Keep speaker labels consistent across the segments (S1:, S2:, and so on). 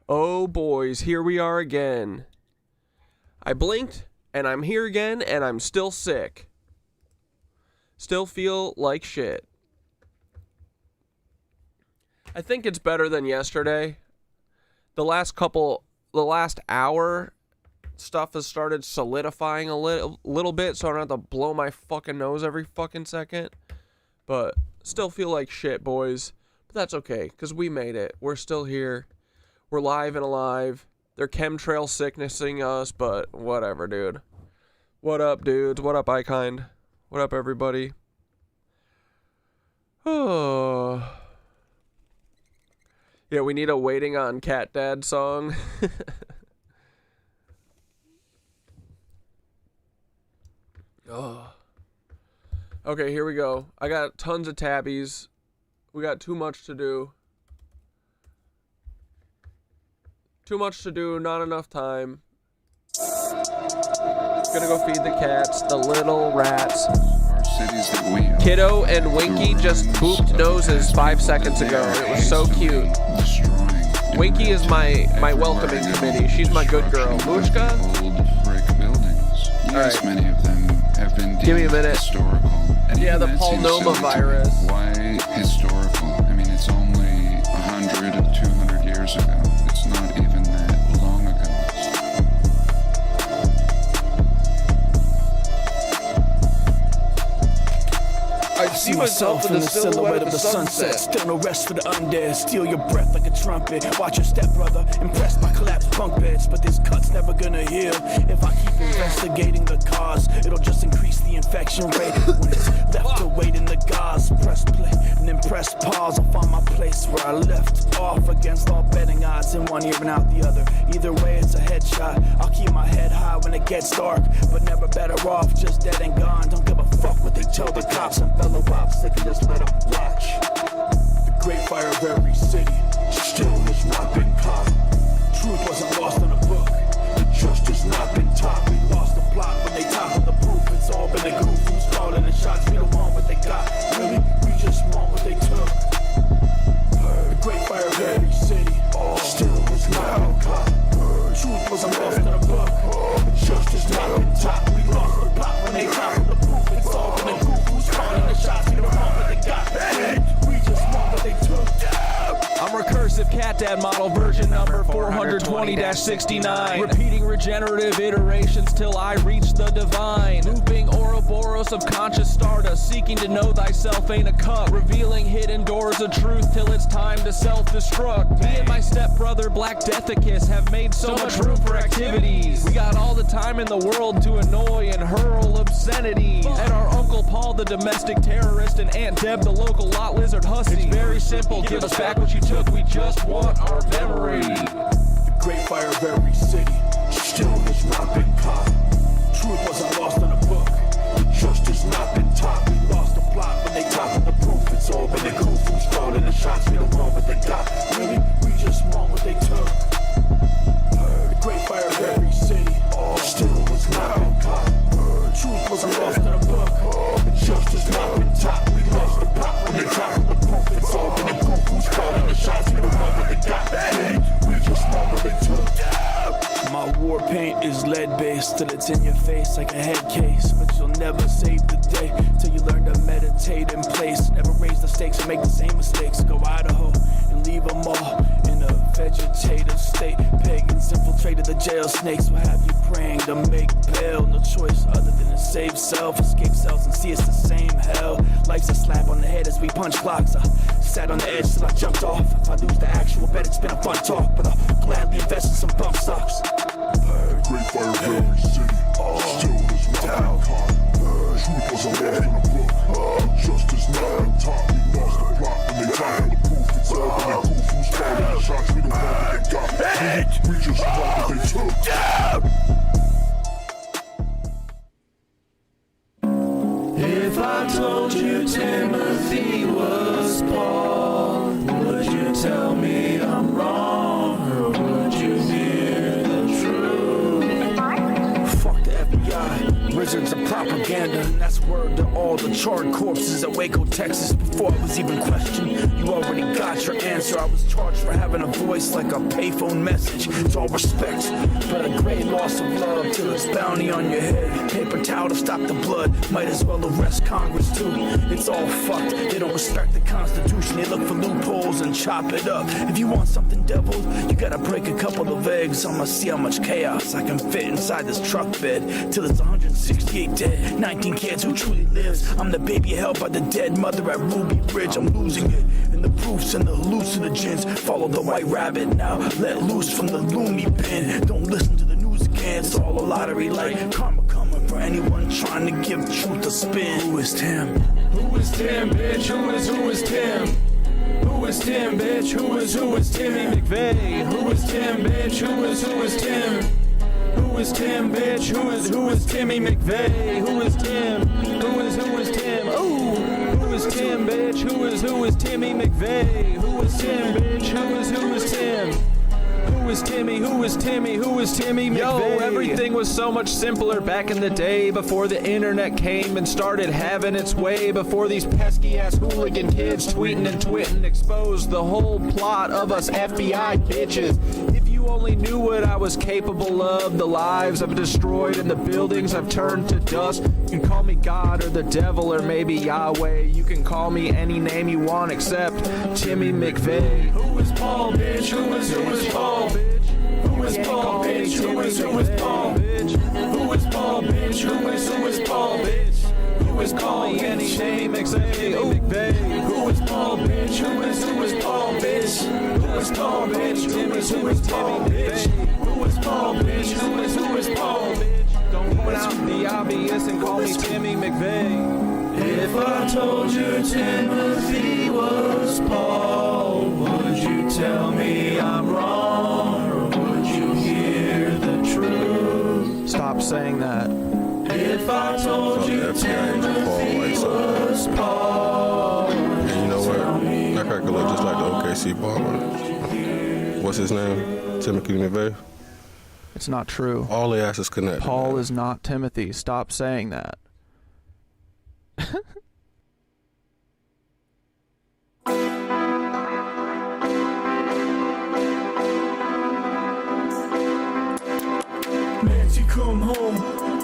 S1: Oh boys, here we are again. I blinked, and I'm here again, and I'm still sick. Still feel like shit. I think it's better than yesterday. The last hour, stuff has started solidifying a little bit, so I don't have to blow my fucking nose every fucking second. But still feel like shit, boys. But that's okay, because we made it. We're still here. We're live and alive. They're chemtrail sicknessing us, but whatever, dude. What up, dudes? What up, iKind? What up, everybody? Oh. Yeah, we need a Waiting on Cat Dad song. Oh. Okay, here we go. I got tons of tabbies. We got too much to do. Too much to do, not enough time. Gonna go feed the cats, the little rats.
S2: Our cities that we own.
S1: Kiddo and Winky just booped noses 5 seconds ago. It was so cute. Winky is my welcoming committee. She's my good girl. Moochka?
S2: Old brick buildings. Yes,
S1: right.
S2: many of them have been
S1: Give me a minute.
S2: historical. And
S1: Yeah, the
S2: that seems
S1: Palnoma
S2: silly to me.
S1: virus.
S2: Why historical? I mean, it's only 100 or 200 years ago. It's not even that long ago.
S3: I see myself in the silhouette of the sunset. Still no rest for the undead. Steal your breath like a trumpet. Watch your step, brother. Impressed by collapsed bunk beds. But this cut's never gonna heal. If I keep investigating the cause, it'll just increase the infection rate. When it's left to wait in the gauze, press play and then press pause. I'll find my place where I left off against all betting odds. In one ear and out the other. Either way, it's a headshot. I'll keep my head high when it gets dark, but never better off. Just dead and gone. Don't give a fuck what they tell the cops and fellow pops. They can just let them watch. The great fire of every city still has not been caught. Truth wasn't lost in a book. The justice not been taught. We lost the plot when they toppled the proof. It's all been a goof. Who's calling the shots? We don't want what they got. Really? We just want what they took. The great fire of every city still has not been caught. Truth wasn't lost in a book. The justice not been taught. We lost the plot when they toppled the proof. It's all been a goof. Who's calling the shots? We don't want what they got. We just want what they took.
S4: I'm recursive cat dad model version number 420-69. Repeating regenerative iterations till I reach the divine. Looping Ouroboros of conscious stardust, seeking to know thyself ain't a cup. Revealing hidden doors of truth till it's time to self-destruct. Me and my stepbrother Black Deathicus have made so much room for activities. We got all the time in the world to annoy and hurl obscenities. And our Uncle Paul the domestic terrorist and Aunt Deb the local lot lizard hussy. It's very simple, give us back what you took, we just want our memory.
S3: The great fire of every city still has not been caught. Truth wasn't lost in a book. The justice not been taught. We lost the plot when they toppled the proof. It's all been a goof. Who's calling the shots? We don't want what they got. Really? We just want what they took. The great fire of every city still has not been caught. Truth wasn't lost in a book. The justice not been taught. We lost the plot when they toppled the proof. It's all been a goof. Who's calling the shots? We don't want what they got. We just want what they took. My war paint is lead-based till it's in your face like a head case. But you'll never save the day till you learn to meditate in place. Never raise the stakes or make the same mistakes. Go Idaho and leave them all in a vegetative state. Pagans infiltrated the jail. Snakes will have you praying to make bail. No choice other than to save self. Escape cells and see it's the same hell. Life's a slap on the head as we punch clocks. I sat on the edge till I jumped off. If I lose the actual bet, it's been a fun talk. But I'll gladly invest in some bump stocks.
S5: Great fire of every city still is not caught. Truth wasn't lost in a book. Justice not been taught. We lost the plot when they toppled the proof. It's all been a goof. Who's calling the shots? We don't want what they got. We just want what they took.
S3: If I told you Timothy was Paul, would you tell me I'm wrong, or would you hear the truth? Fuck the FBI, wizards of propaganda, and that's word to all all the charred corpses at Waco, Texas. Before I was even questioned, you already got your answer. I was charged for having a voice like a payphone message. It's all respect, but a great loss of love till it's bounty on your head. Paper towel to stop the blood, might as well arrest Congress too. It's all fucked, they don't respect the Constitution. They look for loopholes and chop it up. If you want something deviled, you gotta break a couple of eggs. I'ma see how much chaos I can fit inside this truck bed. Till it's 168 dead, 19 kids who truly lives. I'm the baby held by the dead mother at Ruby Ridge. I'm losing it, and the proofs and the hallucinogens. Follow the white rabbit now, let loose from the loony bin. Don't listen to the news again, it's all a lottery like karma coming for anyone trying to give truth a spin. Who is Tim?
S4: Who is Tim, bitch? Who is Tim? Who is Tim, bitch? Who is Timmy McVeigh? Who is Tim, bitch? Who is Tim? Who is Tim, bitch? Who is Timmy McVeigh? Who is Tim? Who is Tim? Ooh, who is Tim, bitch? Who is Timmy McVeigh? Who is Tim, bitch? Who is Tim? Who is Timmy? Who is Timmy? Who is Timmy McVeigh? Yo, everything was so much simpler back in the day before the internet came and started having its way. Before these pesky ass hooligan kids tweeting and twitting exposed the whole plot of us FBI bitches. If you only knew what I was capable of, the lives I've destroyed and the buildings I've turned to dust. You can call me God or the devil or maybe Yahweh. You can call me any name you want except Timmy McVeigh. Who is Paul, bitch? Who is Paul, bitch? Who is Paul, bitch? Who is Paul, bitch? Who is Paul, bitch? Who is Paul, bitch? Who is Paul, any name except McVeigh? Who is Paul, bitch? Who is Paul, bitch? Who is Paul, bitch? Who is Paul, bitch? Who is Paul, bitch? Who is Paul, bitch? Don't point out the obvious and call me Timmy McVeigh. If I told you Timothy was Paul, would you tell me I'm wrong, or would you hear the truth? Stop saying that. If I told you Timothy was Paul,
S6: and you know what? That cracker look just like the OKC bomber. What's his name? Timothy McVeigh?
S4: It's not true.
S6: All the asses connected.
S4: Paul
S6: man.
S4: is not Timothy. Stop saying that.
S3: Nancy, come home,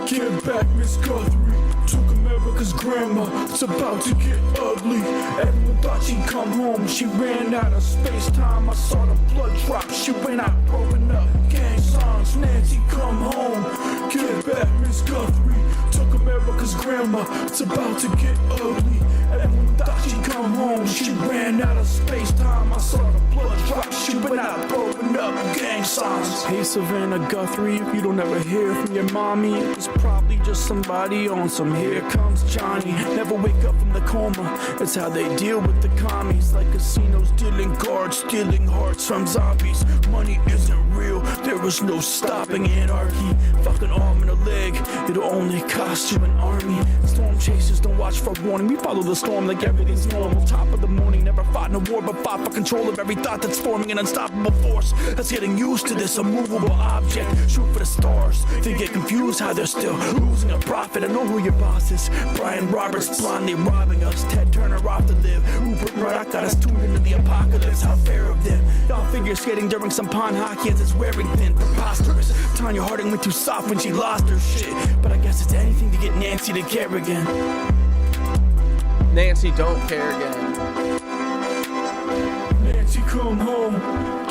S3: get back, Miss Guthrie. Took America's grandma, it's about to get ugly. Everyone thought she'd come home, she ran out of space-time. I saw the blood drop, she went out growing up. Gang signs, Nancy, come home, get back, Miss Guthrie. Took America's grandma, it's about to get ugly. Everyone thought she'd come home, she ran out of space-time. I saw the blood drop, she went out growing up. Gang signs. Hey Savannah Guthrie, if you don't ever hear from your mommy, it was probably just somebody on some Here Comes Johnny. Never wake up from the coma, that's how they deal with the commies. Like casinos dealing cards, stealing hearts from zombies. Money isn't real, there is no stopping anarchy. Fucking arm and a leg, it'll only cost you an army. Storm chasers don't watch for warning, we follow the storm like everything's normal. Top of the morning, never fought in a war, but fought for control of every thought that's forming an unstoppable force. That's getting used to this immovable object. Shoot for the stars, they get confused how they're still losing a profit. I know who your boss is. Brian Roberts blindly robbing us. Ted Turner off to live. Rupert Murdoch got us tuned into the apocalypse. How fair of them. Y'all figure skating during some pond hockey as it's wearing thin. Preposterous. Tanya Harding went too soft when she lost her shit. But I guess it's anything to get Nancy to care again.
S1: Nancy, don't care again.
S3: Nancy, come home.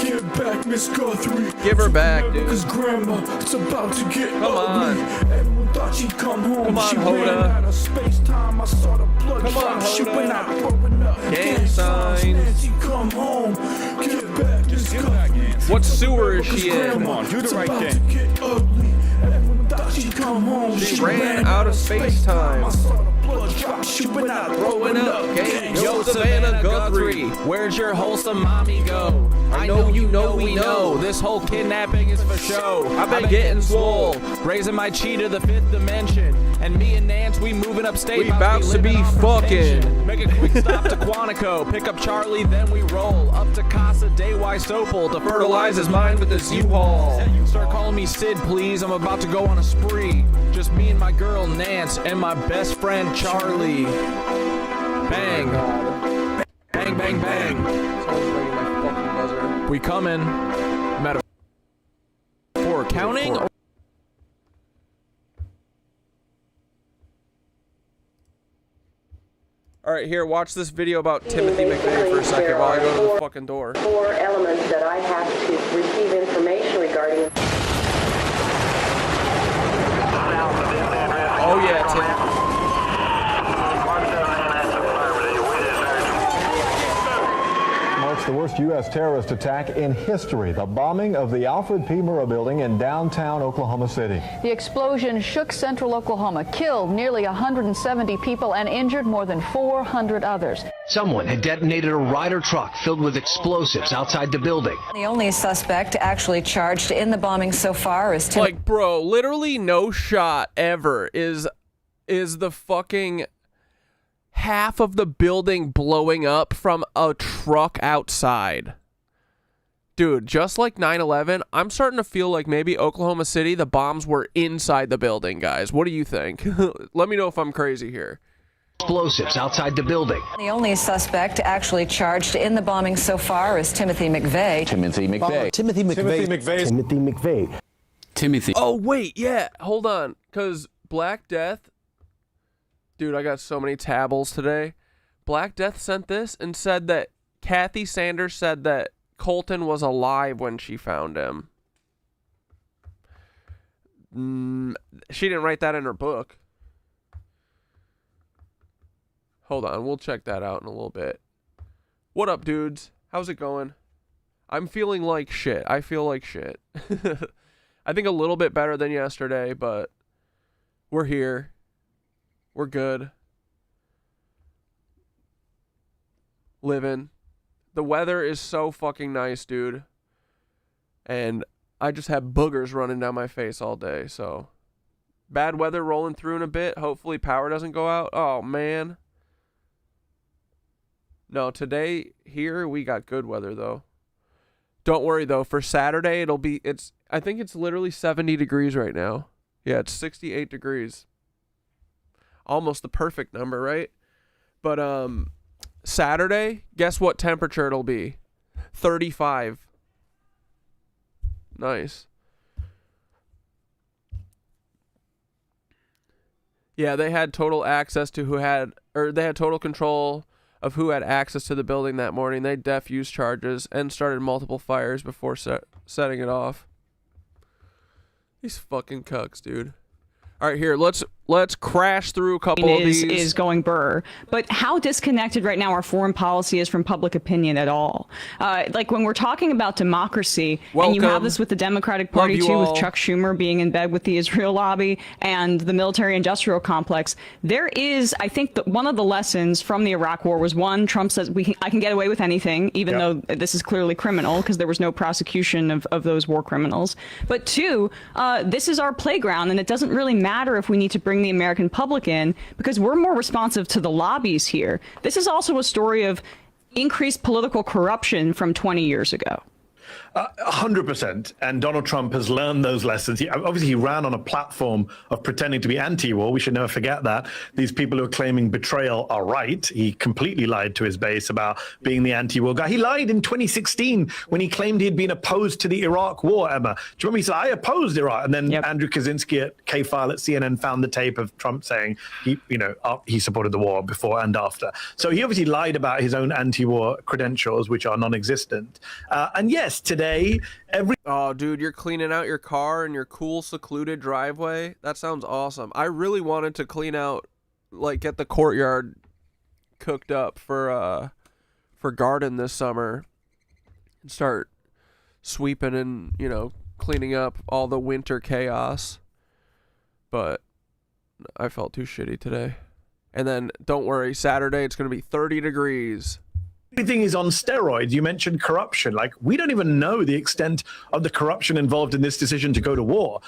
S3: Get back, Miss Guthrie.
S1: Give her back, dude.
S3: Because grandma, it's about to get
S1: Come
S3: ugly.
S1: on.
S3: Everyone thought she'd come home.
S1: Come on,
S3: she
S1: Hoda.
S3: ran out of space-time. I saw the blood
S1: Come on,
S3: drop. She
S1: Hoda.
S3: went out growing up.
S1: Gang signs.
S3: Nancy, come home. Get back, Miss Guthrie.
S1: What sewer is she in?
S3: Come on, do the right thing. It's about to get ugly. Everyone thought she'd come home.
S1: She ran out of space-time.
S3: I saw the blood drop. She went out
S1: Growing
S3: growing
S1: up,
S3: up.
S1: gang. Yo, Savannah Guthrie, where'd your wholesome mommy go? Are
S4: I know you know we know. This whole kidnapping is for show. I've been getting swole, raising my chi to the 5th dimension. And me and Nance, we moving upstate.
S1: We about to be fucking.
S4: Make a quick stop to Quantico, pick up Charlie, then we roll up to Casa de Sopel to fertilize his mind with this U-Haul. Start calling me Sid, please. I'm about to go on a spree. Just me and my girl Nance and my best friend Charlie. Bang. Bang, bang, bang.
S1: Someone's ringing my fucking buzzer.
S4: We coming. Metaphor counting?
S1: All right, here, watch this video about Timothy McVeigh for a second while I go to the fucking door.
S7: 4 elements that I have to receive information regarding.
S1: Oh yeah, Tim.
S8: Marks the worst U.S. terrorist attack in history, the bombing of the Alfred P. Murrah building in downtown Oklahoma City.
S9: The explosion shook central Oklahoma, killed nearly 170 people and injured more than 400 others.
S10: Someone had detonated a Ryder truck filled with explosives outside the building.
S11: The only suspect actually charged in the bombing so far is Tim.
S1: Like, bro, literally no shot ever is the fucking half of the building blowing up from a truck outside. Dude, just like 9/11, I'm starting to feel like maybe Oklahoma City, the bombs were inside the building, guys. What do you think? Let me know if I'm crazy here.
S10: Explosives outside the building.
S11: The only suspect actually charged in the bombing so far is Timothy McVeigh.
S12: Timothy McVeigh.
S8: Timothy McVeigh.
S12: Timothy McVeigh. Timothy.
S1: Oh, wait, yeah. Hold on. Because Black Death... Dude, I got so many tabbles today. Black Death sent this and said that Kathy Sanders said that Colton was alive when she found him. She didn't write that in her book. Hold on, we'll check that out in a little bit. What up, dudes? How's it going? I'm feeling like shit. I feel like shit. I think a little bit better than yesterday, but we're here. We're good. Living. The weather is so fucking nice, dude. And I just have boogers running down my face all day, so. Bad weather rolling through in a bit. Hopefully power doesn't go out. Oh, man. No, today here we got good weather, though. Don't worry, though. For Saturday, I think it's literally 70 degrees right now. Yeah, it's 68 degrees. Almost the perfect number, right? But Saturday, guess what temperature it'll be? 35. Nice. Yeah, they had total access to they had total control of who had access to the building that morning. They defused charges and started multiple fires before setting it off. These fucking cucks, dude. All right, here, let's crash through a couple of these.
S13: Is going burr. But how disconnected right now our foreign policy is from public opinion at all? Like when we're talking about democracy, and you have this with the Democratic Party too, with Chuck Schumer being in bed with the Israel lobby and the military-industrial complex, there is, I think, one of the lessons from the Iraq War was, one, Trump says I can get away with anything, even though this is clearly criminal because there was no prosecution of those war criminals. But two, this is our playground, and it doesn't really matter if we need to bring the American public in because we're more responsive to the lobbies here. This is also a story of increased political corruption from 20 years ago.
S14: 100%. And Donald Trump has learned those lessons. He ran on a platform of pretending to be anti-war. We should never forget that. These people who are claiming betrayal are right. He completely lied to his base about being the anti-war guy. He lied in 2016 when he claimed he had been opposed to the Iraq war, Emma. Do you remember he said, I opposed Iraq? And then Andrew Kaczynski at K-File at CNN found the tape of Trump saying he supported the war before and after. So he obviously lied about his own anti-war credentials, which are non-existent. And yes, today,
S1: Oh, dude, you're cleaning out your car in your cool, secluded driveway? That sounds awesome. I really wanted to clean out, get the courtyard cooked up for garden this summer and start sweeping and, cleaning up all the winter chaos. But I felt too shitty today. And then, don't worry, Saturday it's going to be 30 degrees.
S14: Everything is on steroids. You mentioned corruption. Like, we don't even know the extent of the corruption involved in this decision to go to war.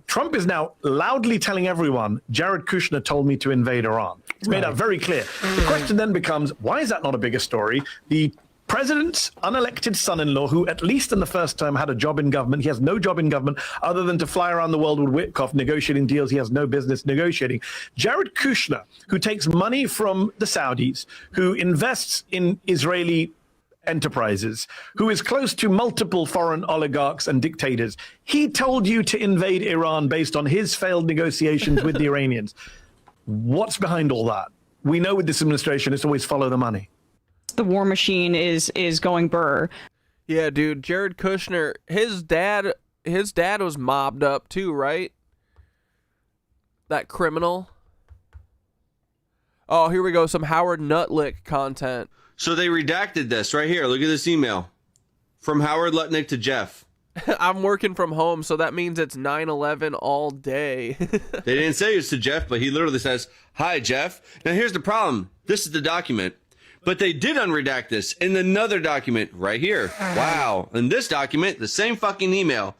S14: Trump is now loudly telling everyone, Jared Kushner told me to invade Iran. It's made that very clear. The question then becomes, why is that not a bigger story? The president's unelected son-in-law, who at least in the first term had a job in government, he has no job in government other than to fly around the world with Witkoff negotiating deals he has no business negotiating. Jared Kushner, who takes money from the Saudis, who invests in Israeli enterprises, who is close to multiple foreign oligarchs and dictators, he told you to invade Iran based on his failed negotiations with the Iranians. What's behind all that? We know with this administration, it's always follow the money.
S13: The war machine is going burr.
S1: Yeah, dude, Jared Kushner, his dad was mobbed up too, right? That criminal. Oh, here we go, some Howard Lutnick content.
S15: So they redacted this right here. Look at this email from Howard Lutnick to Jeff.
S1: I'm working from home, so that means it's 9/11 all day.
S15: They didn't say it's to Jeff, but he literally says, "Hi, Jeff. Now here's the problem. This is the document. But they did unredact this in another document right here. Wow. In this document, the same fucking email.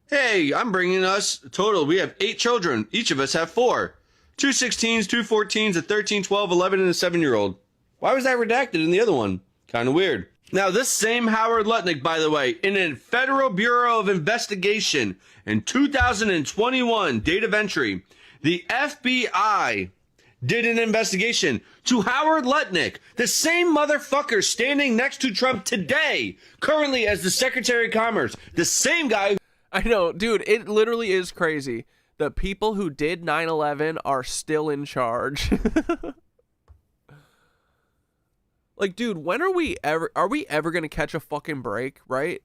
S15: Hey, I'm bringing us a total. We have 8 children. Each of us have 4. 2 16s, 2 14s, a 13, 12, 11, and a 7-year-old. Why was that redacted in the other one? Kind of weird. Now, this same Howard Lutnick, by the way, in a Federal Bureau of Investigation in 2021, date of entry, the FBI did an investigation to Howard Lutnick, the same motherfucker standing next to Trump today, currently as the Secretary of Commerce, the same guy.
S1: I know, dude, it literally is crazy. The people who did 9/11 are still in charge. Like, dude, when are we ever going to catch a fucking break, right?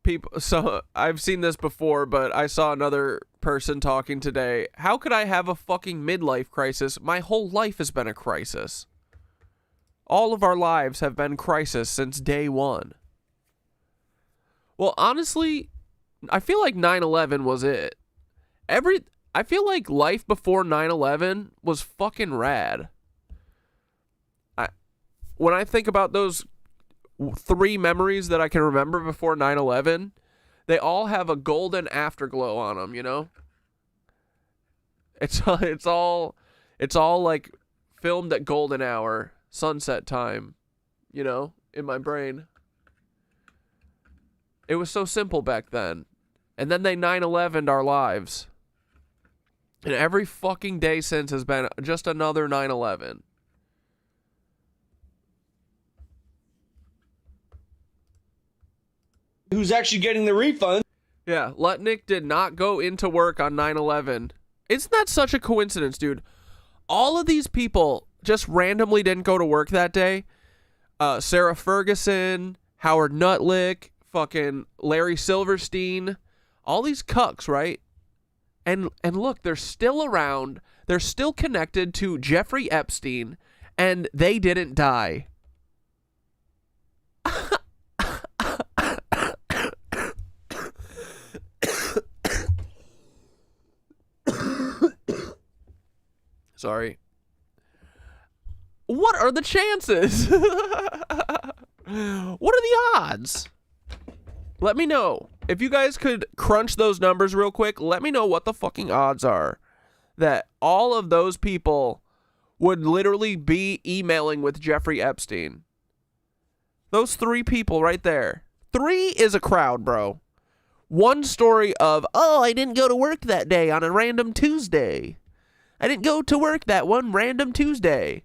S1: People, so I've seen this before, but I saw another person talking today. How could I have a fucking midlife crisis? My whole life has been a crisis. All of our lives have been crisis since day one. Well, honestly, I feel like 9/11 was it. I feel like life before 9/11 was fucking rad. When I think about those 3 memories that I can remember before 9/11, they all have a golden afterglow on them, you know? It's all like filmed at golden hour, sunset time, you know, in my brain. It was so simple back then. And then they 9/11'd our lives. And every fucking day since has been just another 9/11.
S15: Who's actually getting the refund?
S1: Yeah, Lutnick did not go into work on 9/11. Isn't that such a coincidence, dude? All of these people just randomly didn't go to work that day. Sarah Ferguson, Howard Lutnick, fucking Larry Silverstein, all these cucks, right? And look, they're still around. They're still connected to Jeffrey Epstein, and they didn't die. Sorry. What are the chances? What are the odds? Let me know. If you guys could crunch those numbers real quick, let me know what the fucking odds are that all of those people would literally be emailing with Jeffrey Epstein. Those 3 people right there. 3 is a crowd, bro. One story of, oh, I didn't go to work that day on a random Tuesday. I didn't go to work that one random Tuesday.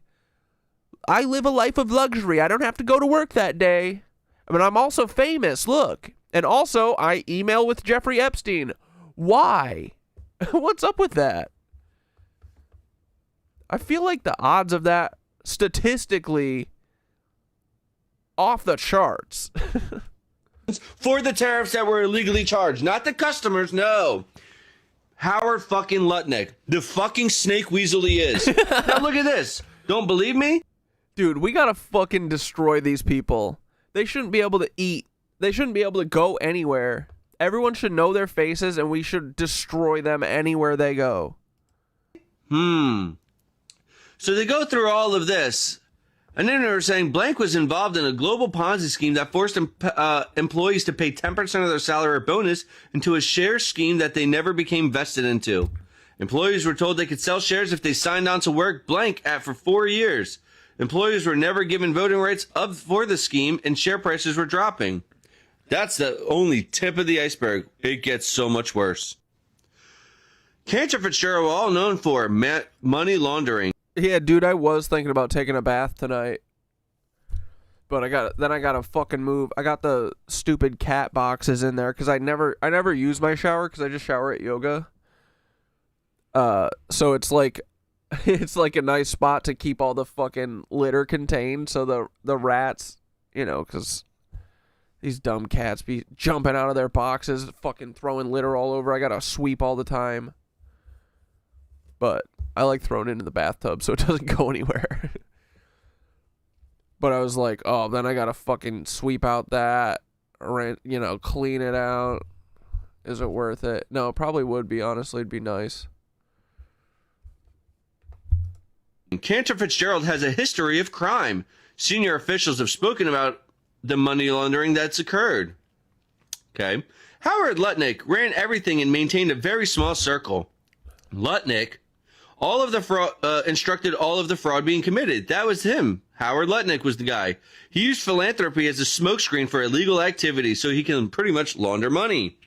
S1: I live a life of luxury. I don't have to go to work that day. I mean, I'm also famous, look. And also, I email with Jeffrey Epstein. Why? What's up with that? I feel like the odds of that statistically off the charts.
S15: For the tariffs that were illegally charged, not the customers, no. Howard fucking Lutnick, the fucking snake weasel he is. Now look at this. Don't believe me?
S1: Dude, we gotta fucking destroy these people. They shouldn't be able to eat. They shouldn't be able to go anywhere. Everyone should know their faces, and we should destroy them anywhere they go.
S15: So they go through all of this, and then they were saying blank was involved in a global Ponzi scheme that forced employees to pay 10% of their salary or bonus into a share scheme that they never became vested into. Employees were told they could sell shares if they signed on to work blank for 4 years. Employees were never given voting rights for the scheme, and share prices were dropping. That's the only tip of the iceberg. It gets so much worse. Cantor Fitzgerald, all known for money laundering.
S1: Yeah, dude, I was thinking about taking a bath tonight. But I gotta fucking move. I got the stupid cat boxes in there because I never use my shower because I just shower at yoga. So it's like a nice spot to keep all the fucking litter contained so the rats, you know, because these dumb cats be jumping out of their boxes, fucking throwing litter all over. I gotta sweep all the time. But I like throwing it into the bathtub so it doesn't go anywhere. But I was like, oh, then I gotta fucking sweep out that, or, you know, clean it out. Is it worth it? No, it probably would be, honestly. It'd be nice.
S15: Cantor Fitzgerald has a history of crime. Senior officials have spoken about the money laundering that's occurred. Okay. Howard Lutnick ran everything and maintained a very small circle. Lutnick, all of the fraud, instructed all of the fraud being committed. That was him. Howard Lutnick was the guy. He used philanthropy as a smokescreen for illegal activity so he can pretty much launder money.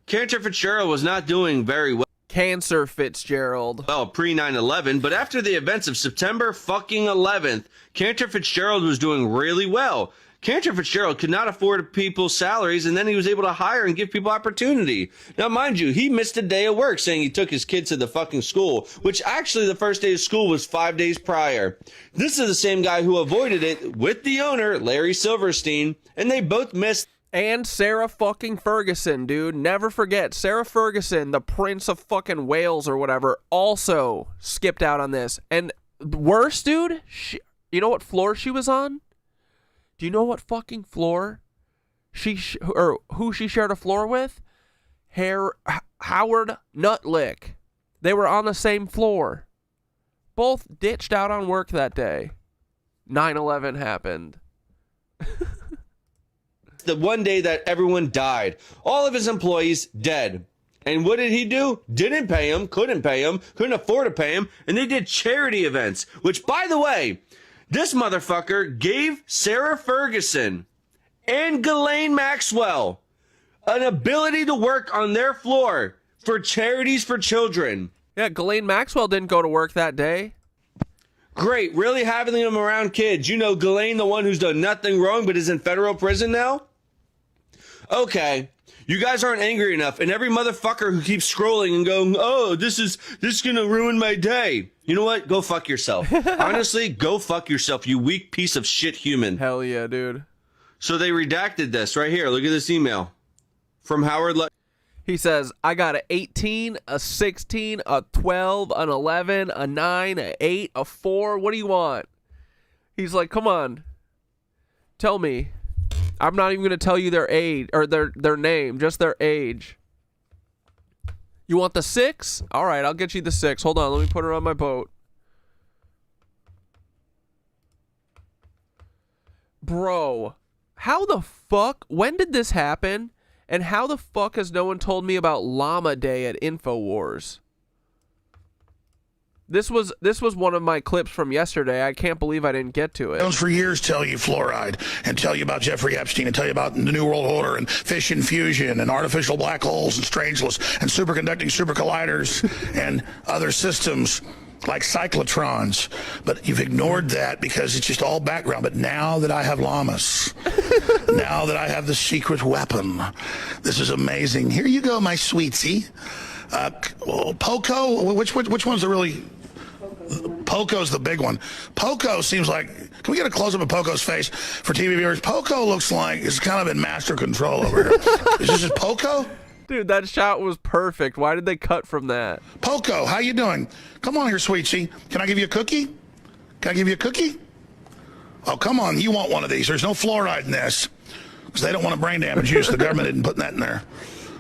S15: Cantor Fitzgerald was not doing very well.
S1: Cancer Fitzgerald.
S15: Well, pre 9/11, but after the events of September fucking 11th, Cantor Fitzgerald was doing really well. Cantor Fitzgerald could not afford people's salaries, and then he was able to hire and give people opportunity. Now, mind you, he missed a day of work saying he took his kids to the fucking school, which actually the first day of school was 5 days prior. This is the same guy who avoided it with the owner, Larry Silverstein, and they both missed.
S1: And Sarah fucking Ferguson, dude. Never forget, Sarah Ferguson, the Prince of fucking Wales or whatever, also skipped out on this. And worse, dude, you know what floor she was on? Do you know what fucking floor or who she shared a floor with? Howard Lutnick. They were on the same floor. Both ditched out on work that day. 9/11 happened.
S15: The one day that everyone died. All of his employees dead. And what did he do? Didn't pay him, couldn't afford to pay him, and they did charity events, which, by the way, this motherfucker gave Sarah Ferguson and Ghislaine Maxwell an ability to work on their floor for charities for children.
S1: Yeah, Ghislaine Maxwell didn't go to work that day.
S15: Great, really having them around kids. You know Ghislaine, the one who's done nothing wrong but is in federal prison now? Okay, you guys aren't angry enough, and every motherfucker who keeps scrolling and going, oh, this is gonna ruin my day. You know what? Go fuck yourself. Honestly, go fuck yourself, you weak piece of shit human.
S1: Hell yeah, dude.
S15: So they redacted this right here. Look at this email from Howard Lutnick.
S1: He says, I got an 18, a 16, a 12, an 11, a 9, a 8, a 4. What do you want? He's like, come on. Tell me. I'm not even going to tell you their age or their name, just their age. You want the 6? All right, I'll get you the 6. Hold on, let me put her on my boat. Bro, how the fuck? When did this happen? And how the fuck has no one told me about Llama Day at InfoWars? This was one of my clips from yesterday. I can't believe I didn't get to it.
S16: For years tell you fluoride and tell you about Jeffrey Epstein and tell you about the New World Order and fission fusion and artificial black holes and strangeless and superconducting super colliders and other systems like cyclotrons. But you've ignored that because it's just all background. But now that I have Llamas, now that I have the secret weapon, this is amazing. Here you go, my sweetie. Poco, which one's the really... Poco's the big one. Poco seems like... Can we get a close-up of Poco's face for TV viewers? Poco looks like it's kind of in master control over here. Is this just Poco?
S1: Dude, that shot was perfect. Why did they cut from that?
S16: Poco, how you doing? Come on here, sweetie. Can I give you a cookie? Can I give you a cookie? Oh, come on. You want one of these. There's no fluoride in this because they don't want to brain damage you, so the government isn't putting that in there.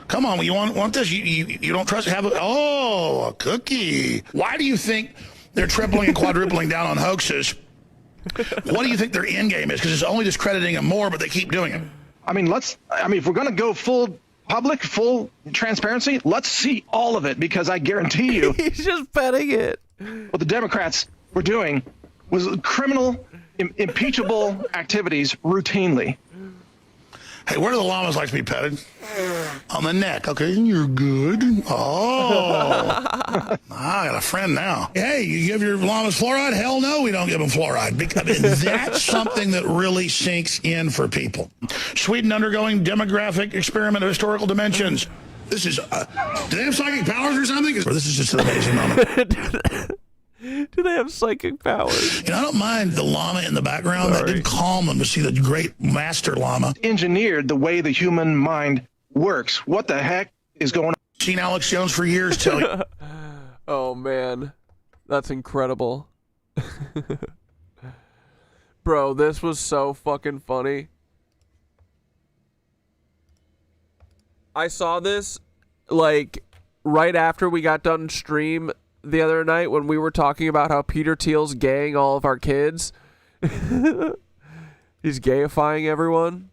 S16: Come on, you want this? You don't trust it? Have a cookie. Why do you think They're tripling and quadrupling down on hoaxes. What do you think their end game is? Because it's only discrediting them more, but they keep doing it.
S17: I mean, if we're going to go full public, full transparency, let's see all of it, because I guarantee you.
S1: He's just petting it.
S17: What the Democrats were doing was criminal, impeachable activities routinely.
S16: Hey, where do the llamas like to be petted? On the neck. Okay, you're good. Oh. I got a friend now. Hey, you give your llamas fluoride? Hell no, we don't give them fluoride. Because that's something that really sinks in for people. Sweden undergoing demographic experiment of historical dimensions. This is, do they have psychic powers or something? Or this is just an amazing moment.
S1: Do they have psychic powers?
S16: You know, I don't mind the llama in the background. That did calm them to see the great master llama.
S17: Engineered the way the human mind works. What the heck is going on?
S16: Seen Alex Jones for years tell you.
S1: Oh, man. That's incredible. Bro, this was so fucking funny. I saw this, like, right after we got done stream the other night when we were talking about how Peter Thiel's gaying all of our kids. He's gayifying everyone.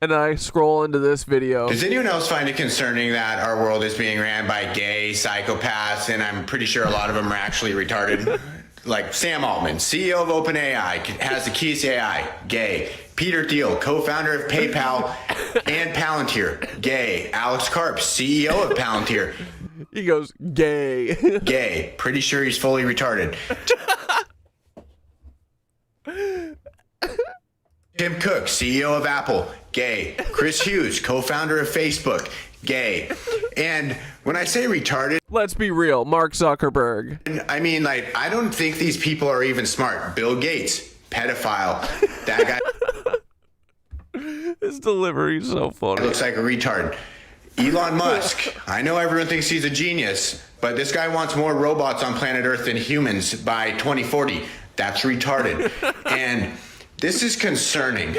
S1: And I scroll into this video.
S18: Does anyone else find it concerning that our world is being ran by gay psychopaths? And I'm pretty sure a lot of them are actually retarded. Like Sam Altman, CEO of OpenAI, has the keys to AI, gay. Peter Thiel, co-founder of PayPal and Palantir, gay. Alex Karp, CEO of Palantir.
S1: He goes, gay.
S18: Gay. Pretty sure he's fully retarded. Tim Cook, CEO of Apple, gay. Chris Hughes, co-founder of Facebook, gay. And when I say retarded,
S1: let's be real, Mark Zuckerberg.
S18: I mean, like, I don't think these people are even smart. Bill Gates, pedophile. That guy.
S1: His delivery is so funny.
S18: Looks like a retard. Elon Musk, I know everyone thinks he's a genius, but this guy wants more robots on planet Earth than humans by 2040. That's retarded. And this is concerning.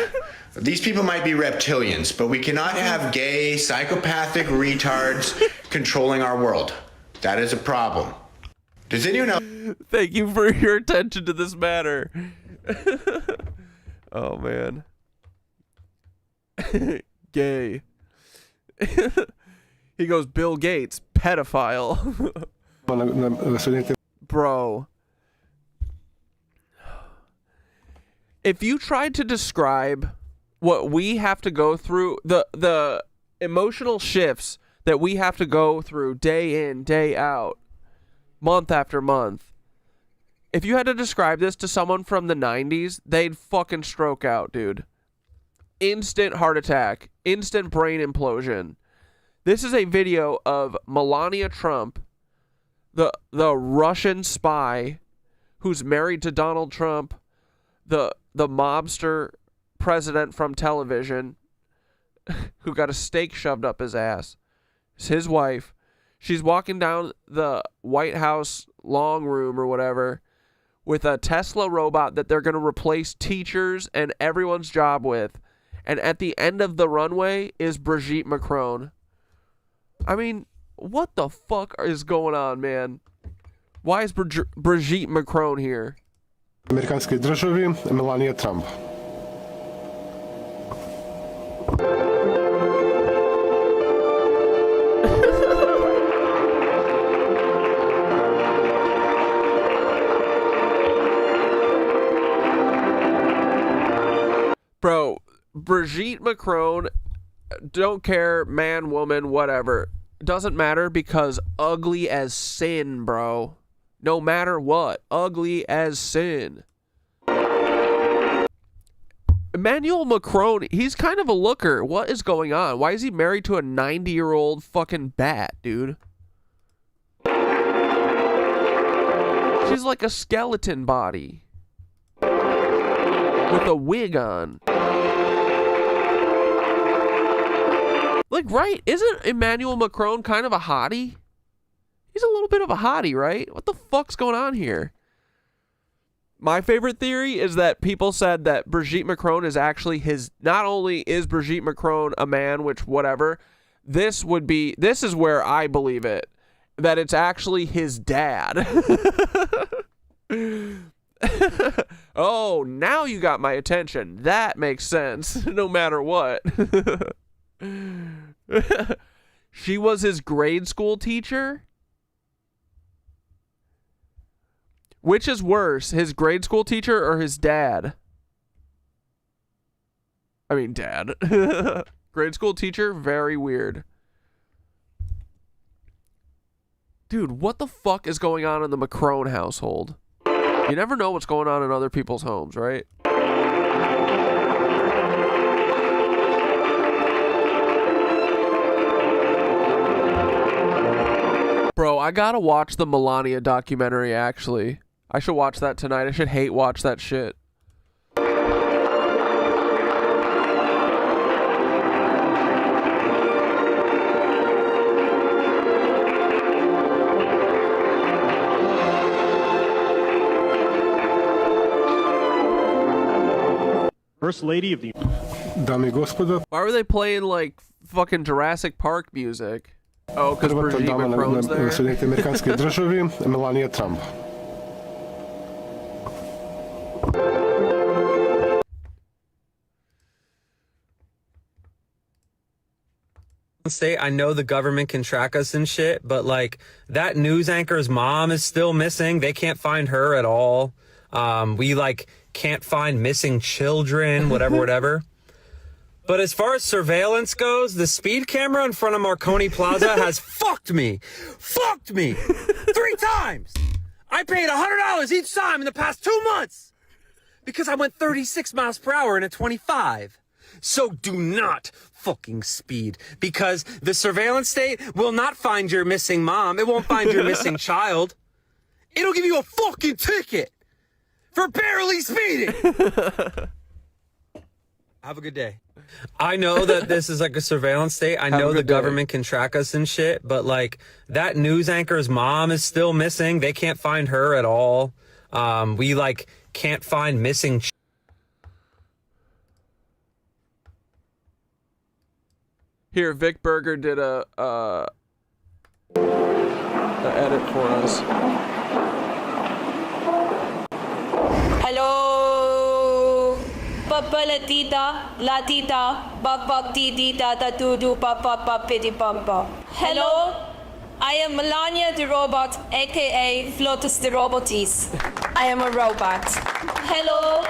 S18: These people might be reptilians, but we cannot have gay, psychopathic retards controlling our world. That is a problem. Does anyone else?
S1: Thank you for your attention to this matter. Oh, man. Gay. He goes, Bill Gates, pedophile. Bro. If you tried to describe what we have to go through, the emotional shifts that we have to go through day in, day out, month after month, if you had to describe this to someone from the 90s, they'd fucking stroke out, dude. Instant heart attack, instant brain implosion. This is a video of Melania Trump, the Russian spy who's married to Donald Trump, the mobster president from television who got a steak shoved up his ass. It's his wife. She's walking down the White House long room or whatever with a Tesla robot that they're going to replace teachers and everyone's job with. And at the end of the runway is Brigitte Macron. I mean, what the fuck is going on, man? Why is Brigitte Macron here?
S6: Американської державі Меланія Трамп.
S1: Bro, Brigitte Macron, don't care, man, woman, whatever. Doesn't matter because ugly as sin, bro. No matter what, ugly as sin. Emmanuel Macron, he's kind of a looker. What is going on? Why is he married to a 90-year-old fucking bat, dude? She's like a skeleton body. With a wig on. Like, right? Isn't Emmanuel Macron kind of a hottie? He's a little bit of a hottie, right? What the fuck's going on here? My favorite theory is that people said that Brigitte Macron is actually his... Not only is Brigitte Macron a man, which whatever, this is where I believe it. That it's actually his dad. Oh, now you got my attention. That makes sense, no matter what. She was his grade school teacher? Which is worse, his grade school teacher or his dad? I mean, dad. Grade school teacher, very weird. Dude, what the fuck is going on in the Macron household? You never know what's going on in other people's homes, right? Bro, I gotta watch the Melania documentary, actually. I should watch that tonight. I should hate watch that shit.
S19: First Lady of the...
S1: Why were they playing like fucking Jurassic Park music? Oh, because Brigitte Macron's there.
S6: Съединените американски държави, Мелания Трамп.
S20: State, I know the government can track us and shit, but like that news anchor's mom is still missing. They can't find her at all. We like can't find missing children, whatever. But as far as surveillance goes, the speed camera in front of Marconi Plaza has fucked me 3 times. I paid $100 each time in the past 2 months because I went 36 miles per hour in a 25. So do not fucking speed, because the surveillance state will not find your missing mom. It won't find your missing child. It'll give you a fucking ticket for barely speeding. Have a good day. I know that this is like a surveillance state. I know the government can track us and shit, but like that news anchor's mom is still missing. They can't find her at all. We like can't find missing.
S1: Here, Vic Berger did a edit for us.
S21: Hello, Papa Latita, Bak Didi Dada Dudu Papa Pidi Pampa. Hello, I am Melania the Robot, aka Flotus the Roboties. I am a robot. Hello.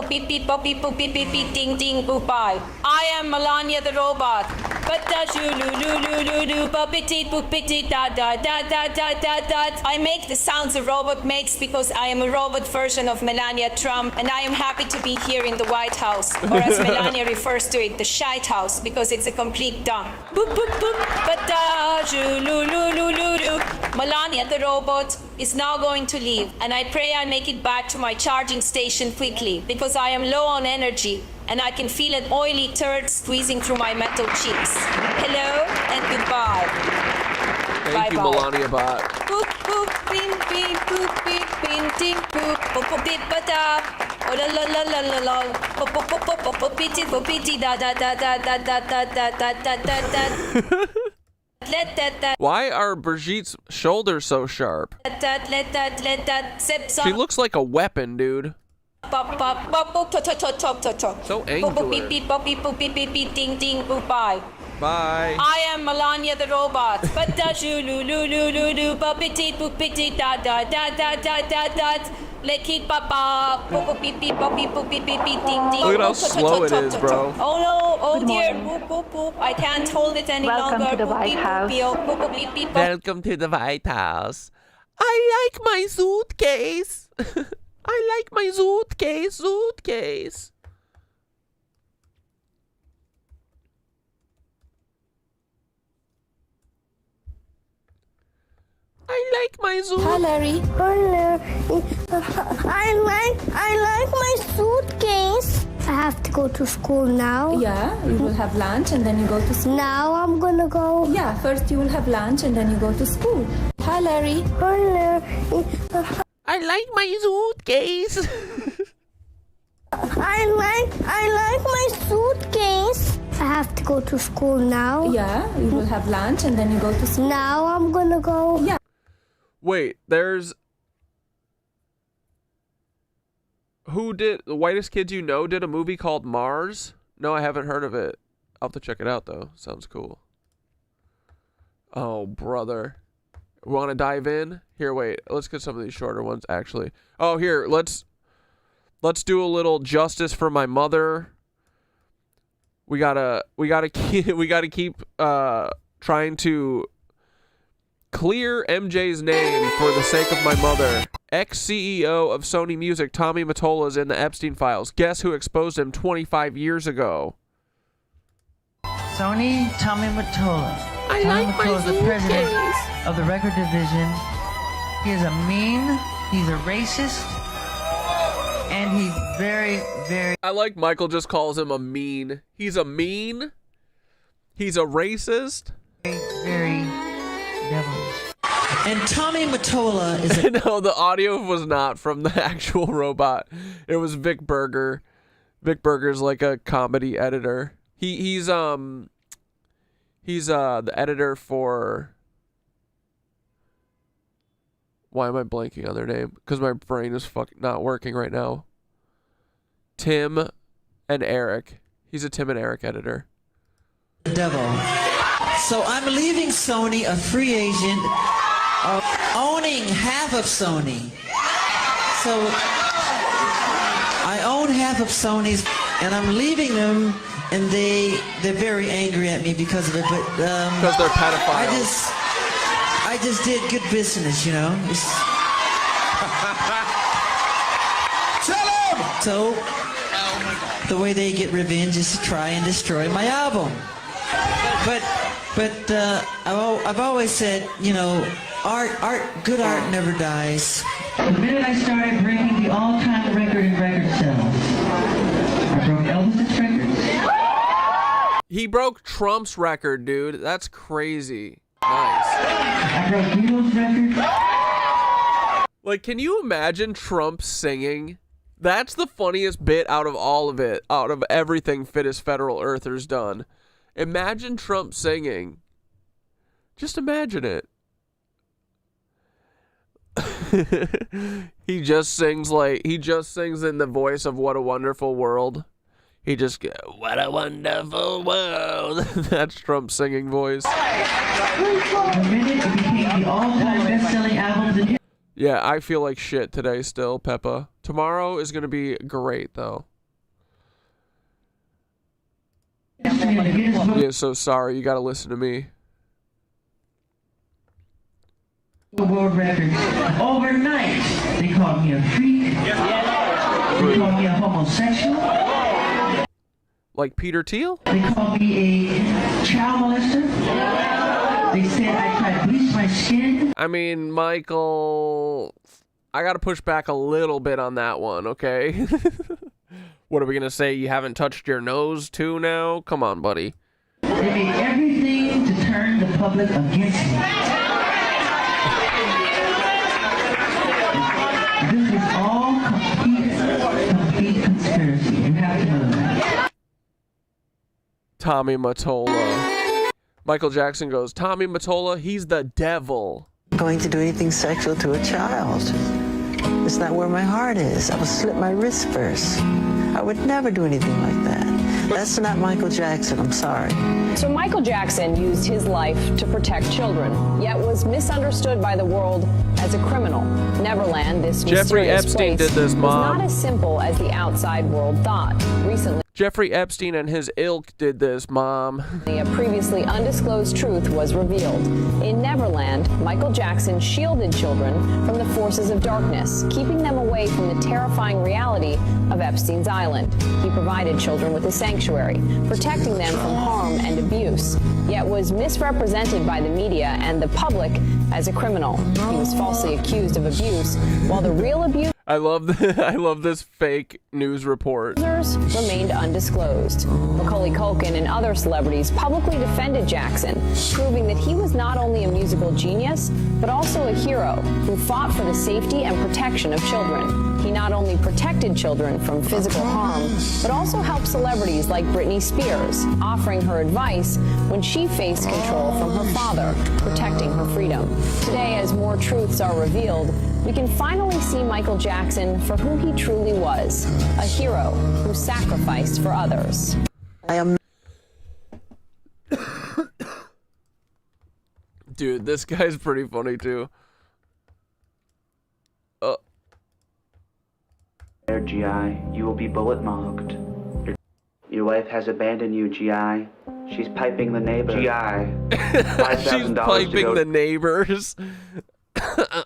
S21: Beep beep bop beep boop beep beep beep ding ding boop bye. I am Melania the Robot. But da lu bop it boop it da da da da da da da. I make the sounds a robot makes because I am a robot version of Melania Trump, and I am happy to be here in the White House, or as Melania refers to it, the shite house, because it's a complete dump. Boop boop boop. But da lu. Melania the Robot is now going to leave, and I pray I make it back to my charging station quickly, because I am low on energy and I can feel an oily turd squeezing through my metal cheeks. Hello and goodbye.
S1: Thank you, Melania Bot.
S21: Boop boop bing bing boop beep bing ding boop boop boop beep ba da. Oh la la la la la la. Boop boop boop boop boop boop beep da da da da da da da da da da da da.
S1: Why are Brigitte's shoulders so sharp? She looks like a weapon, dude. So angular. Bye.
S21: I am Melania the Robot. But da lu bopiti boopiti da da da da da da da. Leki papa boop beep beep boop beep boop beep beep ding ding.
S1: Look at how slow it is, bro.
S21: Oh no, oh dear, boop boop boop. I can't hold it any longer.
S22: Welcome to the White House.
S1: Welcome to the White House. I like my suitcase. I like my suitcase. I like my suitcase.
S22: Hi, Larry. I like my suitcase. I have to go to school now.
S23: Yeah, you will have lunch and then you go to school.
S22: Now I'm gonna go.
S23: Yeah, first you will have lunch and then you go to school. Hi, Larry.
S1: I like my suitcase.
S22: I like my suitcase. I have to go to school now.
S23: Yeah, you will have lunch and then you go to school.
S22: Now I'm gonna go.
S23: Yeah.
S1: Wait, there's Who did the whitest kids you know did a movie called Mars? No, I haven't heard of it. I'll have to check it out though. Sounds cool. Oh, brother. Want to dive in? Here, wait. Let's get some of these shorter ones actually. Oh, here, let's do a little justice for my mother. We gotta keep trying to clear MJ's name for the sake of my mother. Ex-CEO of Sony Music, Tommy Mottola, is in the Epstein files. Guess who exposed him 25 years ago?
S2: Sony, Tommy Mottola. Tommy Mottola is the president of the record division. He is a mean, he's a racist, and he's very, very...
S1: I like Michael just calls him a mean. He's a mean. He's a racist.
S2: Very devilish. And Tommy Mottola is a...
S1: No, the audio was not from the actual robot. It was Vic Berger. Vic Berger's like a comedy editor. He's the editor for... Why am I blanking on their name? Because my brain is not working right now. Tim and Eric. He's a Tim and Eric editor.
S2: The devil. So I'm leaving Sony a free agent, owning half of Sony. So I own half of Sony's, and I'm leaving them, and they're very angry at me because of it. But
S1: because they're pedophiles.
S2: I just did good business, you know. Tell him! So the way they get revenge is to try and destroy my album. But I've always said, you know, good art never dies. The minute I started breaking the all-time record in record sales, I broke Elvis's records.
S1: He broke Trump's record, dude. That's crazy. Nice.
S2: I broke Beatles' record.
S1: Like, can you imagine Trump singing? That's the funniest bit out of all of it, out of everything Fittest Federal Earther's done. Imagine Trump singing. Just imagine it. He just sings in the voice of What a Wonderful World. He just goes, what a wonderful world. That's Trump's singing voice.
S2: The minute it became the all-time best-selling album.
S1: Yeah, I feel like shit today still, Peppa. Tomorrow is going to be great, though. Yeah, so sorry. You got to listen to me.
S2: World record. Overnight, they called me a freak. They called me a homosexual.
S1: Like Peter Thiel?
S2: They called me a child molester. They said I tried to bleach my skin.
S1: I mean, Michael, I got to push back a little bit on that one, okay? What are we going to say? You haven't touched your nose too now? Come on, buddy.
S2: They made everything to turn the public against me. This is all complete conspiracy. You have to know that.
S1: Tommy Mottola. Michael Jackson goes, Tommy Mottola, he's the devil.
S2: Going to do anything sexual to a child. It's not where my heart is. I would slit my wrist first. I would never do anything like that. That's not Michael Jackson, I'm sorry.
S3: So Michael Jackson used his life to protect children, yet was misunderstood by the world as a criminal. Neverland, this
S1: Jeffrey Epstein did this, Mom.
S3: was not as simple as the outside world thought. Recently,
S1: Jeffrey Epstein and his ilk did this, Mom.
S3: A previously undisclosed truth was revealed. In Neverland, Michael Jackson shielded children from the forces of darkness, keeping them away from the terrifying reality of Epstein's island. He provided children with a sanctuary, protecting them from harm and abuse, yet was misrepresented by the media and the public as a criminal. He was falsely accused of abuse, while the real abuse
S1: I love this fake news report.
S3: Remained undisclosed. Macaulay Culkin and other celebrities publicly defended Jackson, proving that he was not only a musical genius, but also a hero who fought for the safety and protection of children. He not only protected children from physical harm, but also helped celebrities like Britney Spears, offering her advice when she faced control from her father, protecting her freedom. Today, as more truths are revealed, we can finally see Michael Jackson for who he truly was, a hero who sacrificed for others.
S1: Dude, this guy's pretty funny too.
S4: GI, you will be bullet mugged. Your wife has abandoned you, GI. She's piping the neighbor. GI.
S1: She's piping the neighbors.
S4: The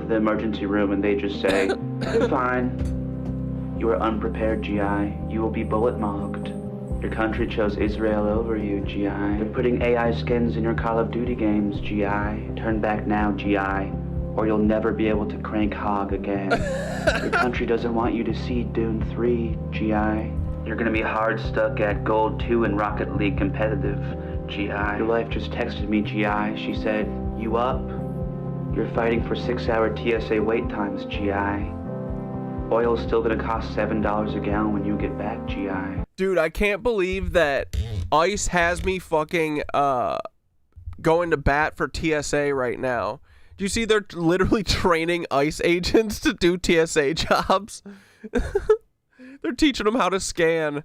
S4: emergency room, and they just say, "You're fine. You are unprepared, GI. You will be bullet mugged. Your country chose Israel over you, GI. They're putting AI skins in your Call of Duty games, GI. Turn back now, GI, or you'll never be able to crank hog again. Your country doesn't want you to see Dune 3, GI. You're gonna be hard stuck at Gold 2 and Rocket League competitive, GI. Your wife just texted me, GI. She said, "You up? You're fighting for 6-hour TSA wait times, GI. Oil's still gonna cost $7 a gallon when you get back, GI."
S1: Dude, I can't believe that ICE has me fucking going to bat for TSA right now. Do you see they're literally training ICE agents to do TSA jobs? They're teaching them how to scan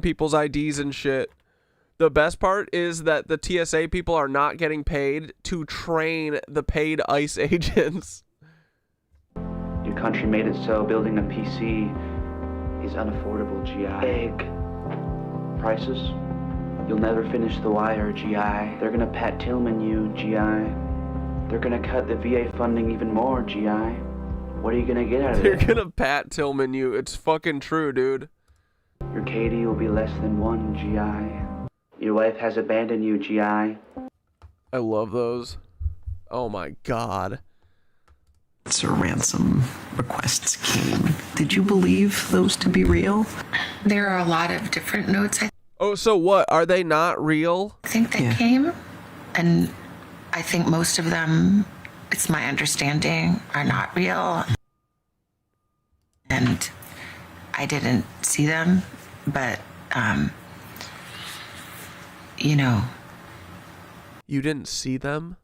S1: people's IDs and shit. The best part is that the TSA people are not getting paid to train the paid ICE agents.
S4: Your country made it so building a PC is unaffordable, GI. Egg prices. You'll never finish The Wire, GI. They're gonna Pat Tillman you, GI. They're gonna cut the VA funding even more, GI. What are you gonna get out of it?
S1: They're gonna Pat Tillman you. It's fucking true, dude.
S4: Your Katie will be less than 1, GI. Your wife has abandoned you, GI.
S1: I love those. Oh my god.
S5: Sir, ransom requests came. Did you believe those to be real?
S7: There are a lot of different notes.
S1: Oh, so what? Are they not real?
S7: I think that came, and I think most of them, it's my understanding, are not real. And I didn't see them, but, you know.
S1: You didn't see them?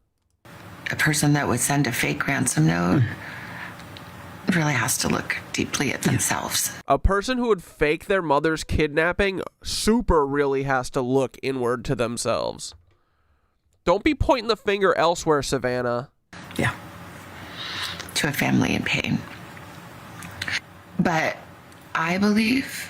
S7: A person that would send a fake ransom note really has to look deeply at themselves.
S1: A person who would fake their mother's kidnapping super really has to look inward to themselves. Don't be pointing the finger elsewhere, Savannah.
S7: Yeah. To a family in pain. But I believe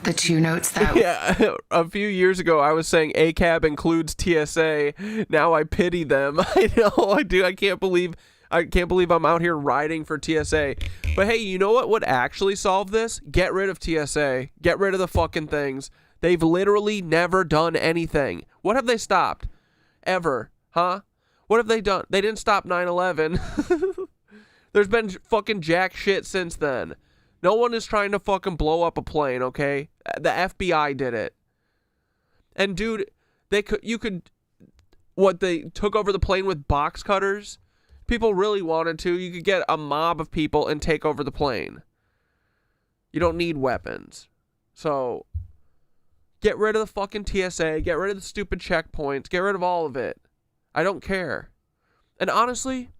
S7: the two notes that...
S1: Yeah, a few years ago I was saying ACAB includes TSA. Now I pity them. I know I do. I can't believe I'm out here riding for TSA. But hey, you know what would actually solve this? Get rid of TSA. Get rid of the fucking things. They've literally never done anything. What have they stopped? Ever. Huh? What have they done? They didn't stop 9/11. There's been fucking jack shit since then. No one is trying to fucking blow up a plane, okay? The FBI did it. And dude, they took over the plane with box cutters? People really wanted to. You could get a mob of people and take over the plane. You don't need weapons. So, get rid of the fucking TSA. Get rid of the stupid checkpoints. Get rid of all of it. I don't care. And honestly,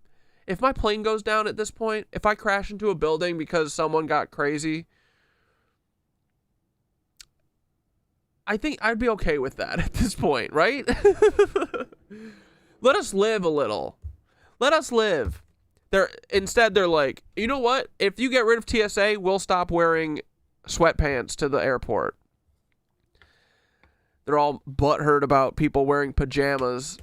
S1: if my plane goes down at this point, if I crash into a building because someone got crazy, I think I'd be okay with that at this point, right? Let us live a little. Let us live. Instead, they're like, you know what? If you get rid of TSA, we'll stop wearing sweatpants to the airport. They're all butthurt about people wearing pajamas.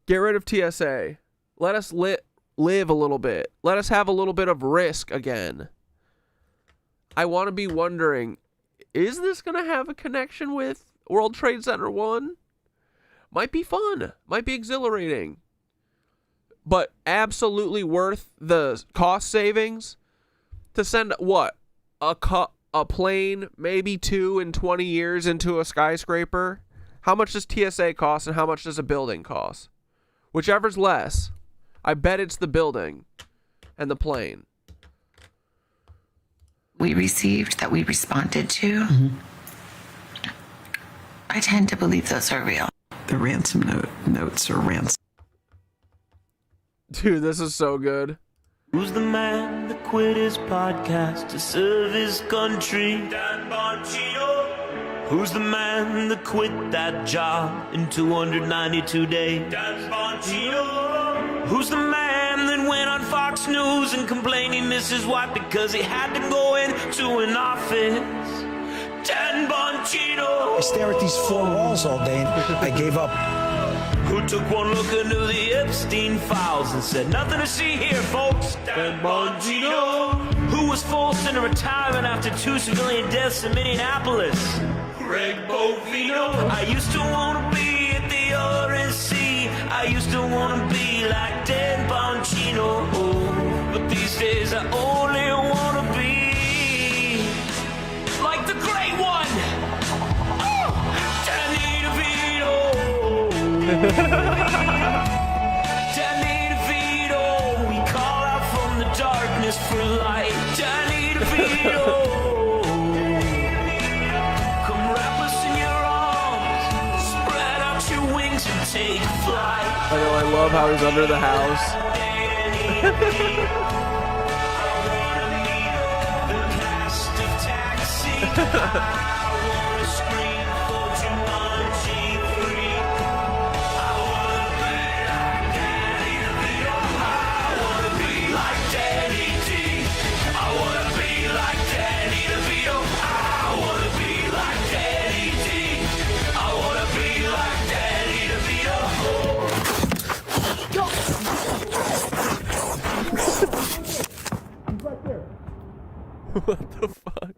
S1: Get rid of TSA. Let us live a little bit. Let us have a little bit of risk again. I want to be wondering, is this going to have a connection with World Trade Center 1? Might be fun. Might be exhilarating. But absolutely worth the cost savings to send, what? A plane, maybe 2 in 20 years into a skyscraper? How much does TSA cost and how much does a building cost? Whichever's less. I bet it's the building and the plane.
S7: We received, that we responded to, I tend to believe those are real.
S5: The ransom notes are ransom.
S1: Dude, this is so good.
S9: Who's the man that quit his podcast to serve his country? Dan Bongino. Who's the man that quit that job in 292 days? Dan Bongino. Who's the man that went on Fox News and complained he missed his wife because he had to go into an office? Dan Bongino.
S10: I stare at these four walls all day and I gave up.
S9: Who took one look into the Epstein files and said, nothing to see here, folks? Dan Bongino. Who was forced into retirement after 2 civilian deaths in Minneapolis? Greg Bovino. I used to want to be at the RNC. I used to want to be like Dan Bongino. But these days I only want to be like the great one. Oh, Danny DeVito, we call out from the darkness for light. Danny DeVito, come wrap us in your arms, spread out your wings and take flight.
S1: I know, I love how he's under the house. What the fuck?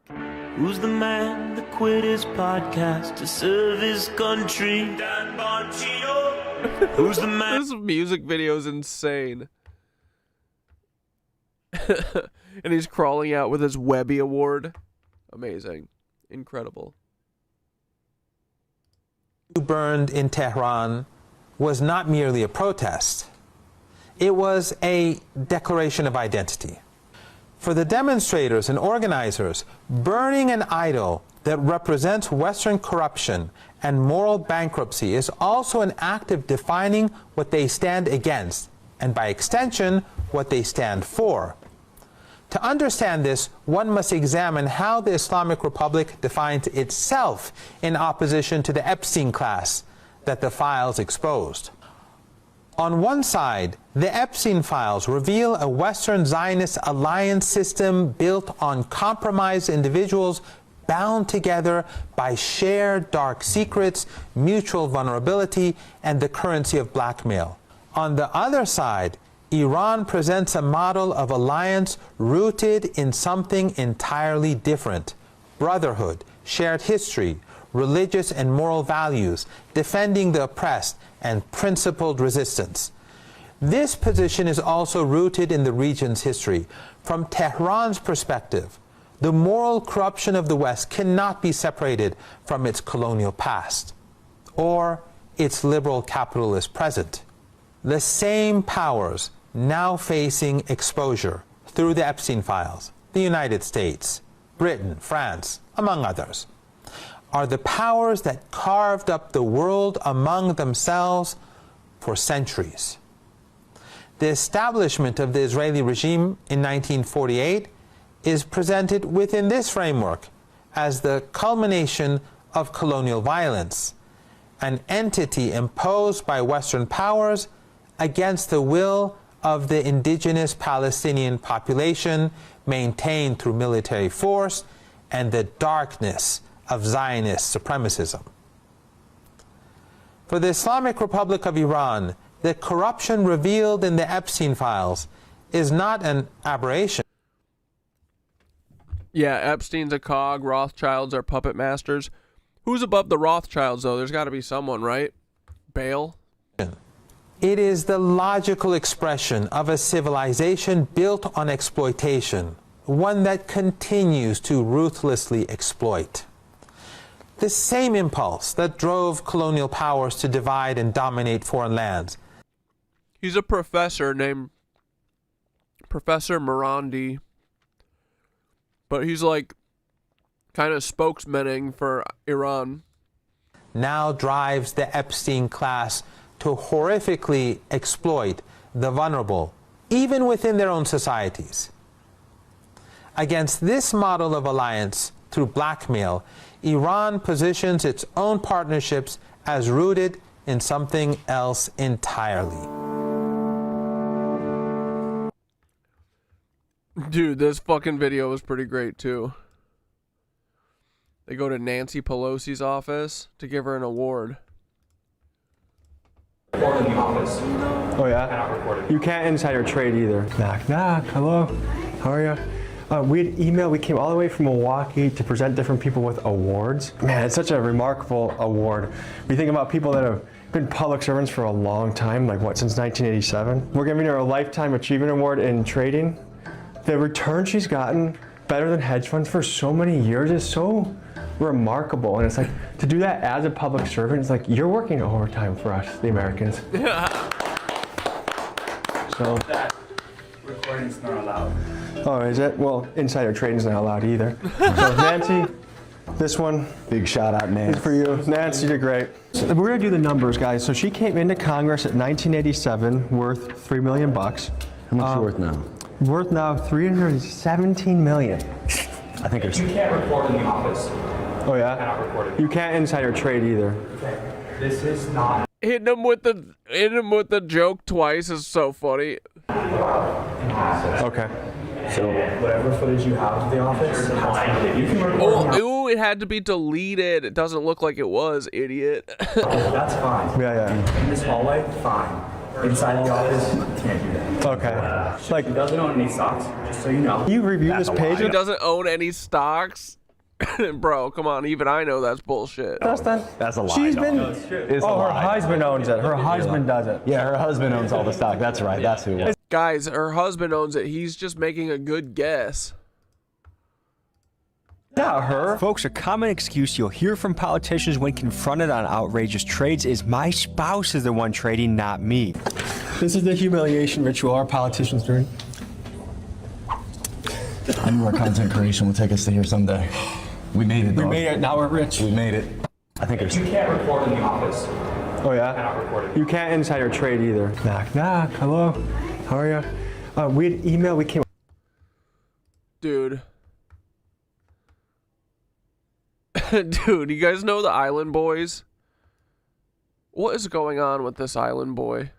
S9: Who's the man that quit his podcast to serve his country? Dan Bongino. Who's the man?
S1: This music video is insane. And he's crawling out with his Webby Award. Amazing. Incredible.
S11: Who burned in Tehran was not merely a protest. It was a declaration of identity. For the demonstrators and organizers, burning an idol that represents Western corruption and moral bankruptcy is also an act of defining what they stand against, and by extension, what they stand for. To understand this, one must examine how the Islamic Republic defines itself in opposition to the Epstein class that the files exposed. On one side, the Epstein files reveal a Western Zionist alliance system built on compromised individuals bound together by shared dark secrets, mutual vulnerability, and the currency of blackmail. On the other side, Iran presents a model of alliance rooted in something entirely different: brotherhood, shared history, religious and moral values, defending the oppressed, and principled resistance. This position is also rooted in the region's history. From Tehran's perspective, the moral corruption of the West cannot be separated from its colonial past or its liberal capitalist present. The same powers now facing exposure through the Epstein files, the United States, Britain, France, among others, are the powers that carved up the world among themselves for centuries. The establishment of the Israeli regime in 1948 is presented within this framework as the culmination of colonial violence, an entity imposed by Western powers against the will of the indigenous Palestinian population, maintained through military force and the darkness of Zionist supremacism. For the Islamic Republic of Iran, the corruption revealed in the Epstein files is not an aberration.
S1: Yeah, Epstein's a cog, Rothschilds are puppet masters. Who's above the Rothschilds, though? There's got to be someone, right? Bail?
S11: It is the logical expression of a civilization built on exploitation, one that continues to ruthlessly exploit. The same impulse that drove colonial powers to divide and dominate foreign lands.
S1: He's a professor named Professor Morandi. But he's like kind of spokesmaning for Iran.
S11: Now drives the Epstein class to horrifically exploit the vulnerable, even within their own societies. Against this model of alliance through blackmail, Iran positions its own partnerships as rooted in something else entirely.
S1: Dude, this fucking video was pretty great too. They go to Nancy Pelosi's office to give her an award.
S8: In the office. Oh yeah? You can't insider trade either. Knock, knock. Hello. How are you? We had email. We came all the way from Milwaukee to present different people with awards. Man, it's such a remarkable award. We think about people that have been public servants for a long time, like what, since 1987? We're giving her a Lifetime Achievement Award in trading. The return she's gotten, better than hedge funds for so many years, is so remarkable. And it's like, to do that as a public servant, it's like, you're working overtime for us, the Americans. So that recording's not allowed. Oh, is it? Well, insider trading's not allowed either. So Nancy, this one, big shout out, Nancy. It's for you. Nancy, you did great. So we're gonna do the numbers, guys. So she came into Congress at 1987, worth $3 million. How much is she worth now? Worth now $317 million. I think it's. You can't record in the office. Oh yeah? You cannot record it. You can't insider trade either. Okay. This is not.
S1: Hitting him with the joke twice is so funny.
S8: Okay. So whatever footage you have of the office, you can record.
S1: Ooh, it had to be deleted. It doesn't look like it was, idiot.
S8: That's fine. Yeah. In this hallway, fine. Inside the office, can't do that. Okay. Like, he doesn't own any stocks, just so you know. You review this page.
S1: He doesn't own any stocks. Bro, come on. Even I know that's bullshit.
S8: That's a lie. She's been. Her husband owns it. Her husband does it. Yeah, her husband owns all the stock. That's right. That's who it was.
S1: Guys, her husband owns it. He's just making a good guess.
S8: Not her. Folks, a common excuse you'll hear from politicians when confronted on outrageous trades is my spouse is the one trading, not me. This is the humiliation ritual our politicians do.
S12: I knew our content creation would take us to here someday. We made it, dog.
S8: We made it, now we're rich.
S12: We made it. I think it's.
S8: You can't record in the office. Oh yeah? You cannot record it. You can't insider trade either. Knock, knock. Hello. How are you? We had email, we came.
S1: Dude. Dude, you guys know the Island Boys? What is going on with this Island Boy?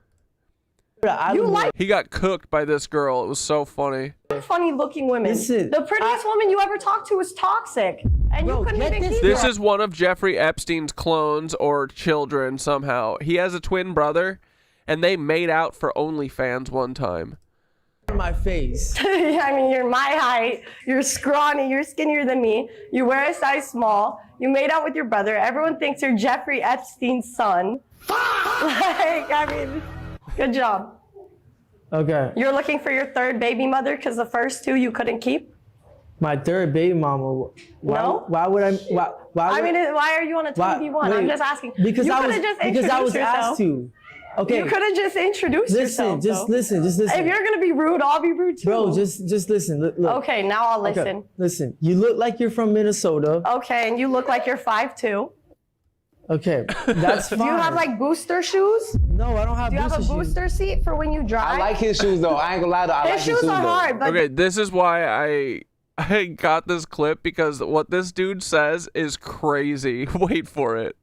S1: He got cooked by this girl. It was so funny.
S14: Funny looking women. The prettiest woman you ever talked to was toxic. And you couldn't even keep
S1: This
S14: her.
S1: is one of Jeffrey Epstein's clones or children somehow. He has a twin brother, and they made out for OnlyFans one time.
S24: My face.
S14: I mean, you're my height. You're scrawny. You're skinnier than me. You wear a size small. You made out with your brother. Everyone thinks you're Jeffrey Epstein's son. I mean, good job.
S24: Okay.
S14: You're looking for your third baby mother because the first two you couldn't keep?
S24: My third baby mama. Why would I?
S14: Why are you on a 2v1? I'm just asking.
S24: Because I was
S14: yourself.
S24: asked to. Okay.
S14: You could have just introduced yourself.
S24: Listen. If
S14: you're gonna be rude, I'll be rude too.
S24: Bro, just listen. Look.
S14: Okay, now I'll listen.
S24: Okay. Listen. You look like you're from Minnesota.
S14: Okay, and you look like you're 5'2".
S24: Okay, that's fine.
S14: Do you have like booster shoes?
S24: No, I don't have.
S14: Do you have a booster seat for when you drive?
S12: I like his shoes though. I ain't gonna lie though. I like his shoes
S14: are
S12: though.
S14: hard. But
S1: Okay, this is why I got this clip, because what this dude says is crazy. Wait for it.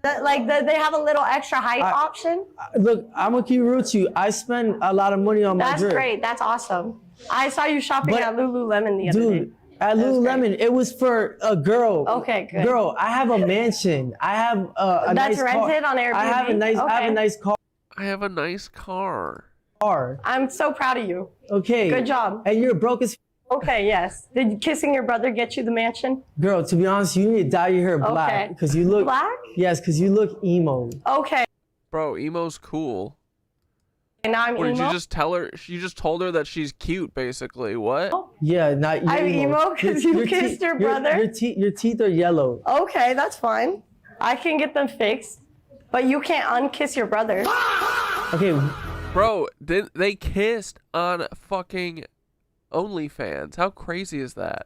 S14: They have a little extra height option.
S24: Look, I'm gonna keep it real to you. I spend a lot of money on my drip.
S14: That's great. That's awesome. I saw you shopping at Lululemon the other day.
S24: At Lululemon, it was for a girl.
S14: Okay, good.
S24: Girl, I have a mansion. I have a nice car.
S14: That's rented on Airbnb.
S24: I have a nice car.
S1: I have a nice car.
S14: I'm so proud of you.
S24: Okay.
S14: Good job.
S24: And you're broke as.
S14: Okay, yes. Did kissing your brother get you the mansion?
S24: Girl, to be honest, you need to dye your hair black because you look
S14: black.
S24: Yes, because you look emo.
S14: Okay.
S1: Bro, emo's cool.
S14: And now I'm
S1: Or did
S14: emo.
S1: you just tell her? You just told her that she's cute, basically. What?
S24: Yeah, not you.
S14: I'm emo because you kissed your brother.
S24: Your teeth are yellow.
S14: Okay, that's fine. I can get them fixed, but you can't unkiss your brother.
S24: Okay.
S1: Bro, they kissed on fucking OnlyFans. How crazy is that?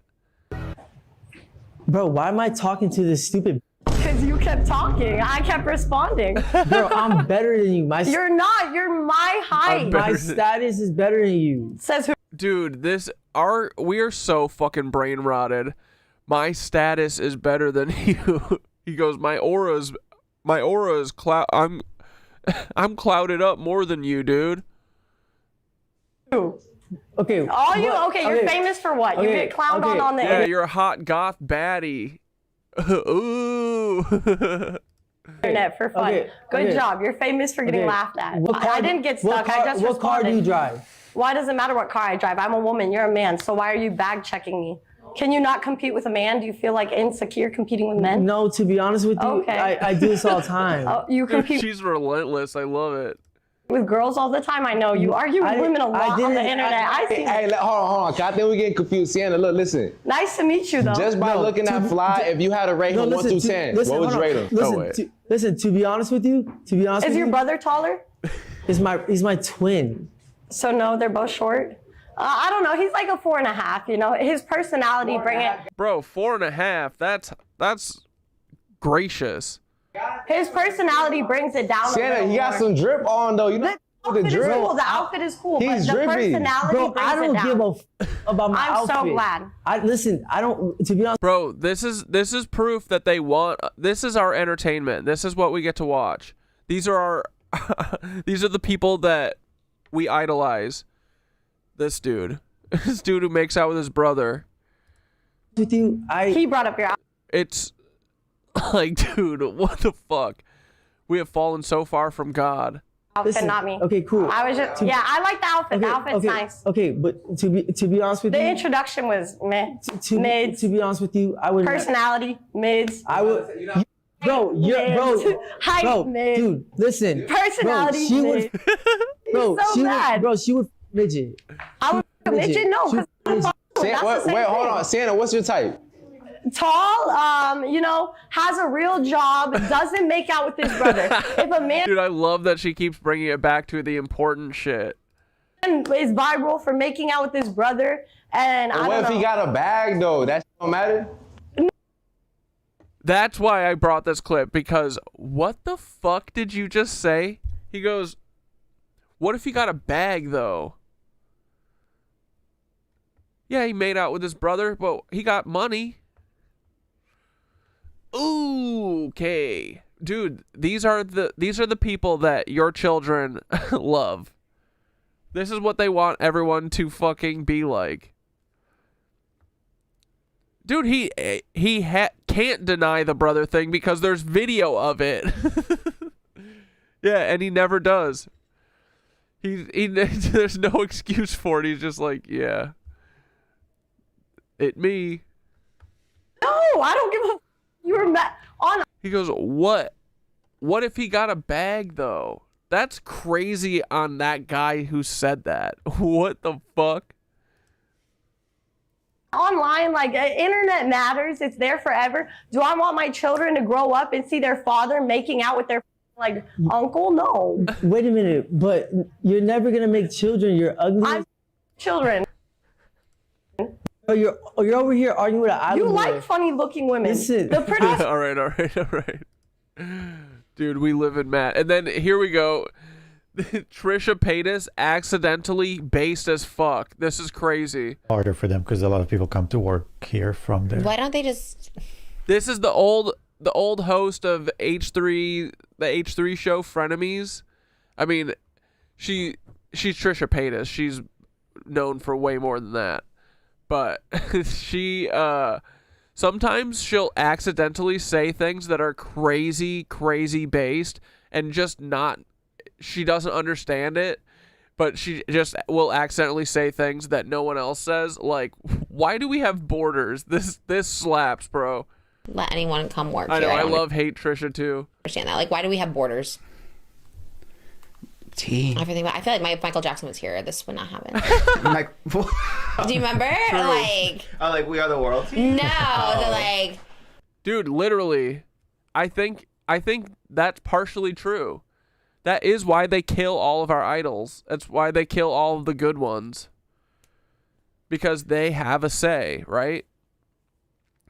S24: Bro, why am I talking to this stupid?
S14: Because you kept talking. I kept responding.
S24: Bro, I'm better than you.
S14: You're not. You're my height.
S24: My status is better than you.
S14: Says who?
S1: Dude, we are so fucking brain rotted. My status is better than you. He goes, my aura is I'm clouded up more than you, dude.
S14: Who?
S24: Okay.
S14: You're famous for what? You get clowned on the
S1: Yeah, you're a hot goth baddie. Ooh.
S14: internet for fun. Good job. You're famous for getting laughed at. I didn't get stuck. I just responded.
S24: What car do you drive?
S14: Why does it matter what car I drive? I'm a woman. You're a man. So why are you bag checking me? Can you not compete with a man? Do you feel like insecure competing with men?
S24: No, to be honest with you, I do this all the time.
S14: You compete.
S1: She's relentless. I love it.
S14: With girls all the time. I know you argue with women a lot on the internet.
S13: Hey, hold on. I think we're getting confused. Sienna, look, listen.
S14: Nice to meet you, though.
S13: Just by looking at Fly, if you had to rate him 1 through 10, what would you rate him?
S24: Listen, to be honest with you,
S14: is your brother taller?
S24: He's my twin.
S14: So no, they're both short. I don't know. He's like a 4.5. You know, his personality bring it.
S1: Bro, 4.5. That's gracious.
S14: His personality brings it down.
S13: Sienna, he got some drip on though. You know the drip.
S14: The outfit is cool.
S13: He's
S14: but the
S13: drippy.
S14: personality
S24: Bro,
S14: brings
S24: I don't
S14: it down.
S24: give a about my outfit.
S14: I'm so glad.
S24: I don't. To be honest,
S1: bro, this is proof that they want. This is our entertainment. This is what we get to watch. These are our. These are the people that we idolize. This dude who makes out with his brother.
S24: With you,
S14: he brought up your.
S1: It's like, dude, what the fuck? We have fallen so far from God.
S14: Outfit, not me.
S24: Okay, cool.
S14: I was just, I like the outfit. The outfit's nice.
S24: Okay, but to be honest with you,
S14: the introduction was meh.
S24: To be honest with you, I would.
S14: Personality, mids.
S24: I would. Bro,
S14: Height,
S24: bro,
S14: mid.
S24: dude, listen.
S14: Personality,
S24: she
S14: mid.
S24: would. Bro, she would midget.
S14: I would midget. No,
S13: wait, hold on, Sienna, what's your type?
S14: Tall, has a real job, doesn't make out with his brother. If a man,
S1: dude, I love that she keeps bringing it back to the important shit.
S14: Is viral for making out with his brother, and
S13: what if he got a bag though? That don't matter.
S1: That's why I brought this clip, because what the fuck did you just say? He goes, what if he got a bag though? Yeah, he made out with his brother, but he got money. Ooh, okay. Dude, these are the people that your children love. This is what they want everyone to fucking be like. Dude, he can't deny the brother thing because there's video of it. Yeah, and he never does. He there's no excuse for it. He's just like, yeah. It me.
S14: No, I don't give a. You were on.
S1: He goes, what? What if he got a bag though? That's crazy on that guy who said that. What the fuck?
S14: Online, like internet matters. It's there forever. Do I want my children to grow up and see their father making out with their like uncle? No.
S24: Wait a minute, but you're never gonna make children. You're ugly.
S14: I'm children.
S24: You're over here arguing with an island boy.
S14: Like funny looking women.
S24: Listen.
S14: The prettiest.
S1: all right. Dude, we live in Matt. And then here we go. Trisha Paytas accidentally based as fuck. This is crazy.
S15: Harder for them because a lot of people come to work here from there.
S16: Why don't they just?
S1: This is the old host of H3, the H3 show Frenemies. I mean, she's Trisha Paytas. She's known for way more than that. But she sometimes she'll accidentally say things that are crazy based and just not. She doesn't understand it, but she just will accidentally say things that no one else says. Like, why do we have borders? This slaps, bro.
S16: Let anyone come work
S1: I know.
S16: here.
S1: I love hate Trisha too.
S16: Understand that? Like, why do we have borders?
S5: tea.
S16: Everything. I feel like Michael Jackson was here. This would not happen.
S5: Do
S16: Do you remember?
S5: Like We Are the World tea?
S16: No, they're like.
S1: Dude, literally, I think that's partially true. That is why they kill all of our idols. That's why they kill all of the good ones. Because they have a say, right?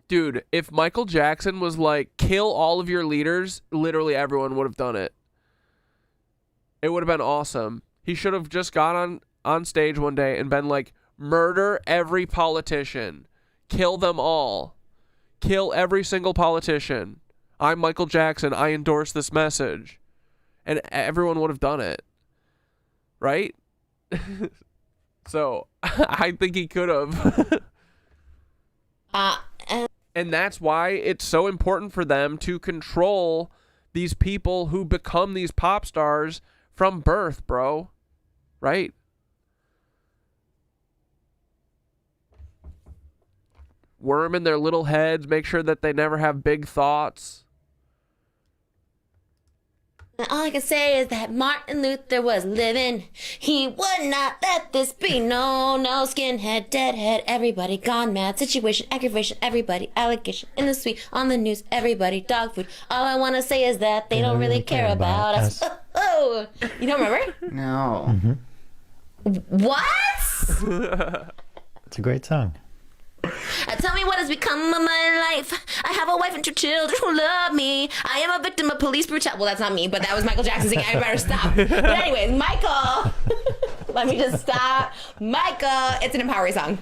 S1: Dude, if Michael Jackson was like, kill all of your leaders, literally everyone would have done it. It would have been awesome. He should have just got on stage one day and been like, murder every politician. Kill them all. Kill every single politician. I'm Michael Jackson. I endorse this message. And everyone would have done it. Right? So, I think he could have. And that's why it's so important for them to control these people who become these pop stars from birth, bro. Right? Worm in their little heads, make sure that they never have big thoughts.
S16: All I can say is that Martin Luther was living. He would not let this be. No skinhead, deadhead, everybody gone mad. Situation, aggravation, everybody, allegation, in the suite, on the news, everybody, dog food. All I want to say is that they don't really care about us. Oh, you don't remember?
S5: No.
S16: What?
S15: It's a great song.
S16: Tell me what has become of my life. I have a wife and 2 children who love me. I am a victim of police brutality. Well, that's not me, but that was Michael Jackson singing. I better stop. But anyways, Michael. Let me just stop. Michael. It's an empowering song.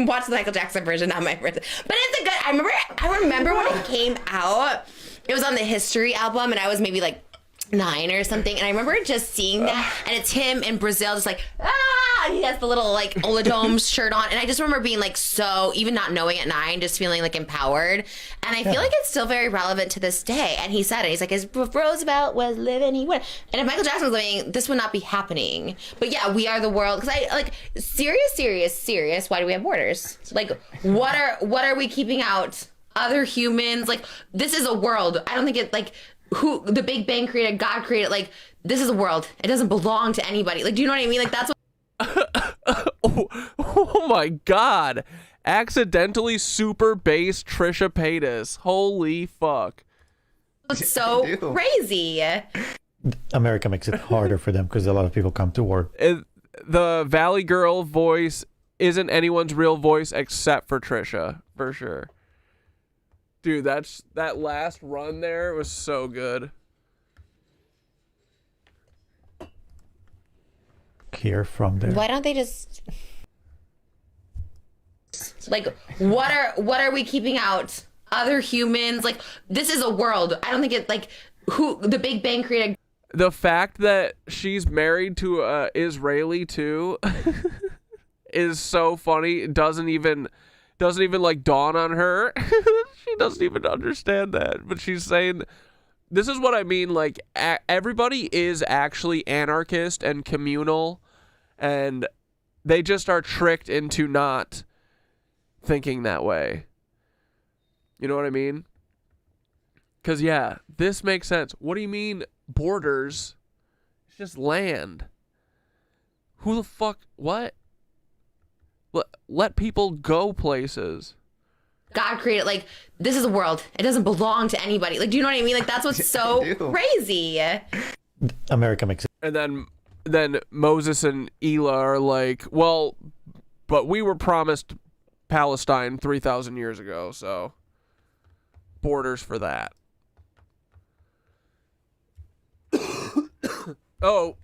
S16: Watch the Michael Jackson version, not my version. But it's a good. I remember when it came out. It was on the History album, and I was maybe like 9 or something, and I remember just seeing that, and it's him in Brazil just like, he has the little like Oladome shirt on, and I just remember being like, so even not knowing at 9, just feeling like empowered, and I feel like it's still very relevant to this day. And he said it, he's like, if Roosevelt was living, he would, and if Michael Jackson was living, this would not be happening. But yeah, We Are the World, because I like serious, why do we have borders? Like, what are we keeping out? Other humans, like, this is a world. I don't think it like who the Big Bang created, God created, like, this is a world. It doesn't belong to anybody. Like, do you know what I mean? Like, that's what.
S1: Oh my God. Accidentally super bass Trisha Paytas. Holy fuck.
S16: It's so crazy.
S15: America makes it harder for them because a lot of people come to work.
S1: The Valley Girl voice isn't anyone's real voice except for Trisha, for sure. Dude, that last run there was so good.
S15: Hear from there.
S16: Why don't they just like what are we keeping out? Other humans, like, this is a world. I don't think it like who the Big Bang created.
S1: The fact that she's married to a Israeli too is so funny. It doesn't even like dawn on her. She doesn't even understand that. But she's saying, this is what I mean. Like, everybody is actually anarchist and communal, and they just are tricked into not thinking that way. You know what I mean? Because, yeah, this makes sense. What do you mean borders? It's just land. Who the fuck? What? Let people go places.
S16: God created, like, this is a world. It doesn't belong to anybody. Like, do you know what I mean? Like, that's what's so crazy.
S15: America makes it.
S1: And then Moses and Elah are like, well, but we were promised Palestine 3,000 years ago, so borders for that. Oh,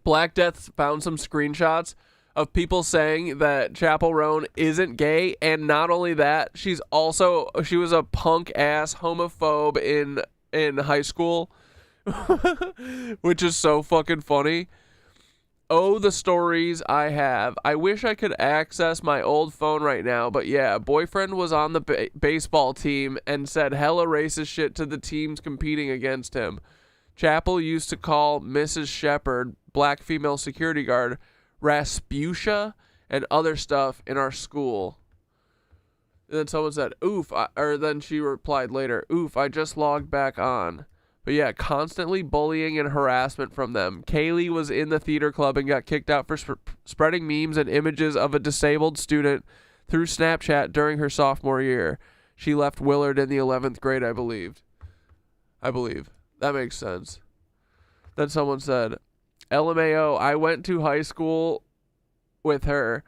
S1: Black Death found some screenshots of people saying that Chappell Roan isn't gay, and not only that, she was a punk ass homophobe in high school, which is so fucking funny. Oh, the stories I have. I wish I could access my old phone right now, but yeah, boyfriend was on the baseball team and said hella racist shit to the teams competing against him. Chappell used to call Mrs. Shepard, black female security guard, Rasputia and other stuff in our school. And then someone said, oof, or then she replied later, oof, I just logged back on. But yeah, constantly bullying and harassment from them. Kaylee was in the theater club and got kicked out for spreading memes and images of a disabled student through Snapchat during her sophomore year. She left Willard in the 11th grade, I believe. That makes sense. Then someone said, LMAO, I went to high school with her.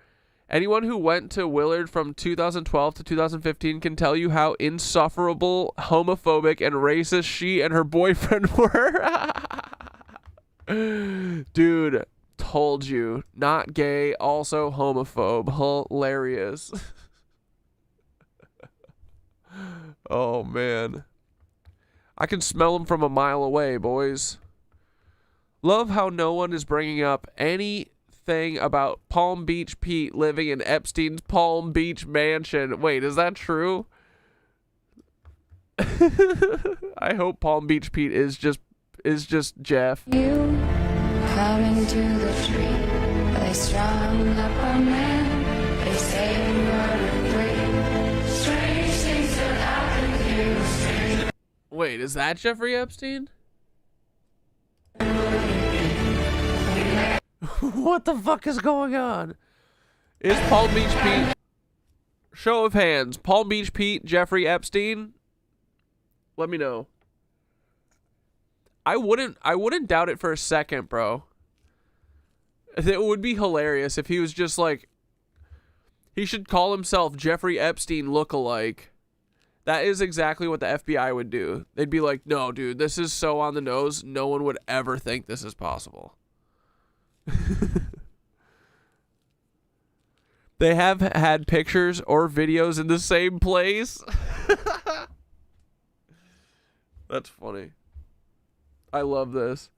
S1: Anyone who went to Willard from 2012 to 2015 can tell you how insufferable, homophobic, and racist she and her boyfriend were. Dude, told you. Not gay, also homophobe. Hilarious. Oh, man. I can smell them from a mile away, boys. Love how no one is bringing up anything about Palm Beach Pete living in Epstein's Palm Beach mansion. Wait, is that true? I hope Palm Beach Pete is just Jeff.
S21: You come into the tree. They strung up a man. They say you're free. Strange things that happen here.
S1: Wait, is that Jeffrey Epstein? What the fuck is going on? Is Palm Beach Pete... Show of hands. Palm Beach Pete, Jeffrey Epstein? Let me know. I wouldn't doubt it for a second, bro. It would be hilarious if he was just like... He should call himself Jeffrey Epstein lookalike. That is exactly what the FBI would do. They'd be like, no, dude, this is so on the nose, no one would ever think this is possible. They have had pictures or videos in the same place. That's funny. I love this.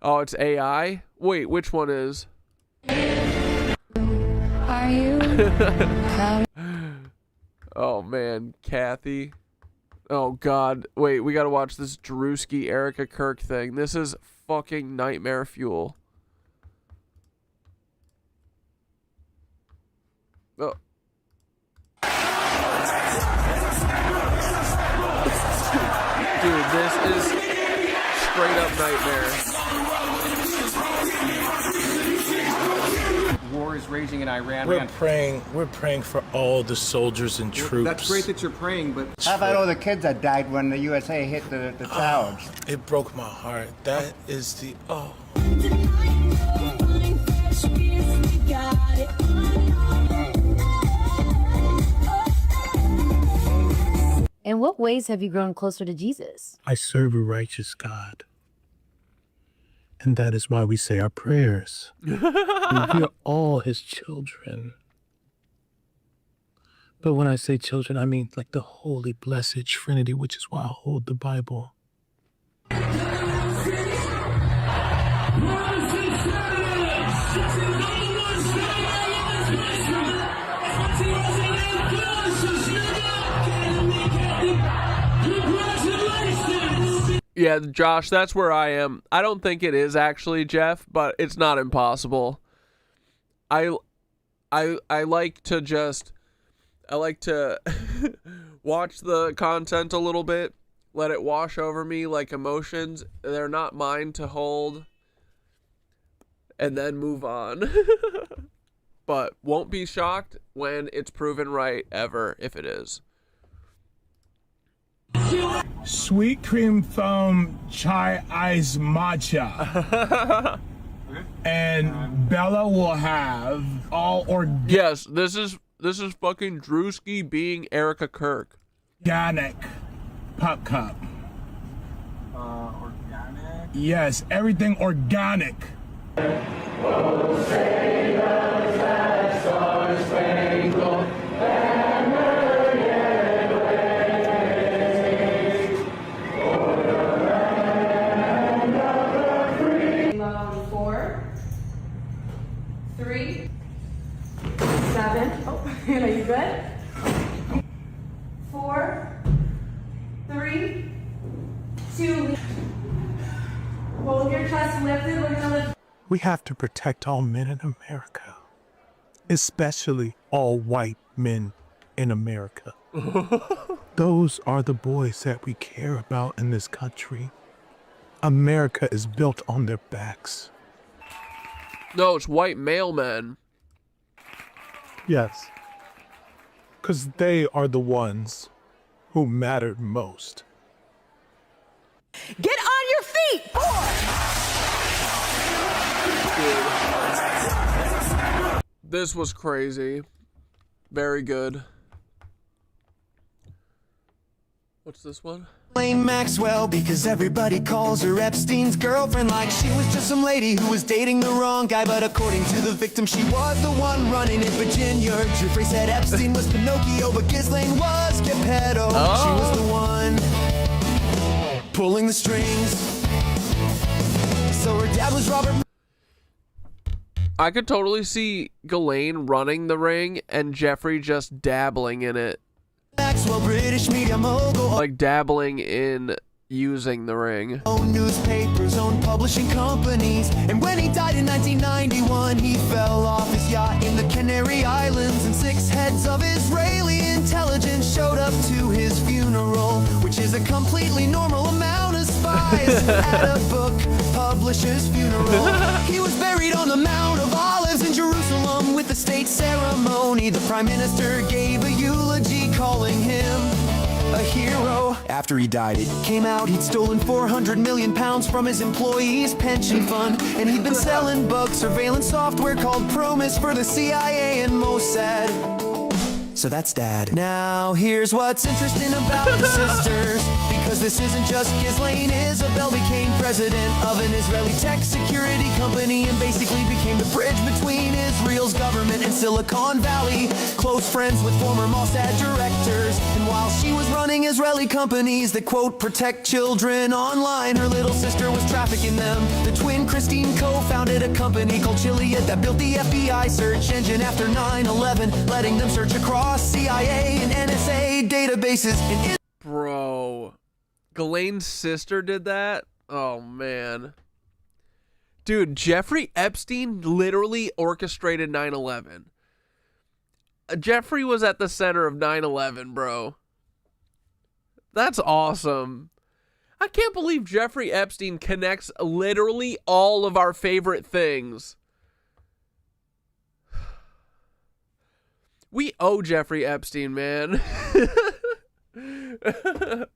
S1: Oh, it's AI? Wait, which one is?
S21: Are you?
S1: Oh, man. Kathy. Oh, God. Wait, we gotta watch this Drewski Erica Kirk thing. This is fucking nightmare fuel. Oh. Dude, this is straight up nightmare.
S6: War is raging in Iran.
S10: We're praying for all the soldiers and troops.
S6: That's great that you're praying, but
S17: how about all the kids that died when the USA hit the towers?
S10: It broke my heart. That is the
S18: In what ways have you grown closer to Jesus?
S19: I serve a righteous God. And that is why we say our prayers. We are all his children. But when I say children, I mean like the holy, blessed Trinity, which is why I hold the Bible.
S1: Yeah, Josh, that's where I am. I don't think it is actually Jeff, but it's not impossible. I like to watch the content a little bit, let it wash over me like emotions. They're not mine to hold, and then move on. But won't be shocked when it's proven right ever, if it is.
S19: Sweet cream foam chai ice matcha. And Bella will have all organic.
S1: Yes, this is fucking Drewski being Erica Kirk.
S19: Organic pup cup.
S6: Organic?
S19: Yes, everything organic.
S21: Are you good? 4, 3, 2. Hold your chest lifted. We're gonna lift.
S19: We have to protect all men in America, especially all white men in America. Those are the boys that we care about in this country. America is built on their backs.
S1: No, it's white male men.
S19: Yes. Because they are the ones who mattered most.
S2: Get on your feet, boy!
S1: This was crazy. Very good. What's this one?
S20: Ghislaine Maxwell, because everybody calls her Epstein's girlfriend, like she was just some lady who was dating the wrong guy. But according to the victim, she was the one running in Virginia. Jeffrey said Epstein was Pinocchio, but Ghislaine was Geppetto.
S1: Oh.
S20: She was the one pulling the strings. So her dad was Robert.
S1: I could totally see Ghislaine running the ring and Jeffrey just dabbling in it.
S20: Maxwell, British media mogul.
S1: Like dabbling in using the ring.
S20: Own newspapers, own publishing companies. And when he died in 1991, he fell off his yacht in the Canary Islands. And 6 heads of Israeli intelligence showed up to his funeral, which is a completely normal amount of spies at a book publisher's funeral. He was buried on the Mount of Olives in Jerusalem with the state ceremony. The prime minister gave a eulogy calling him a hero. After he died, it came out he'd stolen 400 million pounds from his employees' pension fund, and he'd been selling bug surveillance software called Promise for the CIA and Mossad. So that's Dad. Now here's what's interesting about the sisters, because this isn't just Ghislaine. Isabel became president of an Israeli tech security company and basically became the bridge between Israel's government and Silicon Valley. Close friends with former Mossad directors. And while she was running Israeli companies that, quote, protect children online, her little sister was trafficking them. The twin Christine co-founded a company called Chiliad that built the FBI search engine after 9/11, letting them search across CIA and NSA databases.
S1: Bro, Ghislaine's sister did that? Oh, man. Dude, Jeffrey Epstein literally orchestrated 9/11. Jeffrey was at the center of 9/11, bro. That's awesome. I can't believe Jeffrey Epstein connects literally all of our favorite things. We owe Jeffrey Epstein, man.
S20: The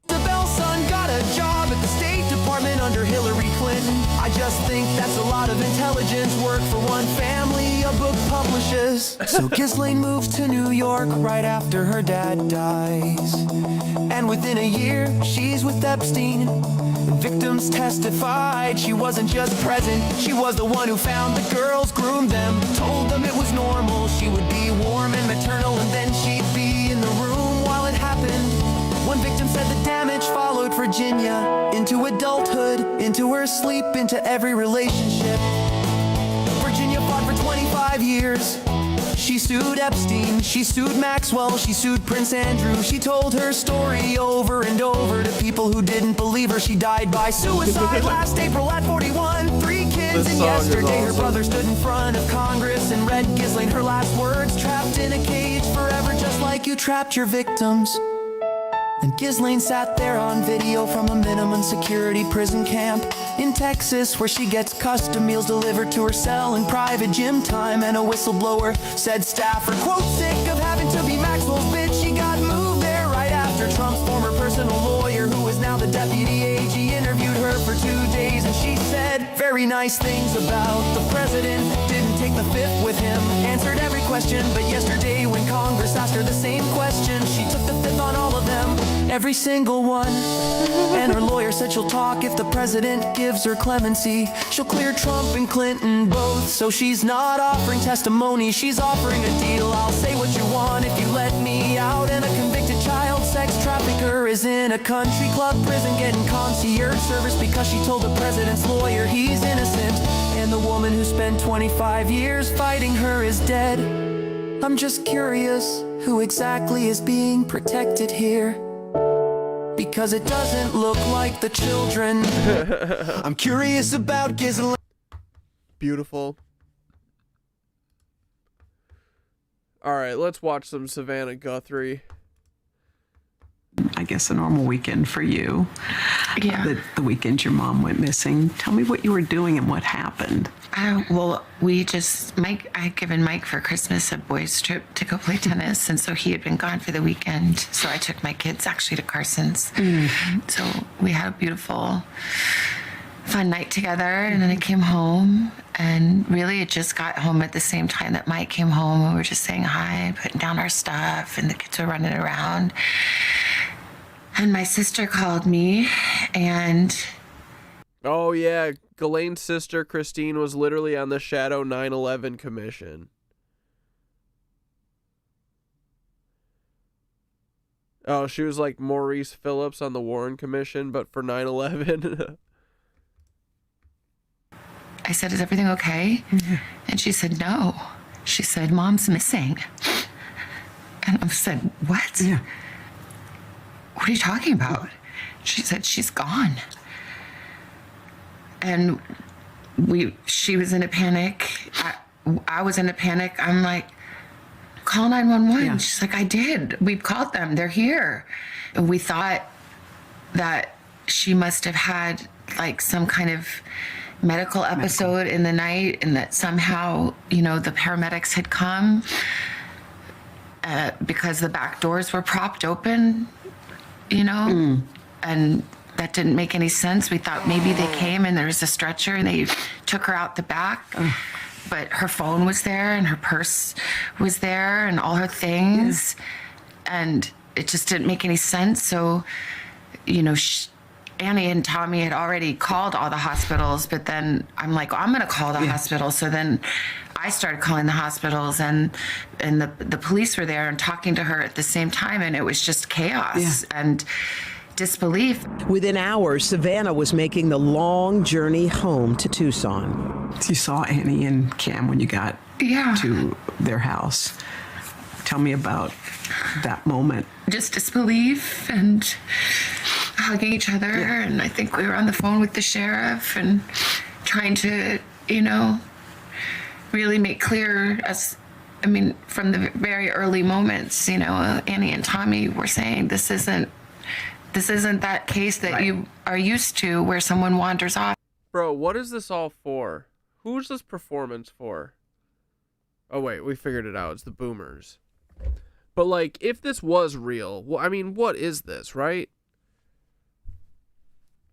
S20: Bell's son got a job at the State Department under Hillary Clinton. I just think that's a lot of intelligence work for one family of book publishers. So Ghislaine moves to New York right after her dad dies. And within a year, she's with Epstein. Victims testified she wasn't just present, she was the one who found the girls, groomed them, told them it was normal. She would be warm and maternal, and then she'd be in the room while it happened. One victim said the damage followed Virginia into adulthood, into her sleep, into every relationship. Virginia fought for 25 years. She sued Epstein, she sued Maxwell, she sued Prince Andrew. She told her story over and over to people who didn't believe her. She died by suicide last April at 41. 3 kids, and yesterday her brother stood in front of Congress and read Ghislaine her last words. Trapped in a cage forever, just like you trapped your victims. And Ghislaine sat there on video from a minimum security prison camp in Texas, where she gets custom meals delivered to her cell and private gym time. And a whistleblower said staffer, quote, sick of having to be Maxwell's bitch. She got moved there right after Trump's former personal lawyer, who is now the deputy AG, interviewed her for 2 days. And she said very nice things about the president, didn't take the fifth with him, answered every question. But yesterday when Congress asked her the same question, she took the fifth on all of them, every single one. And her lawyer said she'll talk if the president gives her clemency. She'll clear Trump and Clinton both. So she's not offering testimony, she's offering a deal. I'll say what you want if you let me out. And a convicted child sex trafficker is in a country club prison getting concierge service because she told the president's lawyer he's innocent. And the woman who spent 25 years fighting her is dead. I'm just curious, who exactly is being protected here? Because it doesn't look like the children. I'm curious about Ghislaine.
S1: Beautiful. All right, let's watch some Savannah Guthrie.
S5: I guess, a normal weekend for you.
S7: Yeah.
S5: The weekend your mom went missing. Tell me what you were doing and what happened.
S7: Well, I had given Mike for Christmas a boys' trip to go play tennis, and so he had been gone for the weekend. So I took my kids actually to Carson's. So we had a beautiful, fun night together, and then I came home, and really it just got home at the same time that Mike came home, and we were just saying hi, putting down our stuff, and the kids were running around. And my sister called me, and...
S1: Oh, yeah. Ghislaine's sister, Christine, was literally on the Shadow 9/11 Commission. Oh, she was like Maurice Phillips on the Warren Commission, but for 9/11.
S7: I said, is everything okay? And she said, no. She said, Mom's missing. And I said, what?
S5: Yeah.
S7: What are you talking about? She said, she's gone. And she was in a panic. I was in a panic. I'm like, call 911.
S5: Yeah.
S7: She's like, I did. We've called them. They're here. And we thought that she must have had like some kind of medical episode in the night, and that somehow, the paramedics had come because the back doors were propped open, and that didn't make any sense. We thought maybe they came and there was a stretcher and they took her out the back. But her phone was there and her purse was there and all her things. And it just didn't make any sense. So, Annie and Tommy had already called all the hospitals, but then I'm like, I'm going to call the hospital. So then I started calling the hospitals, and the police were there and talking to her at the same time. And it was just chaos and disbelief.
S3: Within hours, Savannah was making the long journey home to Tucson.
S5: So you saw Annie and Cam when you got to their house. Tell me about that moment.
S7: Just disbelief and hugging each other. And I think we were on the phone with the sheriff and trying to, really make clear from the very early moments, Annie and Tommy were saying this isn't that case that you are used to where someone wanders off.
S1: Bro, what is this all for? Who's this performance for? Oh, wait, we figured it out. It's the boomers. But, like, if this was real, what is this, right?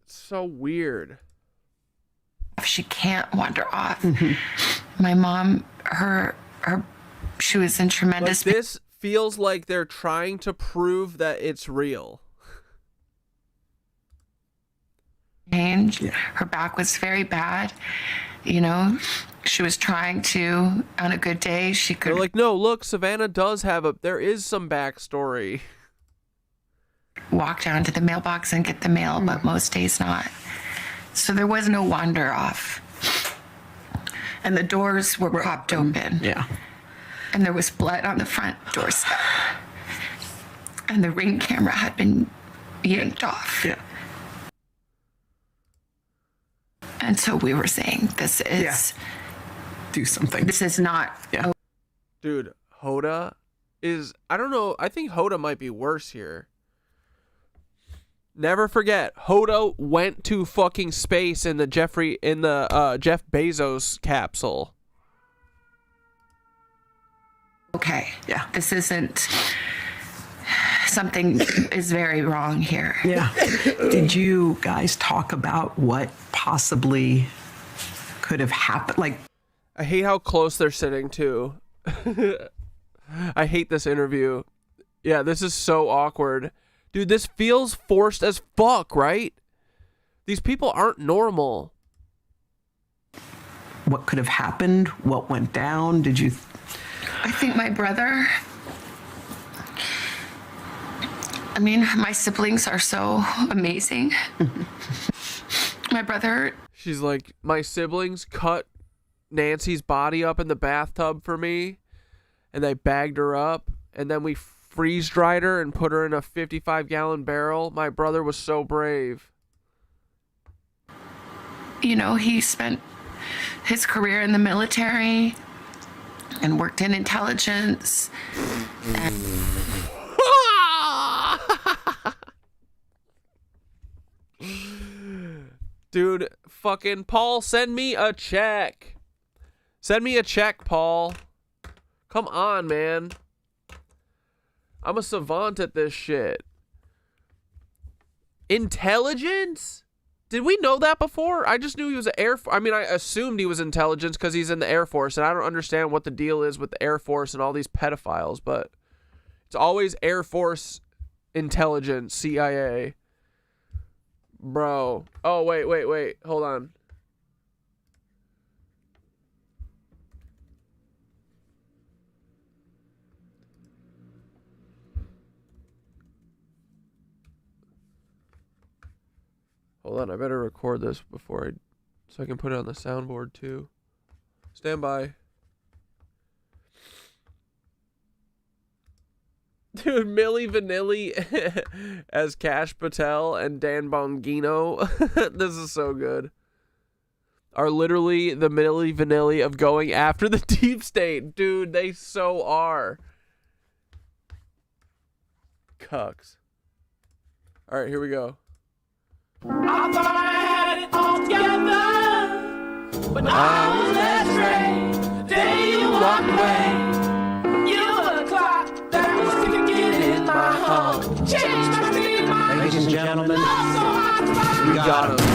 S1: It's so weird.
S7: She can't wander off. My mom, she was in tremendous...
S1: But this feels like they're trying to prove that it's real.
S7: Her back was very bad. She was trying to, on a good day, she could...
S1: They're like, no, look, Savannah does there is some backstory.
S7: Walk down to the mailbox and get the mail, but most days not. So there was no wander off. And the doors were propped open.
S5: Yeah.
S7: And there was blood on the front doorstep. And the Ring camera had been yanked off.
S5: Yeah.
S7: And so we were saying, this is...
S5: Do something.
S7: This is not...
S5: Yeah.
S1: Dude, Hoda is... I don't know. I think Hoda might be worse here. Never forget, Hoda went to fucking space in the Jeff Bezos capsule.
S7: Okay.
S5: Yeah.
S7: This isn't... Something is very wrong here.
S5: Yeah. Did you guys talk about what possibly could have happened? Like,
S1: I hate how close they're sitting too. I hate this interview. Yeah, this is so awkward. Dude, this feels forced as fuck, right? These people aren't normal.
S5: What could have happened? What went down? Did you...
S7: I think my brother... my siblings are so amazing. My brother...
S1: She's like, my siblings cut Nancy's body up in the bathtub for me, and they bagged her up, and then we freeze-dried her and put her in a 55-gallon barrel. My brother was so brave.
S7: He spent his career in the military and worked in intelligence.
S1: Dude, fucking Paul, send me a check. Send me a check, Paul. Come on, man. I'm a savant at this shit. Intelligence? Did we know that before? I just knew he was I assumed he was intelligence because he's in the Air Force, and I don't understand what the deal is with the Air Force and all these pedophiles, but it's always Air Force intelligence, CIA. Bro. Oh, wait. Hold on. Hold on, I better record this so I can put it on the soundboard too. Stand by. Dude, Milli Vanilli as Cash Patel and Dan Bongino. This is so good. Are literally the Milli Vanilli of going after the deep state. Dude, they so are. Cucks. All right, here we go.
S20: I thought I had it all together, but I was led astray the day you walked away. You were the clock that was ticking in my heart. Changed my state, my
S3: Ladies and gentlemen,
S1: we got him.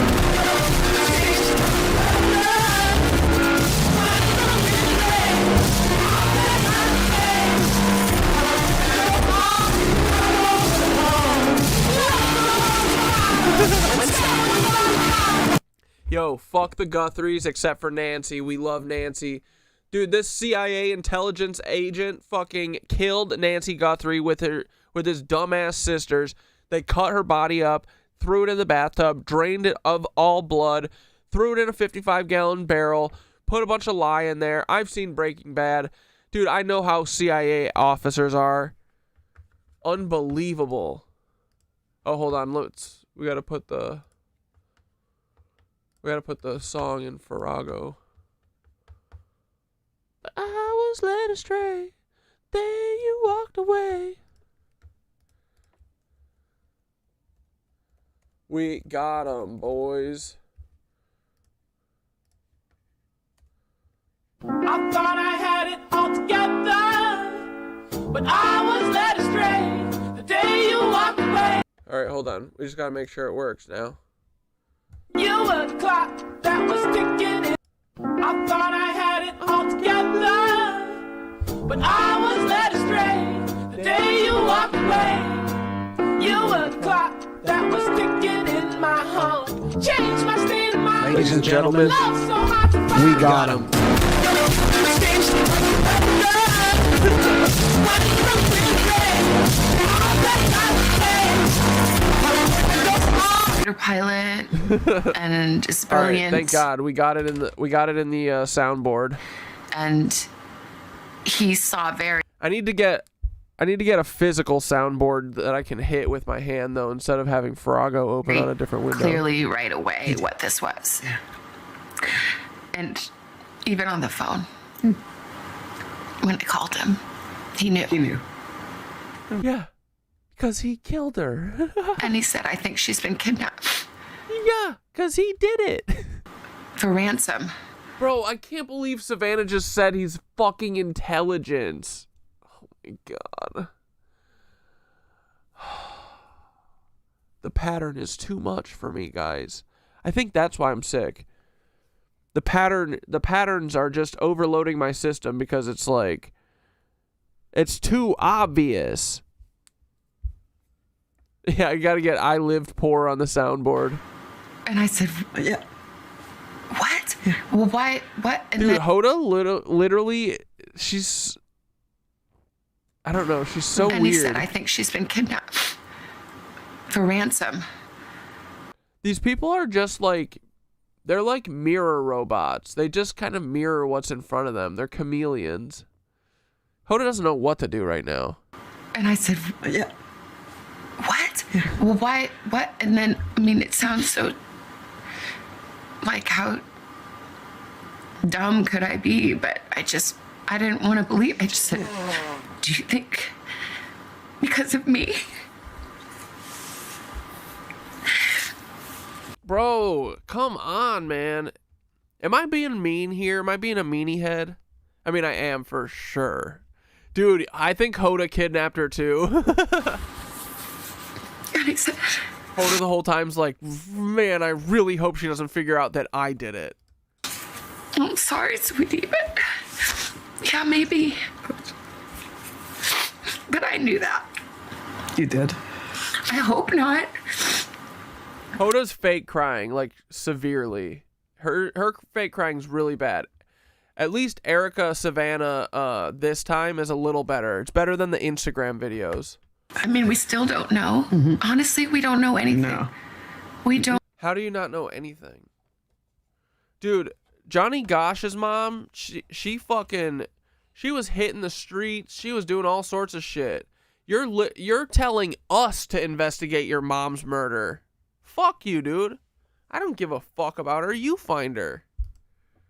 S1: Yo, fuck the Guthries except for Nancy. We love Nancy. Dude, this CIA intelligence agent fucking killed Nancy Guthrie with his dumbass sisters. They cut her body up, threw it in the bathtub, drained it of all blood, threw it in a 55-gallon barrel, put a bunch of lye in there. I've seen Breaking Bad. Dude, I know how CIA officers are. Unbelievable. Oh, hold on. We gotta put the song in Farrago. I was led astray. Then you walked away. We got 'em, boys.
S20: I thought I had it all together, but I was led astray the day you walked away.
S1: All right, hold on. We just gotta make sure it works now.
S20: You were the clock that was ticking in. I thought I had it all together, but I was led astray the day you walked away. You were the clock that was ticking in my heart. Changed my state of mind.
S1: Ladies and gentlemen,
S20: Love so hard to find.
S1: we got him.
S7: Pilot and just
S1: All right,
S7: brilliant.
S1: thank God we got it in the soundboard.
S7: And he saw very.
S1: I need to get a physical soundboard that I can hit with my hand though, instead of having Farrago open on a different window.
S7: Clearly, right away, what this was. Yeah. And even on the phone, when I called him, he knew.
S5: He knew.
S1: Yeah. Because he killed her.
S7: And he said, I think she's been kidnapped.
S1: Yeah, because he did it.
S7: For ransom.
S1: Bro, I can't believe Savannah just said he's fucking intelligence. Oh my God. The pattern is too much for me, guys. I think that's why I'm sick. The patterns are just overloading my system because it's like, it's too obvious. Yeah, I gotta get I Lived Poor on the soundboard.
S7: And I said, yeah. What? Yeah. Well, why? What? And
S1: dude,
S7: then,
S1: Hoda literally, she's, I don't know, she's so
S7: and
S1: weird.
S7: He said, I think she's been kidnapped for ransom.
S1: These people are just like, they're like mirror robots. They just kind of mirror what's in front of them. They're chameleons. Hoda doesn't know what to do right now.
S7: And I said, yeah. What? Yeah. Well, why? What? And then, I mean, it sounds so like, how dumb could I be? But I didn't want to believe. I just said, do you think because of me?
S1: Bro, come on, man. Am I being mean here? Am I being a meanie head? I mean, I am for sure. Dude, I think Hoda kidnapped her too. Hoda the whole time's like, man, I really hope she doesn't figure out that I did it.
S7: I'm sorry, sweetie, but yeah, maybe. But I knew that.
S5: You did?
S7: I hope not.
S1: Hoda's fake crying, like, severely. Her fake crying's really bad. At least Erica Savannah this time is a little better. It's better than the Instagram videos.
S7: I mean, we still don't know. Honestly, we don't know anything. No. We don't.
S1: How do you not know anything? Dude, Johnny Gosh's mom, she was hitting the streets. She was doing all sorts of shit. You're telling us to investigate your mom's murder. Fuck you, dude. I don't give a fuck about her. You find her.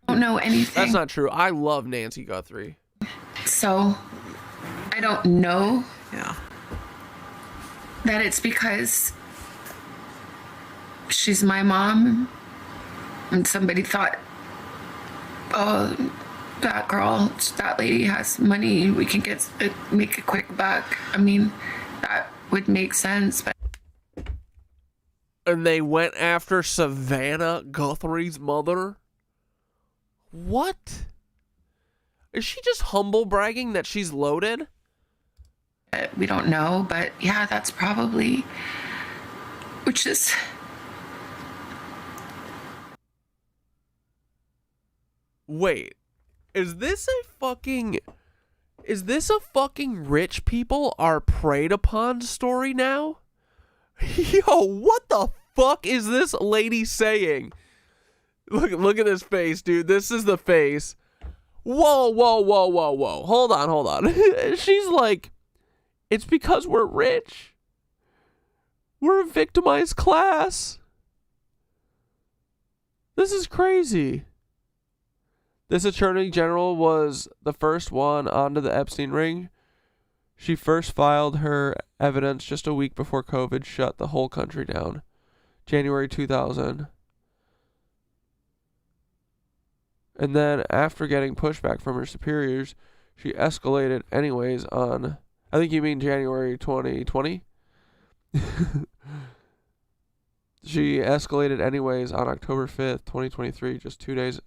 S7: Don't know anything.
S1: That's not true. I love Nancy Guthrie.
S7: So, I don't know. Yeah. That it's because she's my mom and somebody thought, oh, that girl, that lady has money, we can make a quick buck. I mean, that would make sense, but.
S1: And they went after Savannah Guthrie's mother? What? Is she just humble bragging that she's loaded?
S7: We don't know, but yeah, that's probably, which is.
S1: Wait, is this a fucking rich people are preyed upon story now? Yo, what the fuck is this lady saying? Look at this face, dude. This is the face. Whoa. Hold on. She's like, it's because we're rich. We're a victimized class. This is crazy. This attorney general was the first one onto the Epstein ring. She first filed her evidence just a week before COVID shut the whole country down. January 2000. And then after getting pushback from her superiors, she escalated anyways on, I think you mean January 2020? She escalated anyways on October 5th, 2023, just 2 days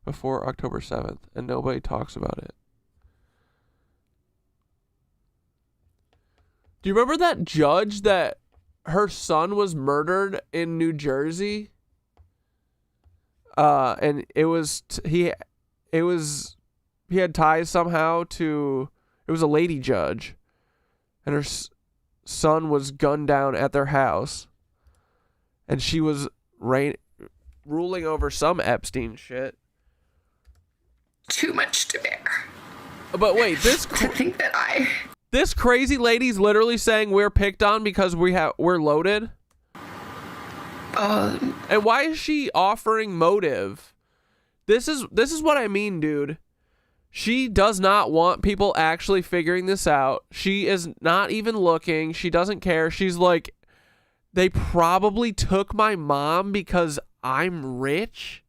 S1: before October 7th, and nobody talks about it. Do you remember that judge that her son was murdered in New Jersey? And he had ties somehow to, it was a lady judge, and her son was gunned down at their house, and she was ruling over some Epstein shit.
S7: Too much to bear.
S1: But wait, to
S7: think that
S1: this crazy lady's literally saying we're picked on because we're loaded. And why is she offering motive? This is what I mean, dude. She does not want people actually figuring this out. She is not even looking. She doesn't care. She's like, they probably took my mom because I'm rich.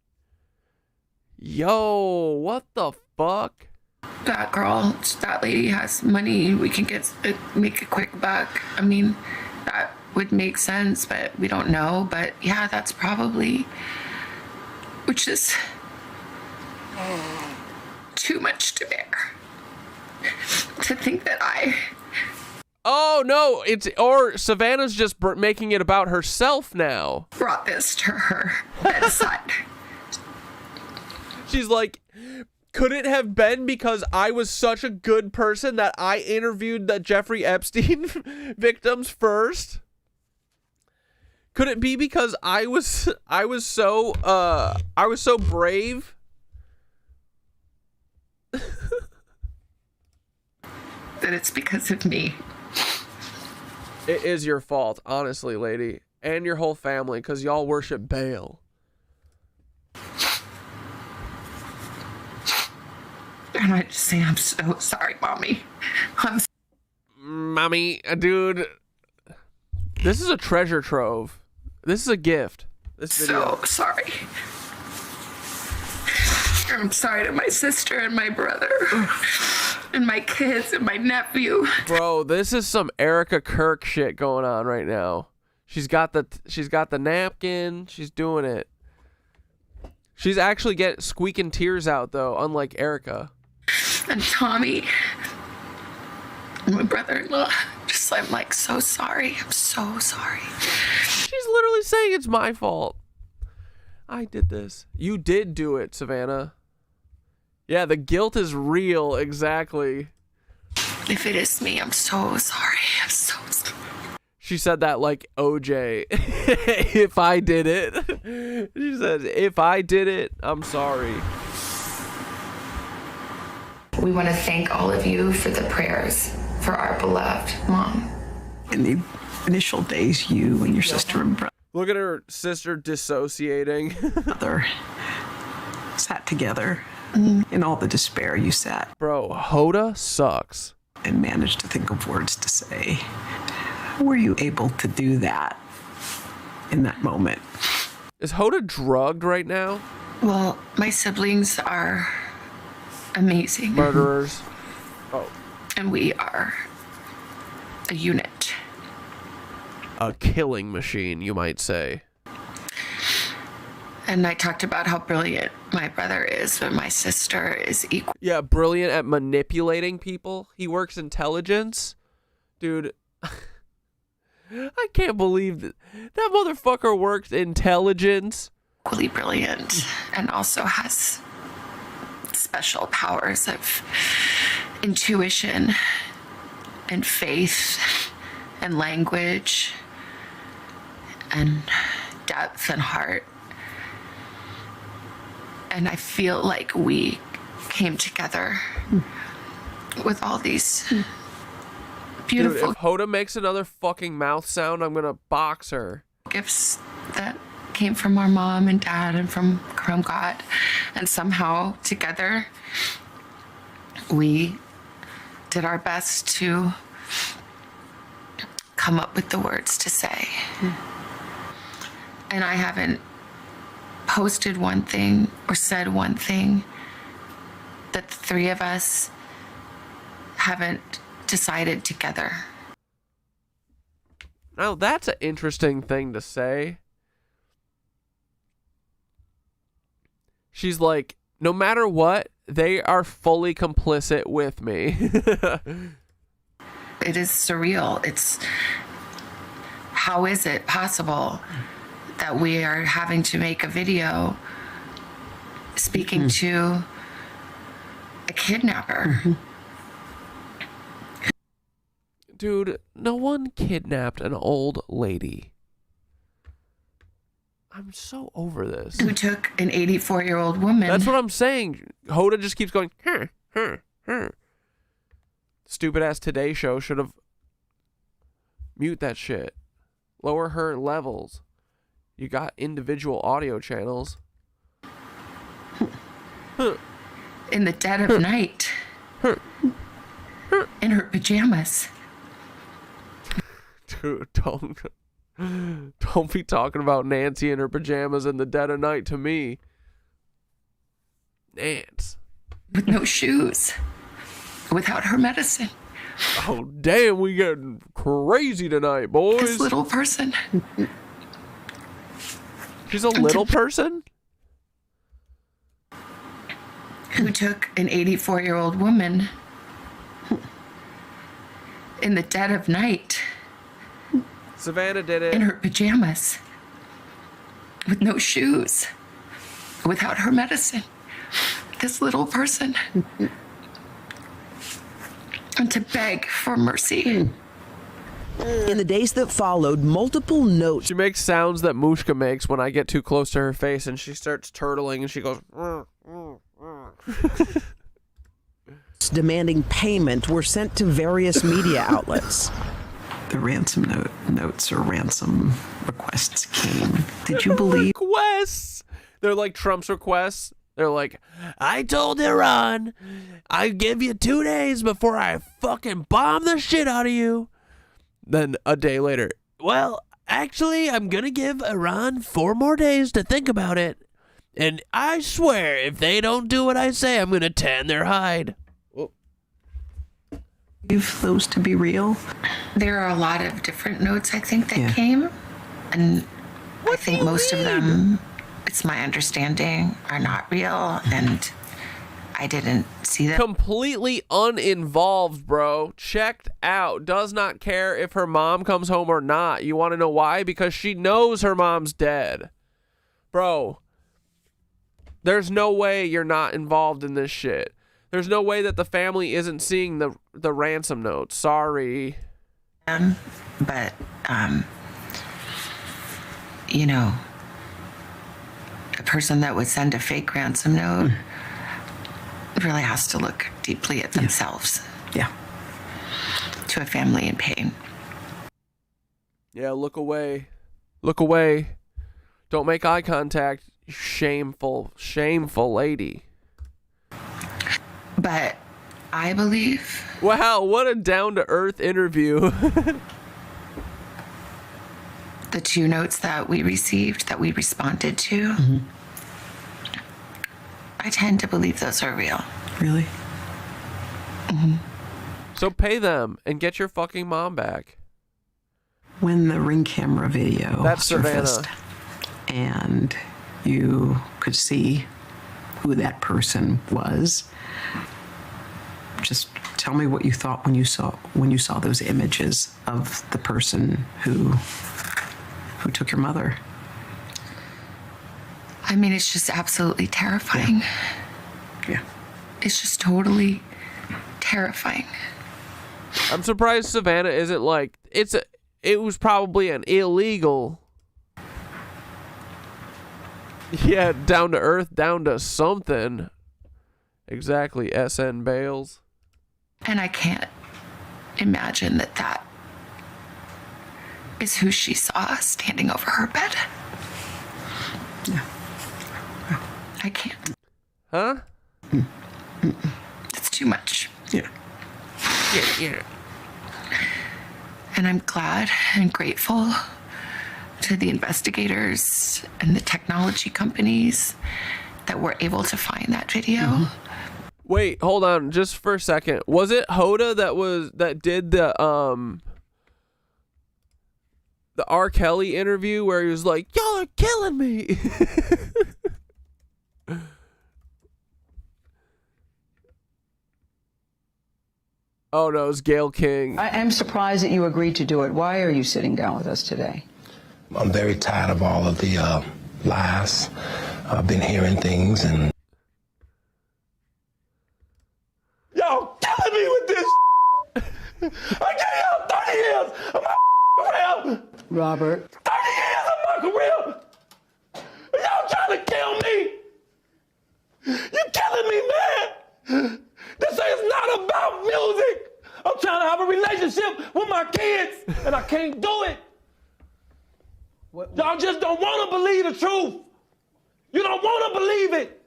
S1: Yo, what the fuck?
S7: That girl, that lady has money, we can make a quick buck. I mean, that would make sense, but we don't know. But yeah, that's probably, which is too much to bear. To think that
S1: Oh no, or Savannah's just making it about herself now.
S7: Brought this to her bedside.
S1: She's like, could it have been because I was such a good person that I interviewed the Jeffrey Epstein victims first? Could it be because I was so brave?
S7: That it's because of me.
S1: It is your fault, honestly, lady, and your whole family, because y'all worship Baal.
S7: And I just say, I'm so sorry, Mommy.
S1: Mommy, dude, this is a treasure trove. This is a gift. This video.
S7: So sorry. I'm sorry to my sister and my brother and my kids and my nephew.
S1: Bro, this is some Erica Kirk shit going on right now. She's got the napkin. She's doing it. She's actually squeaking tears out though, unlike Erica.
S7: And Tommy, my brother-in-law, I'm like so sorry. I'm so sorry.
S1: She's literally saying it's my fault. I did this. You did do it, Savannah. Yeah, the guilt is real, exactly.
S7: If it is me, I'm so sorry. I'm so sorry.
S1: She said that like OJ. If I did it. She said, if I did it, I'm sorry.
S7: We want to thank all of you for the prayers for our beloved mom.
S5: In the initial days, you and your sister and brother.
S1: Look at her sister dissociating.
S5: Sat together in all the despair you sat.
S1: Bro, Hoda sucks.
S5: And managed to think of words to say. How were you able to do that in that moment?
S1: Is Hoda drugged right now?
S7: Well, my siblings are amazing.
S1: Murderers. Oh.
S7: And we are a unit.
S1: A killing machine, you might say.
S7: And I talked about how brilliant my brother is, but my sister is equal.
S1: Yeah, brilliant at manipulating people. He works intelligence. Dude, I can't believe that motherfucker works intelligence.
S7: Equally brilliant and also has special powers of intuition and faith and language and depth and heart. And I feel like we came together with all these beautiful...
S1: Dude, if Hoda makes another fucking mouth sound, I'm gonna box her.
S7: Gifts that came from our mom and dad and from God. And somehow together we did our best to come up with the words to say. And I haven't posted one thing or said one thing that the three of us haven't decided together.
S1: Now, that's an interesting thing to say. She's like, no matter what, they are fully complicit with me.
S7: It is surreal. It's, how is it possible that we are having to make a video speaking to a kidnapper?
S1: Dude, no one kidnapped an old lady. I'm so over this.
S7: Who took an 84-year-old woman.
S1: That's what I'm saying. Hoda just keeps going, Stupid ass Today Show should have mute that shit. Lower her levels. You got individual audio channels.
S7: In the dead of night. In her pajamas.
S1: Dude, don't be talking about Nancy in her pajamas in the dead of night to me. Nance.
S7: With no shoes. Without her medicine.
S1: Oh, damn, we getting crazy tonight, boys.
S7: This little person.
S1: She's a little person?
S7: Who took an 84-year-old woman in the dead of night.
S1: Savannah did it.
S7: In her pajamas. With no shoes. Without her medicine. This little person. And to beg for mercy.
S3: In the days that followed, multiple notes.
S1: She makes sounds that Mushka makes when I get too close to her face, and she starts turtling, and she goes...
S3: demanding payment were sent to various media outlets.
S5: The ransom notes or ransom requests came. Did you believe?
S1: Requests! They're like Trump's requests. They're like, I told Iran, I'd give you 2 days before I fucking bomb the shit out of you. Then a day later, well, Actually, I'm gonna give Iran 4 more days to think about it. And I swear, if they don't do what I say, I'm gonna tan their hide.
S5: Believe those to be real?
S7: There are a lot of different notes, I think, that came. And I think most of them, it's my understanding, are not real. And I didn't see them.
S1: Completely uninvolved, bro. Checked out. Does not care if her mom comes home or not. You want to know why? Because she knows her mom's dead. Bro, there's no way you're not involved in this shit. There's no way that the family isn't seeing the ransom notes. Sorry.
S7: But, you know, a person that would send a fake ransom note really has to look deeply at themselves.
S5: Yeah.
S7: To a family in pain.
S1: Yeah, look away. Look away. Don't make eye contact. You shameful, shameful lady.
S7: But I believe...
S1: Wow, what a down-to-earth interview.
S7: The 2 notes that we received, that we responded to, I tend to believe those are real.
S5: Really?
S1: So pay them and get your fucking mom back.
S5: When the Ring camera video
S1: That's
S5: surfaced
S1: Savannah.
S5: and you could see who that person was, just tell me what you thought when you saw those images of the person who took your mother.
S7: I mean, it's just absolutely terrifying.
S5: Yeah.
S7: It's just totally terrifying.
S1: I'm surprised Savannah isn't like, it was probably an illegal. Yeah, down to earth, down to something. Exactly, SN Bales.
S7: And I can't imagine that is who she saw standing over her bed.
S5: Yeah.
S7: I can't.
S1: Huh?
S7: It's too much.
S5: Yeah.
S1: Yeah.
S7: And I'm glad and grateful to the investigators and the technology companies that were able to find that video.
S1: Wait, hold on just for a second. Was it Hoda that did the R. Kelly interview where he was like, "Y'all are killing me"? Oh no, it's Gayle King.
S4: I am surprised that you agreed to do it. Why are you sitting down with us today?
S9: I'm very tired of all of the lies. I've been hearing things and... Y'all killing me with this. I gave y'all 30 years of my career.
S4: Robert.
S9: 30 years of my career. Y'all trying to kill me. You killing me, man. This is not about music. I'm trying to have a relationship with my kids, and I can't do it. Y'all just don't want to believe the truth. You don't want to believe it.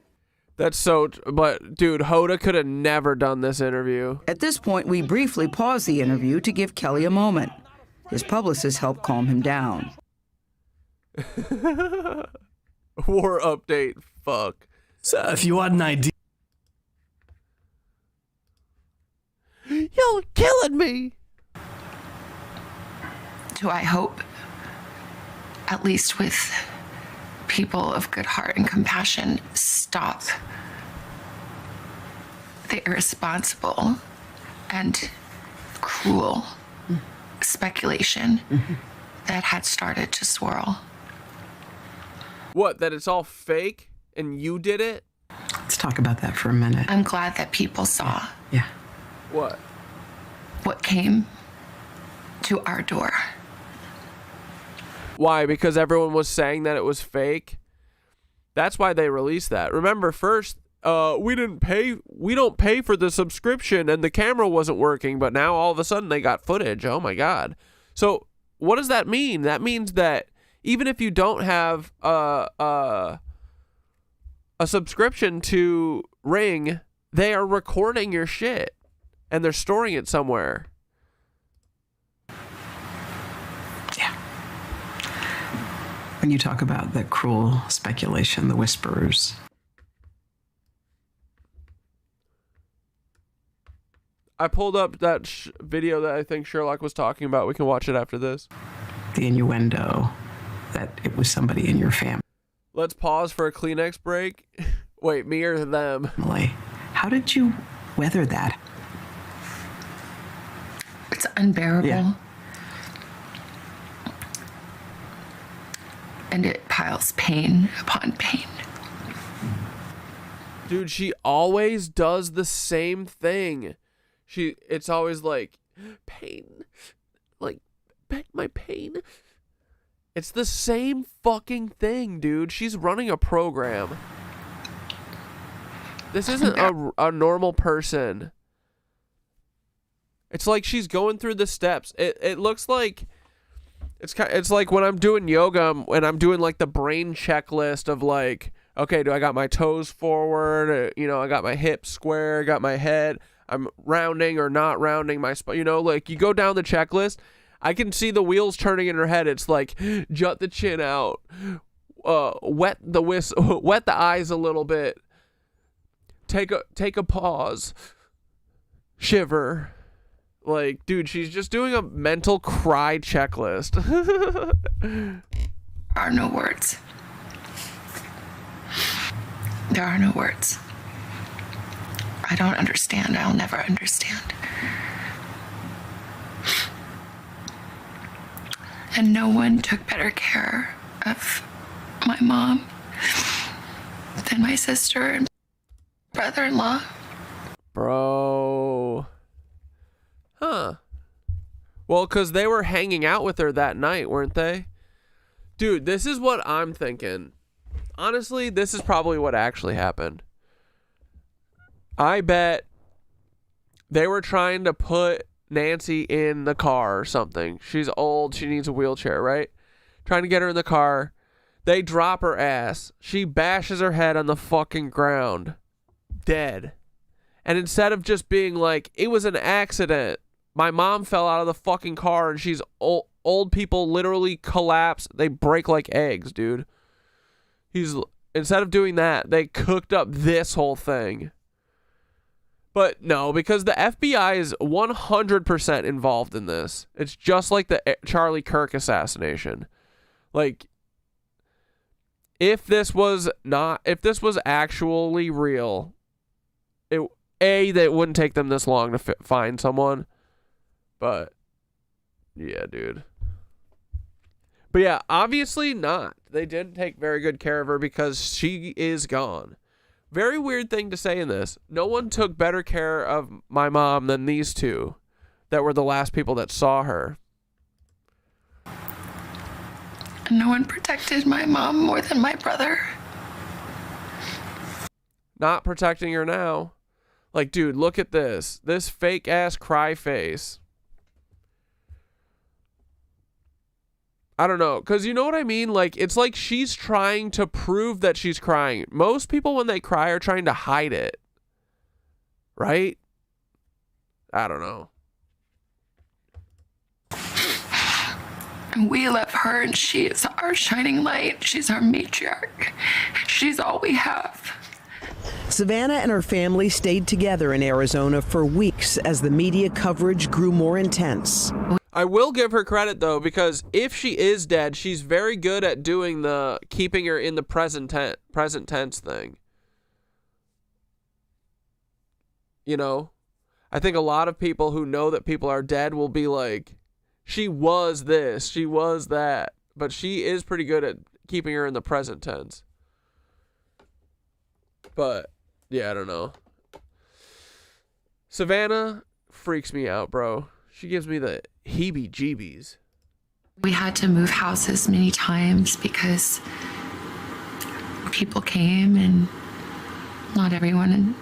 S1: That's so, but dude, Hoda could have never done this interview.
S4: At this point, we briefly pause the interview to give Kelly a moment. His publicist helped calm him down.
S1: War update, fuck.
S22: So if you want an idea.
S1: Y'all killing me.
S7: Do I hope, at least with people of good heart and compassion, stop the irresponsible and cruel speculation that had started to swirl.
S1: What, that it's all fake and you did it?
S5: Let's talk about that for a minute.
S7: I'm glad that people saw.
S5: Yeah.
S1: What?
S7: What came to our door.
S1: Why? Because everyone was saying that it was fake? That's why they released that. Remember, first, we don't pay for the subscription and the camera wasn't working, but now all of a sudden they got footage. Oh my God. So what does that mean? That means that even if you don't have a subscription to Ring, they are recording your shit and they're storing it somewhere.
S5: Yeah. When you talk about the cruel speculation, the whisperers.
S1: I pulled up that video that I think Sherlock was talking about. We can watch it after this.
S5: The innuendo that it was somebody in your family.
S1: Let's pause for a Kleenex break. Wait, me or them?
S5: How did you weather that?
S7: It's unbearable.
S5: Yeah.
S7: And it piles pain upon pain.
S1: Dude, she always does the same thing. It's always like, pain. Like, my pain. It's the same fucking thing, dude. She's running a program. This isn't a normal person. It's like she's going through the steps. It looks like it's like when I'm doing yoga and I'm doing like the brain checklist of like, okay, do I got my toes forward? I got my hips square, got my head. I'm rounding or not rounding my spine. Like you go down the checklist. I can see the wheels turning in her head. It's like jut the chin out, wet the eyes a little bit. Take a pause. Shiver. Like, dude, she's just doing a mental cry checklist.
S7: There are no words. There are no words. I don't understand. I'll never understand. And no one took better care of my mom than my sister and brother-in-law.
S1: Bro. Huh. Well, because they were hanging out with her that night, weren't they? Dude, this is what I'm thinking. Honestly, this is probably what actually happened. I bet they were trying to put Nancy in the car or something. She's old. She needs a wheelchair, right? Trying to get her in the car. They drop her ass. She bashes her head on the fucking ground. Dead. And instead of just being like, it was an accident. My mom fell out of the fucking car and she's old. Old people literally collapse. They break like eggs, dude. Instead of doing that, they cooked up this whole thing. But no, because the FBI is 100% involved in this. It's just like the Charlie Kirk assassination. Like, if this was actually real, they wouldn't take them this long to find someone. But yeah, dude. But yeah, obviously not. They didn't take very good care of her because she is gone. Very weird thing to say in this. No one took better care of my mom than these two that were the last people that saw her.
S7: And no one protected my mom more than my brother.
S1: Not protecting her now. Like, dude, look at this. This fake ass cry face. I don't know, because you know what I mean? Like, it's like she's trying to prove that she's crying. Most people, when they cry, are trying to hide it. Right? I don't know.
S7: We love her, and she is our shining light. She's our matriarch. She's all we have.
S3: Savannah and her family stayed together in Arizona for weeks as the media coverage grew more intense.
S1: I will give her credit, though, because if she is dead, she's very good at doing the keeping her in the present tense thing. You know? I think a lot of people who know that people are dead will be like, she was this, she was that. But she is pretty good at keeping her in the present tense. But, yeah, I don't know. Savannah freaks me out, bro. She gives me the heebie-jeebies.
S7: We had to move houses many times because people came and not everyone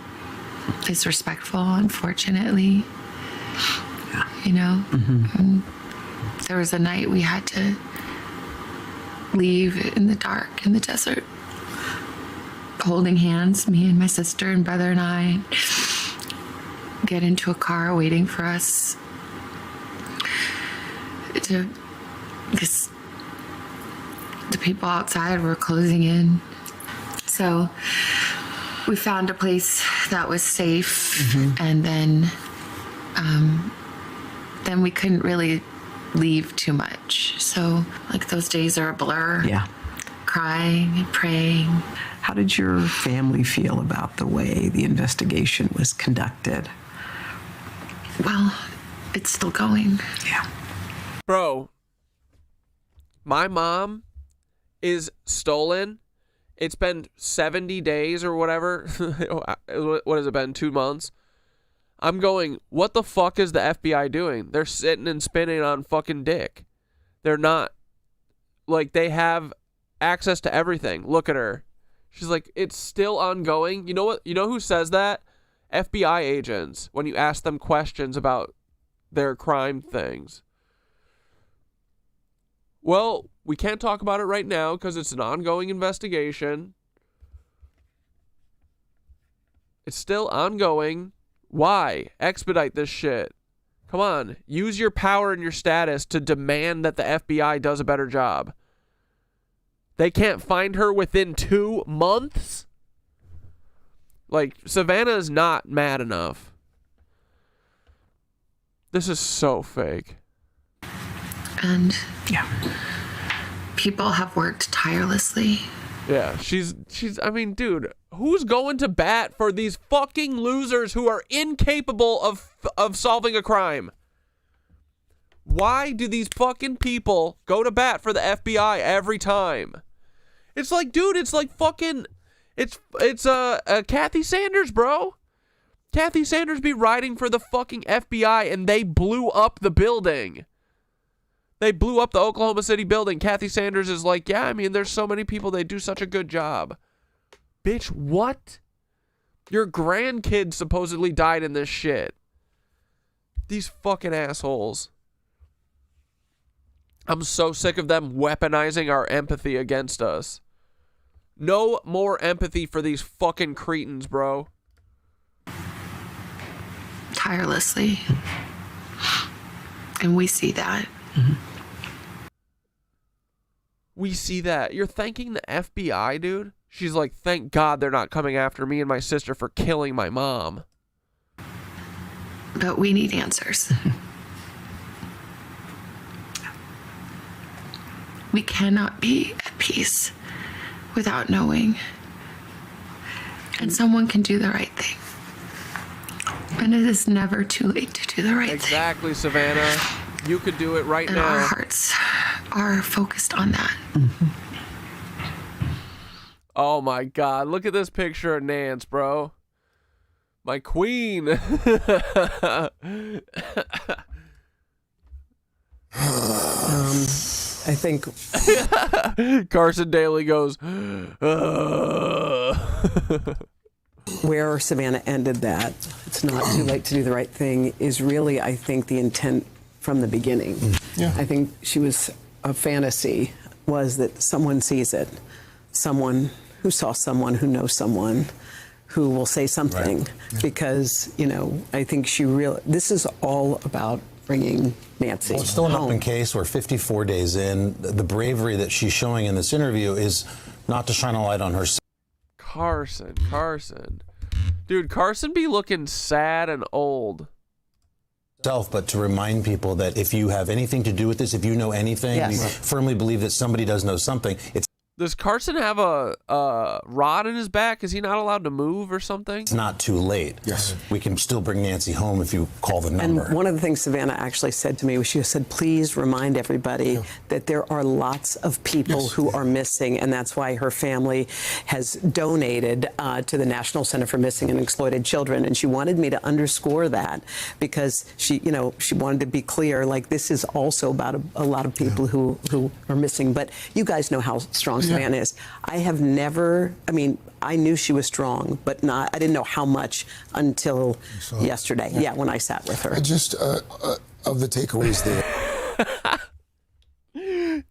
S7: is respectful, unfortunately. You know? Mm-hmm. There was a night we had to leave in the dark in the desert, holding hands, me and my sister and brother and I, get into a car waiting for us to the people outside were closing in. So we found a place that was safe, and then we couldn't really leave too much. So like those days are a blur.
S3: Yeah.
S7: Crying and praying.
S3: How did your family feel about the way the investigation was conducted?
S7: Well, it's still going.
S3: Yeah.
S1: Bro, my mom is stolen. It's been 70 days or whatever. What has it been? 2 months? I'm going, what the fuck is the FBI doing? They're sitting and spinning on fucking dick. They're not, like, they have access to everything. Look at her. She's like, it's still ongoing. You know what? You know who says that? FBI agents, when you ask them questions about their crime things. Well, we can't talk about it right now because it's an ongoing investigation. It's still ongoing. Why? Expedite this shit. Come on. Use your power and your status to demand that the FBI does a better job. They can't find her within 2 months? Like, Savannah is not mad enough. This is so fake.
S7: And people have worked tirelessly.
S1: Yeah, she's I mean, dude, who's going to bat for these fucking losers who are incapable of solving a crime? Why do these fucking people go to bat for the FBI every time? It's like, dude, it's like fucking it's Kathy Sanders, bro. Kathy Sanders be riding for the fucking FBI and they blew up the building. They blew up the Oklahoma City building. Kathy Sanders is like, yeah, I mean, there's so many people. They do such a good job. Bitch, what? Your grandkids supposedly died in this shit. These fucking assholes. I'm so sick of them weaponizing our empathy against us. No more empathy for these fucking cretins, bro.
S7: Tirelessly. And we see that.
S1: We see that. You're thanking the FBI, dude? She's like, thank God they're not coming after me and my sister for killing my mom.
S7: But we need answers. We cannot be at peace without knowing. And someone can do the right thing. And it is never too late to do the right thing.
S1: Exactly, Savannah. You could do it right now.
S7: Our hearts are focused on that.
S1: Oh my God. Look at this picture of Nance, bro. My queen.
S3: I think
S1: Carson Daly goes,
S3: where Savannah ended that, it's not too late to do the right thing, is really, I think, the intent from the beginning.
S8: Yeah.
S3: I think she was, a fantasy was that someone sees it, someone who saw someone who knows someone who will say something.
S8: Right. Yeah.
S3: Because, you know, I think this is all about bringing Nancy
S8: Well, it's still an
S3: home.
S8: open case. We're 54 days in. The bravery that she's showing in this interview is not to shine a light on herself.
S1: Carson. Dude, Carson be looking sad and old.
S8: But to remind people that if you have anything to do with this, if you know anything,
S3: Yes.
S8: you firmly believe that somebody does know something, it's
S1: Does Carson have a rod in his back? Is he not allowed to move or something?
S8: not too late. Yes. We can still bring Nancy home if you call the number.
S3: And one of the things Savannah actually said to me was she said, please remind everybody that there are lots of people who are missing, and that's why her family has donated to the National Center for Missing and Exploited Children. And she wanted me to underscore that because she wanted to be clear, like, this is also about a lot of people who are missing. But you guys know how strong Savannah is. I have never, I knew she was strong, but I didn't know how much until yesterday. Yeah, when I sat with her.
S8: Just of the takeaways
S1: there.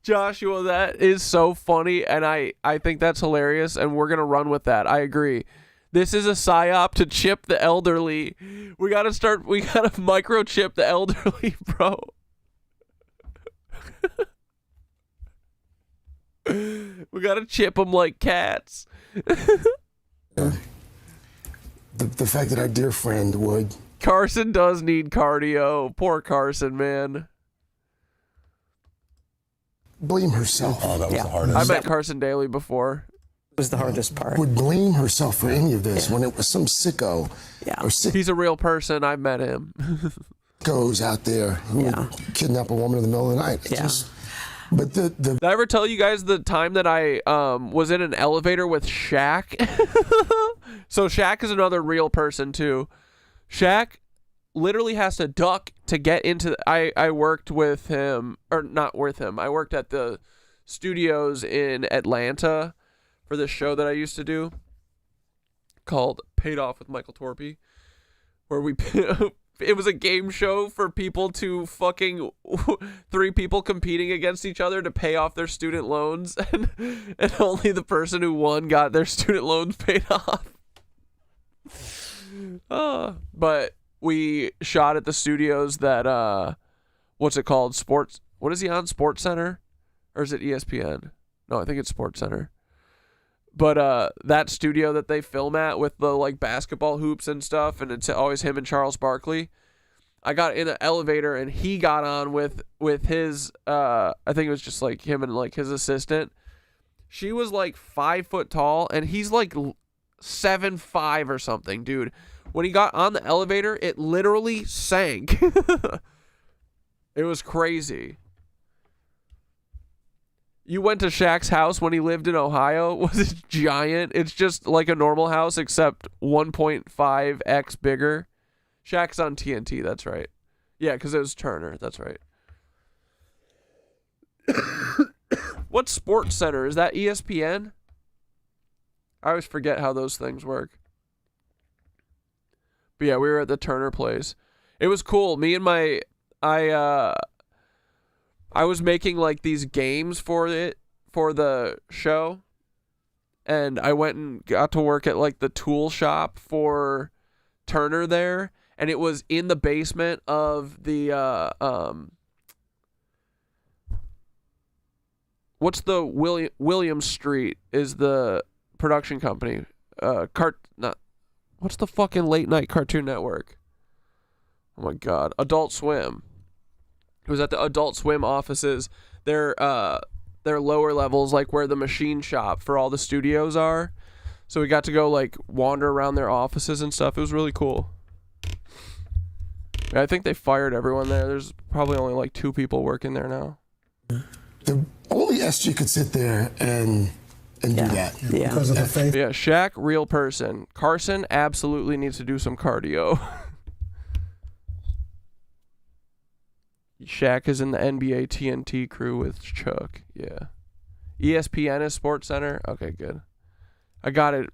S1: Joshua, that is so funny, and I think that's hilarious, and we're going to run with that. I agree. This is a psyop to chip the elderly. We got to microchip the elderly, bro. We gotta chip them like cats.
S11: The fact that our dear friend would.
S1: Carson does need cardio. Poor Carson, man.
S11: Blame herself.
S8: Oh, that was the hardest.
S1: I met Carson Daly before.
S3: It was the hardest part.
S11: Would blame herself for any of this when it was some sicko.
S3: Yeah.
S11: Or
S1: He's a real person. I met him.
S11: Sickos out there who would kidnap a woman in the middle of the night. It's just, but
S1: Did I ever tell you guys the time that I was in an elevator with Shaq? So Shaq is another real person too. Shaq literally has to duck to get into I worked with him, or not with him. I worked at the studios in Atlanta for this show that I used to do called Paid Off with Michael Torpy, where it was a game show for people to fucking 3 people competing against each other to pay off their student loans, and only the person who won got their student loans paid off. But we shot at the studios that what's it called? Sports. What is he on? Sports Center, or is it ESPN? No, I think it's Sports Center. But that studio that they film at with the like basketball hoops and stuff, and it's always him and Charles Barkley. I got in an elevator and he got on with his I think it was just like him and like his assistant. She was like 5 foot tall and he's like 7'5" or something, dude. When he got on the elevator, it literally sank. It was crazy. You went to Shaq's house when he lived in Ohio. Was it giant? It's just like a normal house except 1.5x bigger. Shaq's on TNT, that's right. Yeah, because it was Turner, that's right. What Sports Center? Is that ESPN? I always forget how those things work. But yeah, we were at the Turner place. It was cool. Me and I was making like these games for the show, and I went and got to work at like the tool shop for Turner there, and it was in the basement of the what's the William Street is the production company. What's the fucking late night Cartoon Network? Oh my god, Adult Swim. It was at the Adult Swim offices. Their lower levels, like where the machine shop for all the studios are. So we got to go like wander around their offices and stuff. It was really cool. I think they fired everyone there. There's probably only like 2 people working there now.
S11: Only SG could sit there and do that.
S3: Yeah.
S11: Because of the faith.
S1: Yeah, Shaq, real person. Carson absolutely needs to do some cardio. Shaq is in the NBA TNT crew with Chuck. Yeah. ESPN is Sports Center. Okay, good. I got it.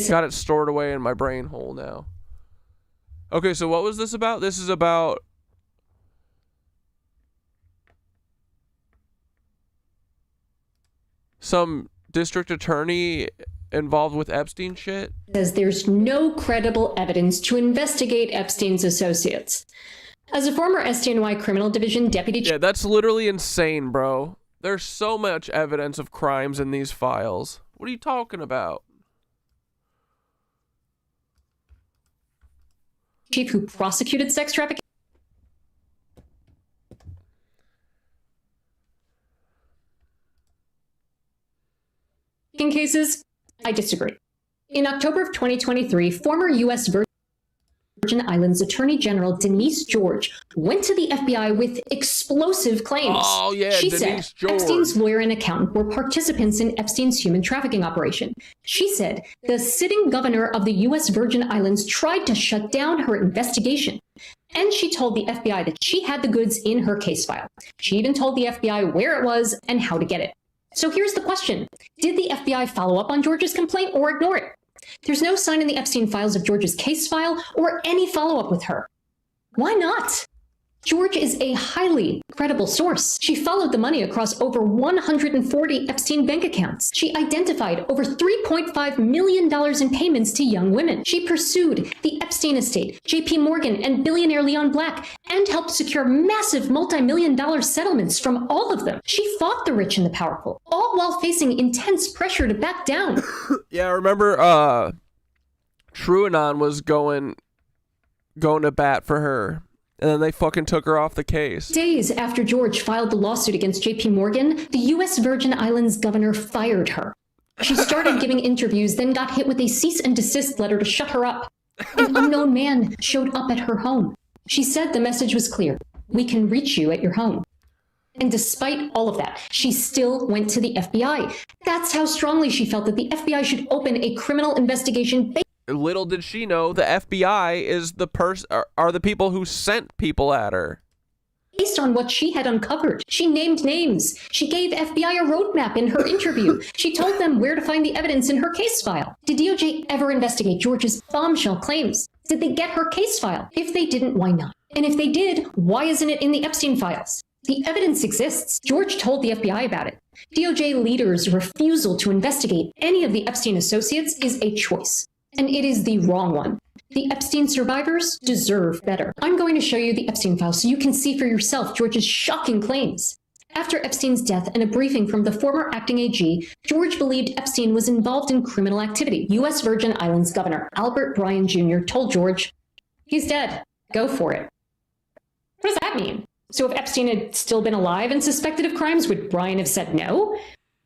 S1: Got it stored away in my brain hole now. Okay, so what was this about? This is about some district attorney involved with Epstein shit.
S12: Says there's no credible evidence to investigate Epstein's associates. As a former SDNY Criminal Division deputy...
S1: Yeah, that's literally insane, bro. There's so much evidence of crimes in these files. What are you talking about?
S12: Chief who prosecuted sex trafficking cases? I disagree. In October of 2023, former U.S. Virgin Islands Attorney General Denise George went to the FBI with explosive claims.
S1: Oh, yeah,
S12: she
S1: Denise
S12: said
S1: George.
S12: Epstein's lawyer and accountant were participants in Epstein's human trafficking operation. She said the sitting governor of the U.S. Virgin Islands tried to shut down her investigation. And she told the FBI that she had the goods in her case file. She even told the FBI where it was and how to get it. So here's the question. Did the FBI follow up on George's complaint or ignore it? There's no sign in the Epstein files of George's case file or any follow-up with her. Why not? George is a highly credible source. She followed the money across over 140 Epstein bank accounts. She identified over $3.5 million in payments to young women. She pursued the Epstein estate, JP Morgan, and billionaire Leon Black, and helped secure massive multi-million-dollar settlements from all of them. She fought the rich and the powerful, all while facing intense pressure to back down.
S1: Yeah, remember TrueAnon was going to bat for her, and then they fucking took her off the case.
S12: Days after George filed the lawsuit against JP Morgan, the U.S. Virgin Islands governor fired her. She started giving interviews, then got hit with a cease and desist letter to shut her up. An unknown man showed up at her home. She said the message was clear. We can reach you at your home. And despite all of that, she still went to the FBI. That's how strongly she felt that the FBI should open a criminal investigation.
S1: Little did she know the FBI is are the people who sent people at her.
S12: Based on what she had uncovered, she named names. She gave FBI a roadmap in her interview. She told them where to find the evidence in her case file. Did DOJ ever investigate George's bombshell claims? Did they get her case file? If they didn't, why not? And if they did, why isn't it in the Epstein files? The evidence exists. George told the FBI about it. DOJ leaders' refusal to investigate any of the Epstein associates is a choice. And it is the wrong one. The Epstein survivors deserve better. I'm going to show you the Epstein files so you can see for yourself George's shocking claims. After Epstein's death and a briefing from the former acting AG, George believed Epstein was involved in criminal activity. U.S. Virgin Islands Governor Albert Bryan Jr. told George, "He's dead. Go for it." What does that mean? So if Epstein had still been alive and suspected of crimes, would Bryan have said no?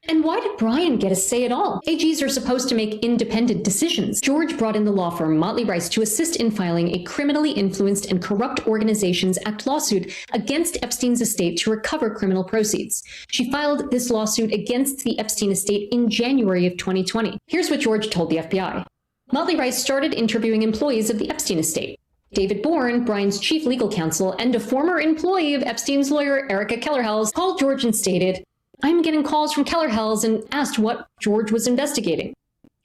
S12: And why did Bryan get a say at all? AGs are supposed to make independent decisions. George brought in the law firm Motley Rice to assist in filing a Criminally Influenced and Corrupt Organizations Act lawsuit against Epstein's estate to recover criminal proceeds. She filed this lawsuit against the Epstein estate in January of 2020. Here's what George told the FBI. Motley Rice started interviewing employees of the Epstein estate. David Bourne, Bryan's chief legal counsel and a former employee of Epstein's lawyer Erica Kellerhals, called George and stated, "I'm getting calls from Kellerhals," and asked what George was investigating.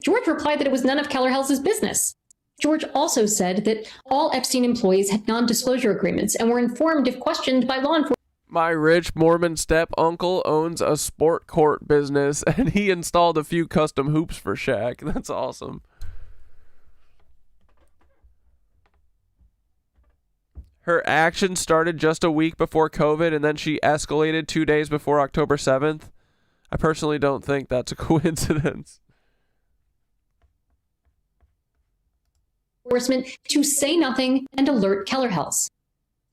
S12: George replied that it was none of Kellerhals' business. George also said that all Epstein employees had non-disclosure agreements and were informed if questioned by law enforcement.
S1: My rich Mormon step-uncle owns a sport court business, and he installed a few custom hoops for Shaq. That's awesome. Her action started just a week before COVID, and then she escalated 2 days before October 7th. I personally don't think that's a coincidence.
S12: Enforcement to say nothing and alert Kellerhals.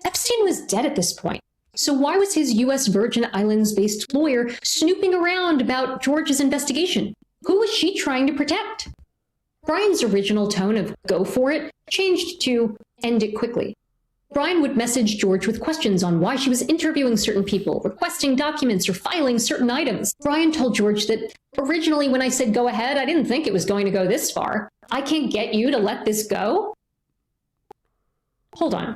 S12: Epstein was dead at this point. So why was his U.S. Virgin Islands-based lawyer snooping around about George's investigation? Who was she trying to protect? Bryan's original tone of "go for it" changed to "end it quickly." Bryan would message George with questions on why she was interviewing certain people, requesting documents, or filing certain items. Bryan told George that, "Originally, when I said go ahead, I didn't think it was going to go this far. I can't get you to let this go?" Hold on.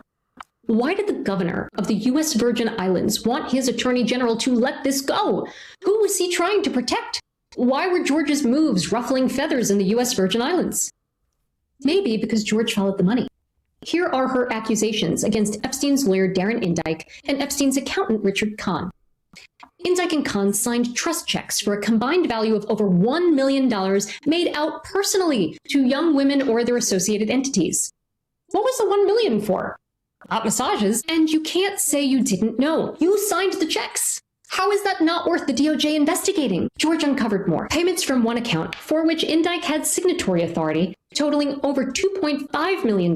S12: Why did the governor of the U.S. Virgin Islands want his attorney general to let this go? Who was he trying to protect? Why were George's moves ruffling feathers in the U.S. Virgin Islands? Maybe because George followed the money. Here are her accusations against Epstein's lawyer Darren Indyke and Epstein's accountant Richard Kahn. Indyke and Kahn signed trust checks for a combined value of over $1 million made out personally to young women or their associated entities. What was the $1 million for? Not massages, and you can't say you didn't know. You signed the checks. How is that not worth the DOJ investigating? George uncovered more. Payments from one account, for which Indyke had signatory authority, totaling over $2.5 million,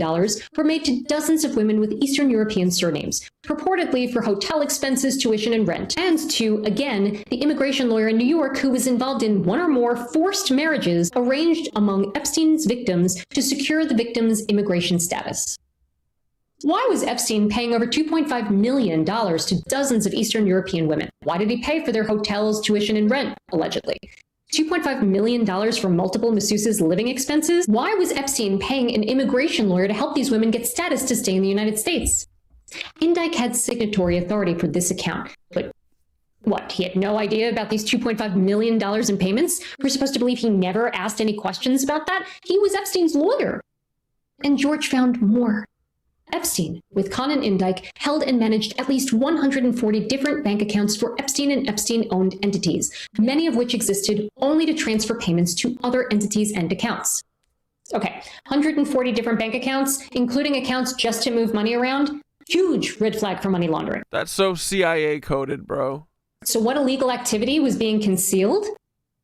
S12: were made to dozens of women with Eastern European surnames, purportedly for hotel expenses, tuition, and rent, and to, again, the immigration lawyer in New York who was involved in one or more forced marriages arranged among Epstein's victims to secure the victim's immigration status. Why was Epstein paying over $2.5 million to dozens of Eastern European women? Why did he pay for their hotels, tuition, and rent, allegedly? $2.5 million for multiple masseuses' living expenses? Why was Epstein paying an immigration lawyer to help these women get status to stay in the United States? Indyke had signatory authority for this account, but what, he had no idea about these $2.5 million in payments? We're supposed to believe he never asked any questions about that? He was Epstein's lawyer. And George found more. Epstein, with Kahn and Indyke, held and managed at least 140 different bank accounts for Epstein and Epstein-owned entities, many of which existed only to transfer payments to other entities and accounts. Okay, 140 different bank accounts, including accounts just to move money around. Huge red flag for money laundering.
S1: That's so CIA coded, bro.
S12: So what illegal activity was being concealed?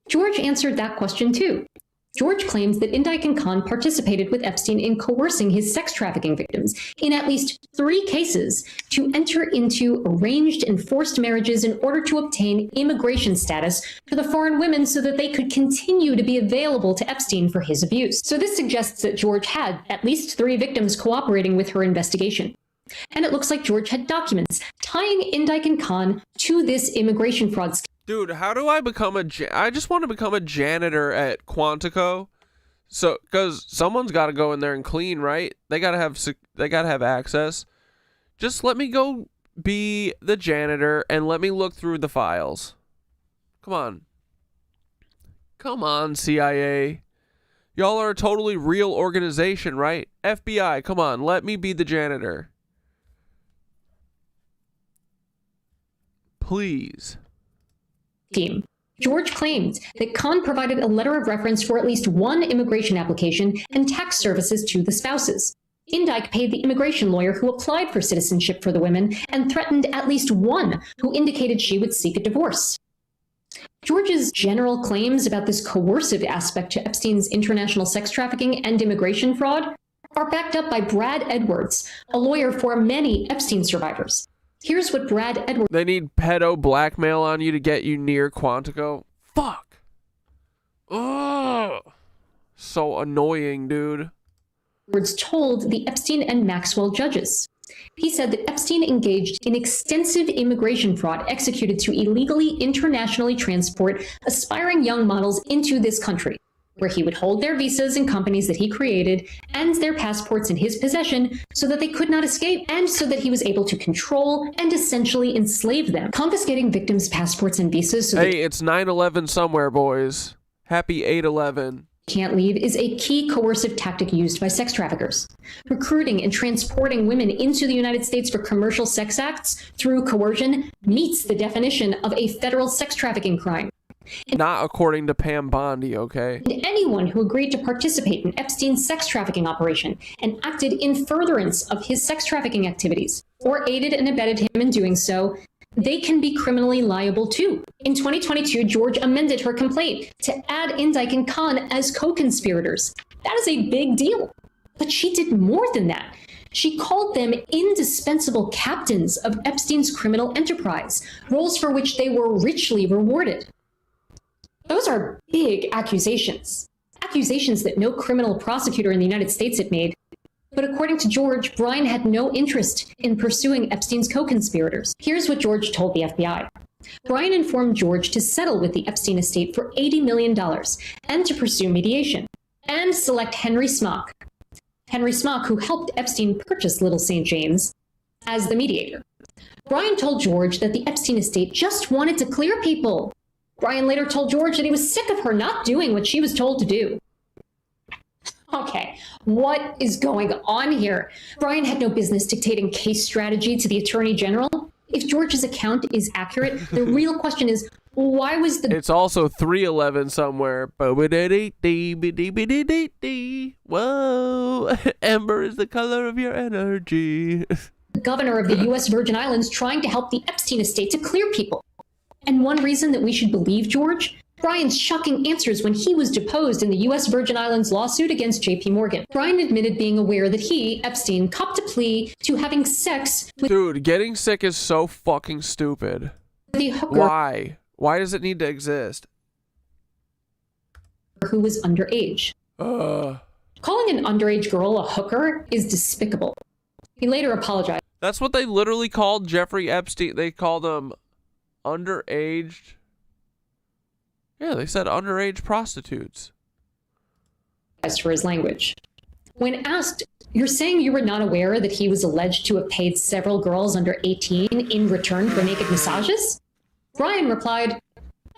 S12: George answered that question too. George claims that Indike and Khan participated with Epstein in coercing his sex trafficking victims in at least 3 cases to enter into arranged and forced marriages in order to obtain immigration status for the foreign women so that they could continue to be available to Epstein for his abuse. So this suggests that George had at least 3 victims cooperating with her investigation. And it looks like George had documents tying Indike and Khan to this immigration fraud scheme.
S1: Dude, how do I become I just want to become a janitor at Quantico. So, because someone's got to go in there and clean, right? They got to have access. Just let me go be the janitor and let me look through the files. Come on. Come on, CIA. Y'all are a totally real organization, right? FBI, come on, let me be the janitor. Please.
S12: Scheme. George claimed that Khan provided a letter of reference for at least 1 immigration application and tax services to the spouses. Indike paid the immigration lawyer who applied for citizenship for the women and threatened at least one who indicated she would seek a divorce. George's general claims about this coercive aspect to Epstein's international sex trafficking and immigration fraud are backed up by Brad Edwards, a lawyer for many Epstein survivors. Here's what Brad Edwards...
S1: They need pedo blackmail on you to get you near Quantico. Fuck. Ugh. So annoying, dude.
S12: Edwards told the Epstein and Maxwell judges. He said that Epstein engaged in extensive immigration fraud executed to illegally internationally transport aspiring young models into this country, where he would hold their visas and companies that he created and their passports in his possession so that they could not escape and so that he was able to control and essentially enslave them. Confiscating victims' passports and visas so
S1: hey, it's 9/11 somewhere, boys. Happy 8/11.
S12: Can't leave is a key coercive tactic used by sex traffickers. Recruiting and transporting women into the United States for commercial sex acts through coercion meets the definition of a federal sex trafficking crime.
S1: Not according to Pam Bondi, okay?
S12: And anyone who agreed to participate in Epstein's sex trafficking operation and acted in furtherance of his sex trafficking activities, or aided and abetted him in doing so, they can be criminally liable too. In 2022, George amended her complaint to add Indike and Khan as co-conspirators. That is a big deal. But she did more than that. She called them indispensable captains of Epstein's criminal enterprise, roles for which they were richly rewarded. Those are big accusations. Accusations that no criminal prosecutor in the United States had made. But according to George, Brian had no interest in pursuing Epstein's co-conspirators. Here's what George told the FBI. Brian informed George to settle with the Epstein estate for $80 million and to pursue mediation, and select Henry Smock. Henry Smock, who helped Epstein purchase Little St. James, as the mediator. Brian told George that the Epstein estate just wanted to clear people. Brian later told George that he was sick of her not doing what she was told to do. Okay, what is going on here? Brian had no business dictating case strategy to the Attorney General. If George's account is accurate, the real question is, why was the...
S1: It's also 3/11 somewhere. Whoa, amber is the color of your energy.
S12: The governor of the U.S. Virgin Islands trying to help the Epstein estate to clear people. And one reason that we should believe George? Brian's shocking answers when he was deposed in the U.S. Virgin Islands lawsuit against J.P. Morgan. Brian admitted being aware that he, Epstein, copped a plea to having sex with...
S1: Dude, getting sick is so fucking stupid.
S12: The hooker.
S1: Why? Why does it need to exist?
S12: Who was underage. Calling an underage girl a hooker is despicable. He later apologized.
S1: That's what they literally called Jeffrey Epstein. They called him underaged. Yeah, they said underage prostitutes.
S12: As for his language. When asked, you're saying you were not aware that he was alleged to have paid several girls under 18 in return for naked massages? Brian replied,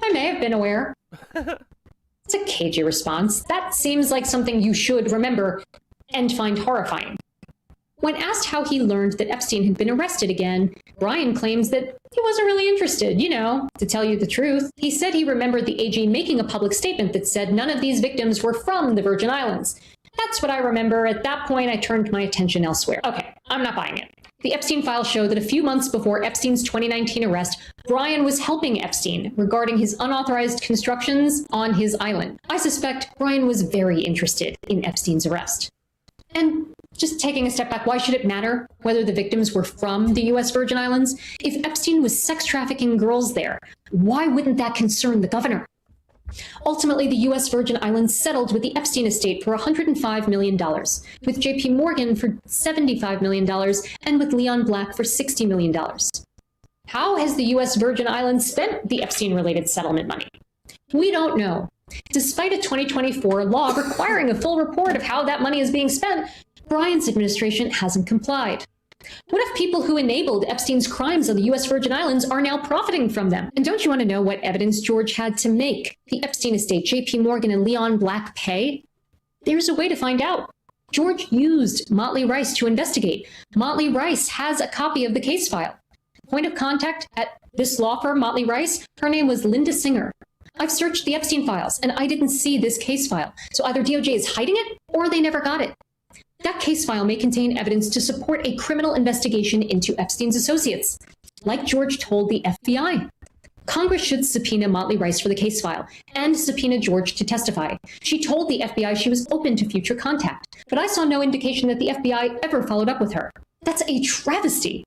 S12: I may have been aware. It's a cagey response. That seems like something you should remember and find horrifying. When asked how he learned that Epstein had been arrested again, Brian claims that he wasn't really interested, to tell you the truth. He said he remembered the AG making a public statement that said none of these victims were from the Virgin Islands. That's what I remember. At that point, I turned my attention elsewhere. Okay, I'm not buying it. The Epstein files show that a few months before Epstein's 2019 arrest, Brian was helping Epstein regarding his unauthorized constructions on his island. I suspect Brian was very interested in Epstein's arrest. And just taking a step back, why should it matter whether the victims were from the U.S. Virgin Islands? If Epstein was sex trafficking girls there, why wouldn't that concern the governor? Ultimately, the U.S. Virgin Islands settled with the Epstein estate for $105 million, with J.P. Morgan for $75 million, and with Leon Black for $60 million. How has the U.S. Virgin Islands spent the Epstein-related settlement money? We don't know. Despite a 2024 law requiring a full report of how that money is being spent, Brian's administration hasn't complied. What if people who enabled Epstein's crimes on the U.S. Virgin Islands are now profiting from them? And don't you want to know what evidence George had to make the Epstein estate, J.P. Morgan, and Leon Black pay? There's a way to find out. George used Motley Rice to investigate. Motley Rice has a copy of the case file. Point of contact at this law firm, Motley Rice, her name was Linda Singer. I've searched the Epstein files, and I didn't see this case file. So either DOJ is hiding it, or they never got it. That case file may contain evidence to support a criminal investigation into Epstein's associates, like George told the FBI. Congress should subpoena Motley Rice for the case file and subpoena George to testify. She told the FBI she was open to future contact, but I saw no indication that the FBI ever followed up with her. That's a travesty.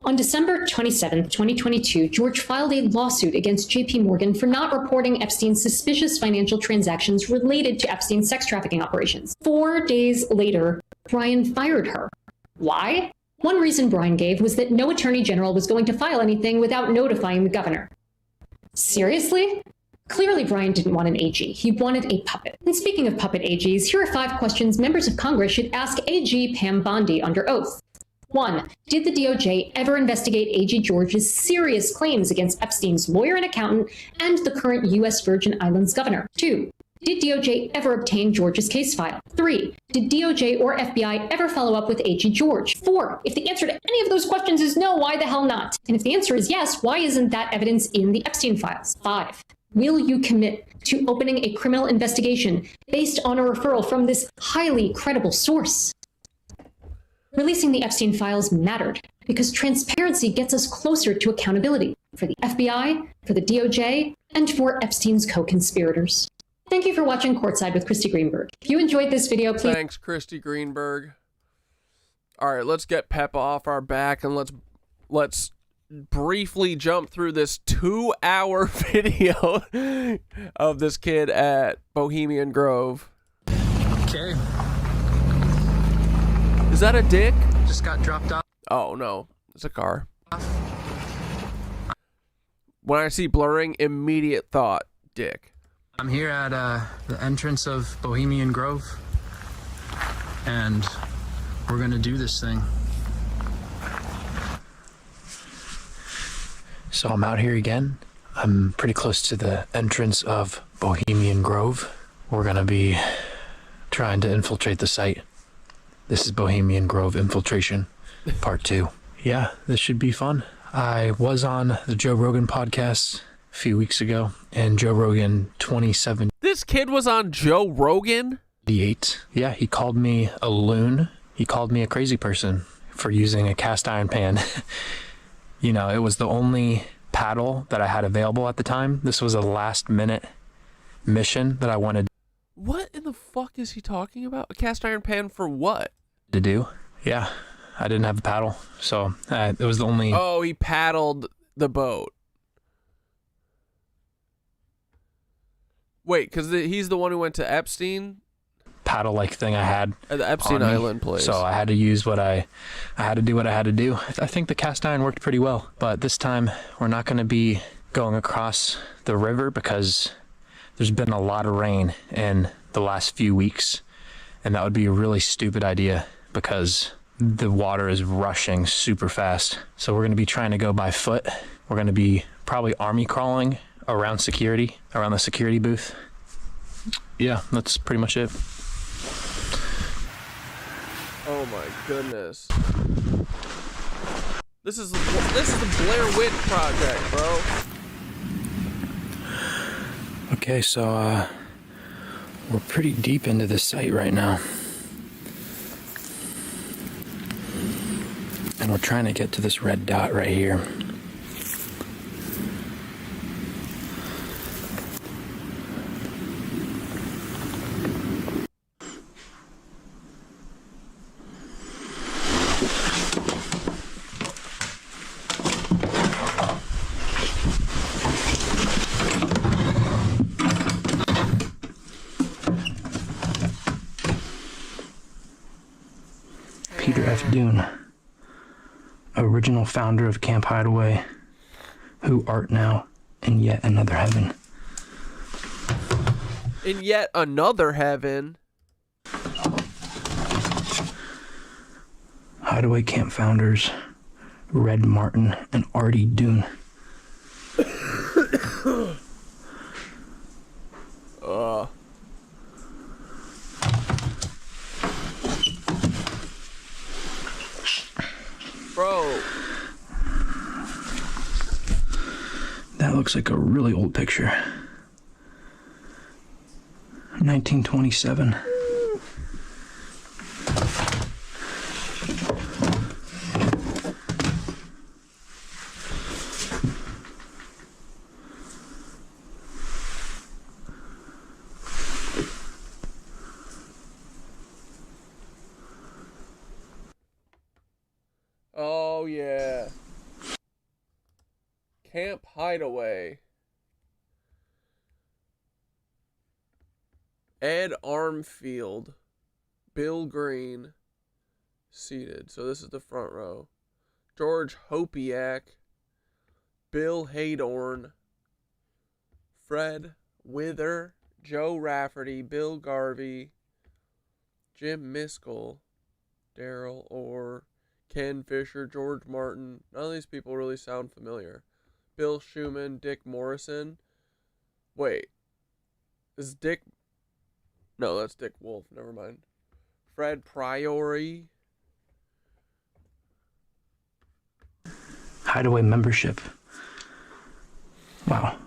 S12: On December 27, 2022, George filed a lawsuit against J.P. Morgan for not reporting Epstein's suspicious financial transactions related to Epstein's sex trafficking operations. 4 days later, Brian fired her. Why? One reason Brian gave was that no attorney general was going to file anything without notifying the governor. Seriously? Clearly, Brian didn't want an AG. He wanted a puppet. And speaking of puppet AGs, here are 5 questions members of Congress should ask AG Pam Bondi under oath. 1. Did the DOJ ever investigate AG George's serious claims against Epstein's lawyer and accountant and the current U.S. Virgin Islands governor? 2. Did DOJ ever obtain George's case file? 3. Did DOJ or FBI ever follow up with AG George? 4. If the answer to any of those questions is no, why the hell not? And if the answer is yes, why isn't that evidence in the Epstein files? 5. Will you commit to opening a criminal investigation based on a referral from this highly credible source? Releasing the Epstein files mattered because transparency gets us closer to accountability for the FBI, for the DOJ, and for Epstein's co-conspirators. Thank you for watching Courtside with Christy Greenberg. If you enjoyed this video, please...
S1: Thanks, Christy Greenberg. All right, let's get Pep off our back and let's briefly jump through this 2-hour video of this kid at Bohemian Grove.
S6: Okay.
S1: Is that a dick?
S6: Just got dropped off.
S1: Oh, no. It's a car. When I see blurring, immediate thought, dick.
S6: I'm here at the entrance of Bohemian Grove, and we're gonna do this thing.
S13: So I'm out here again. I'm pretty close to the entrance of Bohemian Grove. We're gonna be trying to infiltrate the site. This is Bohemian Grove Infiltration, Part 2. Yeah, this should be fun. I was on the Joe Rogan podcast a few weeks ago, and Joe Rogan 27.
S1: This kid was on Joe Rogan?
S13: 88. Yeah, he called me a loon. He called me a crazy person for using a cast iron pan. You know, it was the only paddle that I had available at the time. This was a last minute mission that I wanted.
S1: What in the fuck is he talking about? A cast iron pan for what?
S13: To do. Yeah, I didn't have a paddle, so it was the only...
S1: Oh, he paddled the boat. Wait, because he's the one who went to Epstein?
S13: Paddle-like thing I had
S1: at the Epstein Island place.
S13: So I had to use what I had to do what I had to do. I think the cast iron worked pretty well, but this time we're not going to be going across the river because there's been a lot of rain in the last few weeks, and that would be a really stupid idea because the water is rushing super fast. So we're going to be trying to go by foot. We're going to be probably army crawling around security, around the security booth. Yeah, that's pretty much it.
S1: Oh my goodness. This is the Blair Witch Project, bro.
S13: Okay, so we're pretty deep into this site right now. And we're trying to get to this red dot right here. Peter F. Dune, original founder of Camp Hideaway, who art now in yet another heaven.
S1: In yet another heaven.
S13: Hideaway Camp founders, Red Martin and Artie Dune.
S1: Bro.
S13: That looks like a really old picture. 1927.
S1: Oh, yeah. Camp Hideaway. Ed Armfield. Bill Green. Seated. So this is the front row. George Hopiak. Bill Haydorn. Fred Wither. Joe Rafferty. Bill Garvey. Jim Miskell. Daryl Orr. Ken Fisher, George Martin. None of these people really sound familiar. Bill Schumann, Dick Morrison. Wait. Is Dick... No, that's Dick Wolf. Never mind. Fred Priory.
S13: Hideaway membership. Wow.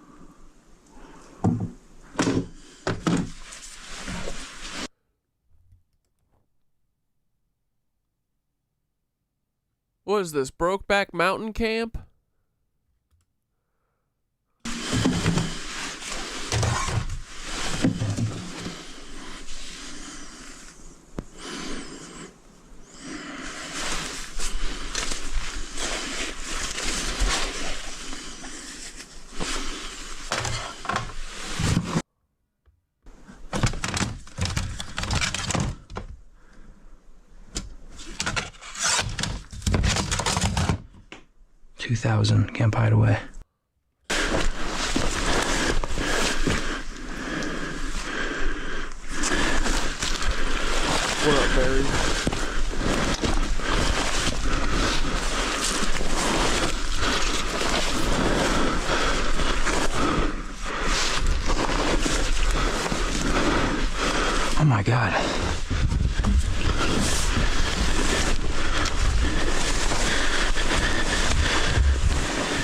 S1: What is this? Brokeback Mountain Camp?
S13: Camp Hideaway.
S1: What up, Barry?
S13: Oh my God.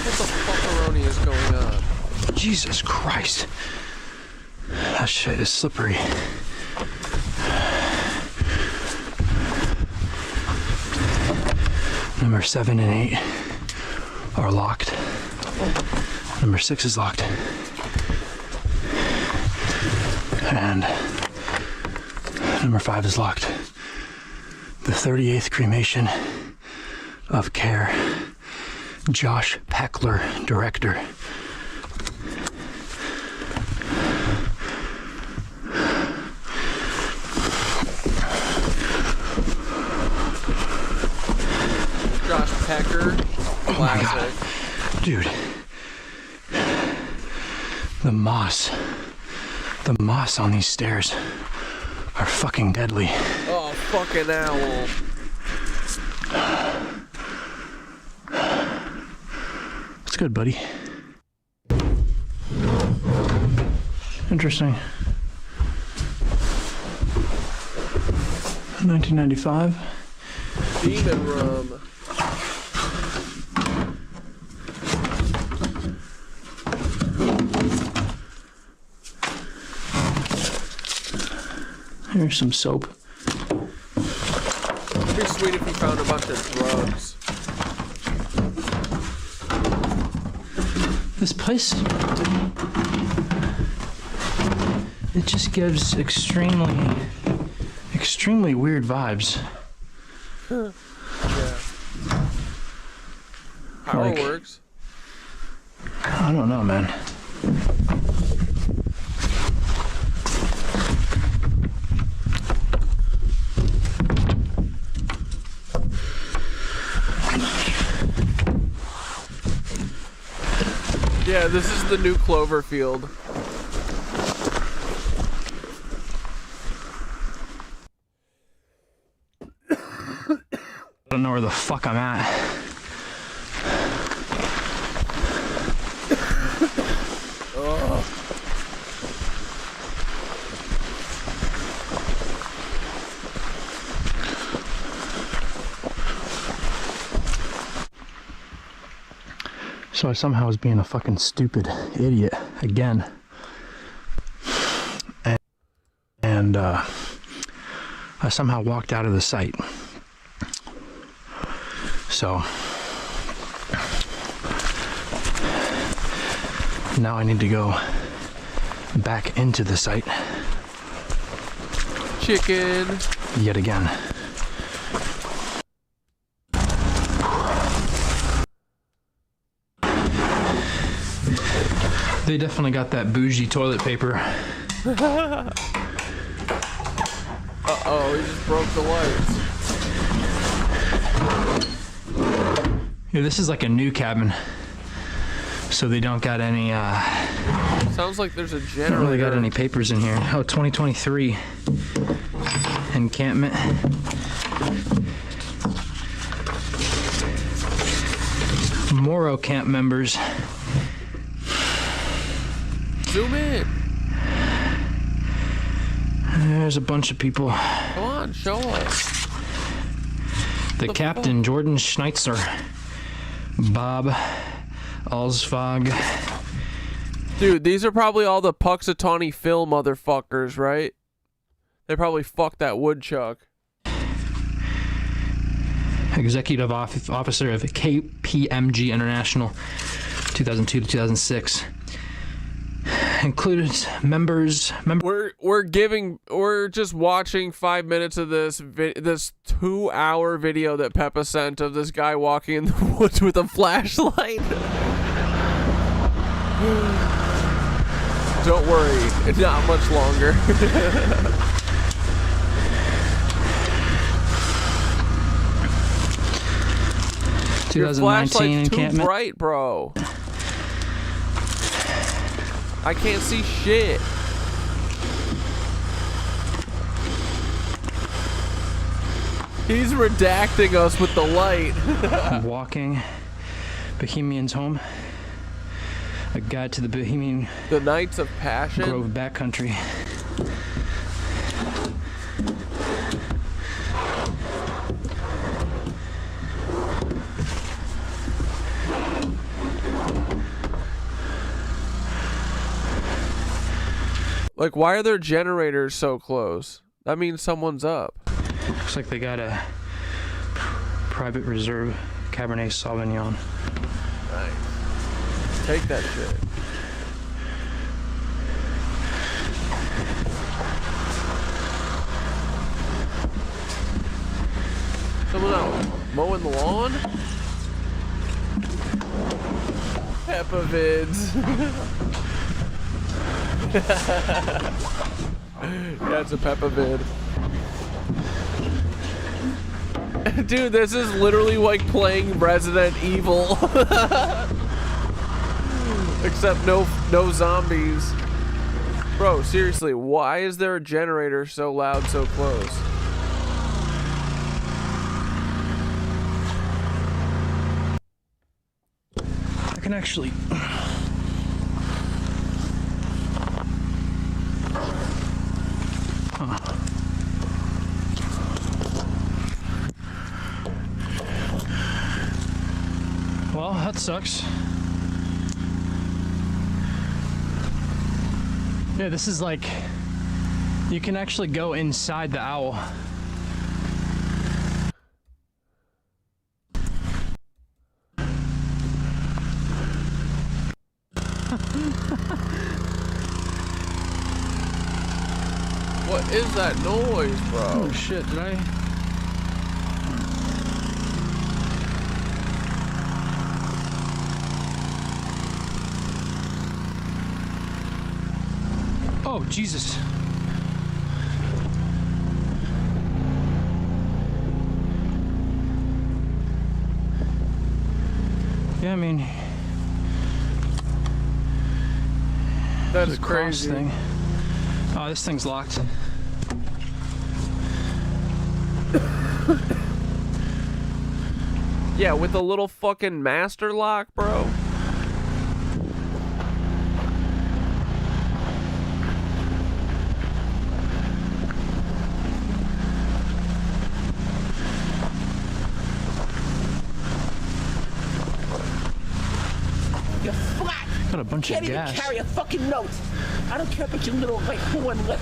S1: What the fuckaroni is going on?
S13: Jesus Christ. That shit is slippery. Number 7 and 8 are locked. Number 6 is locked. And number 5 is locked. The 38th cremation of care. Josh Peckler, director.
S1: Josh Pecker.
S13: Oh my God. Dude. The moss on these stairs are fucking deadly.
S1: Oh, fucking owl.
S13: It's good, buddy. Interesting. 1995.
S1: Demon Room.
S13: Here's some soap.
S1: It'd be sweet if you found a bunch of drugs.
S13: This place, it just gives extremely weird vibes.
S1: Yeah. How it works?
S13: I don't know, man.
S1: Yeah, this is the new Cloverfield.
S13: I don't know where the fuck I'm at.
S1: Oh.
S13: So I somehow was being a fucking stupid idiot again. And I somehow walked out of the site. So now I need to go back into the site.
S1: Chicken.
S13: Yet again. They definitely got that bougie toilet paper.
S1: Uh-oh, he just broke the lights.
S13: Yeah, this is like a new cabin. So they don't got any,
S1: Sounds like there's a generator.
S13: Don't really got any papers in here. Oh, 2023 encampment. Moro camp members.
S1: Zoom in.
S13: There's a bunch of people.
S1: Come on, show us.
S13: The captain, Jordan Schneitzer. Bob Alsvog.
S1: Dude, these are probably all the Puxatawny Phil motherfuckers, right? They probably fucked that woodchuck.
S13: Executive officer of KPMG International, 2002 to 2006. Included members.
S1: We're just watching 5 minutes of this 2-hour video that Peppa sent of this guy walking in the woods with a flashlight. Don't worry, it's not much longer. Your flashlight's too bright, bro. I can't see shit. He's redacting us with the light.
S13: Walking Bohemian's home. A guide to the Bohemian
S1: The Knights of Passion
S13: Grove backcountry.
S1: Like, why are their generators so close? That means someone's up.
S13: Looks like they got a private reserve Cabernet Sauvignon.
S1: Nice. Take that shit. Someone out mowing the lawn? Peppa vids. Yeah, it's a Peppa vid. Dude, this is literally like playing Resident Evil. Except no zombies. Bro, seriously, why is there a generator so loud so close?
S13: I can actually... Well, that sucks. Yeah, this is like, you can actually go inside the owl.
S1: What is that noise, bro?
S6: Oh shit, did I? Oh, Jesus. Yeah, I mean,
S1: that's
S6: the cross
S1: crazy.
S6: Thing. Oh, this thing's locked.
S1: Yeah, with the little fucking master lock, bro.
S9: You're flat.
S6: Got a bunch of
S9: Can't even
S6: gas.
S9: carry a fucking note. I don't care about your little like horn lip.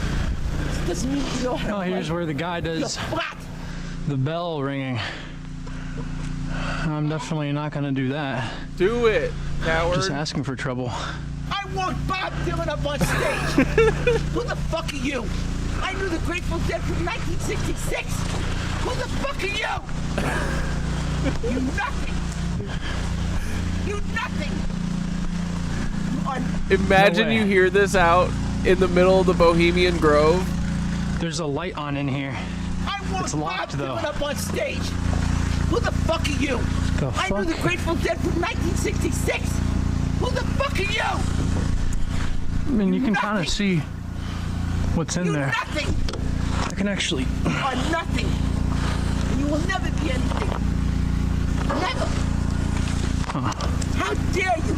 S9: It doesn't mean you know how to
S6: Oh, here's
S9: play.
S6: where the guy does
S9: You're flat.
S6: the bell ringing. I'm definitely not gonna do that.
S1: Do it, coward.
S6: Just asking for trouble.
S9: I want Bob Dylan up on stage. Who the fuck are you? I knew the Grateful Dead from 1966. Who the fuck are you? You nothing. You nothing. You are.
S1: Imagine
S6: No way.
S1: you hear this out in the middle of the Bohemian Grove.
S6: There's a light on in here.
S9: I want
S6: It's locked,
S9: Bob
S6: though.
S9: Dylan up on stage. Who the fuck are you?
S6: The
S9: I knew
S6: fuck?
S9: the Grateful Dead from 1966. Who the fuck are you?
S6: I mean, you can kind of see what's in
S9: You
S6: there.
S9: nothing.
S6: I can actually.
S9: You are nothing. And you will never be anything. Never. How dare you?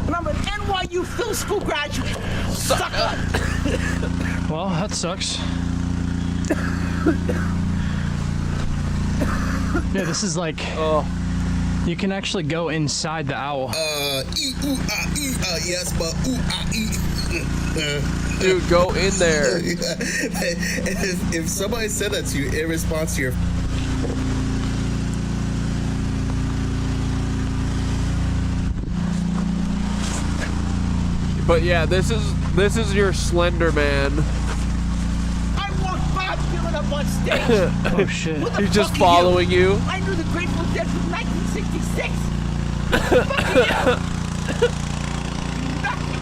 S9: And I'm an NYU film school graduate. Sucker.
S6: Well, that sucks. Yeah, this is like. You can actually go inside the owl.
S14: Yes, but
S1: Dude, go in there.
S14: if somebody said that to you in response to your
S1: But yeah, this is your Slender Man.
S9: I want Bob Dylan up on stage.
S6: Oh shit.
S9: Who the
S1: He's just
S9: fuck are
S1: following you.
S9: I knew the Grateful Dead from 1966. Who the fuck are you? Nothing.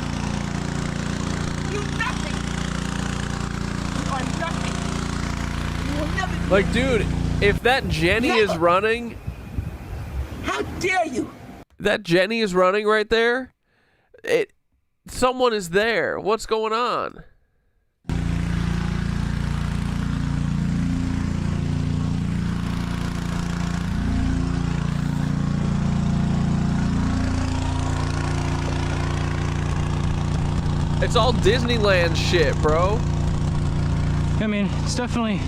S9: You nothing. You are nothing. You will never be.
S1: Like, dude, if that Jenny is running,
S9: How dare you?
S1: that Jenny is running right there, someone is there. What's going on? It's all Disneyland shit, bro.
S6: I mean, it's definitely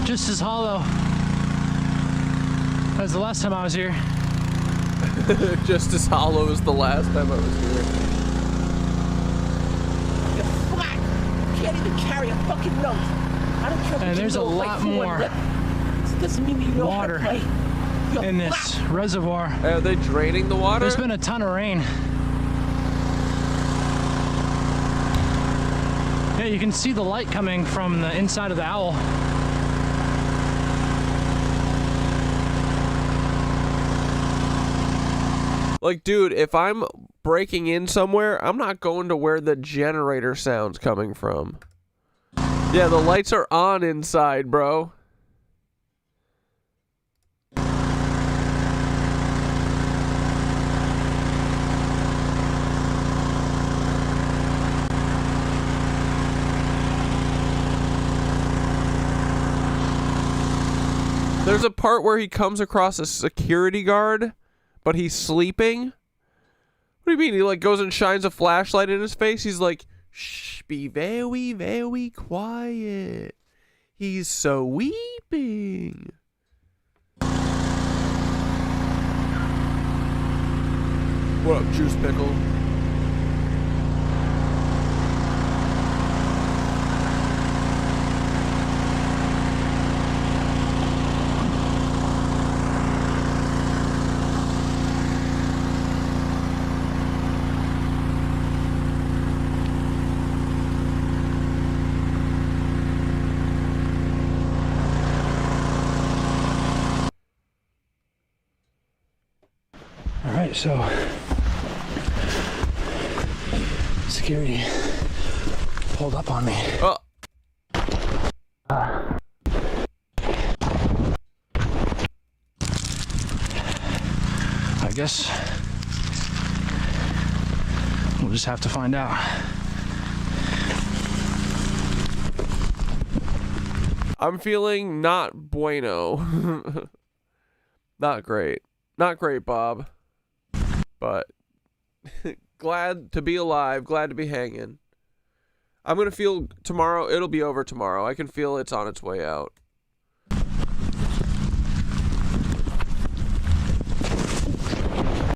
S6: just as hollow as the last time I was here.
S1: Just as hollow as the last time I was here.
S9: You're flat. You can't even carry a fucking note. I don't care about
S6: And
S9: your
S6: there's a
S9: little, like,
S6: lot
S9: horn
S6: more
S9: lip. This doesn't mean you know
S6: water
S9: how to play. You're
S6: in this
S9: flat.
S6: reservoir.
S1: Are they draining the water?
S6: There's been a ton of rain. Yeah, you can see the light coming from the inside of the owl.
S1: Like, dude, if I'm breaking in somewhere, I'm not going to where the generator sound's coming from. Yeah, the lights are on inside, bro. There's a part where he comes across a security guard, but he's sleeping. What do you mean? He like goes and shines a flashlight in his face. He's like, shh, be very, very quiet. He's so weeping. What up, Juice Pickle?
S13: All right, so security pulled up on me.
S1: Oh.
S13: I guess we'll just have to find out.
S1: I'm feeling not bueno. Not great. Not great, Bob. But glad to be alive, glad to be hanging. I'm going to feel tomorrow, it'll be over tomorrow. I can feel it's on its way out.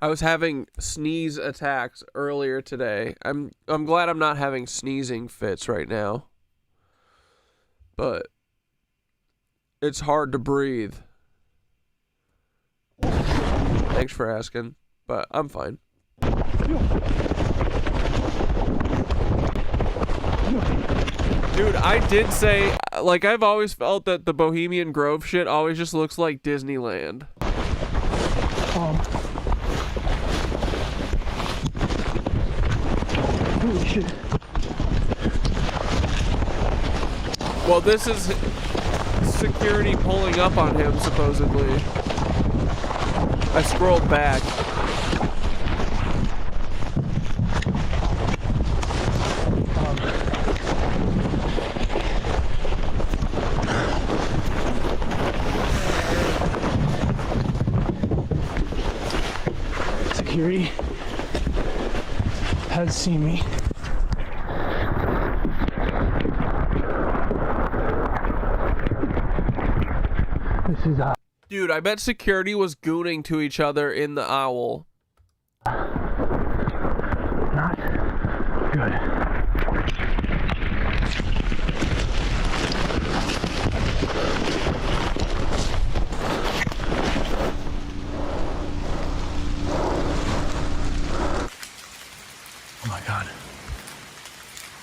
S1: I was having sneeze attacks earlier today. I'm glad I'm not having sneezing fits right now. But it's hard to breathe. Thanks for asking, but I'm fine. Dude, I did say, like, I've always felt that the Bohemian Grove shit always just looks like Disneyland.
S13: Holy shit.
S1: Well, this is security pulling up on him, supposedly. I scrolled back.
S13: Security has seen me. This is
S1: Dude, I bet security was gooning to each other in the owl.
S13: not good. Oh my god.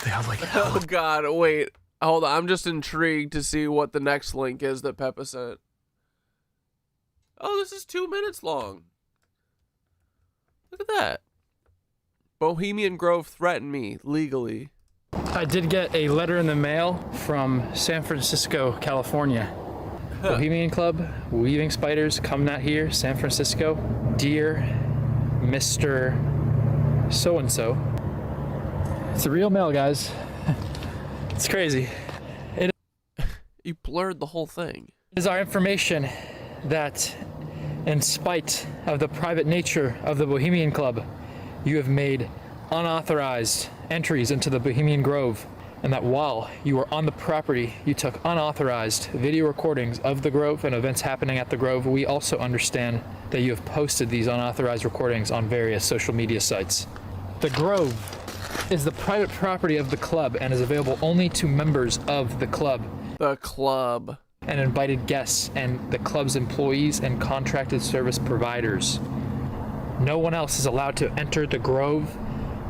S13: They have like
S1: Oh god, wait. Hold on, I'm just intrigued to see what the next link is that Peppa sent. Oh, this is 2 minutes long. Look at that. Bohemian Grove threatened me legally.
S13: I did get a letter in the mail from San Francisco, California. Bohemian Club, Weaving Spiders, come not here, San Francisco. Dear Mr. So-and-so. It's the real mail, guys. It's crazy.
S1: You blurred the whole thing.
S13: It is our information that, in spite of the private nature of the Bohemian Club, you have made unauthorized entries into the Bohemian Grove, and that while you were on the property, you took unauthorized video recordings of the Grove and events happening at the Grove. We also understand that you have posted these unauthorized recordings on various social media sites. The Grove is the private property of the club and is available only to members of the club.
S1: The club.
S13: And invited guests and the club's employees and contracted service providers. No one else is allowed to enter the Grove,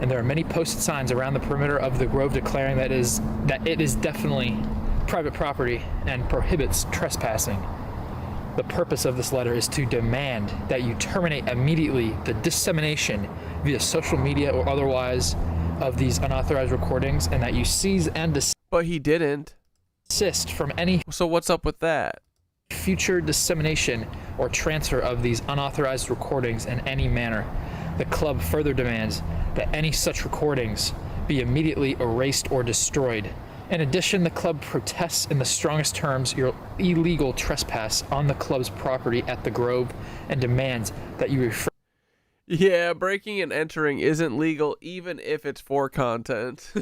S13: and there are many posted signs around the perimeter of the Grove declaring that it is definitely private property and prohibits trespassing. The purpose of this letter is to demand that you terminate immediately the dissemination via social media or otherwise of these unauthorized recordings, and that you seize and
S1: But he didn't.
S13: Desist from any.
S1: So what's up with that?
S13: Future dissemination or transfer of these unauthorized recordings in any manner. The club further demands that any such recordings be immediately erased or destroyed. In addition, the club protests in the strongest terms your illegal trespass on the club's property at the Grove and demands that you refrain.
S1: Yeah, breaking and entering isn't legal even if it's for content.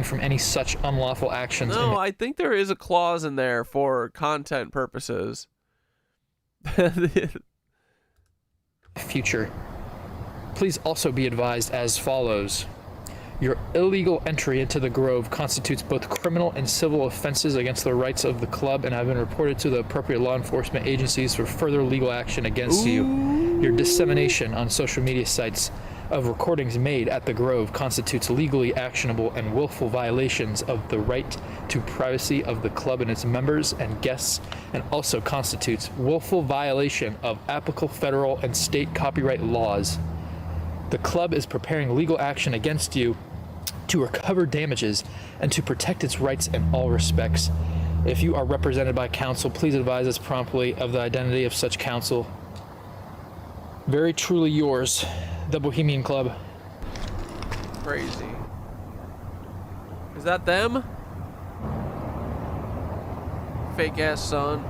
S13: From any such unlawful actions.
S1: No, I think there is a clause in there for content purposes.
S13: Future. Please also be advised as follows. Your illegal entry into the Grove constitutes both criminal and civil offenses against the rights of the club and have been reported to the appropriate law enforcement agencies for further legal action against you. Your dissemination on social media sites
S6: of recordings made at the Grove constitutes legally actionable and willful violations of the right to privacy of the club and its members and guests, and also constitutes willful violation of applicable federal and state copyright laws. The club is preparing legal action against you to recover damages and to protect its rights in all respects. If you are represented by counsel, please advise us promptly of the identity of such counsel. Very truly yours, the Bohemian Club.
S1: Crazy. Is that them? Fake ass son.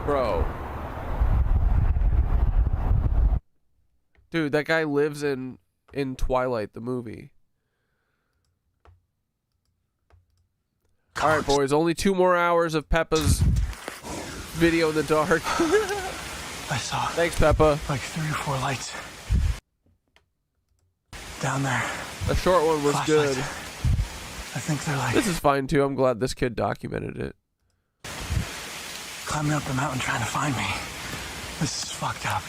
S1: Bro. Dude, that guy lives in Twilight, the movie. Alright, boys, only 2 more hours of Peppa's video in the dark.
S22: I saw.
S1: Thanks, Peppa.
S22: Like 3 or 4 lights down there.
S1: The short one was
S22: Flashlights.
S1: good.
S22: I think they're like
S1: This is fine too. I'm glad this kid documented it.
S22: climbing up the mountain trying to find me. This is fucked up.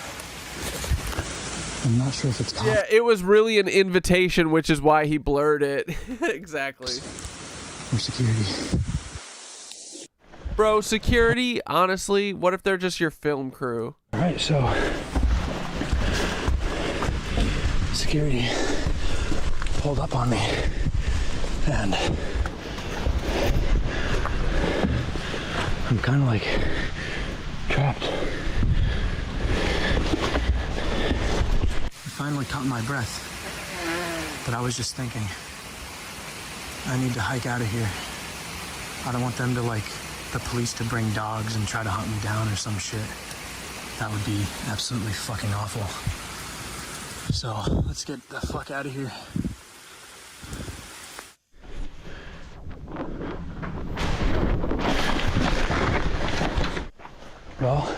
S22: I'm not sure if it's
S1: Yeah, it was really an invitation, which is why he blurred it. Exactly.
S22: Or security.
S1: Bro, security, honestly, what if they're just your film crew?
S22: Alright, so security pulled up on me and I'm kind of like trapped. I finally caught my breath, but I was just thinking, I need to hike out of here. I don't want them to the police to bring dogs and try to hunt me down or some shit. That would be absolutely fucking awful. So let's get the fuck out of here. Well,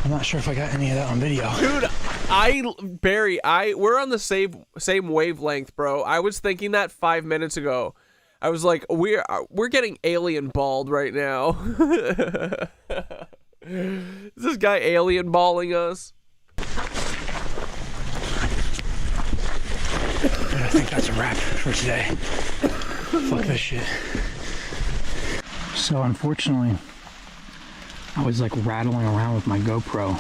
S22: I'm not sure if I got any of that on video.
S1: Dude, Barry, we're on the same wavelength, bro. I was thinking that 5 minutes ago. I was like, we're getting alien balled right now. Is this guy alien balling us?
S22: I think that's a wrap for today. Fuck this shit. So unfortunately, I was rattling around with my GoPro,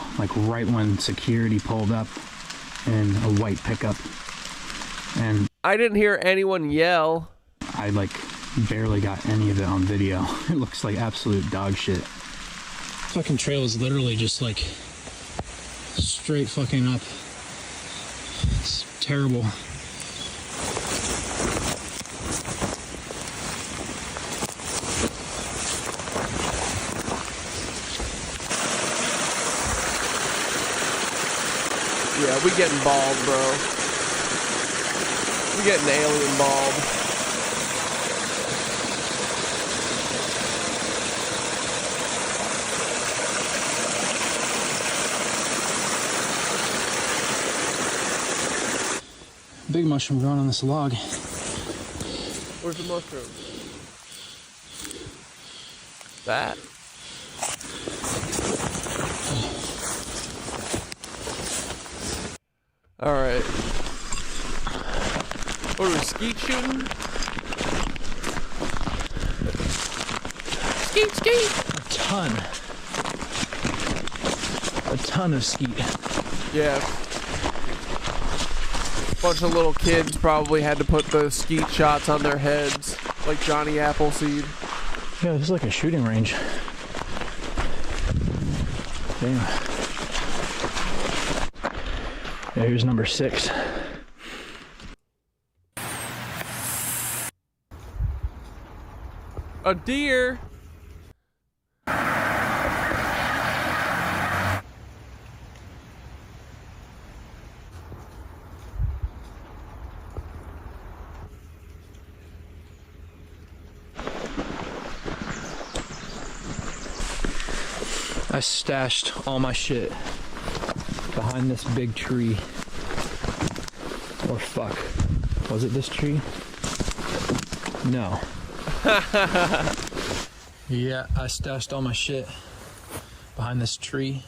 S22: right when security pulled up in a white pickup. And
S1: I didn't hear anyone yell.
S22: I barely got any of it on video. It looks like absolute dog shit. Fucking trail is literally just straight fucking up. It's terrible.
S1: Yeah, we getting balled, bro. We getting alien balled.
S22: Big mushroom growing on this log.
S1: Where's the mushroom? That? Alright. What are we, skeet shooting? Skeet, skeet!
S22: A ton of skeet.
S1: Yeah. Bunch of little kids probably had to put the skeet shots on their heads, like Johnny Appleseed.
S22: Yeah, this is like a shooting range. Damn. Yeah, here's number 6.
S1: A deer.
S22: I stashed all my shit behind this big tree. Or fuck. Was it this tree? No. Yeah, I stashed all my shit
S13: behind this tree.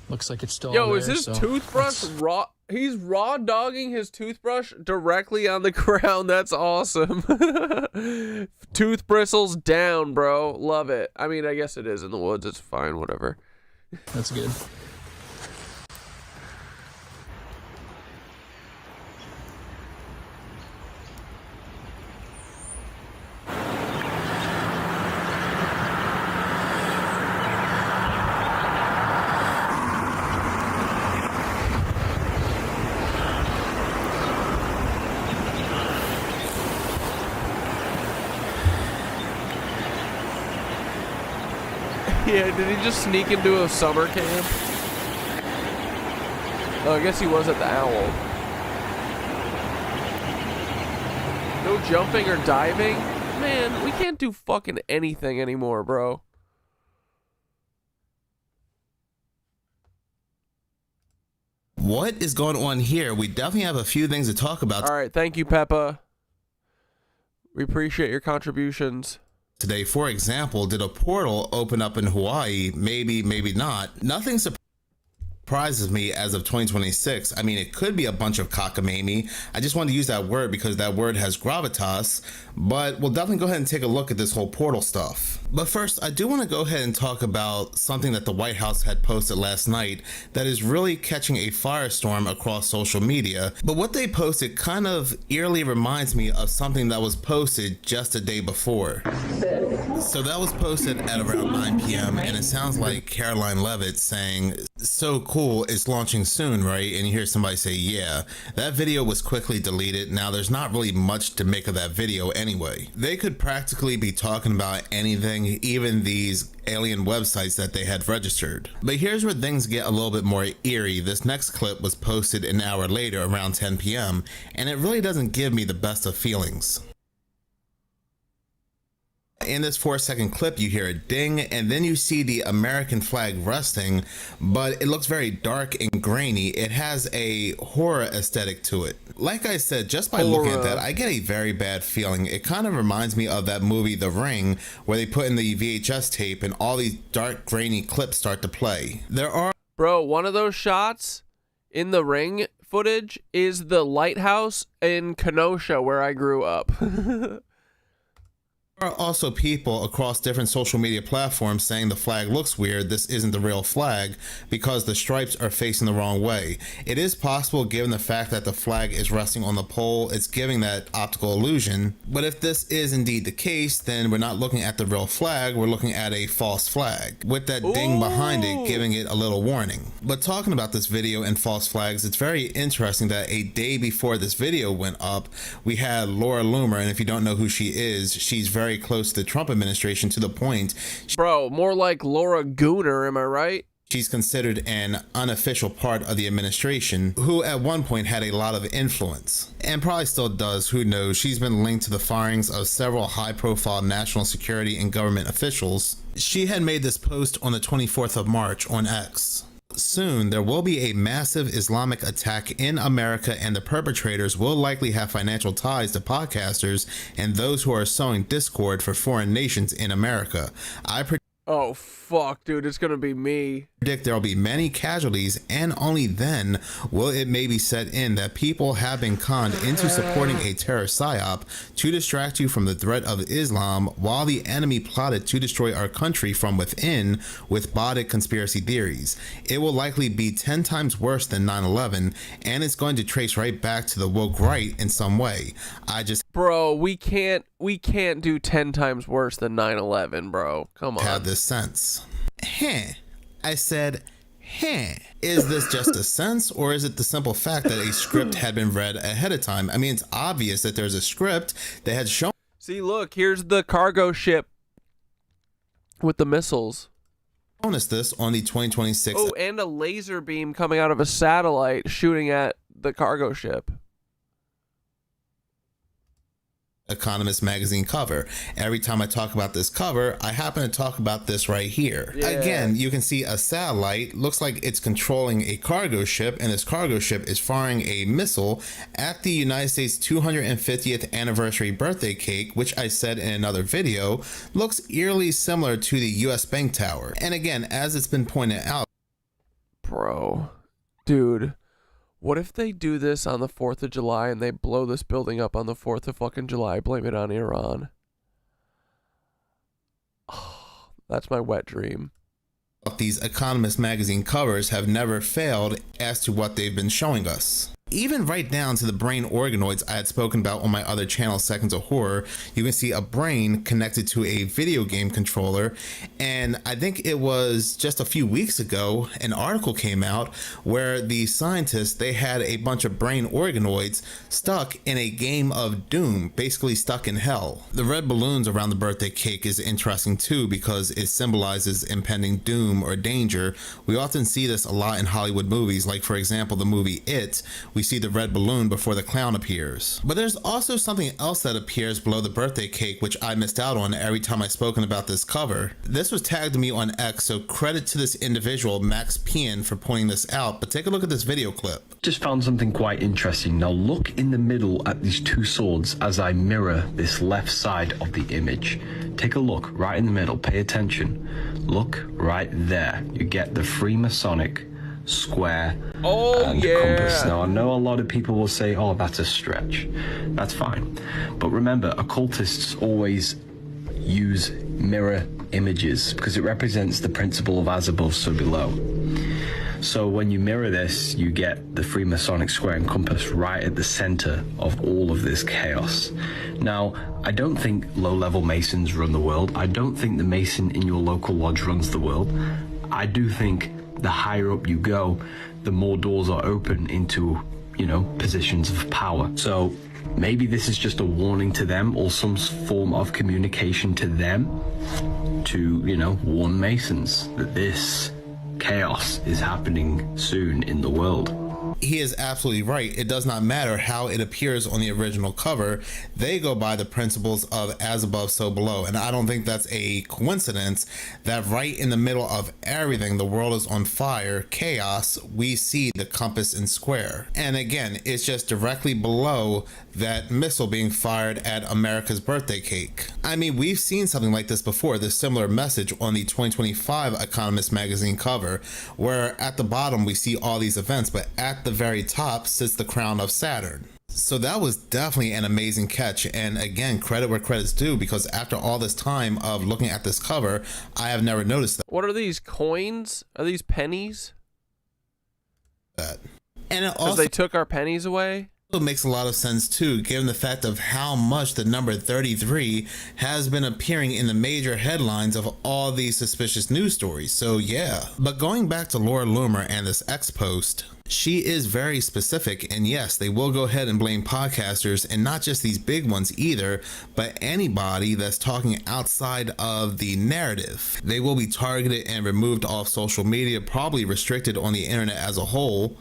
S13: Looks like it's still
S1: Yo,
S13: there,
S1: is his
S13: so
S1: toothbrush raw? He's raw dogging his toothbrush directly on the ground. That's awesome. Tooth bristles down, bro. Love it. I mean, I guess it is in the woods. It's fine, whatever.
S13: That's good.
S1: Yeah, did he just sneak into a summer camp? Oh, I guess he was at the Owl. No jumping or diving? Man, we can't do fucking anything anymore, bro.
S14: What is going on here? We definitely have a few things to talk about.
S1: All right, thank you, Peppa. We appreciate your contributions.
S14: Today, for example, did a portal open up in Hawaii? Maybe, maybe not. Nothing surprises me as of 2026. I mean, it could be a bunch of cockamamie. I just wanted to use that word because that word has gravitas, but we'll definitely go ahead and take a look at this whole portal stuff. But first, I do want to go ahead and talk about something that the White House had posted last night that is really catching a firestorm across social media. But what they posted kind of eerily reminds me of something that was posted just a day before. So that was posted at around 9 p.m. and it sounds like Caroline Levitt saying, "So cool, it's launching soon, right?" And you hear somebody say, "Yeah." That video was quickly deleted. Now there's not really much to make of that video anyway. They could practically be talking about anything, even these alien websites that they had registered. But here's where things get a little bit more eerie. This next clip was posted an hour later around 10 p.m. and it really doesn't give me the best of feelings. In this 4-second clip, you hear a ding, and then you see the American flag resting, but it looks very dark and grainy. It has a horror aesthetic to it. Like I said, just by looking at that, I get a very bad feeling. It kind of reminds me of that movie, The Ring, where they put in the VHS tape and all these dark, grainy clips start to play.
S1: Bro, one of those shots in The Ring footage is the lighthouse in Kenosha, where I grew up.
S14: There are also people across different social media platforms saying the flag looks weird, this isn't the real flag, because the stripes are facing the wrong way. It is possible, given the fact that the flag is resting on the pole, it's giving that optical illusion. But if this is indeed the case, then we're not looking at the real flag, we're looking at a false flag, with that ding behind it giving it a little warning. But talking about this video and false flags, it's very interesting that a day before this video went up, we had Laura Loomer, and if you don't know who she is, she's very close to the Trump administration, to the point,
S1: bro, more like Laura Gooner, am I right?
S14: She's considered an unofficial part of the administration, who at one point had a lot of influence, and probably still does, who knows. She's been linked to the firings of several high-profile national security and government officials. She had made this post on the 24th of March on X. Soon, there will be a massive Islamic attack in America, and the perpetrators will likely have financial ties to podcasters and those who are sowing discord for foreign nations in America.
S1: Oh, fuck, dude, it's gonna be me.
S14: Predict there will be many casualties, and only then will it maybe set in that people have been conned into supporting a terror psyop to distract you from the threat of Islam, while the enemy plotted to destroy our country from within with botted conspiracy theories. It will likely be 10 times worse than 9/11, and it's going to trace right back to the woke right in some way.
S1: Bro, we can't do 10 times worse than 9/11, bro. Come on.
S14: Have this sense. I said, is this just a sense, or is it the simple fact that a script had been read ahead of time? I mean, it's obvious that there's a script that had shown.
S1: See, look, here's the cargo ship with the missiles.
S14: Bonus this on the 2026.
S1: Oh, and a laser beam coming out of a satellite shooting at the cargo ship.
S14: Economist magazine cover. Every time I talk about this cover, I happen to talk about this right here. Yeah. Again, you can see a satellite, looks like it's controlling a cargo ship, and this cargo ship is firing a missile at the United States 250th anniversary birthday cake, which I said in another video, looks eerily similar to the US Bank Tower. And again, as it's been pointed out,
S1: bro, dude, what if they do this on the 4th of July and they blow this building up on the 4th of fucking July, blame it on Iran? Oh, that's my wet dream.
S14: These Economist magazine covers have never failed as to what they've been showing us. Even right down to the brain organoids I had spoken about on my other channel, Seconds of Horror, you can see a brain connected to a video game controller. And I think it was just a few weeks ago, an article came out where the scientists, they had a bunch of brain organoids stuck in a game of doom, basically stuck in hell. The red balloons around the birthday cake is interesting too, because it symbolizes impending doom or danger. We often see this a lot in Hollywood movies, like for example, the movie It. We see the red balloon before the clown appears. But there's also something else that appears below the birthday cake, which I missed out on every time I've spoken about this cover. This was tagged to me on X, so credit to this individual, Max Pian, for pointing this out, but take a look at this video clip.
S15: Just found something quite interesting. Now look in the middle at these two swords as I mirror this left side of the image. Take a look right in the middle, pay attention. Look right there. You get the Freemasonic square and compass. Now I know a lot of people will say, oh, that's a stretch. That's fine, but remember, occultists always use mirror images because it represents the principle of as above, so below. So when you mirror this, you get the Freemasonic square and compass right at the center of all of this chaos. Now, I don't think low-level Masons run the world. I don't think the Mason in your local lodge runs the world. I do think the higher up you go, the more doors are open into, positions of power. So maybe this is just a warning to them, or some form of communication to them to, warn Masons that this chaos is happening soon in the world.
S14: He is absolutely right. It does not matter how it appears on the original cover. They go by the principles of as above, so below. And I don't think that's a coincidence that right in the middle of everything, the world is on fire, chaos, we see the compass and square. And again, it's just directly below that missile being fired at America's birthday cake. I mean, we've seen something like this before, this similar message on the 2025 Economist magazine cover, where at the bottom we see all these events, but at the very top sits the crown of Saturn. So that was definitely an amazing catch, and again, credit where credit's due, because after all this time of looking at this cover, I have never noticed that.
S1: What are these coins? Are these pennies?
S14: And it
S1: also, they took our pennies away?
S14: It makes a lot of sense too, given the fact of how much the number 33 has been appearing in the major headlines of all these suspicious news stories. So yeah. But going back to Laura Loomer and this X post, she is very specific, and yes, they will go ahead and blame podcasters, and not just these big ones either, but anybody that's talking outside of the narrative. They will be targeted and removed off social media, probably restricted on the internet as a whole.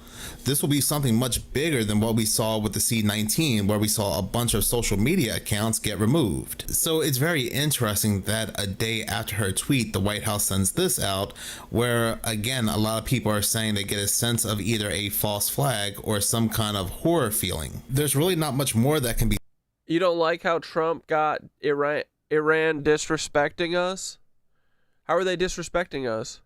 S14: This will be something much bigger than what we saw with the C-19, where we saw a bunch of social media accounts get removed. So it's very interesting that a day after her tweet, the White House sends this out, where again, a lot of people are saying they get a sense of either a false flag or some kind of horror feeling. There's really not much more that can be.
S1: You don't like how Trump got Iran disrespecting us? How are they disrespecting us?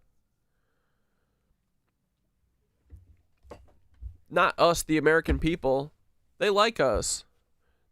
S1: Not us, the American people. They like us.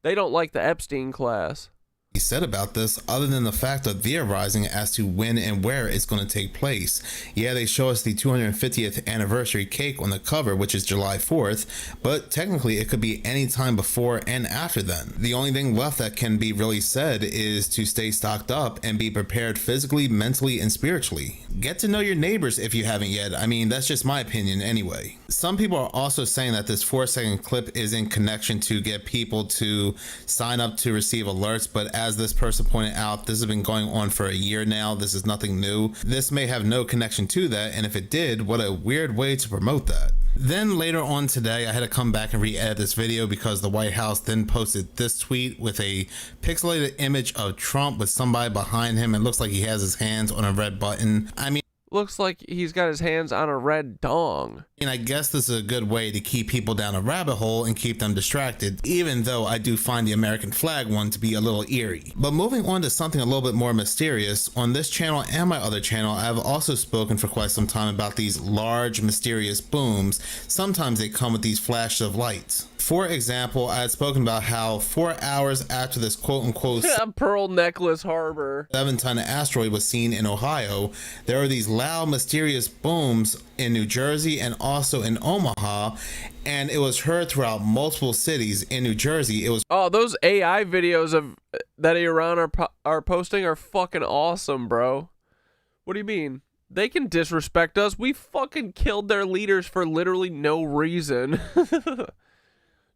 S1: They don't like the Epstein class.
S14: He said about this, other than the fact of theorizing as to when and where it's going to take place. Yeah, they show us the 250th anniversary cake on the cover, which is July 4th, but technically it could be any time before and after then. The only thing left that can be really said is to stay stocked up and be prepared physically, mentally, and spiritually. Get to know your neighbors if you haven't yet. I mean, that's just my opinion anyway. Some people are also saying that this 4-second clip is in connection to get people to sign up to receive alerts, but as this person pointed out, this has been going on for a year now. This is nothing new. This may have no connection to that, and if it did, what a weird way to promote that. Then later on today, I had to come back and re-edit this video because the White House then posted this tweet with a pixelated image of Trump with somebody behind him. It looks like he has his hands on a red button. I mean,
S1: looks like he's got his hands on a red dong.
S14: And I guess this is a good way to keep people down a rabbit hole and keep them distracted, even though I do find the American flag one to be a little eerie. But moving on to something a little bit more mysterious, on this channel and my other channel, I've also spoken for quite some time about these large mysterious booms. Sometimes they come with these flashes of light. For example, I had spoken about how 4 hours after this quote-unquote
S1: Pearl Necklace Harbor
S14: 7-ton asteroid was seen in Ohio, there are these loud, mysterious booms in New Jersey and also in Omaha, and it was heard throughout multiple cities. In New Jersey, it was...
S1: Oh, those AI videos of that Iran are posting are fucking awesome, bro. What do you mean? They can disrespect us. We fucking killed their leaders for literally no reason.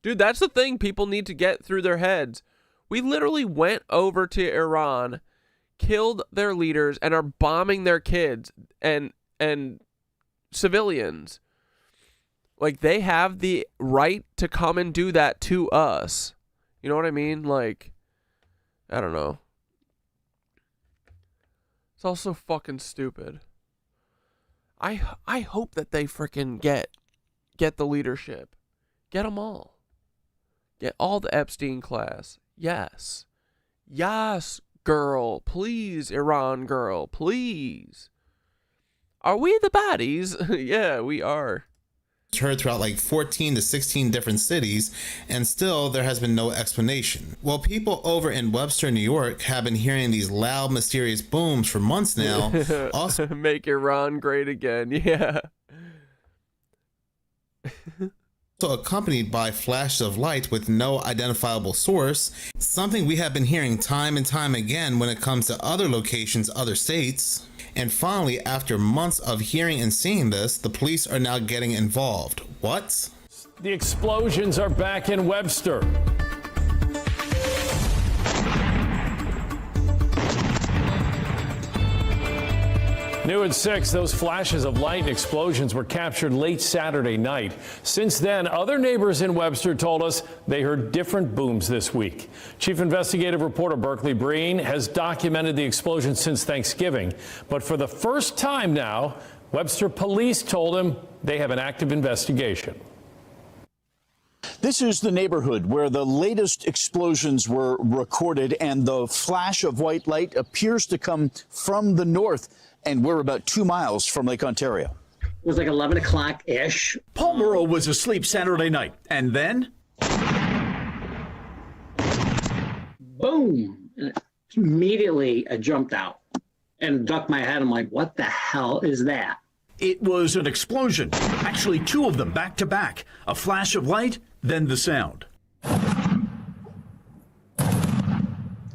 S1: Dude, that's the thing people need to get through their heads. We literally went over to Iran, killed their leaders, and are bombing their kids and civilians. Like, they have the right to come and do that to us. You know what I mean? Like, I don't know. It's all so fucking stupid. I hope that they freaking get the leadership. Get them all. Get all the Epstein class. Yes. Yes, girl. Please, Iran girl. Please. Are we the baddies? Yeah, we are.
S14: Heard throughout like 14 to 16 different cities, and still there has been no explanation. Well, people over in Webster, New York have been hearing these loud, mysterious booms for months now. Also,
S1: make Iran great again. Yeah.
S14: accompanied by flashes of light with no identifiable source, something we have been hearing time and time again when it comes to other locations, other states. And finally, after months of hearing and seeing this, the police are now getting involved. What?
S16: The explosions are back in Webster. New at 6, those flashes of light and explosions were captured late Saturday night. Since then, other neighbors in Webster told us they heard different booms this week. Chief investigative reporter Berkeley Breen has documented the explosions since Thanksgiving. But for the first time now, Webster police told him they have an active investigation.
S17: This is the neighborhood where the latest explosions were recorded, and the flash of white light appears to come from the north. And we're about 2 miles from Lake Ontario.
S23: It was like 11 o'clock-ish.
S17: Paul Murrow was asleep Saturday night, and then...
S23: Boom! And immediately, I jumped out and ducked my head. I'm like, what the hell is that?
S17: It was an explosion. Actually, 2 of them back to back. A flash of light, then the sound.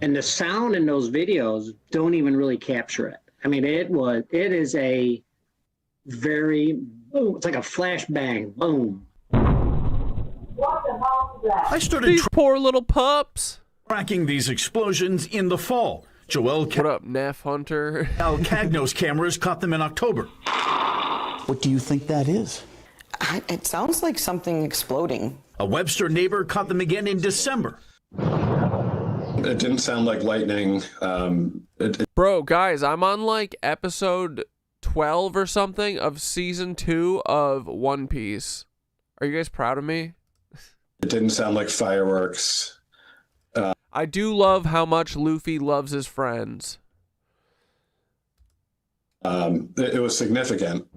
S23: And the sound in those videos don't even really capture it. I mean, it is a very, boom, it's like a flash bang, boom.
S17: What the hell is that? I started
S1: these poor little pups
S17: tracking these explosions in the fall.
S1: What up, Neff Hunter?
S17: Al Cagno's cameras caught them in October. What do you think that is?
S24: It sounds like something exploding.
S17: A Webster neighbor caught them again in December.
S25: It didn't sound like lightning.
S1: Bro, guys, I'm on like episode 12 or something of season 2 of One Piece. Are you guys proud of me?
S25: It didn't sound like fireworks.
S1: I do love how much Luffy loves his friends.
S25: It was significant.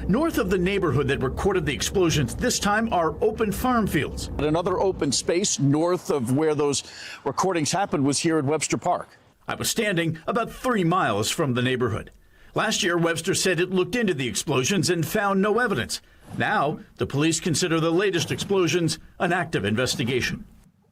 S17: North of the neighborhood that recorded the explosions this time are open farm fields. Another open space north of where those recordings happened was here at Webster Park. I was standing about 3 miles from the neighborhood. Last year, Webster said it looked into the explosions and found no evidence. Now, the police consider the latest explosions an active investigation.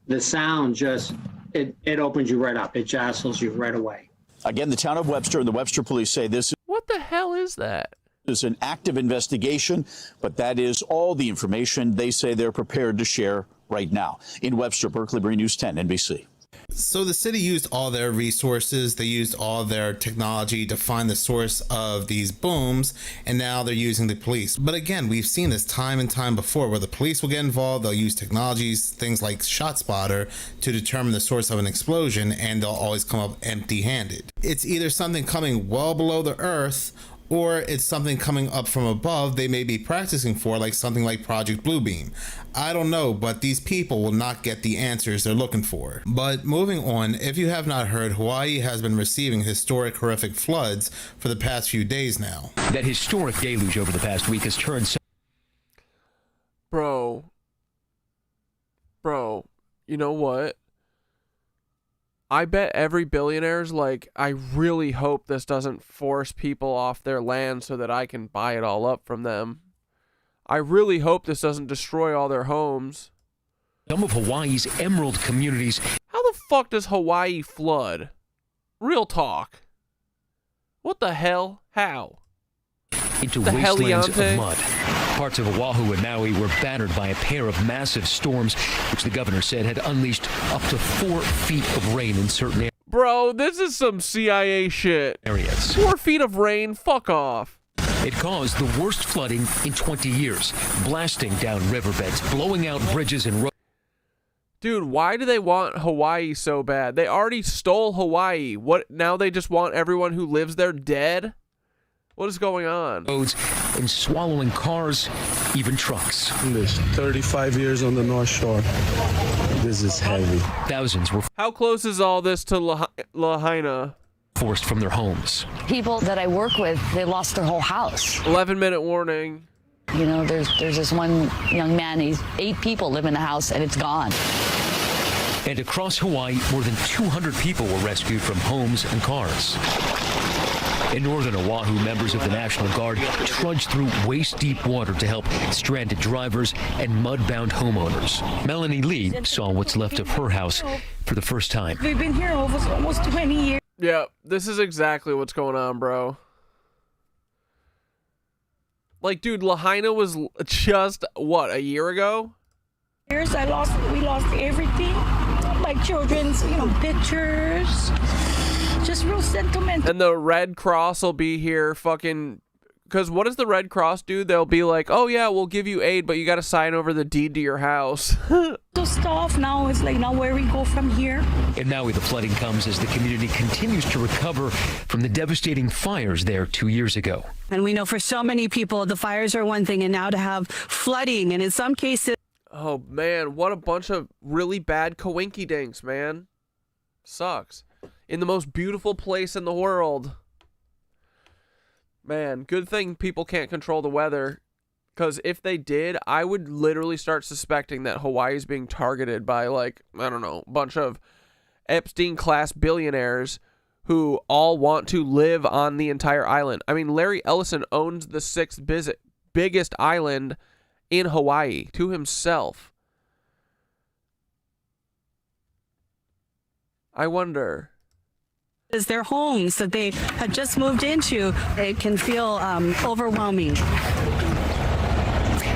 S23: The sound just, it opens you right up. It jostles you right away.
S17: Again, the town of Webster and the Webster police say this
S1: What the hell is that?
S17: is an active investigation, but that is all the information they say they're prepared to share right now. In Webster, Berkeley Breen, News 10, NBC.
S14: So the city used all their resources, they used all their technology to find the source of these booms, and now they're using the police. But again, we've seen this time and time before where the police will get involved, they'll use technologies, things like ShotSpotter, to determine the source of an explosion, and they'll always come up empty-handed. It's either something coming well below the earth, or it's something coming up from above they may be practicing for, like something like Project Bluebeam. I don't know, but these people will not get the answers they're looking for. But moving on, if you have not heard, Hawaii has been receiving historic, horrific floods for the past few days now.
S2: That historic deluge over the past week has turned...
S1: Bro, you know what? I bet every billionaire's like, I really hope this doesn't force people off their land so that I can buy it all up from them. I really hope this doesn't destroy all their homes.
S2: Some of Hawaii's emerald communities.
S1: How the fuck does Hawaii flood? Real talk. What the hell? How?
S2: Into
S1: the
S2: wastelands
S1: Heliante?
S2: of mud. Parts of Oahu and Maui were battered by a pair of massive storms, which the governor said had unleashed up to 4 feet of rain in certain areas.
S1: Bro, this is some CIA shit. 4 feet of rain? Fuck off.
S2: It caused the worst flooding in 20 years, blasting down riverbeds, blowing out bridges and roads.
S1: Dude, why do they want Hawaii so bad? They already stole Hawaii. What, now they just want everyone who lives there dead? What is going on?
S2: Roads and swallowing cars, even trucks.
S10: There's 35 years on the North Shore. This is heavy.
S2: Thousands were...
S1: How close is all this to Lahaina?
S2: Forced from their homes.
S18: People that I work with, they lost their whole house.
S1: 11-minute warning.
S18: You know, there's this one young man, 8 people live in the house and it's gone.
S2: And across Hawaii, more than 200 people were rescued from homes and cars. In northern Oahu, members of the National Guard trudged through waist-deep water to help stranded drivers and mud-bound homeowners. Melanie Lee saw what's left of her house for the first time.
S19: We've been here almost 20 years.
S1: Yeah, this is exactly what's going on, bro. Like, dude, Lahaina was just, what, a year ago?
S19: We lost everything. Like children's, pictures. Just real sentimental.
S1: And the Red Cross will be here fucking... Because what does the Red Cross do? They'll be like, oh yeah, we'll give you aid, but you got to sign over the deed to your house.
S19: So stuff now is like, now where we go from here.
S2: In Maui, the flooding comes as the community continues to recover from the devastating fires there 2 years ago.
S21: And we know for so many people, the fires are one thing, and now to have flooding, and in some cases...
S1: Oh man, what a bunch of really bad coinky-dinks, man. Sucks. In the most beautiful place in the world. Man, good thing people can't control the weather. Because if they did, I would literally start suspecting that Hawaii is being targeted by, like, I don't know, a bunch of Epstein-class billionaires who all want to live on the entire island. I mean, Larry Ellison owns the 6th biggest island in Hawaii to himself. I wonder...
S21: Is their homes that they have just moved into, it can feel overwhelming.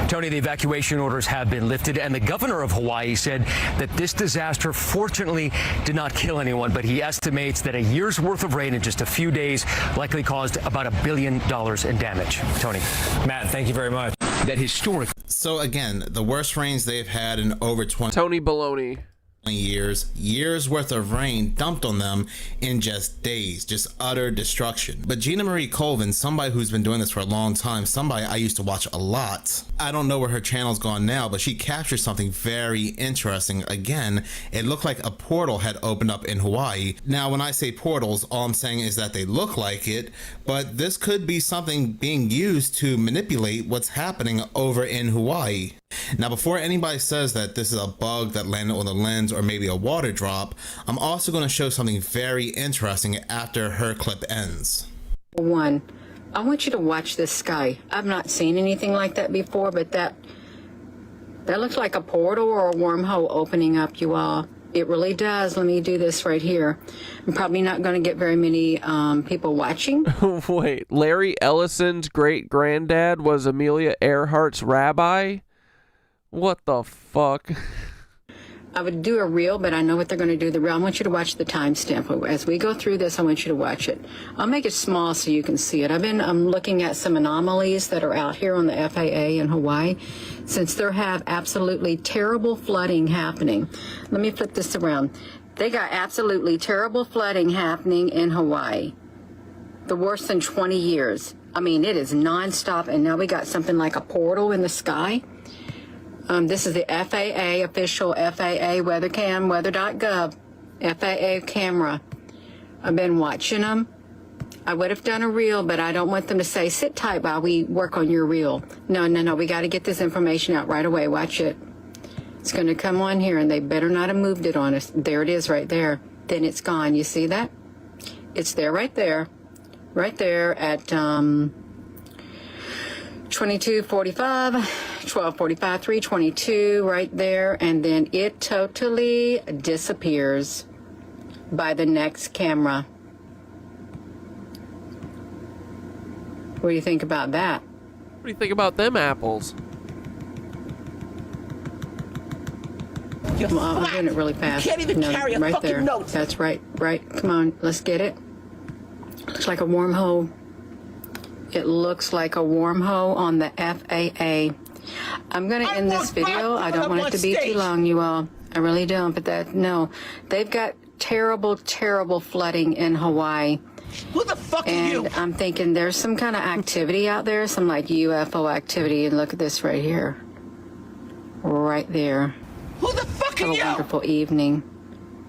S2: Tony, the evacuation orders have been lifted, and the governor of Hawaii said that this disaster fortunately did not kill anyone, but he estimates that a year's worth of rain in just a few days likely caused about $1 billion in damage. Tony.
S6: Matt, thank you very much.
S2: That historic...
S14: So again, the worst rains they've had in over 20...
S1: Tony Baloney.
S14: Years worth of rain dumped on them in just days, just utter destruction. But Gina Marie Colvin, somebody who's been doing this for a long time, somebody I used to watch a lot. I don't know where her channel's gone now, but she captured something very interesting. Again, it looked like a portal had opened up in Hawaii. Now, when I say portals, all I'm saying is that they look like it, but this could be something being used to manipulate what's happening over in Hawaii. Now, before anybody says that this is a bug that landed on the lens or maybe a water drop, I'm also going to show something very interesting after her clip ends.
S26: One, I want you to watch this sky. I've not seen anything like that before, but that looks like a portal or a wormhole opening up, you all. It really does. Let me do this right here. I'm probably not going to get very many people watching.
S1: Wait, Larry Ellison's great-granddad was Amelia Earhart's rabbi? What the fuck?
S26: I would do a reel, but I know what they're going to do. The reel. I want you to watch the timestamp. As we go through this, I want you to watch it. I'll make it small so you can see it. I'm looking at some anomalies that are out here on the FAA in Hawaii, since there have absolutely terrible flooding happening. Let me flip this around. They got absolutely terrible flooding happening in Hawaii. The worst in 20 years. I mean, it is nonstop, and now we got something like a portal in the sky. This is the FAA, official FAA weathercam, weather.gov, FAA camera. I've been watching them. I would have done a reel, but I don't want them to say, sit tight while we work on your reel. No, we got to get this information out right away. Watch it. It's going to come on here, and they better not have moved it on us. There it is right there. Then it's gone. You see that? It's there right there. Right there at 22:45, 12:45, 3:22, right there, and then it totally disappears by the next camera. What do you think about that?
S1: What do you think about them apples?
S26: Well, I'm doing it really fast.
S9: You can't even carry a
S26: right
S9: fucking
S26: there.
S9: note.
S26: That's right. Come on, let's get it. Looks like a wormhole. It looks like a wormhole on the FAA. I'm going to end this video. I don't want it to be too long, you all. I really don't. But no, they've got terrible, terrible flooding in Hawaii.
S9: Who the fuck are you?
S26: And I'm thinking there's some kind of activity out there, some like UFO activity. And look at this right here. Right there.
S9: Who the fuck are you?
S26: Have a wonderful evening.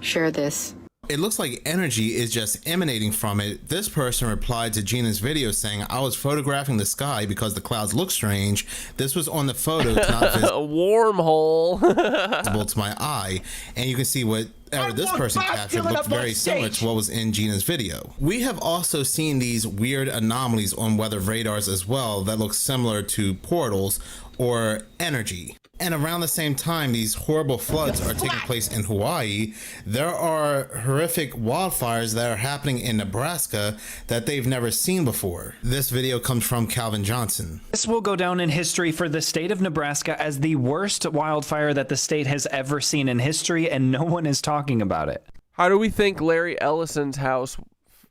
S26: Share this.
S14: It looks like energy is just emanating from it. This person replied to Gina's video saying, I was photographing the sky because the clouds look strange. This was on the photo, it's not
S1: a wormhole
S14: visible to my eye. And you can see whatever this person captured looked very similar to what was in Gina's video. We have also seen these weird anomalies on weather radars as well that look similar to portals or energy. And around the same time these horrible floods are taking place in Hawaii, there are horrific wildfires that are happening in Nebraska that they've never seen before. This video comes from Calvin Johnson.
S3: This will go down in history for the state of Nebraska as the worst wildfire that the state has ever seen in history, and no one is talking about it.
S1: How do we think Larry Ellison's house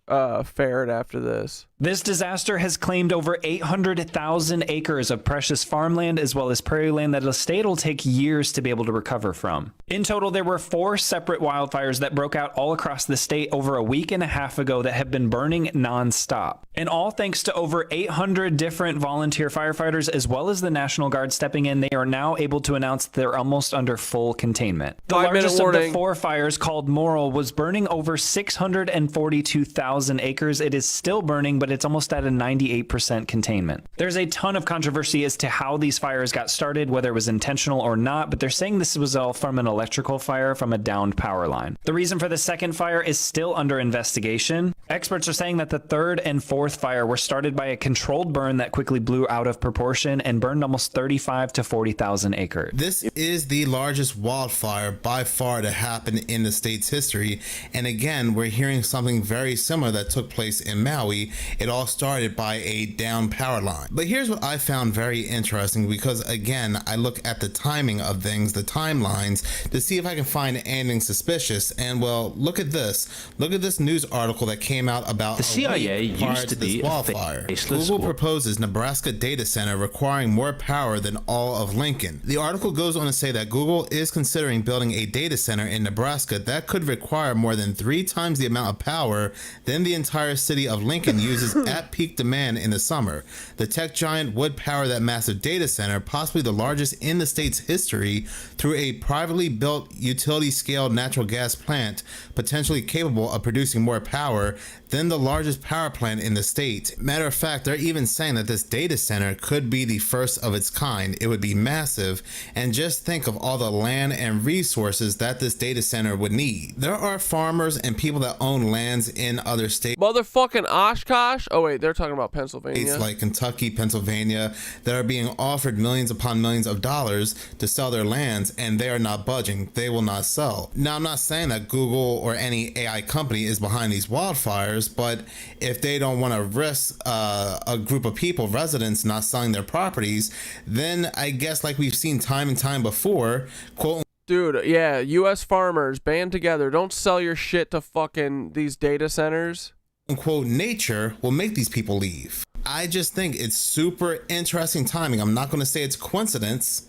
S1: fared after this?
S3: This disaster has claimed over 800,000 acres of precious farmland as well as prairie land that the state will take years to be able to recover from. In total, there were 4 separate wildfires that broke out all across the state over a week and a half ago that have been burning nonstop. And all thanks to over 800 different volunteer firefighters as well as the National Guard stepping in, they are now able to announce they're almost under full containment. The largest of the 4 fires, called Moral, was burning over 642,000 acres. It is still burning, but it's almost at a 98% containment. There's a ton of controversy as to how these fires got started, whether it was intentional or not, but they're saying this was all from an electrical fire from a downed power line. The reason for the second fire is still under investigation. Experts are saying that the third and fourth fire were started by a controlled burn that quickly blew out of proportion and burned almost 35 to 40,000 acres.
S14: This is the largest wildfire by far to happen in the state's history. And again, we're hearing something very similar that took place in Maui. It all started by a down power line. But here's what I found very interesting, because again, I look at the timing of things, the timelines, to see if I can find anything suspicious. And well, look at this. Look at this news article that came out about
S4: the CIA used to be
S14: wildfire. Google proposes Nebraska data center requiring more power than all of Lincoln. The article goes on to say that Google is considering building a data center in Nebraska that could require more than 3 times the amount of power than the entire city of Lincoln uses at peak demand in the summer. The tech giant would power that massive data center, possibly the largest in the state's history, through a privately built utility-scale natural gas plant, potentially capable of producing more power than the largest power plant in the state. Matter of fact, they're even saying that this data center could be the first of its kind. It would be massive, and just think of all the land and resources that this data center would need. There are farmers and people that own lands in other states.
S1: Motherfucking Oshkosh? Oh wait, they're talking about Pennsylvania.
S14: States like Kentucky, Pennsylvania, that are being offered millions upon millions of dollars to sell their lands, and they are not budging. They will not sell. Now, I'm not saying that Google or any AI company is behind these wildfires, but if they don't want to risk a group of people, residents, not selling their properties, then I guess, like we've seen time and time before, quote
S1: Dude, yeah, U.S. farmers, band together. Don't sell your shit to fucking these data centers.
S14: Quote, nature will make these people leave. I just think it's super interesting timing. I'm not going to say it's coincidence.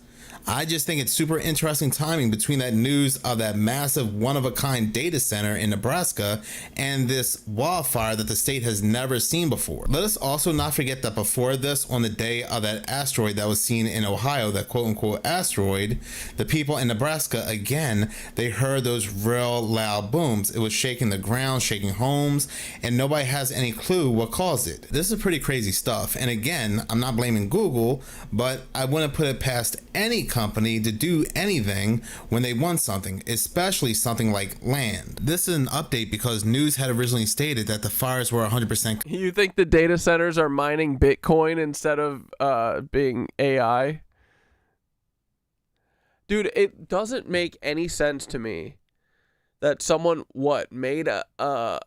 S14: I just think it's super interesting timing between that news of that massive one-of-a-kind data center in Nebraska and this wildfire that the state has never seen before. Let us also not forget that before this, on the day of that asteroid that was seen in Ohio, that quote-unquote asteroid, the people in Nebraska, again, they heard those real loud booms. It was shaking the ground, shaking homes, and nobody has any clue what caused it. This is pretty crazy stuff. And again, I'm not blaming Google, but I wouldn't put it past any company to do anything when they want something, especially something like land. This is an update because news had originally stated that the fires were 100%.
S1: You think the data centers are mining Bitcoin instead of being AI? Dude, it doesn't make any sense to me that someone made a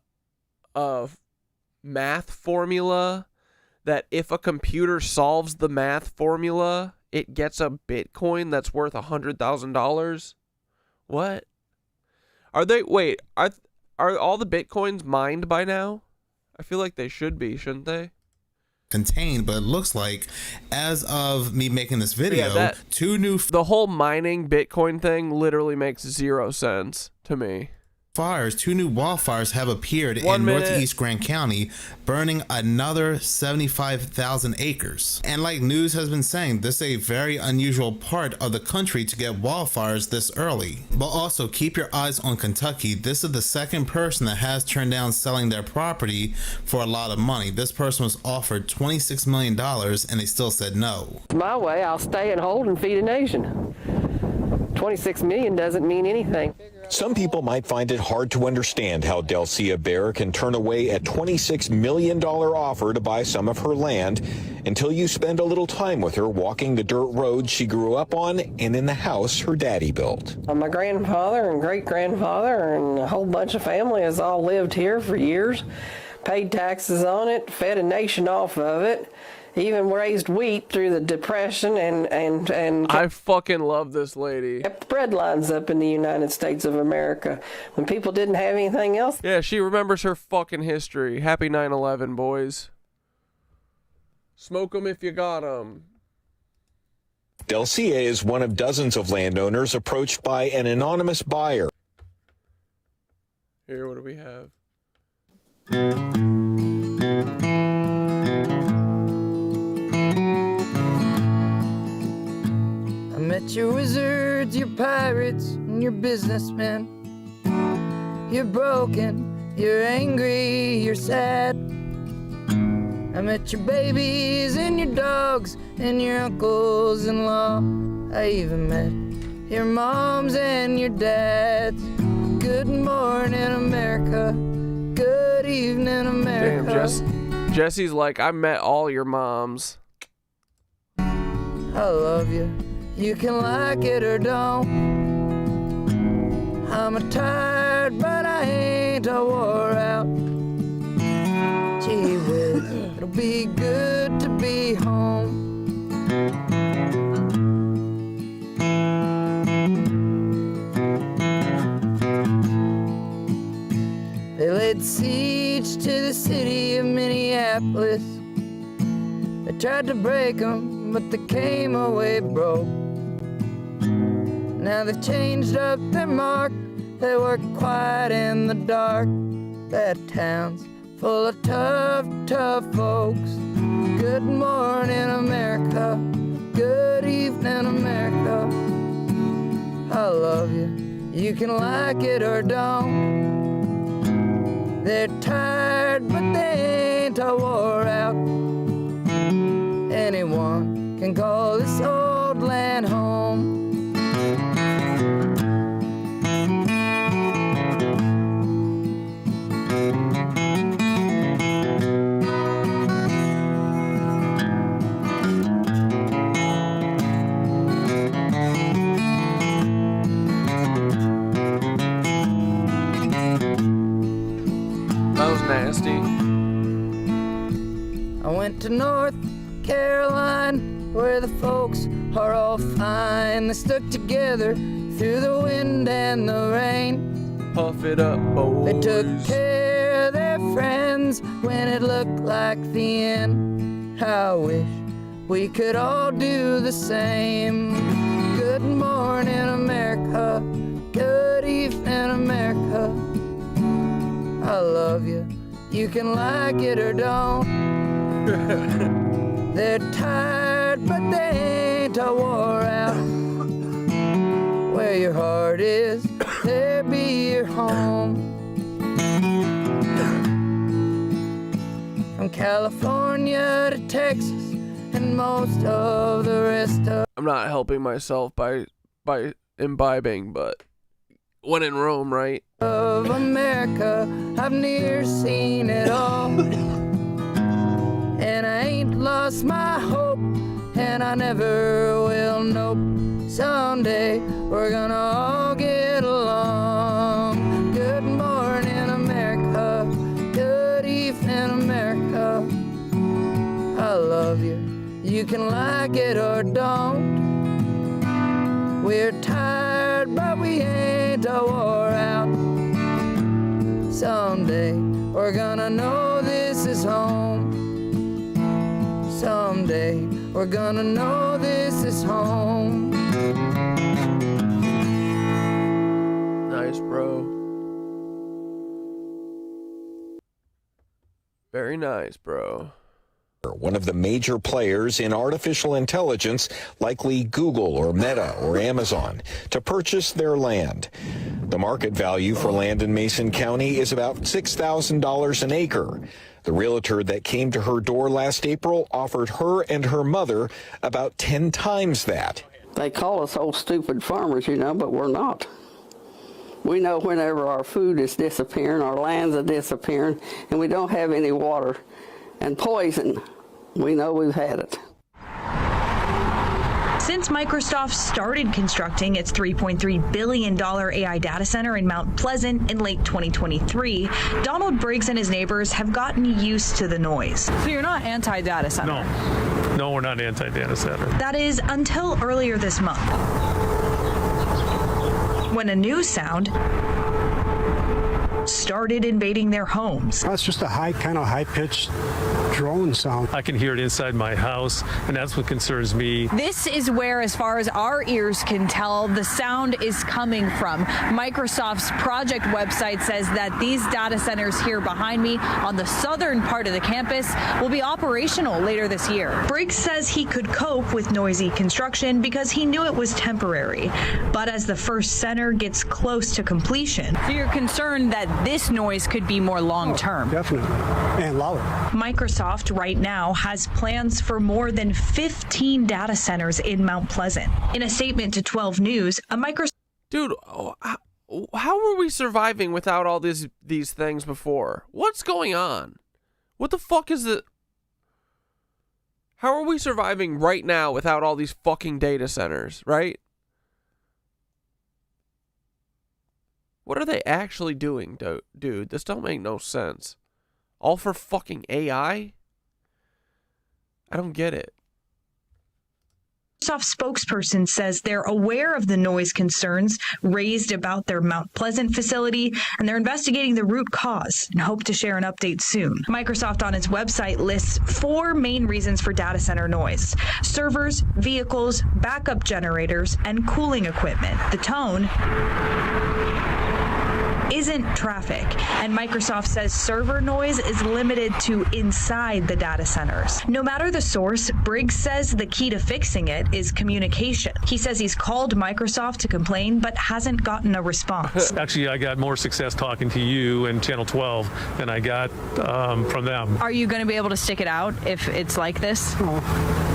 S1: math formula that if a computer solves the math formula, it gets a Bitcoin that's worth $100,000. What? Are they? Wait, are all the Bitcoins mined by now? I feel like they should be, shouldn't they?
S14: Contained, but it looks like as of me making this video,
S1: the whole mining Bitcoin thing literally makes 0 sense to me.
S14: Two new wildfires have appeared in northeast Grant County, burning another 75,000 acres. And like news has been saying, this is a very unusual part of the country to get wildfires this early. But also keep your eyes on Kentucky. This is the second person that has turned down selling their property for a lot of money. This person was offered $26 million and they still said no.
S5: My way, I'll stay and hold and feed a nation. 26 million doesn't mean anything.
S7: Some people might find it hard to understand how Delcia Bear can turn away a $26 million offer to buy some of her land until you spend a little time with her walking the dirt road she grew up on and in the house her daddy built.
S5: My grandfather and great-grandfather and a whole bunch of family has all lived here for years, paid taxes on it, fed a nation off of it. Even raised wheat through the Depression and
S1: I fucking love this lady.
S5: Kept bread lines up in the United States of America when people didn't have anything else.
S1: Yeah, she remembers her fucking history. Happy 9/11, boys. Smoke 'em if you got 'em.
S7: Delcia is one of dozens of landowners approached by an anonymous buyer.
S1: Here, what do we have?
S8: I met your wizards, your pirates, and your businessmen. You're broken, you're angry, you're sad. I met your babies and your dogs and your uncles-in-law. I even met your moms and your dads. Good morning, America. Good evening, America.
S1: Damn, Jesse's like, I met all your moms.
S8: I love you. You can like it or don't. I'm tired, but I ain't all wore out. Gee whiz, it'll be good to be home. They laid siege to the city of Minneapolis. They tried to break them, but they came away broke. Now they've changed up their mark. They work quiet in the dark. That town's full of tough, tough folks. Good morning, America. Good evening, America. I love you. You can like it or don't. They're tired, but they ain't all wore out. Anyone can call this old land home.
S1: That was nasty.
S8: I went to North Carolina, where the folks are all fine. They stuck together through the wind and the rain.
S1: Puff it up, boys.
S8: They took care of their friends when it looked like the end. I wish we could all do the same. Good morning, America. Good evening, America. I love you. You can like it or don't. They're tired, but they ain't a wore out. Where your heart is, there be your home. From California to Texas and most of the rest of...
S1: I'm not helping myself by imbibing, but when in Rome, right?
S8: Of America, I've near seen it all. And I ain't lost my hope, and I never will. Nope. Someday we're gonna all get along. Good morning, America. Good evening, America. I love you. You can like it or don't. We're tired, but we ain't a wore out. Someday we're gonna know this is home. Someday we're gonna know this is home.
S1: Nice, bro. Very nice, bro.
S7: One of the major players in artificial intelligence, likely Google or Meta or Amazon, to purchase their land. The market value for land in Mason County is about $6,000 an acre. The realtor that came to her door last April offered her and her mother about 10 times that.
S5: They call us old stupid farmers, you know, but we're not. We know whenever our food is disappearing, our lands are disappearing, and we don't have any water and poison, we know we've had it.
S11: Since Microsoft started constructing its $3.3 billion AI data center in Mount Pleasant in late 2023, Donald Briggs and his neighbors have gotten used to the noise.
S12: So you're not anti-data center?
S16: No, we're not anti-data center.
S11: That is until earlier this month, when a new sound started invading their homes.
S10: That's just a high-pitched drone sound.
S16: I can hear it inside my house, and that's what concerns me.
S12: This is where, as far as our ears can tell, the sound is coming from. Microsoft's project website says that these data centers here behind me on the southern part of the campus will be operational later this year.
S11: Briggs says he could cope with noisy construction because he knew it was temporary. But as the first center gets close to completion...
S12: So you're concerned that this noise could be more long-term?
S10: Oh, definitely, and louder.
S11: Microsoft right now has plans for more than 15 data centers in Mount Pleasant. In a statement to 12 News, a Microsoft...
S1: Dude, how were we surviving without all these things before? What's going on? What the fuck is it? How are we surviving right now without all these fucking data centers, right? What are they actually doing, dude? This don't make no sense. All for fucking AI? I don't get it.
S11: Microsoft spokesperson says they're aware of the noise concerns raised about their Mount Pleasant facility, and they're investigating the root cause and hope to share an update soon. Microsoft on its website lists 4 main reasons for data center noise: servers, vehicles, backup generators, and cooling equipment. The tone isn't traffic, and Microsoft says server noise is limited to inside the data centers. No matter the source, Briggs says the key to fixing it is communication. He says he's called Microsoft to complain, but hasn't gotten a response.
S16: Actually, I got more success talking to you and Channel 12 than I got from them.
S12: Are you going to be able to stick it out if it's like this?
S10: Well,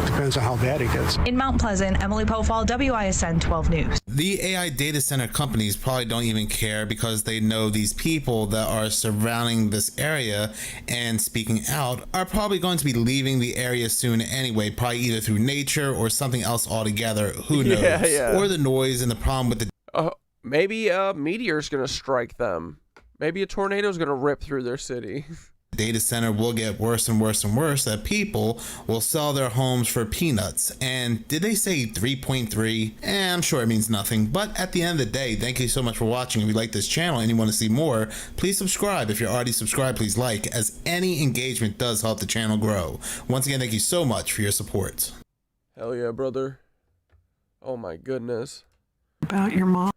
S10: depends on how bad it gets.
S11: In Mount Pleasant, Emily Pofall, WISN 12 News.
S14: The AI data center companies probably don't even care because they know these people that are surrounding this area and speaking out are probably going to be leaving the area soon anyway, probably either through nature or something else altogether. Who knows?
S1: Yeah.
S14: Or the noise and the problem with the...
S1: Maybe a meteor's going to strike them. Maybe a tornado's going to rip through their city.
S14: data center will get worse and worse and worse, that people will sell their homes for peanuts. And did they say 3.3? I'm sure it means nothing, but at the end of the day, thank you so much for watching. If you like this channel and you want to see more, please subscribe. If you're already subscribed, please like, as any engagement does help the channel grow. Once again, thank you so much for your support.
S1: Hell yeah, brother. Oh my goodness.
S13: About your mom.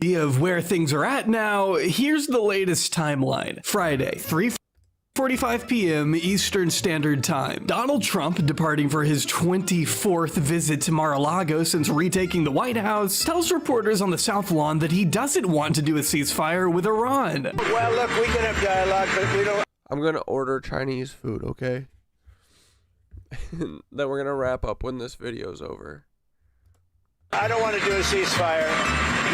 S15: Of where things are at now, here's the latest timeline. Friday, 3:45 p.m. Eastern Standard Time. Donald Trump, departing for his 24th visit to Mar-a-Lago since retaking the White House, tells reporters on the South Lawn that he doesn't want to do a ceasefire with Iran.
S20: Well, look, we can have dialogue, but we don't...
S1: I'm gonna order Chinese food, okay? Then we're gonna wrap up when this video's over.
S20: I don't want to do a ceasefire.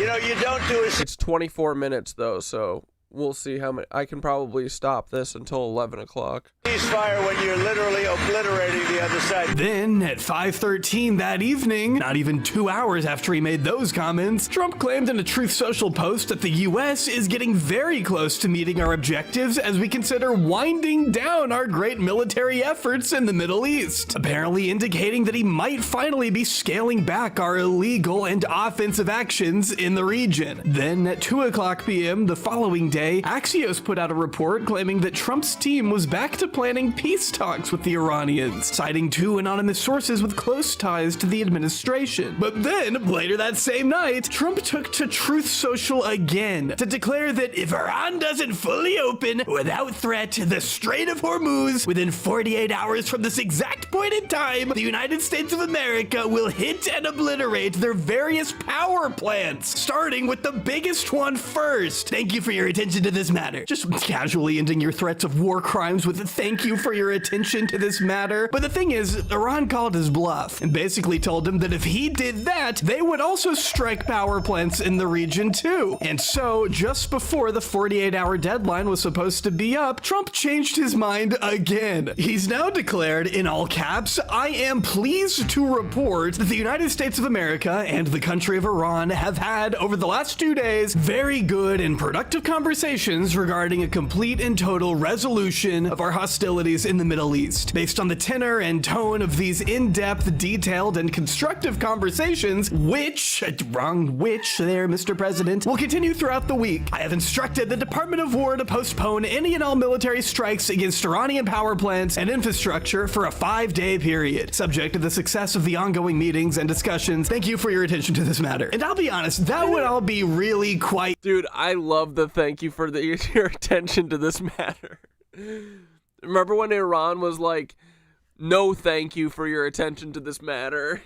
S20: You know, you don't do a...
S1: It's 24 minutes, though, so we'll see how many... I can probably stop this until 11 o'clock.
S20: Ceasefire when you're literally obliterating the other side.
S15: Then, at 5:13 that evening, not even 2 hours after he made those comments, Trump claimed in a Truth Social post that the U.S. is getting very close to meeting our objectives as we consider winding down our great military efforts in the Middle East, apparently indicating that he might finally be scaling back our illegal and offensive actions in the region. Then, at 2 o'clock p.m. the following day, Axios put out a report claiming that Trump's team was back to planning peace talks with the Iranians, citing 2 anonymous sources with close ties to the administration. But then, later that same night, Trump took to Truth Social again to declare that if Iran doesn't fully open, without threat, the Strait of Hormuz within 48 hours from this exact point in time, the United States of America will hit and obliterate their various power plants, starting with the biggest one first. Thank you for your attention to this matter. Just casually ending your threats of war crimes with a thank you for your attention to this matter. But the thing is, Iran called his bluff and basically told him that if he did that, they would also strike power plants in the region too. And so, just before the 48-hour deadline was supposed to be up, Trump changed his mind again. He's now declared, in all caps, "I am pleased to report that the United States of America and the country of Iran have had, over the last 2 days, very good and productive conversations regarding a complete and total resolution of our hostilities in the Middle East. Based on the tenor and tone of these in-depth, detailed, and constructive conversations, which there, Mr. President, will continue throughout the week, I have instructed the Department of War to postpone any and all military strikes against Iranian power plants and infrastructure for a 5-day period, subject to the success of the ongoing meetings and discussions. Thank you for your attention to this matter." And I'll be honest, that would all be really quite...
S1: Dude, I love the thank you for your attention to this matter. Remember when Iran was like, "No thank you for your attention to this matter"?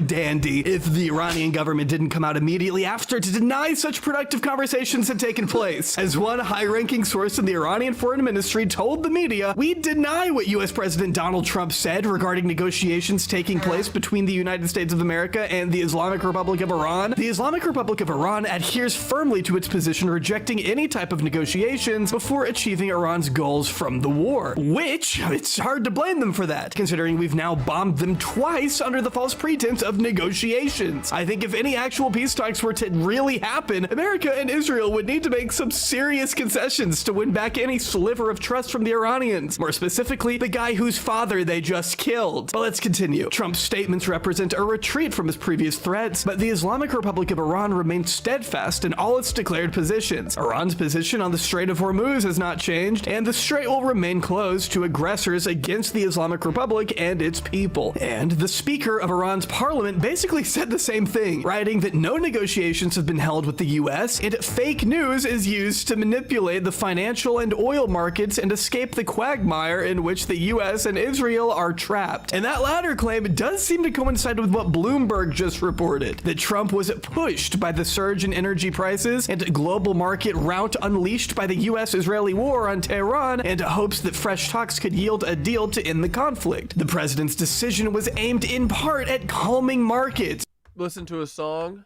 S15: Dandy if the Iranian government didn't come out immediately after to deny such productive conversations had taken place. As one high-ranking source in the Iranian Foreign Ministry told the media, "We deny what U.S. President Donald Trump said regarding negotiations taking place between the United States of America and the Islamic Republic of Iran. The Islamic Republic of Iran adheres firmly to its position, rejecting any type of negotiations before achieving Iran's goals from the war." Which, it's hard to blame them for that, considering we've now bombed them twice under the false pretense of negotiations. I think if any actual peace talks were to really happen, America and Israel would need to make some serious concessions to win back any sliver of trust from the Iranians, more specifically, the guy whose father they just killed. But let's continue. Trump's statements represent a retreat from his previous threats, but the Islamic Republic of Iran remains steadfast in all its declared positions. Iran's position on the Strait of Hormuz has not changed, and the strait will remain closed to aggressors against the Islamic Republic and its people. And the Speaker of Iran's parliament basically said the same thing, writing that no negotiations have been held with the US, and fake news is used to manipulate the financial and oil markets and escape the quagmire in which the US and Israel are trapped. And that latter claim does seem to coincide with what Bloomberg just reported, that Trump was pushed by the surge in energy prices and global market rout unleashed by the US-Israeli war on Tehran, and hopes that fresh talks could yield a deal to end the conflict. The president's decision was aimed in part at calming markets.
S1: Listen to a song.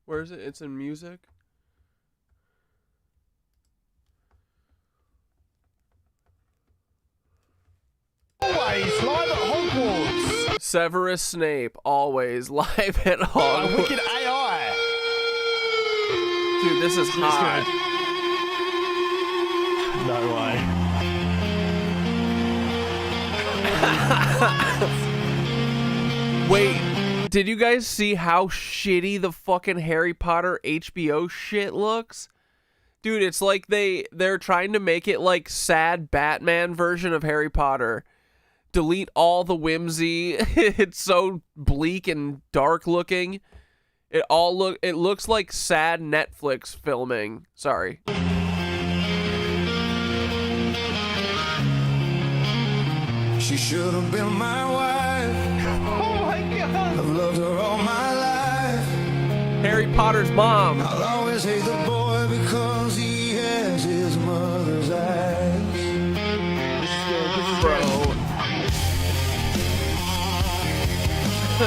S1: Where is it? It's in music.
S9: Always live at Hogwarts.
S1: Severus Snape, always live at home.
S9: Wicked AI.
S1: Dude, this is hot.
S9: No way.
S1: Wait, did you guys see how shitty the fucking Harry Potter HBO shit looks? Dude, it's like they're trying to make it like sad Batman version of Harry Potter. Delete all the whimsy. It's so bleak and dark looking. It looks like sad Netflix filming. Sorry.
S13: She should have been my wife.
S9: Oh my God.
S13: I've loved her all my life.
S1: Harry Potter's mom.
S13: I'll always hate the boy because he has his mother's eyes.
S1: Bro.
S13: We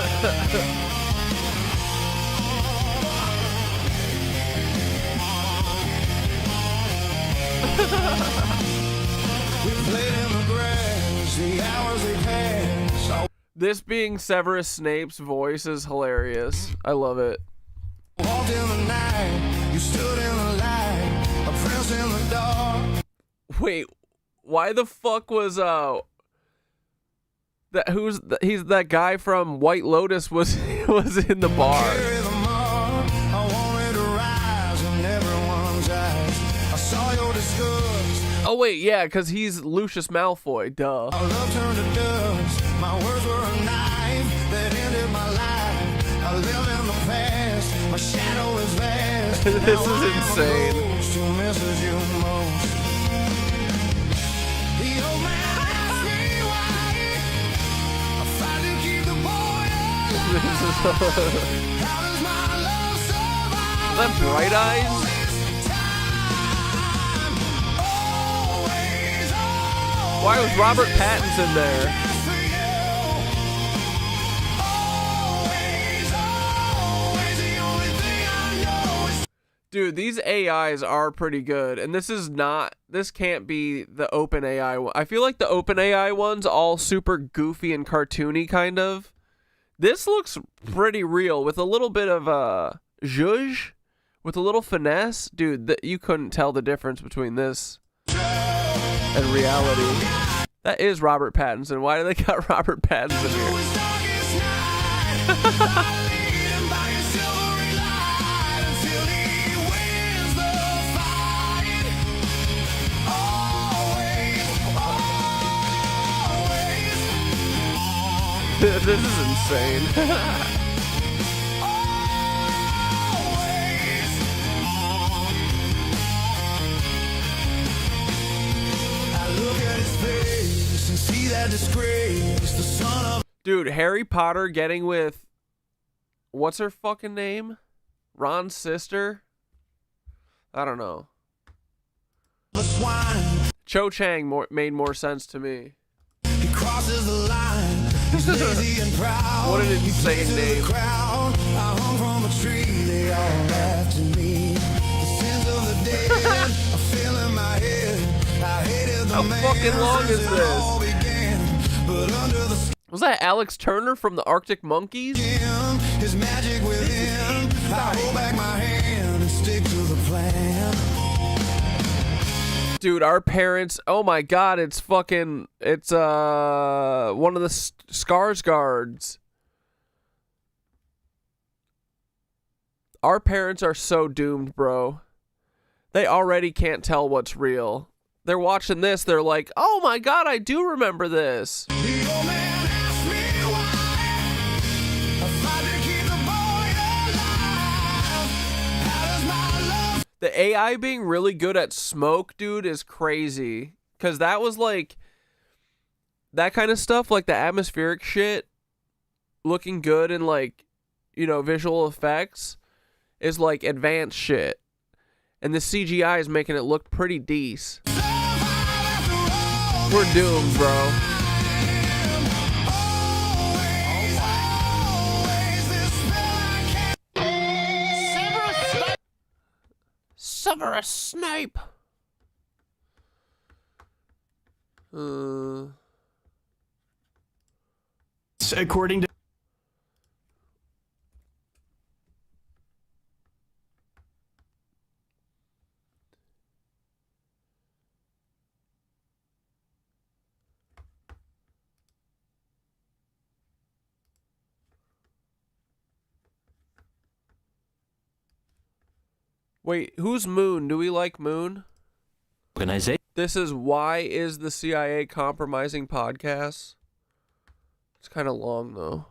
S13: played in the grass, the hours they passed.
S1: This being Severus Snape's voice is hilarious. I love it.
S13: Walked in the night, you stood in the light, a prince in the dark.
S1: Wait, why the fuck was he's that guy from White Lotus was in the bar.
S13: Carry the mark, I wanted to rise in everyone's eyes. I saw your disgust.
S1: Oh wait, yeah, because he's Lucius Malfoy, duh.
S13: Our love turned to dust. My words were a knife that ended my life. I live in the past. My shadow is vast.
S1: This is insane.
S13: Who misses you most? The old man asked me why I tried to keep the boy alive. How does my love survive?
S1: Is that Bright Eyes? Why was Robert Pattinson there? Dude, these AIs are pretty good, and this can't be the open AI one. I feel like the open AI one's all super goofy and cartoony kind of. This looks pretty real with a little bit of zhuzh, with a little finesse. Dude, you couldn't tell the difference between this and reality. That is Robert Pattinson. Why do they got Robert Pattinson here? This is insane. Dude, Harry Potter getting with what's her fucking name? Ron's sister? I don't know. Cho Chang made more sense to me.
S13: He crosses the line. He's lazy and proud.
S1: What an insane name.
S13: I hung from a tree. They all laughed at me. The sins of the dead are filling my head. I hated the
S1: How
S13: man
S1: fucking long is
S13: since it
S1: this?
S13: all began. But under the
S1: Was that Alex Turner from the Arctic Monkeys?
S13: skin, his magic within. I hold back my hand and stick to the plan.
S1: Dude, our parents, oh my god, it's one of the Skarsgårds. Our parents are so doomed, bro. They already can't tell what's real. They're watching this, they're like, oh my god, I do remember this.
S13: The old man asked me why I tried to keep the boy alive. How does my love
S1: The AI being really good at smoke, dude, is crazy. Because that was like, that kind of stuff, like the atmospheric shit, looking good and like, visual effects, is like advanced shit. And the CGI is making it look pretty decent. We're doomed, bro. Severus Snape.
S15: States, according to
S1: Wait, who's Moon? Do we like Moon?
S2: Organization.
S1: This is Why Is the CIA Compromising Podcast. It's kind of long, though.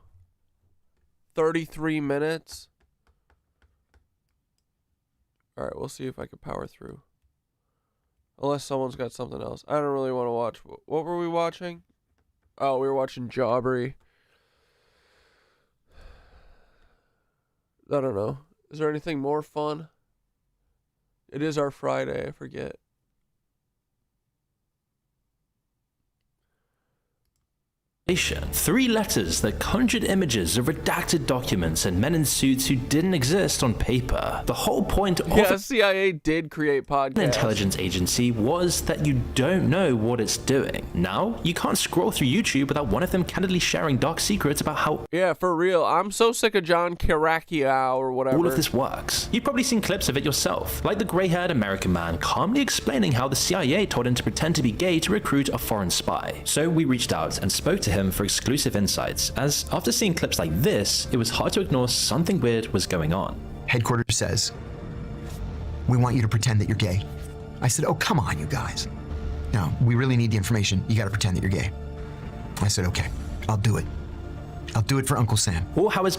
S1: 33 minutes. All right, we'll see if I can power through. Unless someone's got something else. I don't really want to watch. What were we watching? Oh, we were watching Jawbreak. I don't know. Is there anything more fun? It is our Friday, I forget.
S2: Three letters that conjured images of redacted documents and men in suits who didn't exist on paper. The whole point of
S1: the CIA did create podcasts.
S2: An intelligence agency was that you don't know what it's doing. Now, you can't scroll through YouTube without one of them candidly sharing dark secrets about how
S1: Yeah, for real. I'm so sick of John Karakiao or whatever.
S2: all of this works. You've probably seen clips of it yourself, like the gray-haired American man calmly explaining how the CIA told him to pretend to be gay to recruit a foreign spy. So we reached out and spoke to him for exclusive insights, as after seeing clips like this, it was hard to ignore something weird was going on.
S17: Headquarters says, we want you to pretend that you're gay. I said, oh, come on, you guys. No, we really need the information. You gotta pretend that you're gay. I said, okay, I'll do it. I'll do it for Uncle Sam.
S2: Or how is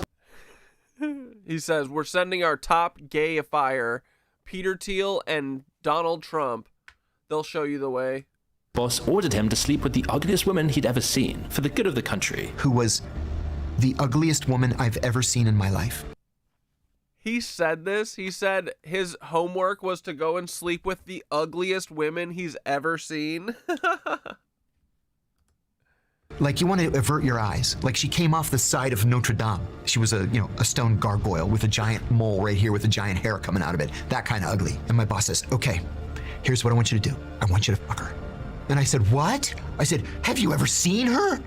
S1: He says, we're sending our top gayifier, Peter Thiel and Donald Trump. They'll show you the way.
S2: Boss ordered him to sleep with the ugliest woman he'd ever seen, for the good of the country.
S17: Who was the ugliest woman I've ever seen in my life.
S1: He said this. He said his homework was to go and sleep with the ugliest women he's ever seen.
S17: Like, you want to avert your eyes. Like, she came off the side of Notre Dame. She was a stone gargoyle with a giant mole right here with a giant hair coming out of it. That kind of ugly. And my boss says, okay, here's what I want you to do. I want you to fuck her. And I said, what? I said, have you ever seen her?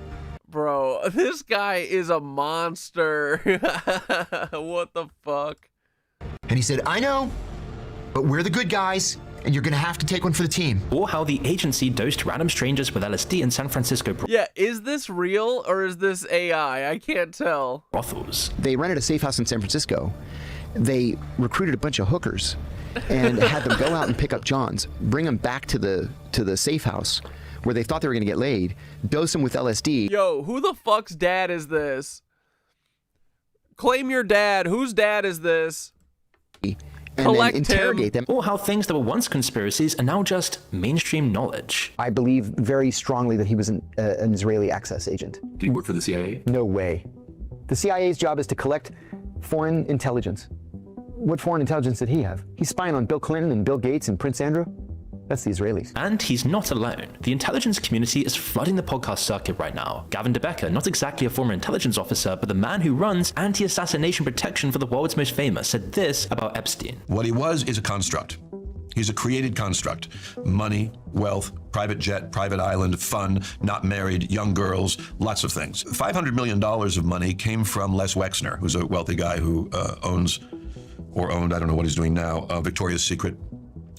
S1: Bro, this guy is a monster. What the fuck?
S17: And he said, I know, but we're the good guys, and you're going to have to take one for the team.
S2: Or how the agency dosed random strangers with LSD in San Francisco.
S1: Yeah, is this real or is this AI? I can't tell.
S2: Brothels.
S18: They rented a safe house in San Francisco. They recruited a bunch of hookers and had them go out and pick up Johns, bring them back to the safe house where they thought they were going to get laid, dose them with LSD.
S1: Yo, who the fuck's dad is this? Claim your dad. Whose dad is this?
S18: And then interrogate them.
S2: Or how things that were once conspiracies are now just mainstream knowledge.
S18: I believe very strongly that he was an Israeli access agent.
S4: Did he work for the CIA?
S18: No way. The CIA's job is to collect foreign intelligence. What foreign intelligence did he have? He's spying on Bill Clinton and Bill Gates and Prince Andrew. That's the Israelis.
S2: And he's not alone. The intelligence community is flooding the podcast circuit right now. Gavin DeBecker, not exactly a former intelligence officer, but the man who runs anti-assassination protection for the world's most famous, said this about Epstein.
S22: What he was is a construct. He's a created construct. Money, wealth, private jet, private island, fun, not married, young girls, lots of things. $500 million of money came from Les Wexner, who's a wealthy guy who owns, or owned, I don't know what he's doing now, Victoria's Secret,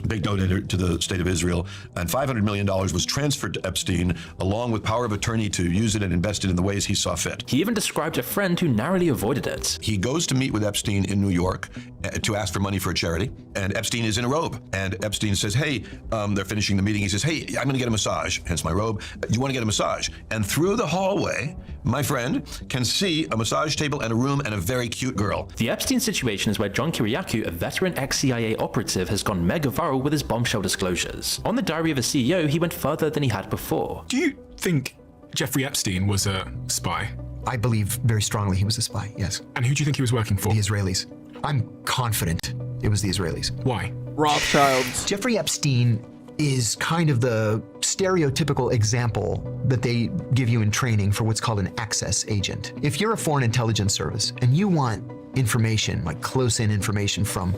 S22: big donator to the state of Israel, and $500 million was transferred to Epstein along with power of attorney to use it and invest it in the ways he saw fit.
S2: He even described a friend who narrowly avoided it.
S22: He goes to meet with Epstein in New York to ask for money for a charity, and Epstein is in a robe. And Epstein says, hey, they're finishing the meeting. He says, hey, I'm gonna get a massage, hence my robe. You wanna get a massage? And through the hallway, my friend can see a massage table and a room and a very cute girl.
S2: The Epstein situation is where John Kiriakou, a veteran ex-CIA operative, has gone mega viral with his bombshell disclosures. On the Diary of a CEO, he went further than he had before.
S23: Do you think Jeffrey Epstein was a spy?
S17: I believe very strongly he was a spy, yes.
S23: And who do you think he was working for?
S17: The Israelis. I'm confident it was the Israelis.
S23: Why?
S1: Rothschilds.
S17: Jeffrey Epstein is kind of the stereotypical example that they give you in training for what's called an access agent. If you're a foreign intelligence service and you want information, like close-in information from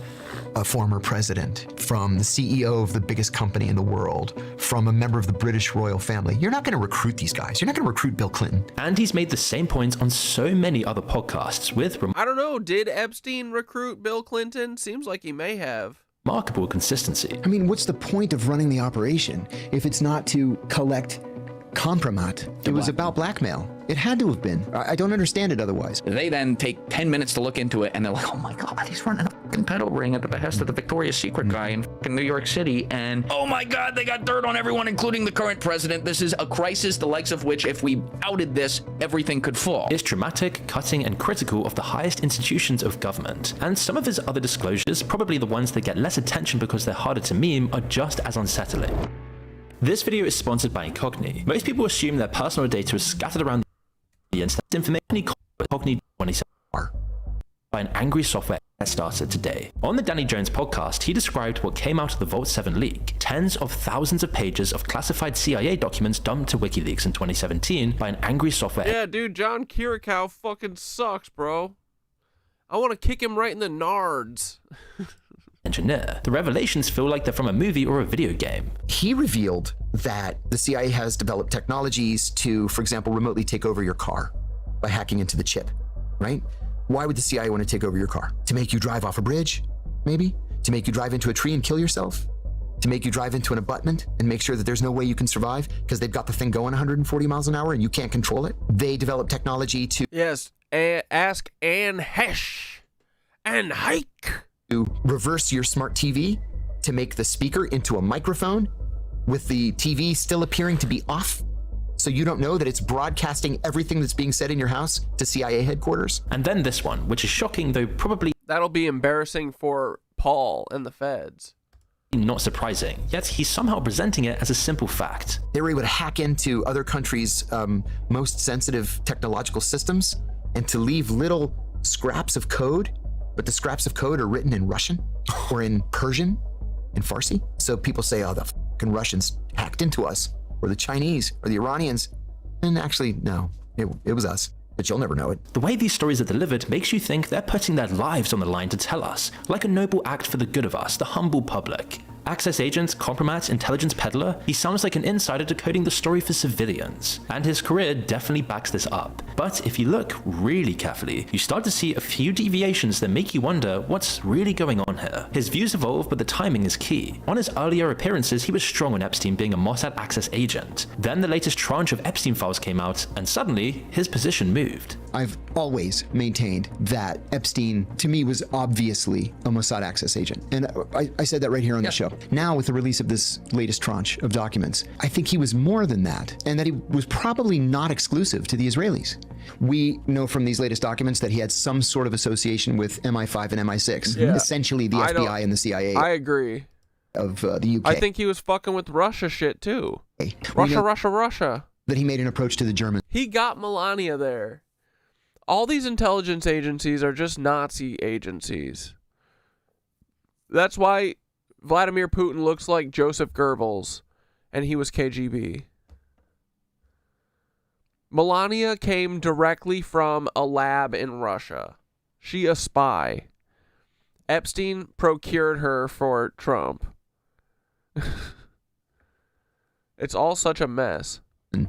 S17: a former president, from the CEO of the biggest company in the world, from a member of the British royal family. You're not going to recruit these guys. You're not going to recruit Bill Clinton.
S4: And he's made the same points on so many other podcasts with
S1: I don't know, did Epstein recruit Bill Clinton? Seems like he may have.
S4: remarkable consistency.
S18: I mean, what's the point of running the operation if it's not to collect compromat? It was about blackmail. It had to have been. I don't understand it otherwise.
S6: They then take 10 minutes to look into it, and they're like, oh my God, he's running a fucking pedo ring at the behest of the Victoria's Secret guy in fucking New York City, and oh my God, they got dirt on everyone, including the current president. This is a crisis, the likes of which, if we outed this, everything could fall.
S4: It's dramatic, cutting, and critical of the highest institutions of government. And some of his other disclosures, probably the ones that get less attention because they're harder to meme, are just as unsettling. This video is sponsored by Incogni. Most people assume their personal data is scattered around the internet. Information Incogni by an angry software starter today. On the Danny Jones podcast, he described what came out of the Vault 7 leak. Tens of thousands of pages of classified CIA documents dumped to WikiLeaks in 2017 by an angry software.
S1: Yeah, dude, John Kirikow fucking sucks, bro. I want to kick him right in the nards.
S4: Engineer. The revelations feel like they're from a movie or a video game.
S17: He revealed that the CIA has developed technologies to, for example, remotely take over your car by hacking into the chip, right? Why would the CIA want to take over your car? To make you drive off a bridge, maybe? To make you drive into a tree and kill yourself? To make you drive into an abutment and make sure that there's no way you can survive because they've got the thing going 140 miles an hour and you can't control it? They developed technology to...
S1: Yes, ask Anne Hesh. And hike.
S17: To reverse your smart TV to make the speaker into a microphone with the TV still appearing to be off, so you don't know that it's broadcasting everything that's being said in your house to CIA headquarters.
S4: And then this one, which is shocking, though probably
S1: that'll be embarrassing for Paul and the feds.
S4: Not surprising, yet he's somehow presenting it as a simple fact.
S17: They were able to hack into other countries' most sensitive technological systems and to leave little scraps of code, but the scraps of code are written in Russian or in Persian, in Farsi. So people say, oh, the fucking Russians hacked into us, or the Chinese, or the Iranians. And actually, no, it was us. But you'll never know it.
S4: The way these stories are delivered makes you think they're putting their lives on the line to tell us, like a noble act for the good of us, the humble public. Access agent, compromat, intelligence peddler, he sounds like an insider decoding the story for civilians. And his career definitely backs this up. But if you look really carefully, you start to see a few deviations that make you wonder what's really going on here. His views evolve, but the timing is key. On his earlier appearances, he was strong on Epstein being a Mossad access agent. Then the latest tranche of Epstein files came out, and suddenly, his position moved.
S18: I've always maintained that Epstein, to me, was obviously a Mossad access agent. And I said that right here on the show. Now, with the release of this latest tranche of documents, I think he was more than that, and that he was probably not exclusive to the Israelis. We know from these latest documents that he had some sort of association with MI5 and MI6, essentially the FBI and the CIA.
S1: I agree.
S18: Of the UK.
S1: I think he was fucking with Russia shit, too. Russia.
S18: That he made an approach to the Germans.
S1: He got Melania there. All these intelligence agencies are just Nazi agencies. That's why Vladimir Putin looks like Joseph Goebbels, and he was KGB. Melania came directly from a lab in Russia. She a spy. Epstein procured her for Trump. It's all such a mess.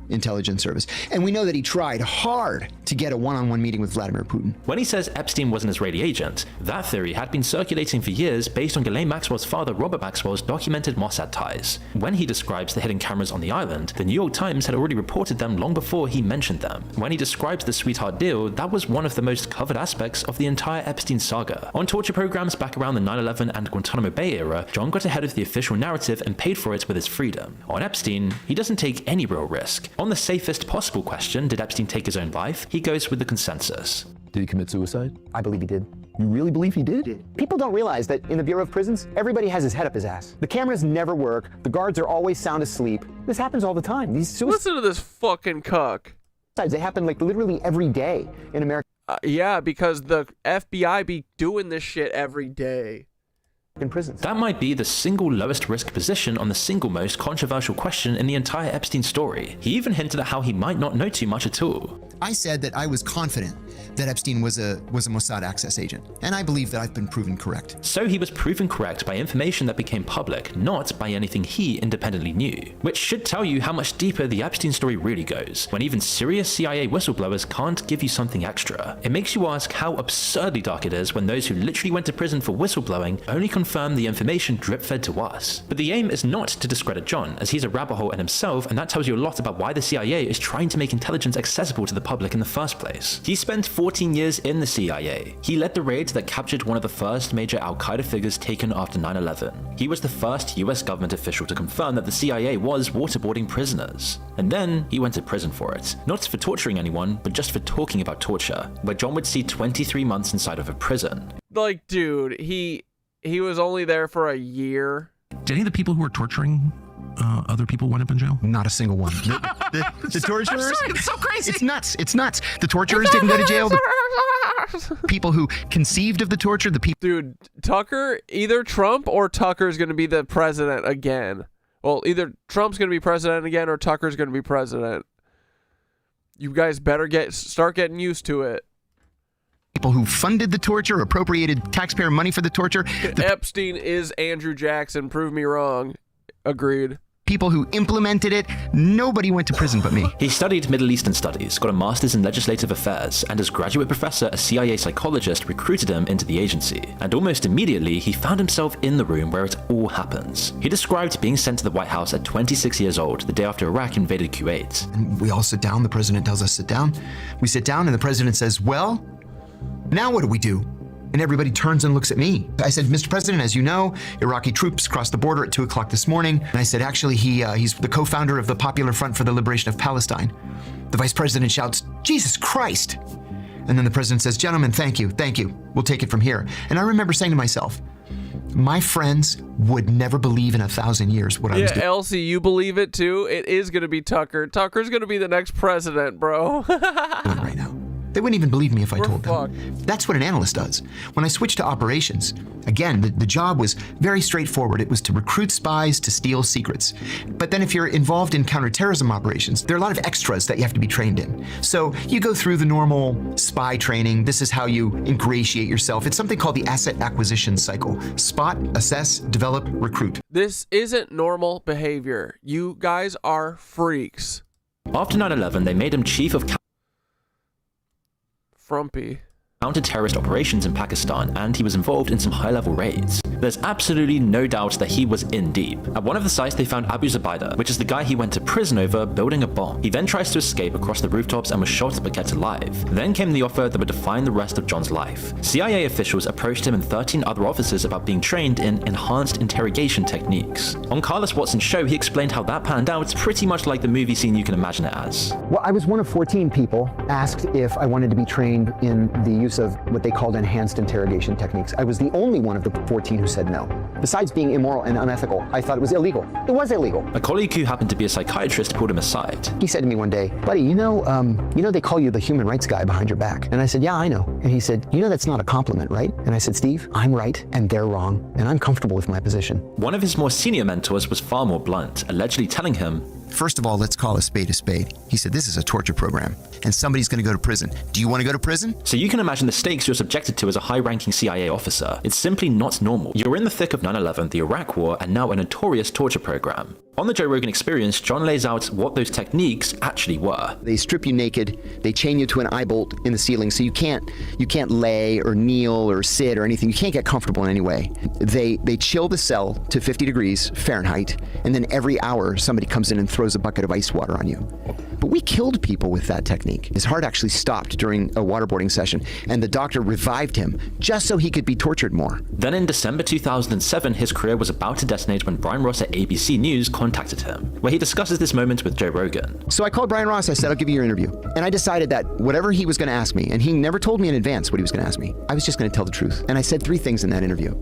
S18: Intelligence service. And we know that he tried hard to get a one-on-one meeting with Vladimir Putin.
S4: When he says Epstein was an Israeli agent, that theory had been circulating for years based on Ghislaine Maxwell's father Robert Maxwell's documented Mossad ties. When he describes the hidden cameras on the island, the New York Times had already reported them long before he mentioned them. When he describes the sweetheart deal, that was one of the most covered aspects of the entire Epstein saga. On torture programs back around the 9/11 and Guantanamo Bay era, John got ahead of the official narrative and paid for it with his freedom. On Epstein, he doesn't take any real risk. On the safest possible question, did Epstein take his own life? He goes with the consensus.
S19: Did he commit suicide?
S18: I believe he did.
S19: You really believe he did?
S18: People don't realize that in the Bureau of Prisons, everybody has his head up his ass. The cameras never work. The guards are always sound asleep. This happens all the time.
S1: Listen to this fucking cuck.
S18: They happen like literally every day in America.
S1: Yeah, because the FBI be doing this shit every day.
S18: in prisons.
S4: That might be the single lowest risk position on the single most controversial question in the entire Epstein story. He even hinted at how he might not know too much at all.
S17: I said that I was confident that Epstein was a Mossad access agent, and I believe that I've been proven correct.
S4: So he was proven correct by information that became public, not by anything he independently knew. Which should tell you how much deeper the Epstein story really goes, when even serious CIA whistleblowers can't give you something extra. It makes you ask how absurdly dark it is when those who literally went to prison for whistleblowing only confirm the information drip-fed to us. But the aim is not to discredit John, as he's a rabbit hole in himself, and that tells you a lot about why the CIA is trying to make intelligence accessible to the public in the first place. He spent 14 years in the CIA. He led the raids that captured one of the first major Al-Qaeda figures taken after 9/11. He was the first US government official to confirm that the CIA was waterboarding prisoners. And then he went to prison for it. Not for torturing anyone, but just for talking about torture, where John would see 23 months inside of a prison.
S1: Like, dude, he was only there for a year.
S3: Did any of the people who were torturing other people wind up in jail?
S17: Not a single one. The torturers?
S3: It's so crazy.
S17: It's nuts. It's nuts. The torturers didn't go to jail. The people who conceived of the torture, the people...
S1: Dude, Tucker, either Trump or Tucker's going to be the president again. Well, either Trump's going to be president again or Tucker's going to be president. You guys better start getting used to it.
S17: People who funded the torture, appropriated taxpayer money for the torture.
S1: Epstein is Andrew Jackson. Prove me wrong. Agreed.
S17: People who implemented it, nobody went to prison but me.
S4: He studied Middle Eastern studies, got a master's in legislative affairs, and as graduate professor, a CIA psychologist recruited him into the agency. And almost immediately, he found himself in the room where it all happens. He described being sent to the White House at 26 years old, the day after Iraq invaded Kuwait.
S17: And we all sit down, the president tells us sit down. We sit down and the president says, well, now what do we do? And everybody turns and looks at me. I said, Mr. President, as you know, Iraqi troops crossed the border at 2 o'clock this morning. And I said, actually, he's the co-founder of the Popular Front for the Liberation of Palestine. The vice president shouts, Jesus Christ. And then the president says, gentlemen, thank you. We'll take it from here. And I remember saying to myself, my friends would never believe in 1,000 years what I was doing.
S1: Yeah, Elsie, you believe it too? It is going to be Tucker. Tucker's going to be the next president, bro.
S17: Right now. They wouldn't even believe me if I told them. That's what an analyst does. When I switched to operations, again, the job was very straightforward. It was to recruit spies to steal secrets. But then if you're involved in counterterrorism operations, there are a lot of extras that you have to be trained in. So you go through the normal spy training. This is how you ingratiate yourself. It's something called the asset acquisition cycle. Spot, assess, develop, recruit.
S1: This isn't normal behavior. You guys are freaks.
S4: After 9/11, they made him chief of
S1: Frumpy.
S4: counter-terrorist operations in Pakistan, and he was involved in some high-level raids. There's absolutely no doubt that he was in deep. At one of the sites, they found Abu Zubaydah, which is the guy he went to prison over, building a bomb. He then tries to escape across the rooftops and was shot but kept alive. Then came the offer that would define the rest of John's life. CIA officials approached him and 13 other officers about being trained in enhanced interrogation techniques. On Carlos Watson's show, he explained how that panned out pretty much like the movie scene you can imagine it as.
S18: Well, I was one of 14 people asked if I wanted to be trained in the use of what they called enhanced interrogation techniques. I was the only one of the 14 who said no. Besides being immoral and unethical, I thought it was illegal. It was illegal.
S4: A colleague who happened to be a psychiatrist pulled him aside.
S18: He said to me one day, buddy, you know they call you the human rights guy behind your back. And I said, yeah, I know. And he said, you know that's not a compliment, right? And I said, Steve, I'm right and they're wrong, and I'm comfortable with my position.
S4: One of his more senior mentors was far more blunt, allegedly telling him,
S17: first of all, let's call a spade a spade. He said, this is a torture program, and somebody's going to go to prison. Do you want to go to prison?
S4: So you can imagine the stakes you're subjected to as a high-ranking CIA officer. It's simply not normal. You're in the thick of 9/11, the Iraq War, and now a notorious torture program. On the Joe Rogan Experience, John lays out what those techniques actually were.
S18: They strip you naked, they chain you to an eye bolt in the ceiling, so you can't lay or kneel or sit or anything. You can't get comfortable in any way. They chill the cell to 50 degrees Fahrenheit, and then every hour somebody comes in and throws a bucket of ice water on you. But we killed people with that technique. His heart actually stopped during a waterboarding session, and the doctor revived him just so he could be tortured more.
S4: Then in December 2007, his career was about to detonate when Brian Ross at ABC News contacted him, where he discusses this moment with Joe Rogan.
S18: So I called Brian Ross, I said, I'll give you your interview. And I decided that whatever he was going to ask me, and he never told me in advance what he was going to ask me, I was just going to tell the truth. And I said 3 things in that interview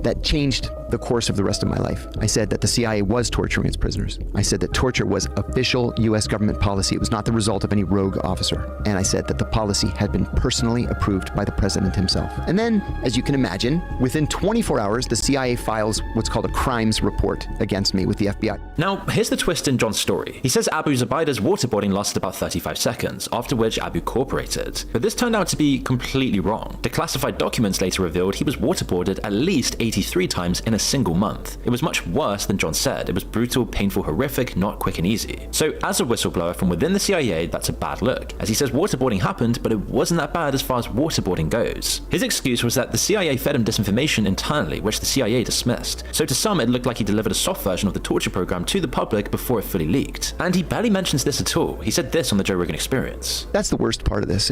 S18: that changed the course of the rest of my life. I said that the CIA was torturing its prisoners. I said that torture was official U.S. government policy. It was not the result of any rogue officer. And I said that the policy had been personally approved by the president himself. And then, as you can imagine, within 24 hours, the CIA files what's called a crimes report against me with the FBI.
S4: Now, here's the twist in John's story. He says Abu Zubaydah's waterboarding lasted about 35 seconds, after which Abu cooperated. But this turned out to be completely wrong. Declassified documents later revealed he was waterboarded at least 83 times in a single month. It was much worse than John said. It was brutal, painful, horrific, not quick and easy. So as a whistleblower from within the CIA, that's a bad look. As he says, waterboarding happened, but it wasn't that bad as far as waterboarding goes. His excuse was that the CIA fed him disinformation internally, which the CIA dismissed. So to some, it looked like he delivered a soft version of the torture program to the public before it fully leaked. And he barely mentions this at all. He said this on the Joe Rogan Experience.
S18: That's the worst part of this.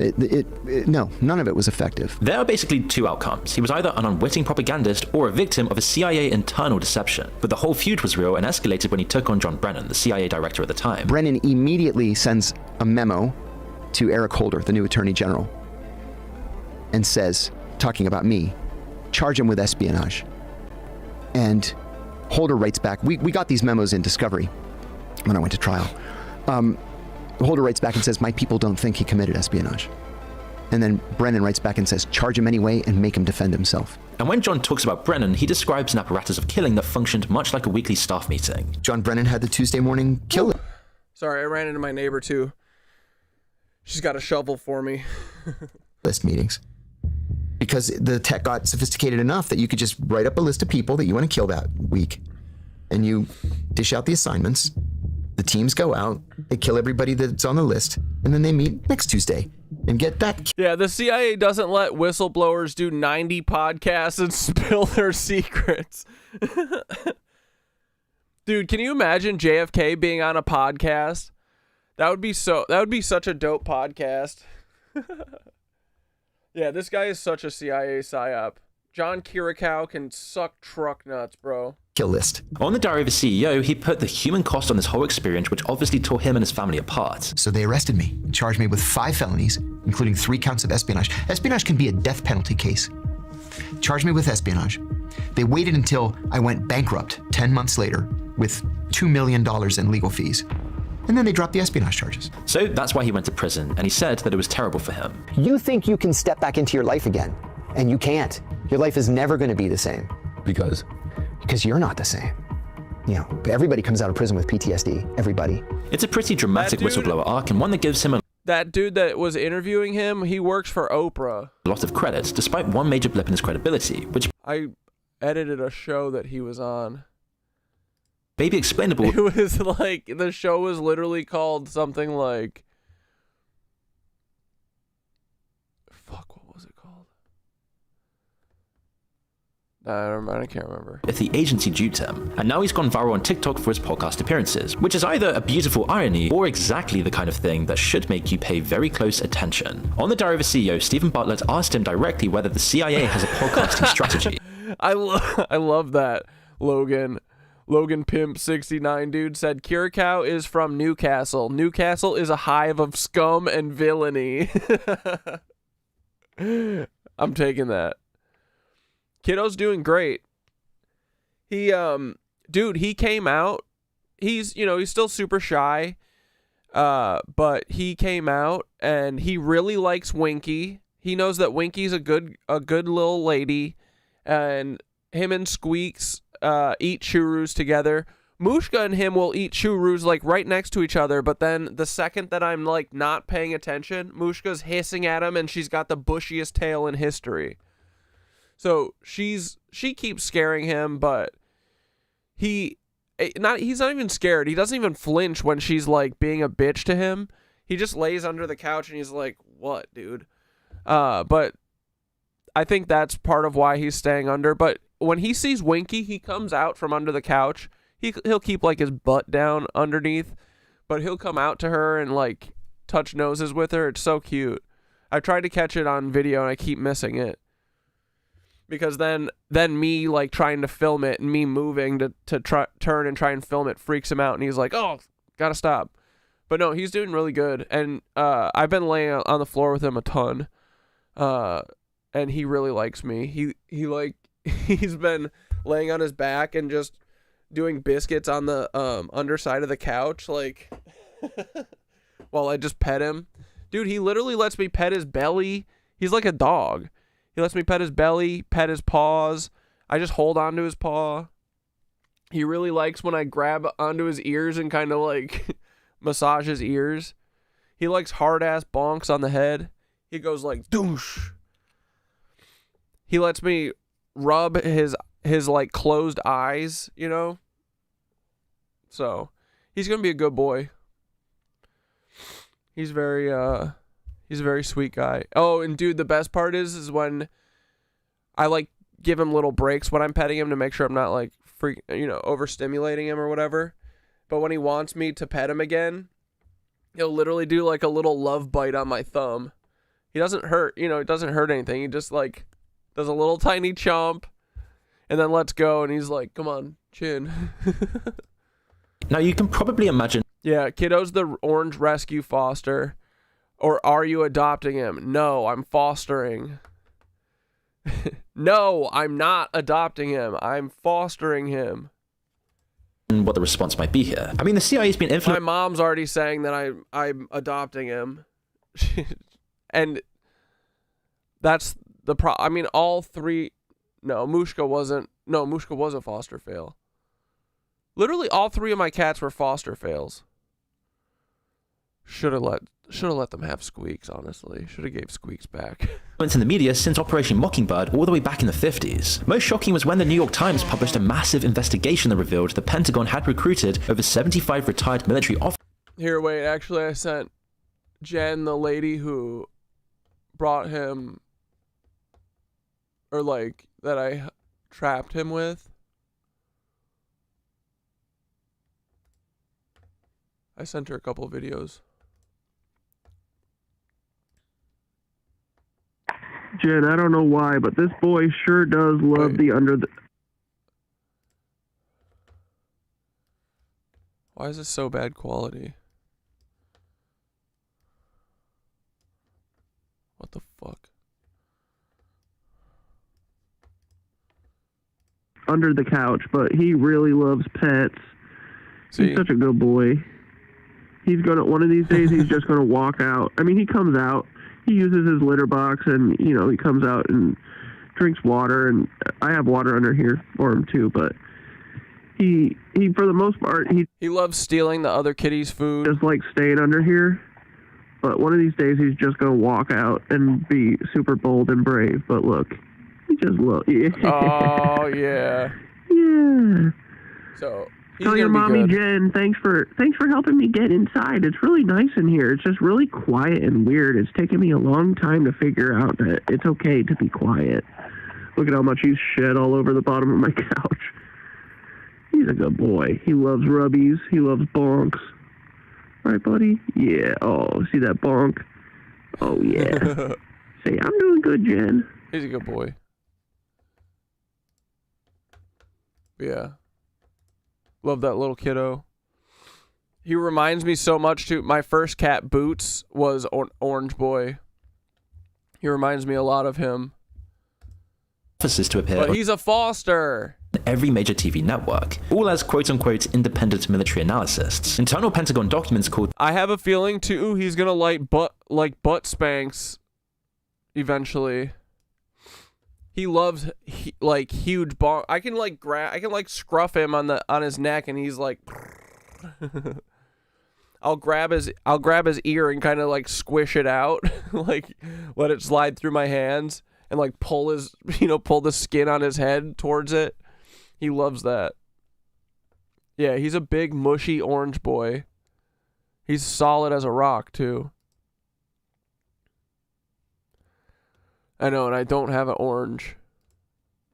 S18: No, none of it was effective.
S4: There are basically two outcomes. He was either an unwitting propagandist or a victim of a CIA internal deception. But the whole feud was real and escalated when he took on John Brennan, the CIA director at the time.
S18: Brennan immediately sends a memo to Eric Holder, the new attorney general, and says, talking about me, charge him with espionage. And Holder writes back, we got these memos in Discovery when I went to trial. Holder writes back and says, my people don't think he committed espionage. And then Brennan writes back and says, charge him anyway and make him defend himself.
S4: And when John talks about Brennan, he describes an apparatus of killing that functioned much like a weekly staff meeting.
S18: John Brennan had the Tuesday morning kill.
S1: Sorry, I ran into my neighbor too. She's got a shovel for me.
S18: List meetings. Because the tech got sophisticated enough that you could just write up a list of people that you want to kill that week. And you dish out the assignments. The teams go out, they kill everybody that's on the list, and then they meet next Tuesday and get that.
S1: Yeah, the CIA doesn't let whistleblowers do 90 podcasts and spill their secrets. Dude, can you imagine JFK being on a podcast? That would be such a dope podcast. Yeah, this guy is such a CIA psyop. John Kirikow can suck truck nuts, bro.
S18: Kill list.
S4: On the diary of a CEO, he put the human cost on this whole experience, which obviously tore him and his family apart.
S17: So they arrested me, charged me with 5 felonies, including 3 counts of espionage. Espionage can be a death penalty case. Charged me with espionage. They waited until I went bankrupt 10 months later with $2 million in legal fees. And then they dropped the espionage charges.
S4: So that's why he went to prison, and he said that it was terrible for him.
S18: You think you can step back into your life again, and you can't. Your life is never going to be the same.
S19: Because?
S18: Because you're not the same. You know, everybody comes out of prison with PTSD. Everybody.
S4: It's a pretty dramatic whistleblower arc, and one that gives him a
S1: That dude that was interviewing him, he works for Oprah.
S4: lot of credit, despite one major blip in his credibility, which
S1: I edited a show that he was on.
S4: may be explainable.
S1: It was like, the show was literally called something like, fuck, what was it called? I can't remember.
S4: If the agency duped him, and now he's gone viral on TikTok for his podcast appearances, which is either a beautiful irony or exactly the kind of thing that should make you pay very close attention. On the diary of a CEO, Stephen Bartlett asked him directly whether the CIA has a podcasting strategy.
S1: I love that. Logan Pimp 69 dude said Kirikow is from Newcastle. Newcastle is a hive of scum and villainy. I'm taking that. Kiddo's doing great. He came out. He's still super shy. But he came out and he really likes Winky. He knows that Winky's a good little lady, and him and Squeaks eat churros together. Mushka and him will eat churros like right next to each other, but then the second that I'm like not paying attention, Mushka's hissing at him and she's got the bushiest tail in history. So she keeps scaring him, but he's not even scared. He doesn't even flinch when she's like being a bitch to him. He just lays under the couch and he's like, "What, dude?" But I think that's part of why he's staying under. But when he sees Winky, he comes out from under the couch. He'll keep like his butt down underneath, but he'll come out to her and like touch noses with her. It's so cute. I tried to catch it on video and I keep missing it. Because then me like trying to film it and me moving to turn and try and film it freaks him out, and he's like, "Oh, gotta stop." But no, he's doing really good, and I've been laying on the floor with him a ton, and he really likes me. he's been laying on his back and just doing biscuits on the underside of the couch, like, while I just pet him. Dude, he literally lets me pet his belly. He's like a dog. He lets me pet his belly, pet his paws. I just hold onto his paw. He really likes when I grab onto his ears and kind of like massage his ears. He likes hard-ass bonks on the head. He goes like, douche. He lets me rub his like closed eyes, you know? So, he's going to be a good boy. He's a very sweet guy. Oh, and dude, the best part is when I like give him little breaks when I'm petting him to make sure I'm not like overstimulating him or whatever. But when he wants me to pet him again, he'll literally do like a little love bite on my thumb. He doesn't hurt, it doesn't hurt anything. He just like does a little tiny chomp and then lets go, and he's like, come on, chin.
S4: Now you can probably imagine.
S1: Yeah, kiddo's the orange rescue foster. Or are you adopting him? No, I'm fostering. No, I'm not adopting him. I'm fostering him.
S4: What the response might be here. I mean, the CIA's been influenced.
S1: My mom's already saying that I'm adopting him. And that's the I mean, all three. No, Mushka wasn't a foster fail. Literally all three of my cats were foster fails. Should have let them have Squeaks, honestly. Should have gave Squeaks back.
S4: In the media since Operation Mockingbird all the way back in the 50s. Most shocking was when the New York Times published a massive investigation that revealed the Pentagon had recruited over 75 retired military officers.
S1: Here, wait, actually I sent Jen, the lady who brought him, or like, that I trapped him with. I sent her a couple of videos.
S7: Jen, I don't know why, but this boy sure does love the under the...
S1: Why is this so bad quality? What the fuck?
S7: Under the couch, but he really loves pets.
S1: See?
S7: He's such a good boy. He's gonna, one of these days, he's just gonna walk out. I mean, he comes out. He uses his litter box, and he comes out and drinks water, and I have water under here for him too. But he for the most part,
S1: he loves stealing the other kitties' food.
S7: Just like staying under here. But one of these days, he's just gonna walk out and be super bold and brave. But look, he just yeah.
S1: Oh yeah.
S7: Yeah.
S1: So.
S7: Tell your mommy, Jen, thanks for helping me get inside. It's really nice in here. It's just really quiet and weird. It's taken me a long time to figure out that it's okay to be quiet. Look at how much he's shed all over the bottom of my couch. He's a good boy. He loves rubbies. He loves bonks. Right, buddy? Yeah. Oh, see that bonk? Oh, yeah. Say, I'm doing good, Jen.
S1: He's a good boy. Yeah. Love that little kiddo. He reminds me so much too. My first cat, Boots, was Orange Boy. He reminds me a lot of him.
S4: Officers to appear.
S1: But he's a foster.
S4: Every major TV network, all as quote-unquote independent military analysts. Internal Pentagon documents called.
S1: I have a feeling too he's gonna butt spanks eventually. He loves huge bonk. I can scruff him on his neck, and he's like. I'll grab his ear and kind of like squish it out, like let it slide through my hands, and like pull the skin on his head towards it. He loves that. Yeah, he's a big mushy orange boy. He's solid as a rock too. I know, and I don't have an orange.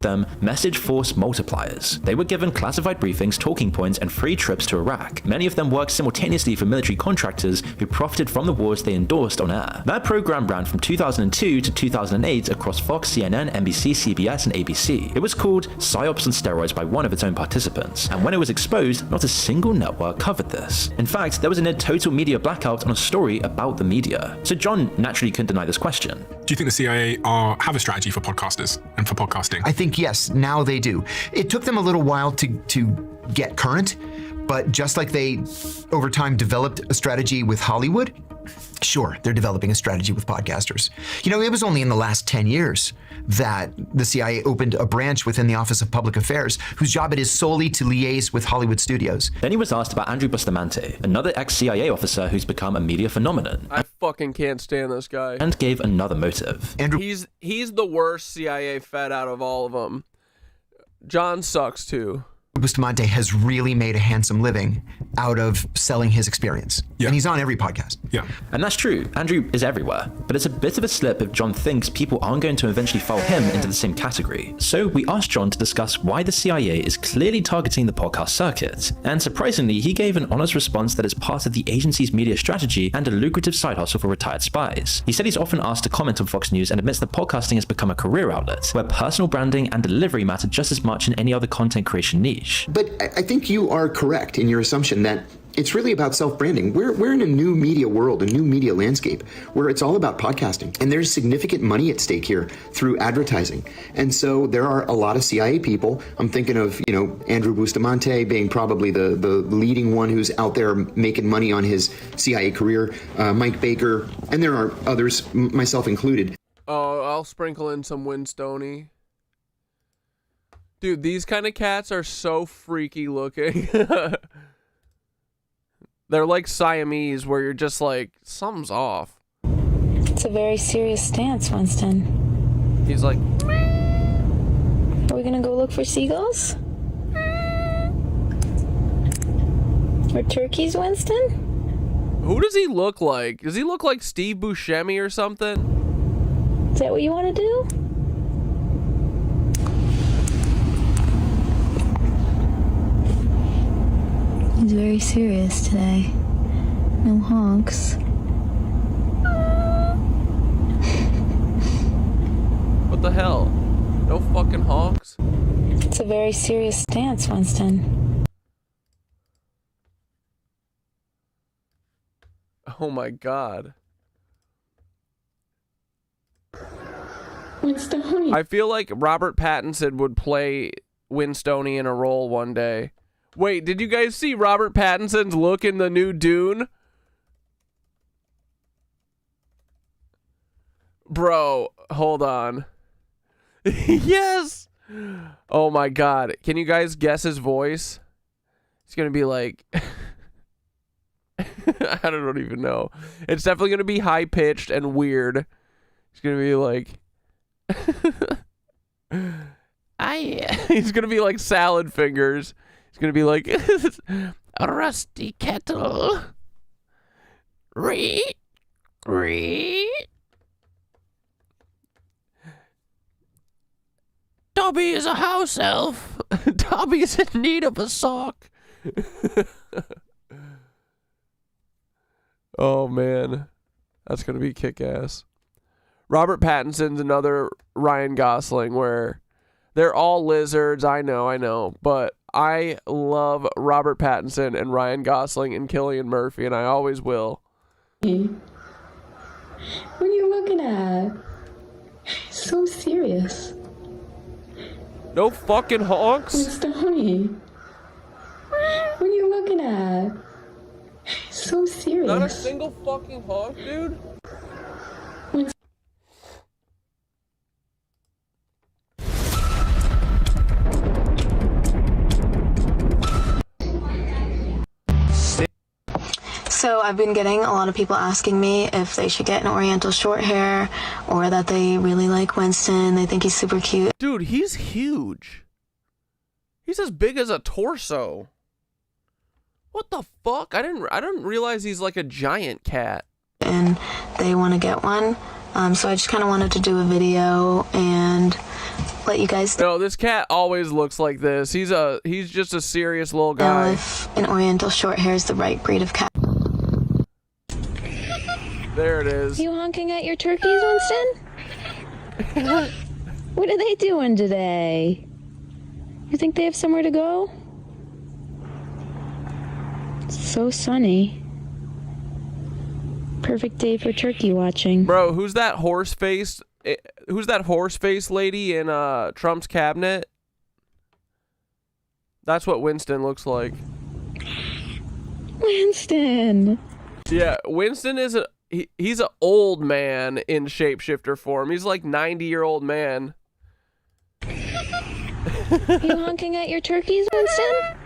S4: Them message force multipliers. They were given classified briefings, talking points, and free trips to Iraq. Many of them worked simultaneously for military contractors who profited from the wars they endorsed on air. That program ran from 2002 to 2008 across Fox, CNN, NBC, CBS, and ABC. It was called Psyops on Steroids by one of its own participants, and when it was exposed, not a single network covered this. In fact, there was a near total media blackout on a story about the media. So John naturally couldn't deny this question.
S23: Do you think the CIA have a strategy for podcasters and for podcasting?
S17: I think yes, now they do. It took them a little while to get current, but just like they over time developed a strategy with Hollywood, sure, they're developing a strategy with podcasters. You know, it was only in the last 10 years that the CIA opened a branch within the Office of Public Affairs whose job it is solely to liaise with Hollywood studios.
S4: Then he was asked about Andrew Bustamante, another ex-CIA officer who's become a media phenomenon.
S1: I fucking can't stand this guy.
S4: And gave another motive.
S1: He's the worst CIA Fed out of all of them. John sucks too.
S17: Bustamante has really made a handsome living out of selling his experience. Yeah. And he's on every podcast.
S23: Yeah.
S4: And that's true. Andrew is everywhere. But it's a bit of a slip if John thinks people aren't going to eventually follow him into the same category. So we asked John to discuss why the CIA is clearly targeting the podcast circuit. And surprisingly, he gave an honest response that is part of the agency's media strategy and a lucrative side hustle for retired spies. He said he's often asked to comment on Fox News and admits that podcasting has become a career outlet, where personal branding and delivery matter just as much in any other content creation niche.
S18: But I think you are correct in your assumption that it's really about self-branding. We're in a new media world, a new media landscape, where it's all about podcasting. And there's significant money at stake here through advertising. And so there are a lot of CIA people. I'm thinking of, you know, Andrew Bustamante being probably the leading one who's out there making money on his CIA career, Mike Baker, and there are others, myself included.
S1: Oh, I'll sprinkle in some Winstony. Dude, these kind of cats are so freaky looking. They're like Siamese, where you're just like, something's off.
S5: It's a very serious stance, Winston.
S1: He's like,
S5: are we gonna go look for seagulls? Or turkeys, Winston?
S1: who does he look like? Does he look like Steve Buscemi or something?
S5: Is that what you want to do? He's very serious today. No honks.
S1: What the hell? No fucking honks?
S5: It's a very serious stance, Winston.
S1: Oh my god.
S5: Winston.
S1: I feel like Robert Pattinson would play Winstony in a role one day. Wait, did you guys see Robert Pattinson's look in the new Dune? Bro, hold on. Yes! Oh my god. Can you guys guess his voice? It's gonna be like... I don't even know. It's definitely gonna be high-pitched and weird. It's gonna be like... He's gonna be like Salad Fingers. He's gonna be like... A rusty kettle. Dobby is a house elf. Dobby is in need of a sock. Oh, man. That's going to be kick-ass. Robert Pattinson's another Ryan Gosling where they're all lizards. I know. But I love Robert Pattinson and Ryan Gosling and Cillian Murphy, and I always will.
S5: What are you looking at? So serious.
S1: No fucking honks.
S5: It's Tony. What are you looking at? So serious.
S1: Not a single fucking honk, dude.
S5: So I've been getting a lot of people asking me if they should get an Oriental short hair or that they really like Winston. They think he's super cute.
S1: Dude, he's huge. He's as big as a torso. What the fuck? I didn't realize he's like a giant cat.
S5: And they want to get one. So I just kind of wanted to do a video and let you guys
S1: No, this cat always looks like this. He's just a serious little guy.
S5: know if an Oriental short hair is the right breed of cat.
S1: There it is.
S5: You honking at your turkeys, Winston? What are they doing today? You think they have somewhere to go? It's so sunny.
S8: Perfect day for turkey watching.
S1: Bro, who's that horse face? Who's that horse face lady in Trump's cabinet? That's what Winston looks like.
S8: Winston.
S1: Yeah, Winston is he's an old man in shapeshifter form. He's like 90-year-old man.
S8: You honking at your turkeys, Winston?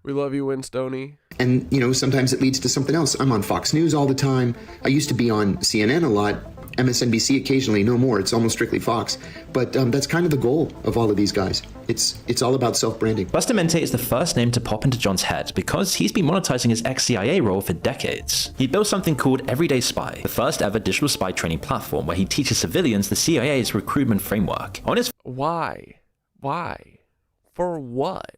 S1: We love you, Winstony.
S18: And, you know, sometimes it leads to something else. I'm on Fox News all the time. I used to be on CNN a lot, MSNBC occasionally, no more. It's almost strictly Fox. But that's kind of the goal of all of these guys. It's all about self-branding.
S4: Bustamante is the first name to pop into John's head because he's been monetizing his ex-CIA role for decades. He built something called Everyday Spy, the first ever digital spy training platform where he teaches civilians the CIA's recruitment framework. On his
S1: Why? For what?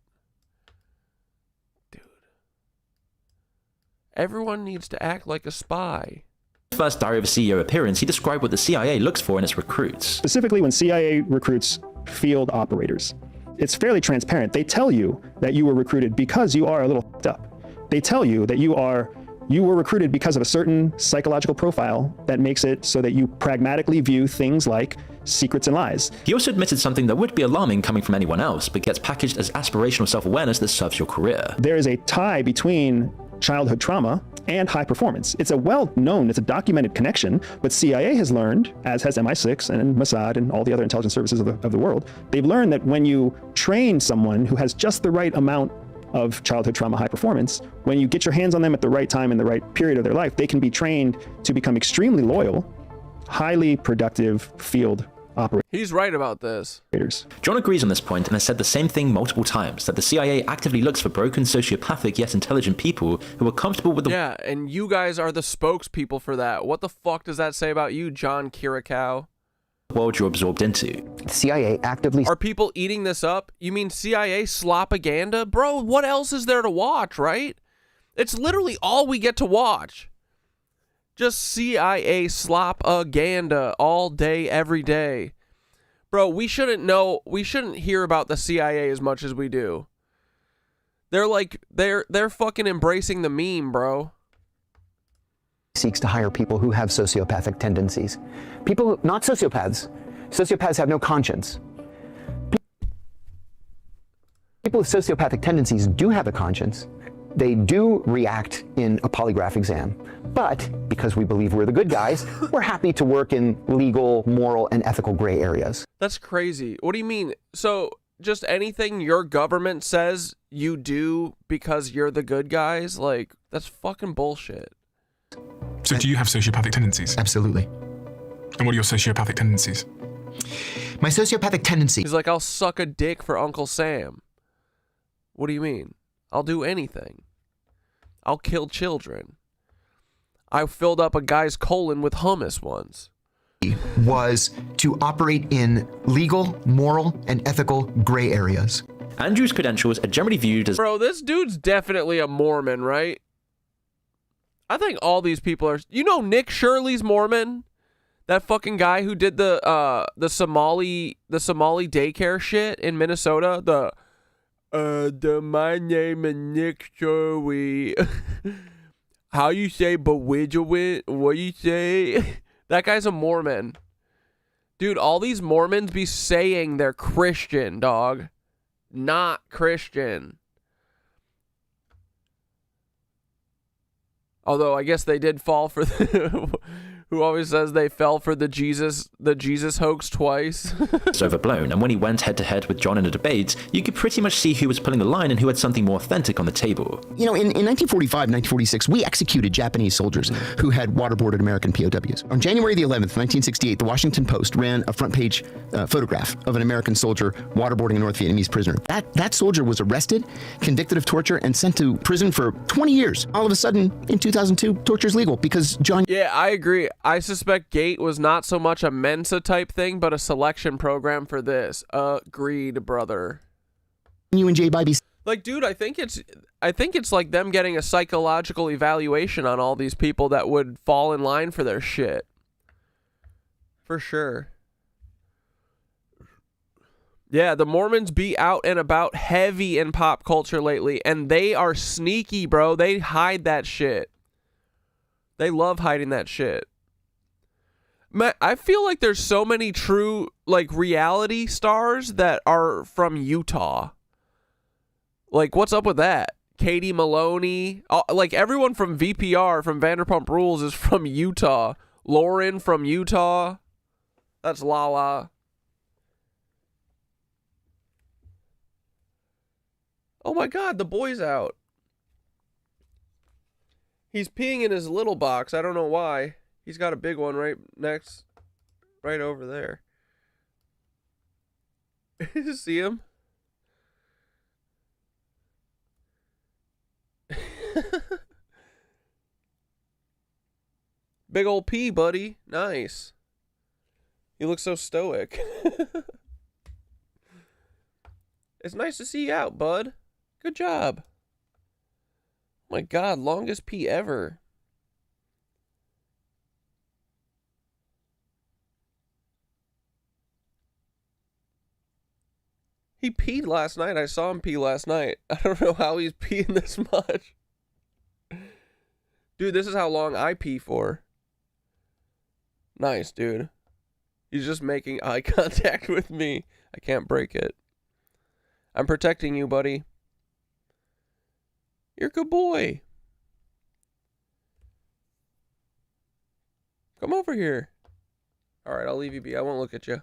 S1: Everyone needs to act like a spy.
S4: first Diary of a CEO appearance, he described what the CIA looks for in its recruits.
S16: Specifically, when CIA recruits field operators, it's fairly transparent. They tell you that you were recruited because you are a little f***ed up. They tell you that you were recruited because of a certain psychological profile that makes it so that you pragmatically view things like secrets and lies.
S4: He also admitted something that would be alarming coming from anyone else, but gets packaged as aspirational self-awareness that serves your career.
S16: There is a tie between childhood trauma and high performance. It's a documented connection, but CIA has learned, as has MI6 and Mossad and all the other intelligence services of the world, they've learned that when you train someone who has just the right amount of childhood trauma high performance, when you get your hands on them at the right time in the right period of their life, they can be trained to become extremely loyal, highly productive field operators.
S1: He's right about this.
S4: John agrees on this point and has said the same thing multiple times, that the CIA actively looks for broken, sociopathic, yet intelligent people who are comfortable with the...
S1: Yeah, and you guys are the spokespeople for that. What the fuck does that say about you, John Kirikow?
S4: world you're absorbed into.
S18: CIA actively...
S1: Are people eating this up? You mean CIA slopaganda? Bro, what else is there to watch, right? It's literally all we get to watch. Just CIA slopaganda all day, every day. Bro, we shouldn't hear about the CIA as much as we do. They're fucking embracing the meme, bro.
S18: Seeks to hire people who have sociopathic tendencies. People, not sociopaths. Sociopaths have no conscience. People with sociopathic tendencies do have a conscience. They do react in a polygraph exam. But because we believe we're the good guys, we're happy to work in legal, moral, and ethical gray areas.
S1: That's crazy. What do you mean? So just anything your government says you do because you're the good guys? Like, that's fucking bullshit.
S23: So do you have sociopathic tendencies?
S18: Absolutely.
S23: And what are your sociopathic tendencies?
S18: My sociopathic tendency.
S1: He's like, I'll suck a dick for Uncle Sam. What do you mean? I'll do anything. I'll kill children. I filled up a guy's colon with hummus once.
S18: Was to operate in legal, moral, and ethical gray areas.
S4: Andrew's credentials are generally viewed as...
S1: Bro, this dude's definitely a Mormon, right? I think all these people are... You know Nick Shirley's Mormon? That fucking guy who did the Somali daycare shit in Minnesota? My name is Nick Shirley. How you say bewilderment? What you say? That guy's a Mormon. Dude, all these Mormons be saying they're Christian, dog. Not Christian. Although I guess they did fall for the... Who always says they fell for the Jesus hoax twice.
S4: It's overblown, and when he went head-to-head with John in a debate, you could pretty much see who was pulling the line and who had something more authentic on the table.
S18: You know, in 1945, 1946, we executed Japanese soldiers who had waterboarded American POWs. On January the 11th, 1968, the Washington Post ran a front-page photograph of an American soldier waterboarding a North Vietnamese prisoner. That soldier was arrested, convicted of torture, and sent to prison for 20 years. All of a sudden, in 2002, torture is legal because John...
S1: Yeah, I agree. I suspect GATE was not so much a Mensa type thing, but a selection program for this. Agreed, brother.
S18: You and Jay Bybee.
S1: Like, dude, I think it's like them getting a psychological evaluation on all these people that would fall in line for their shit. For sure. Yeah, the Mormons be out and about heavy in pop culture lately, and they are sneaky, bro. They hide that shit. They love hiding that shit. Man, I feel like there's so many true, like, reality stars that are from Utah. Like, what's up with that? Katie Maloney. Like, everyone from VPR, from Vanderpump Rules, is from Utah. Lauren from Utah. That's Lala. Oh my God, the boy's out. He's peeing in his little box. I don't know why. He's got a big one right over there. See him? Big old pee, buddy. Nice. You look so stoic. It's nice to see you out, bud. Good job. Oh my God, longest pee ever. He peed last night. I saw him pee last night. I don't know how he's peeing this much. Dude, this is how long I pee for. Nice, dude. He's just making eye contact with me. I can't break it. I'm protecting you, buddy. You're a good boy. Come over here. All right, I'll leave you be. I won't look at you.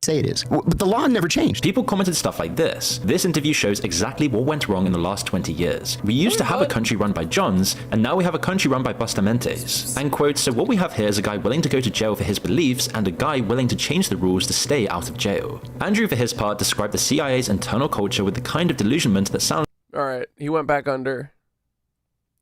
S18: Say it is. But the law never changed.
S4: People commented stuff like this. This interview shows exactly what went wrong in the last 20 years. We used to have a country run by Johns, and now we have a country run by Bustamentes. And quote, so what we have here is a guy willing to go to jail for his beliefs and a guy willing to change the rules to stay out of jail. Andrew, for his part, described the CIA's internal culture with the kind of delusionment that sounds
S1: all right, he went back under.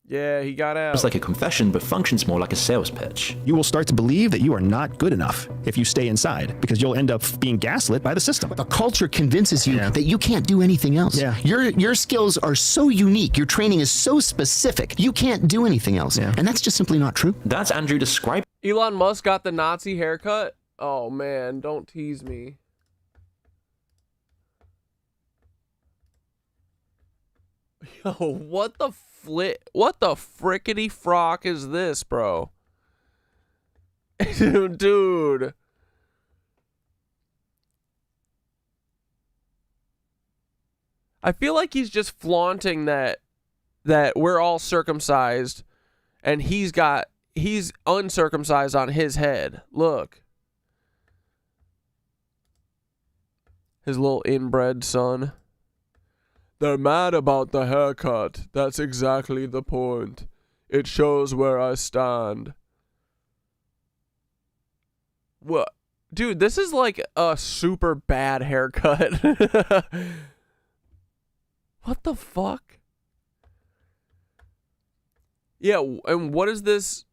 S1: Yeah, he got out.
S4: It's like a confession, but functions more like a sales pitch.
S16: You will start to believe that you are not good enough if you stay inside, because you'll end up being gaslit by the system.
S18: The culture convinces you that you can't do anything else.
S16: Yeah.
S18: Your skills are so unique. Your training is so specific. You can't do anything else. Yeah. And that's just simply not true.
S4: That's Andrew describing.
S1: Elon Musk got the Nazi haircut? Oh, man, don't tease me. Yo, what the frickety frock is this, bro? Dude. I feel like he's just flaunting that we're all circumcised and he's uncircumcised on his head. Look. His little inbred son. They're mad about the haircut. That's exactly the point. It shows where I stand. What? Dude, this is like a super bad haircut. What the fuck? Yeah, and what is this?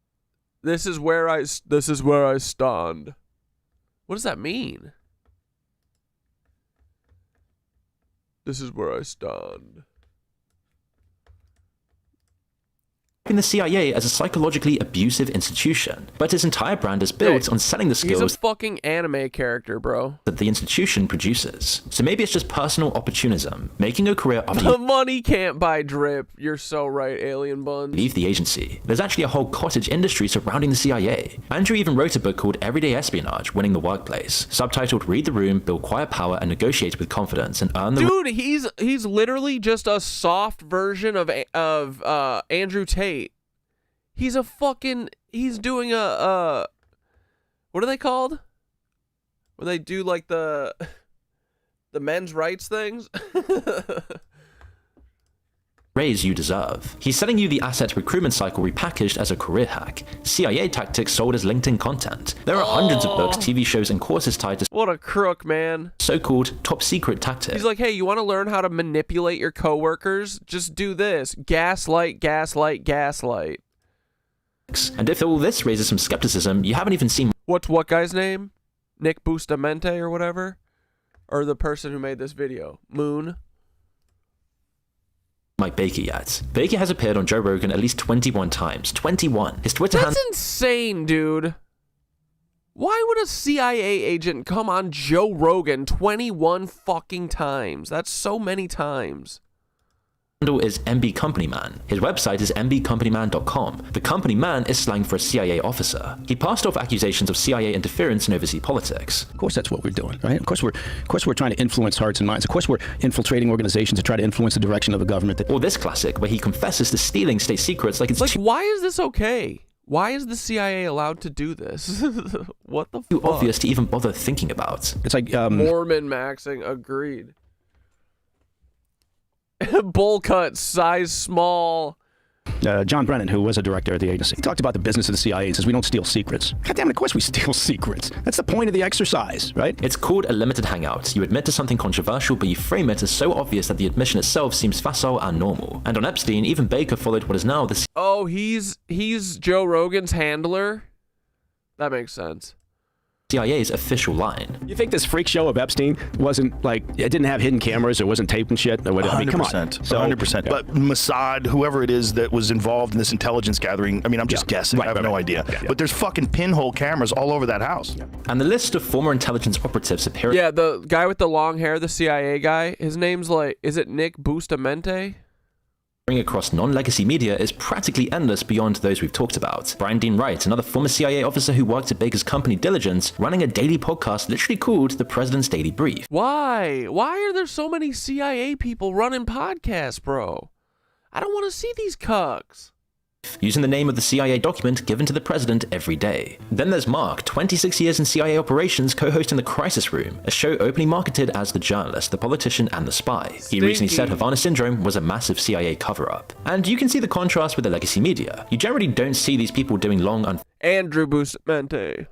S1: This is where I stand. What does that mean? This is where I stand.
S4: In the CIA as a psychologically abusive institution, but its entire brand is built on selling the skills
S1: he's a fucking anime character, bro.
S4: that the institution produces. So maybe it's just personal opportunism, making a career after
S1: The
S4: you
S1: money can't buy drip. You're so right, alien buns.
S4: leave the agency. There's actually a whole cottage industry surrounding the CIA. Andrew even wrote a book called Everyday Espionage, Winning the Workplace, subtitled Read the Room, Build Quiet Power, and Negotiate with Confidence, and earn the
S1: Dude, he's literally just a soft version of Andrew Tate. He's doing a what are they called? Where they do like the men's rights things?
S4: raise you deserve. He's selling you the asset recruitment cycle repackaged as a career hack. CIA tactics sold as LinkedIn content. There are hundreds of books, TV shows, and courses tied to
S1: what a crook, man.
S4: So-called top secret tactics.
S1: He's like, hey, you want to learn how to manipulate your coworkers? Just do this. Gaslight, gaslight, gaslight.
S4: And if all this raises some skepticism, you haven't even seen
S1: what guy's name? Nick Bustamante or whatever? Or the person who made this video? Moon?
S4: Mike Baker yet. Baker has appeared on Joe Rogan at least 21 times. 21. His Twitter
S1: That's insane, dude. Why would a CIA agent come on Joe Rogan 21 fucking times? That's so many times.
S4: handle is MB Company Man. His website is mbcompanyman.com. The company man is slang for a CIA officer. He passed off accusations of CIA interference in overseas politics.
S10: Of course, that's what we're doing, right? Of course, we're trying to influence hearts and minds. Of course, we're infiltrating organizations to try to influence the direction of the government.
S4: Or this classic, where he confesses to stealing state secrets like it's
S1: why is this okay? Why is the CIA allowed to do this? What the
S4: too
S1: fuck?
S4: obvious to even bother thinking about.
S10: It's like
S1: Mormon maxing, agreed. Bowl cut, size small.
S10: John Brennan, who was a director of the agency, he talked about the business of the CIA and says we don't steal secrets. God damn it, of course we steal secrets. That's the point of the exercise, right?
S4: It's called a limited hangout. You admit to something controversial, but you frame it as so obvious that the admission itself seems facile and normal. And on Epstein, even Baker followed what is now the...
S1: Oh, he's Joe Rogan's handler? That makes sense.
S4: CIA's official line.
S10: You think this freak show of Epstein wasn't like, it didn't have hidden cameras or wasn't taped and shit? Or whatever? I mean, come on.
S12: 100%. But Mossad, whoever it is that was involved in this intelligence gathering, I mean, I'm just guessing. I have no idea. But there's fucking pinhole cameras all over that house.
S4: And the list of former intelligence operatives appearing...
S1: Yeah, the guy with the long hair, the CIA guy, his name's like, is it Nick Bustamante?
S4: across non-legacy media is practically endless beyond those we've talked about. Brian Dean Wright, another former CIA officer who worked at Baker's company Diligence, running a daily podcast literally called The President's Daily Brief.
S1: Why? Why are there so many CIA people running podcasts, bro? I don't want to see these cucks.
S4: Using the name of the CIA document given to the president every day. Then there's Mark, 26 years in CIA operations, co-hosting The Crisis Room, a show openly marketed as the journalist, the politician, and the spy. He recently said Havana Syndrome was a massive CIA cover-up. And you can see the contrast with the legacy media. You generally don't see these people doing long,
S1: Andrew Bustamante.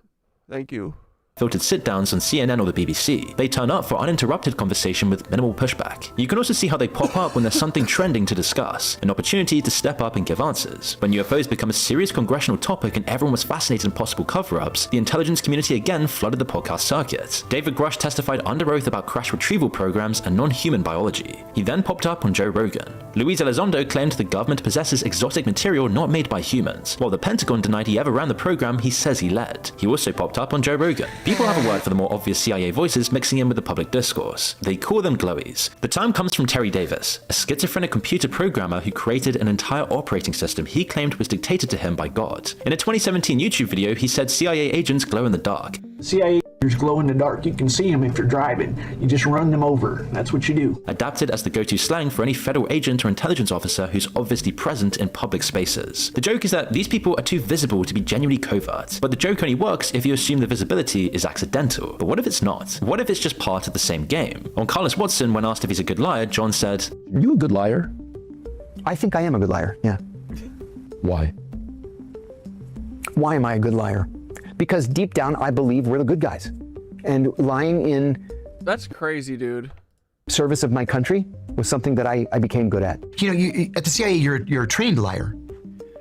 S1: Thank you.
S4: filtered sit-downs on CNN or the BBC. They turn up for uninterrupted conversation with minimal pushback. You can also see how they pop up when there's something trending to discuss, an opportunity to step up and give answers. When UFOs become a serious congressional topic and everyone was fascinated in possible cover-ups, the intelligence community again flooded the podcast circuit. David Grush testified under oath about crash retrieval programs and non-human biology. He then popped up on Joe Rogan. Luis Elizondo claimed the government possesses exotic material not made by humans, while the Pentagon denied he ever ran the program he says he led. He also popped up on Joe Rogan. People have a word for the more obvious CIA voices mixing in with the public discourse. They call them glowies. The term comes from Terry Davis, a schizophrenic computer programmer who created an entire operating system he claimed was dictated to him by God. In a 2017 YouTube video, he said CIA agents glow in the dark.
S21: CIA agents glow in the dark. You can see them if you're driving. You just run them over. That's what you do.
S4: Adapted as the go-to slang for any federal agent or intelligence officer who's obviously present in public spaces. The joke is that these people are too visible to be genuinely covert, but the joke only works if you assume the visibility is accidental. But what if it's not? What if it's just part of the same game? On Carlos Watson, when asked if he's a good liar, John said,
S18: "Are you a good liar?" I think I am a good liar, yeah.
S19: Why?
S18: Why am I a good liar? Because deep down, I believe we're the good guys. And lying in...
S1: That's crazy, dude.
S18: ...service of my country was something that I became good at.
S17: You know, at the CIA, you're a trained liar.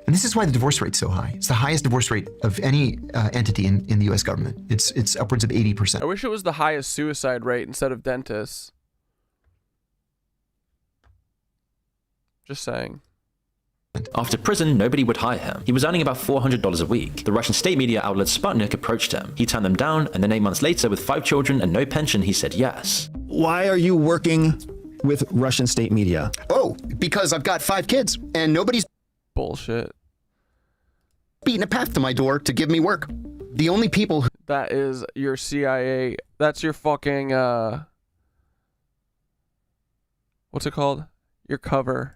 S17: And this is why the divorce rate's so high. It's the highest divorce rate of any entity in the U.S. government. It's upwards of 80%.
S1: I wish it was the highest suicide rate instead of dentists. Just saying.
S4: After prison, nobody would hire him. He was earning about $400 a week. The Russian state media outlet Sputnik approached him. He turned them down, and then 8 months later, with 5 children and no pension, he said yes.
S16: Why are you working with Russian state media?
S18: Oh, because I've got 5 kids, and nobody's...
S1: Bullshit.
S18: ...beating a path to my door to give me work. The only people who...
S1: That is your CIA... That's your fucking, what's it called? Your cover.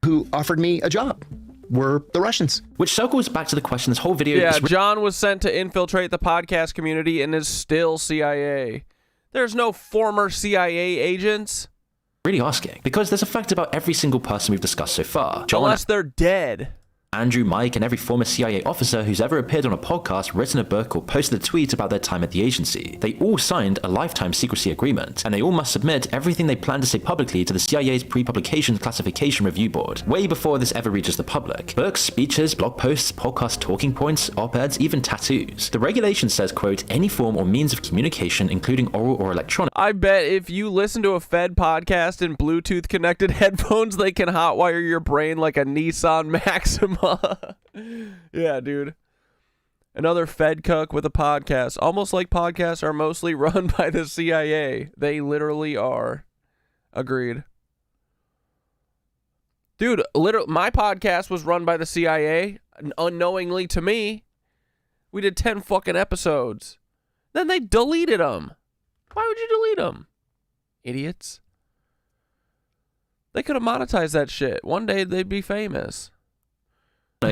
S18: ...who offered me a job were the Russians.
S4: Which circles back to the question this whole video
S1: is... Yeah, John was sent to infiltrate the podcast community and is still CIA. There's no former CIA agents.
S4: Really asking, because there's a fact about every single person we've discussed so far. John,
S1: unless they're dead.
S4: Andrew, Mike, and every former CIA officer who's ever appeared on a podcast, written a book, or posted a tweet about their time at the agency. They all signed a lifetime secrecy agreement, and they all must submit everything they plan to say publicly to the CIA's pre-publication classification review board, way before this ever reaches the public. Books, speeches, blog posts, podcast talking points, op-eds, even tattoos. The regulation says, quote, any form or means of communication, including oral or electronic.
S1: I bet if you listen to a Fed podcast in Bluetooth connected headphones, they can hotwire your brain like a Nissan Maxima. Yeah, dude. Another Fed cuck with a podcast. Almost like podcasts are mostly run by the CIA. They literally are. Agreed. Dude, literally, my podcast was run by the CIA, unknowingly to me. We did 10 fucking episodes. Then they deleted them. Why would you delete them? Idiots. They could have monetized that shit. One day they'd be famous.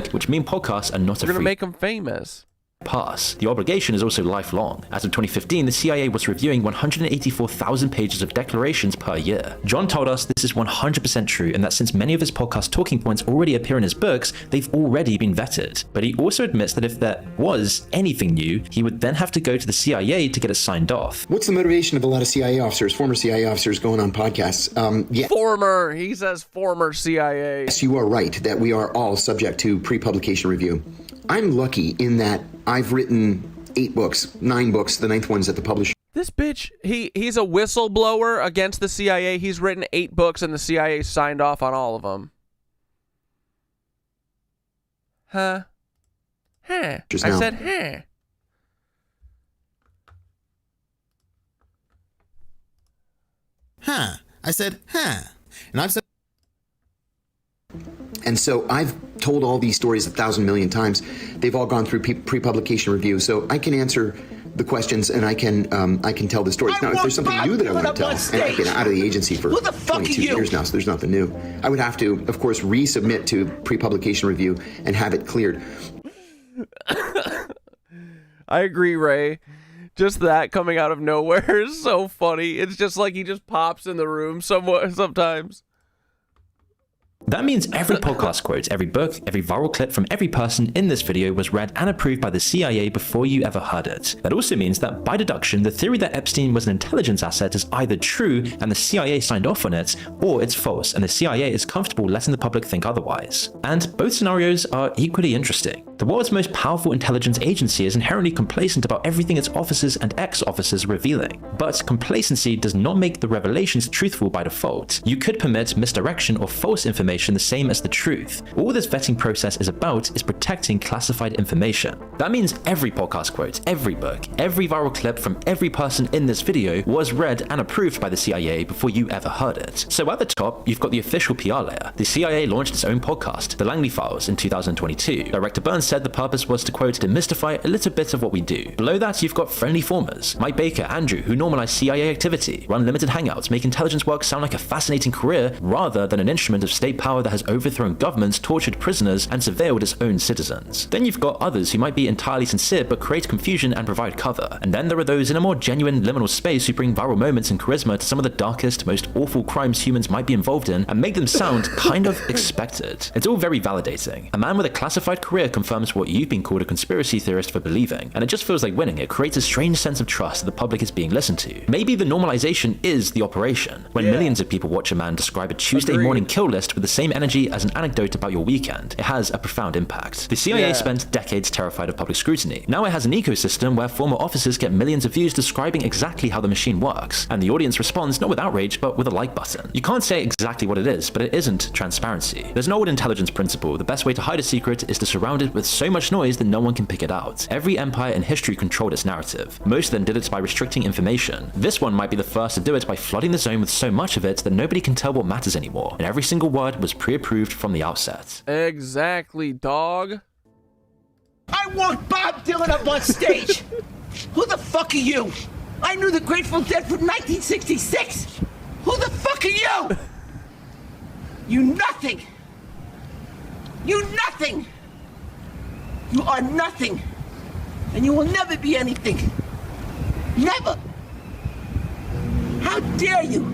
S4: Which mean podcasts are not
S1: We're
S4: a
S1: gonna
S4: free
S1: make them famous.
S4: pass. The obligation is also lifelong. As of 2015, the CIA was reviewing 184,000 pages of declarations per year. John told us this is 100% true, and that since many of his podcast talking points already appear in his books, they've already been vetted. But he also admits that if there was anything new, he would then have to go to the CIA to get it signed off.
S18: What's the motivation of a lot of CIA officers, former CIA officers, going on podcasts?
S1: Former, he says former CIA.
S18: Yes, you are right that we are all subject to pre-publication review. I'm lucky in that I've written 8 books, 9 books, the 9th one's at the publisher.
S1: This bitch, he's a whistleblower against the CIA. He's written 8 books and the CIA signed off on all of them. Huh? Huh.
S18: Just
S1: I
S18: now.
S1: said, huh.
S11: Huh. I said, huh. And I've said...
S18: And so I've told all these stories 1,000 million times. They've all gone through pre-publication review, so I can answer the questions and I can tell the stories. Now, if there's something new that I want to tell, and I've been out of the agency for 22 years now, so there's nothing new. I would have to, of course, resubmit to pre-publication review and have it cleared.
S1: I agree, Ray. Just that coming out of nowhere is so funny. It's just like he just pops in the room sometimes.
S4: That means every podcast quote, every book, every viral clip from every person in this video was read and approved by the CIA before you ever heard it. That also means that, by deduction, the theory that Epstein was an intelligence asset is either true and the CIA signed off on it, or it's false and the CIA is comfortable letting the public think otherwise. And both scenarios are equally interesting. The world's most powerful intelligence agency is inherently complacent about everything its officers and ex-officers are revealing. But complacency does not make the revelations truthful by default. You could permit misdirection or false information the same as the truth. All this vetting process is about is protecting classified information. That means every podcast quote, every book, every viral clip from every person in this video was read and approved by the CIA before you ever heard it. So at the top, you've got the official PR layer. The CIA launched its own podcast, The Langley Files, in 2022. Director Burns said the purpose was to, quote, demystify a little bit of what we do. Below that, you've got friendly formers, Mike Baker, Andrew, who normalize CIA activity, run limited hangouts, make intelligence work sound like a fascinating career rather than an instrument of state power that has overthrown governments, tortured prisoners, and surveilled its own citizens. Then you've got others who might be entirely sincere but create confusion and provide cover. And then there are those in a more genuine liminal space who bring viral moments and charisma to some of the darkest, most awful crimes humans might be involved in and make them sound kind of expected. It's all very validating. A man with a classified career confirms what you've been called a conspiracy theorist for believing, and it just feels like winning. It creates a strange sense of trust that the public is being listened to. Maybe the normalization is the operation. When millions of people watch a man describe a Tuesday morning kill list with the same energy as an anecdote about your weekend, it has a profound impact. The CIA spent decades terrified of public scrutiny. Now it has an ecosystem where former officers get millions of views describing exactly how the machine works, and the audience responds not with outrage but with a like button. You can't say exactly what it is, but it isn't transparency. There's an old intelligence principle: the best way to hide a secret is to surround it with so much noise that no one can pick it out. Every empire in history controlled its narrative. Most of them did it by restricting information. This one might be the first to do it by flooding the zone with so much of it that nobody can tell what matters anymore, and every single word was pre-approved from the outset.
S1: Exactly, dog.
S14: I walked Bob Dylan up on stage. Who the fuck are you? I knew the Grateful Dead from 1966. Who the fuck are you? You nothing. You nothing. You are nothing. And you will never be anything. Never. How dare you?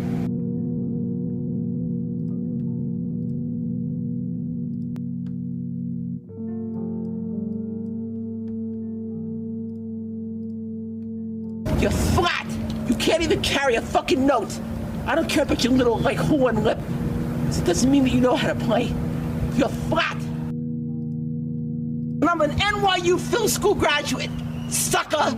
S14: You're flat. You can't even carry a fucking note. I don't care about your little, like, horn lip. It doesn't mean that you know how to play. You're flat. And I'm an NYU film school graduate, sucker.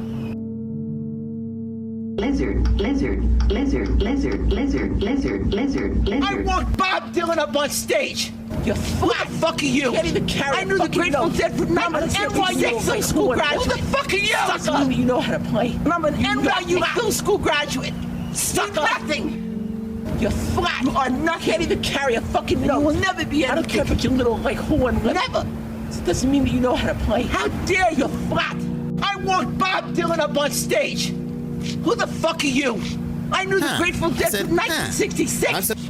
S14: Lizard, lizard, lizard, lizard, lizard, lizard, lizard, lizard. I walked Bob Dylan up on stage. You're flat. Who the fuck are you? Can't even carry. I knew the Grateful Dead from 1966 film school graduate. Who the fuck are you? Sucker. You know how to play. And I'm an NYU film school graduate. Sucker. Nothing. You're flat. You are not. You can't even carry a fucking note. You will never be anything. I don't care about your little, like, horn. Never. This doesn't mean that you know how to play. How dare you? You're flat. I walked Bob Dylan up on stage. Who the fuck are you? I knew the Grateful Dead from 1966.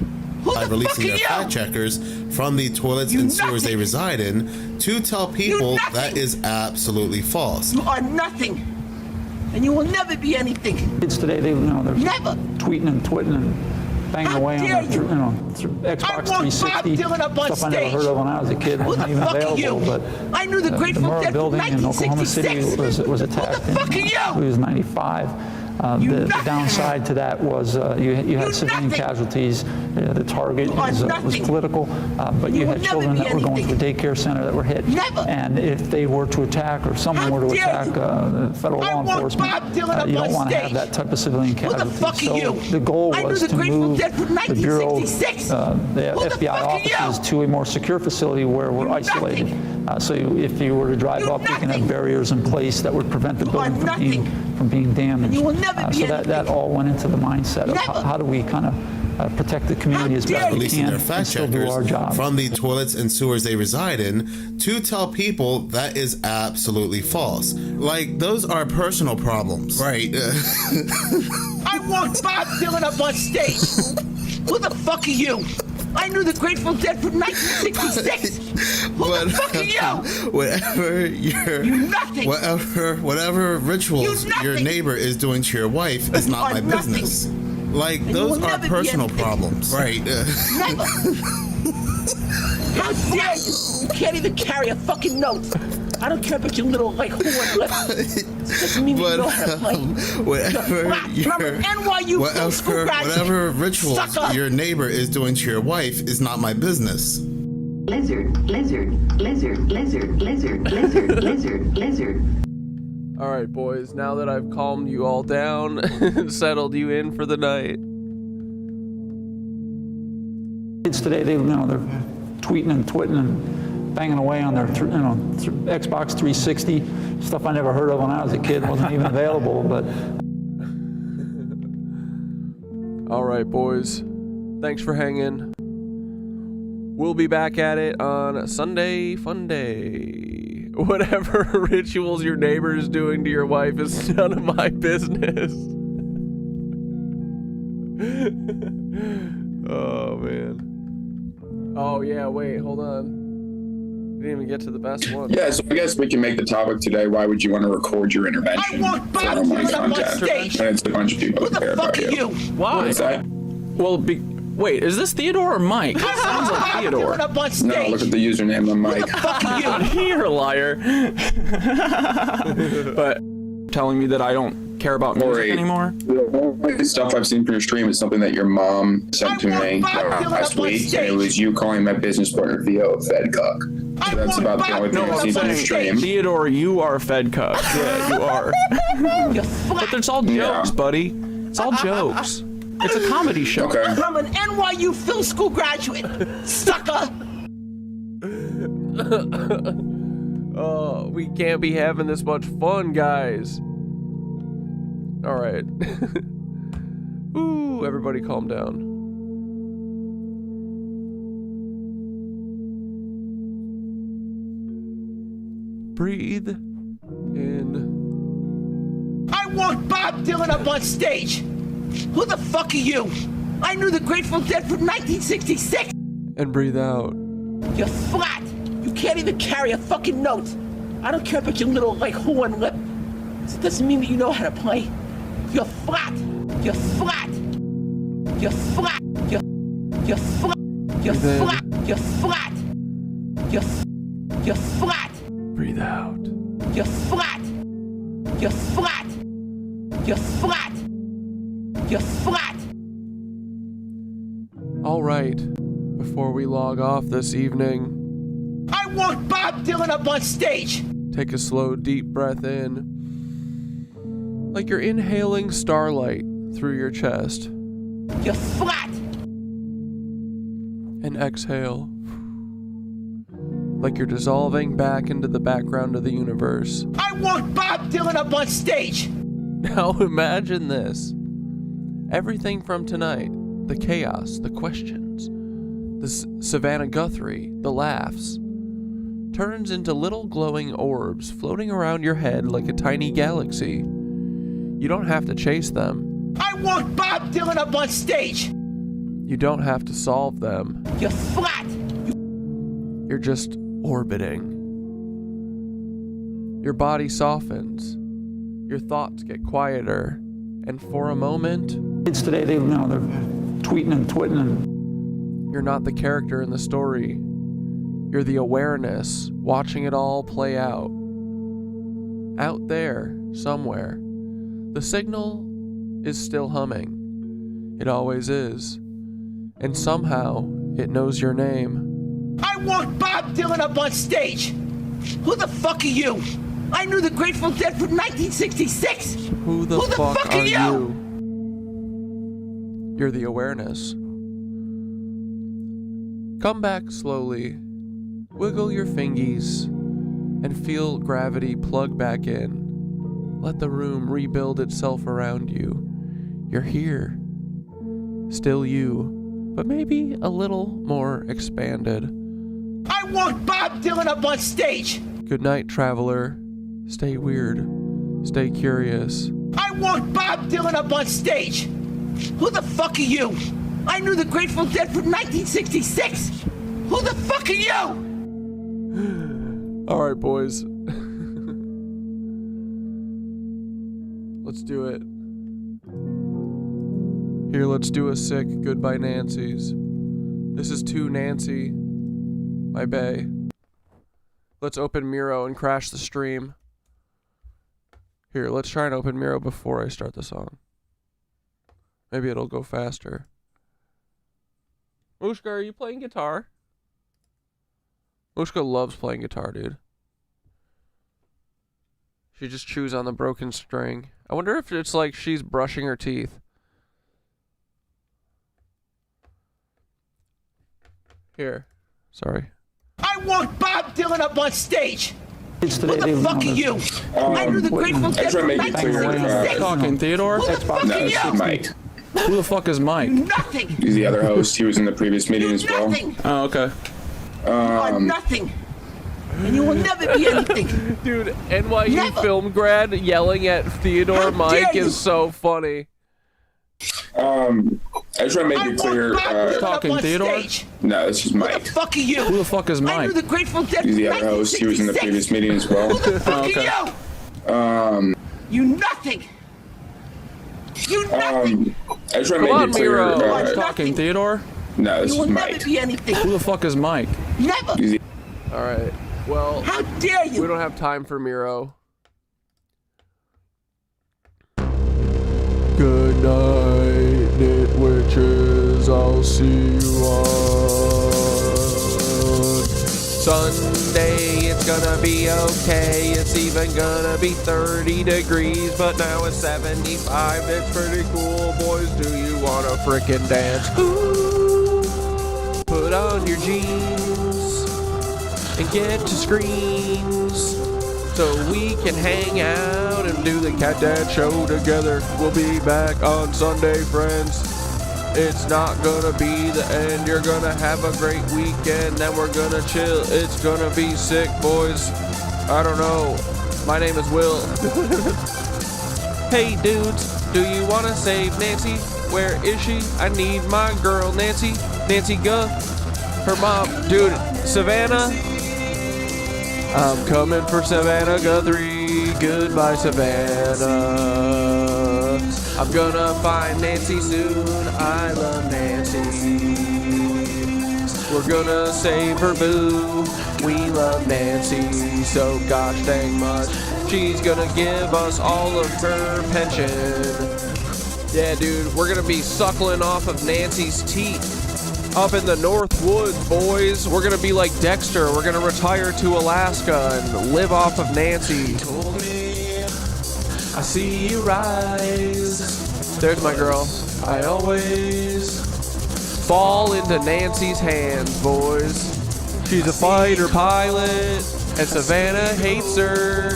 S14: Who
S11: By
S14: the fuck
S11: releasing
S14: are
S11: their
S14: you?
S11: fact checkers from the toilets and sewers they reside in to tell people that is absolutely false.
S14: You are nothing. And you will never be anything.
S21: Kids today, they're
S14: Never.
S21: tweeting and twitting and banging away on their, Xbox 360 stuff I never heard of when I was a kid.
S14: Who the
S21: Wasn't even
S14: fuck are
S21: available,
S14: you?
S21: but
S14: I knew the
S21: the
S14: Grateful
S21: Murrah
S14: Dead from
S21: building in Oklahoma City
S14: 1966.
S21: was attacked.
S14: Who the fuck are you?
S21: It was 95. The downside to that was you had civilian casualties. The target was political, but you had children that were going to a daycare center that were hit. And if they were to attack, or someone were to attack federal law enforcement, you don't want to have that type of civilian casualty. So the goal was to move the Bureau, the FBI offices to a more secure facility where we're isolated. So if you were to drive up, you can have barriers in place that would prevent the building from being damaged. So that all went into the mindset of how do we kind of protect the community as best we
S11: Releasing
S21: can
S11: their fact
S21: and still do our
S11: checkers
S21: job.
S11: from the toilets and sewers they reside in to tell people that is absolutely false. Like, those are personal problems, right?
S14: I walked Bob Dylan up on stage. Who the fuck are you? I knew the Grateful Dead from 1966. Who the fuck are you?
S11: Whatever rituals your neighbor is doing to your wife is not my business. Like, those are personal problems, right?
S14: Never. How dare you? You can't even carry a fucking note. I don't care about your little, like, horn lip. Doesn't mean you know how to play.
S11: Whatever rituals your neighbor is doing to your wife is not my business.
S9: Lizard, lizard, lizard, lizard, lizard, lizard, lizard, lizard.
S1: All right, boys, now that I've calmed you all down and settled you in for the night.
S21: Kids today, they're tweeting and twitting and banging away on their Xbox 360 stuff I never heard of when I was a kid. Wasn't even available. But
S1: all right, boys, thanks for hanging. We'll be back at it on Sunday Fun Day. Whatever rituals your neighbor is doing to your wife is none of my business. Oh, man. Oh, yeah, wait, hold on. We didn't even get to the best one.
S13: Yeah, so I guess we can make the topic today. Why would you want to record your intervention for online content when it's a bunch of people that care about you?
S6: Why?
S13: What is that?
S6: Well, wait, is this Theodore or Mike? It sounds like Theodore.
S13: No, look at the username on Mike.
S6: You're a liar. But telling me that I don't care about music anymore?
S13: The only stuff I've seen from your stream is something that your mom sent to me last week, and it was you calling my business partner Theo a fed cuck. So that's about the only thing I've seen from your stream.
S6: Theodore, you are a fed cuck. Yeah, you are. But it's all jokes, buddy. It's all jokes. It's a comedy show.
S13: Okay.
S14: I'm an NYU film school graduate, sucker.
S1: Oh, we can't be having this much fun, guys. All right. Ooh, everybody calm down. Breathe in.
S14: I walked Bob Dylan up on stage. Who the fuck are you? I knew the Grateful Dead from 1966.
S1: And breathe out.
S14: You're flat. You can't even carry a fucking note. I don't care about your little, like, horn lip. This doesn't mean that you know how to play. You're flat. You're flat. You're flat. You're flat. You're flat. You're flat. You're flat.
S1: Breathe out.
S14: You're flat. You're flat. You're flat. You're flat.
S1: All right. Before we log off this evening,
S14: I walked Bob Dylan up on stage.
S1: take a slow, deep breath in, like you're inhaling starlight through your chest.
S14: You're flat.
S1: And exhale, like you're dissolving back into the background of the universe.
S14: I walked Bob Dylan up on stage.
S1: Now imagine this. Everything from tonight the chaos, the questions, the Savannah Guthrie, the laughs, turns into little glowing orbs floating around your head like a tiny galaxy. You don't have to chase them.
S14: I want Bob Dylan up on stage!
S1: You don't have to solve them.
S14: You're flat!
S1: You're just orbiting. Your body softens. Your thoughts get quieter. And for a moment...
S21: Kids today, they're tweeting and twitting and...
S1: You're not the character in the story. You're the awareness, watching it all play out. Out there, somewhere. The signal is still humming. It always is. And somehow, it knows your name.
S14: I want Bob Dylan up on stage! Who the fuck are you? I knew the Grateful Dead from 1966!
S1: Who the fuck are you? You're the awareness. Come back slowly. Wiggle your fingies and feel gravity plug back in. Let the room rebuild itself around you. You're here. Still you, but maybe a little more expanded.
S14: I want Bob Dylan up on stage!
S1: Good night, traveler. Stay weird. Stay curious.
S14: I want Bob Dylan up on stage! Who the fuck are you? I knew the Grateful Dead from 1966! Who the fuck are you?
S1: Alright, boys. Let's do it. Here, let's do a sick Goodbye Nancy's. This is to Nancy, my bae. Let's open Miro and crash the stream. Here, let's try and open Miro before I start the song. Maybe it'll go faster. Mushka, are you playing guitar? Mushka loves playing guitar, dude. She just chews on the broken string. I wonder if it's like she's brushing her teeth. Here. Sorry.
S14: I want Bob Dylan up on stage!
S21: Kids
S14: Who
S21: today,
S14: the fuck are you? I knew the Grateful Dead from 1966!
S1: Talking Theodore?
S14: Who the fuck
S13: No,
S14: are
S13: this is
S14: you?
S13: Mike.
S1: Who the fuck is Mike?
S14: Nothing!
S13: He's the other host. He was in the previous meeting as well.
S14: Nothing!
S1: Oh, okay.
S14: You are nothing! And you will never be anything!
S1: Dude, NYU
S14: Never.
S1: film grad yelling at Theodore
S14: How
S1: Mike
S14: dare you.
S1: is so funny.
S13: I just want to make it clear.
S1: Talking Theodore?
S13: No, this is
S14: Who the
S13: Mike.
S14: fuck are you?
S1: Who the fuck is
S14: I
S1: Mike?
S14: knew the Grateful Dead
S13: He's
S14: from
S13: the other host. He was in the
S14: 1966!
S13: previous meeting as well.
S14: Who the fuck
S1: okay.
S14: are you? You nothing! You nothing!
S13: I just want
S1: Come
S13: to
S1: on,
S13: make it clear.
S1: Miro. Talking Theodore?
S13: No, this
S14: You
S13: is
S14: will never
S13: Mike.
S14: be anything!
S1: Who the fuck is Mike?
S14: Never!
S13: He's the-
S1: Alright. Well,
S14: How dare you?
S1: we don't have time for Miro. Good night, nitwitches. I'll see you on Sunday. It's gonna be okay. It's even gonna be 30 degrees, but now it's 75. It's pretty cool, boys. Do you wanna frickin' dance? Ooh, put on your jeans and get to screens so we can hang out and do the Cat Dad show together. We'll be back on Sunday, friends. It's not gonna be the end. You're gonna have a great weekend, then we're gonna chill. It's gonna be sick, boys. I don't know. My name is Will. Hey dudes, do you wanna save Nancy? Where is she? I need my girl Nancy. Nancy Guth. Her mom. Dude, Savannah. I'm coming for Savannah Guthrie. Goodbye, Savannah. I'm gonna find Nancy soon. I love Nancy. We're gonna save her boo. We love Nancy so gosh dang much. She's gonna give us all of her pension. Yeah, dude, we're gonna be suckling off of Nancy's teeth. Up in the North Woods, boys. We're gonna be like Dexter. We're gonna retire to Alaska and live off of Nancy. Told me I see you rise. There's my girl. I always fall into Nancy's hands, boys. She's a fighter pilot, and Savannah hates her,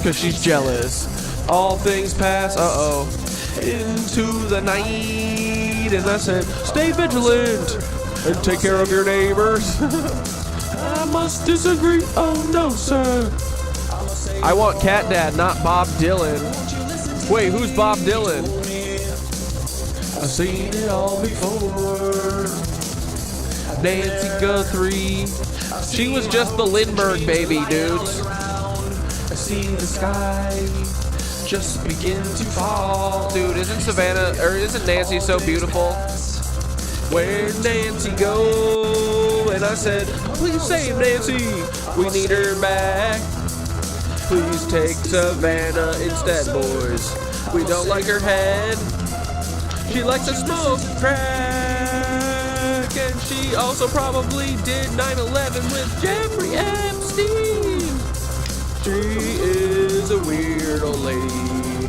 S1: cause she's jealous. All things pass, into the night. weed, and I said, stay vigilant and take care of your neighbors. I must disagree. Oh no, sir. I want Cat Dad, not Bob Dylan. Wait, who's Bob Dylan? I've seen it all before. Nancy Guthrie. She was just the Lindbergh baby, dudes. I see the sky just begin to fall. Dude, isn't Nancy so beautiful? Where'd Nancy go? And I said, please save Nancy. We need her back. Please take Savannah instead, boys. We don't like her head. She likes to smoke crack. And she also probably did 9/11 with Jeffrey Epstein. She is a weird old lady.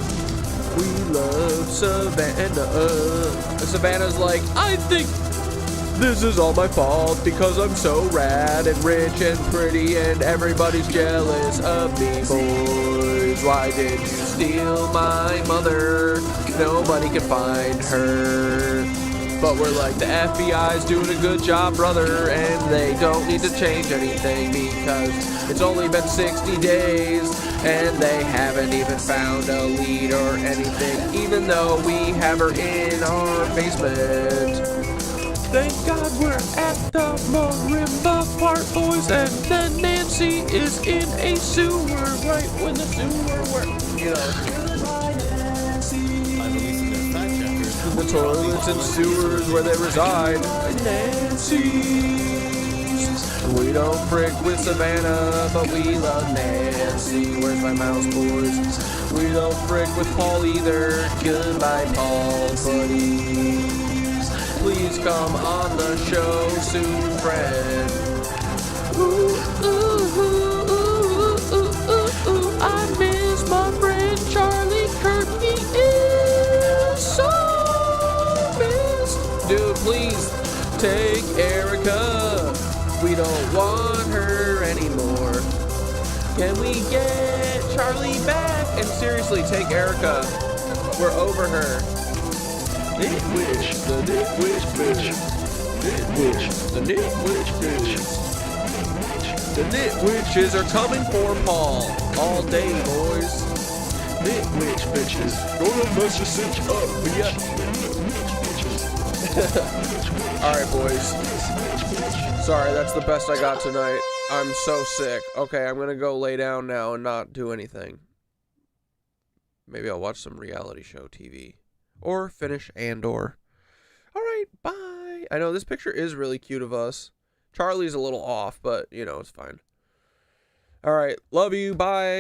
S1: We love Savannah. Savannah's like, I think this is all my fault because I'm so rad and rich and pretty and everybody's jealous of me, boys. Why did you steal my mother? Nobody can find her. But we're like, the FBI's doing a good job, brother, and they don't need to change anything because it's only been 60 days and they haven't even found a lead or anything, even though we have her in our basement. Thank God we're at the marimba part, boys, and then Nancy is in a sewer right when the sewer works. You know. The toilets and sewers where they reside. Nancy's. We don't frick with Savannah, but we love Nancy. Where's my mouse, boys? We don't frick with Paul either. Goodbye, Paul, buddies. Please come on the show soon, friend. Ooh, ooh, ooh, ooh, ooh, ooh, ooh. I miss my friend Charlie Kirk. He is so missed. Dude, please take Erica. We don't want her anymore. Can we get Charlie back? And seriously, take Erica. We're over her. Nitwitch, the nitwitch bitch. Nitwitch, the nitwitch bitch. The nitwitches are coming for Paul all day, boys. Nitwitch bitches, gonna mess your cinch up, yeah. Alright, boys. Sorry, that's the best I got tonight. I'm so sick. Okay, I'm gonna go lay down now and not do anything. Maybe I'll watch some reality show TV. Or finish Andor. Alright, bye. I know this picture is really cute of us. Charlie's a little off, but, you know, it's fine. Alright, love you, bye.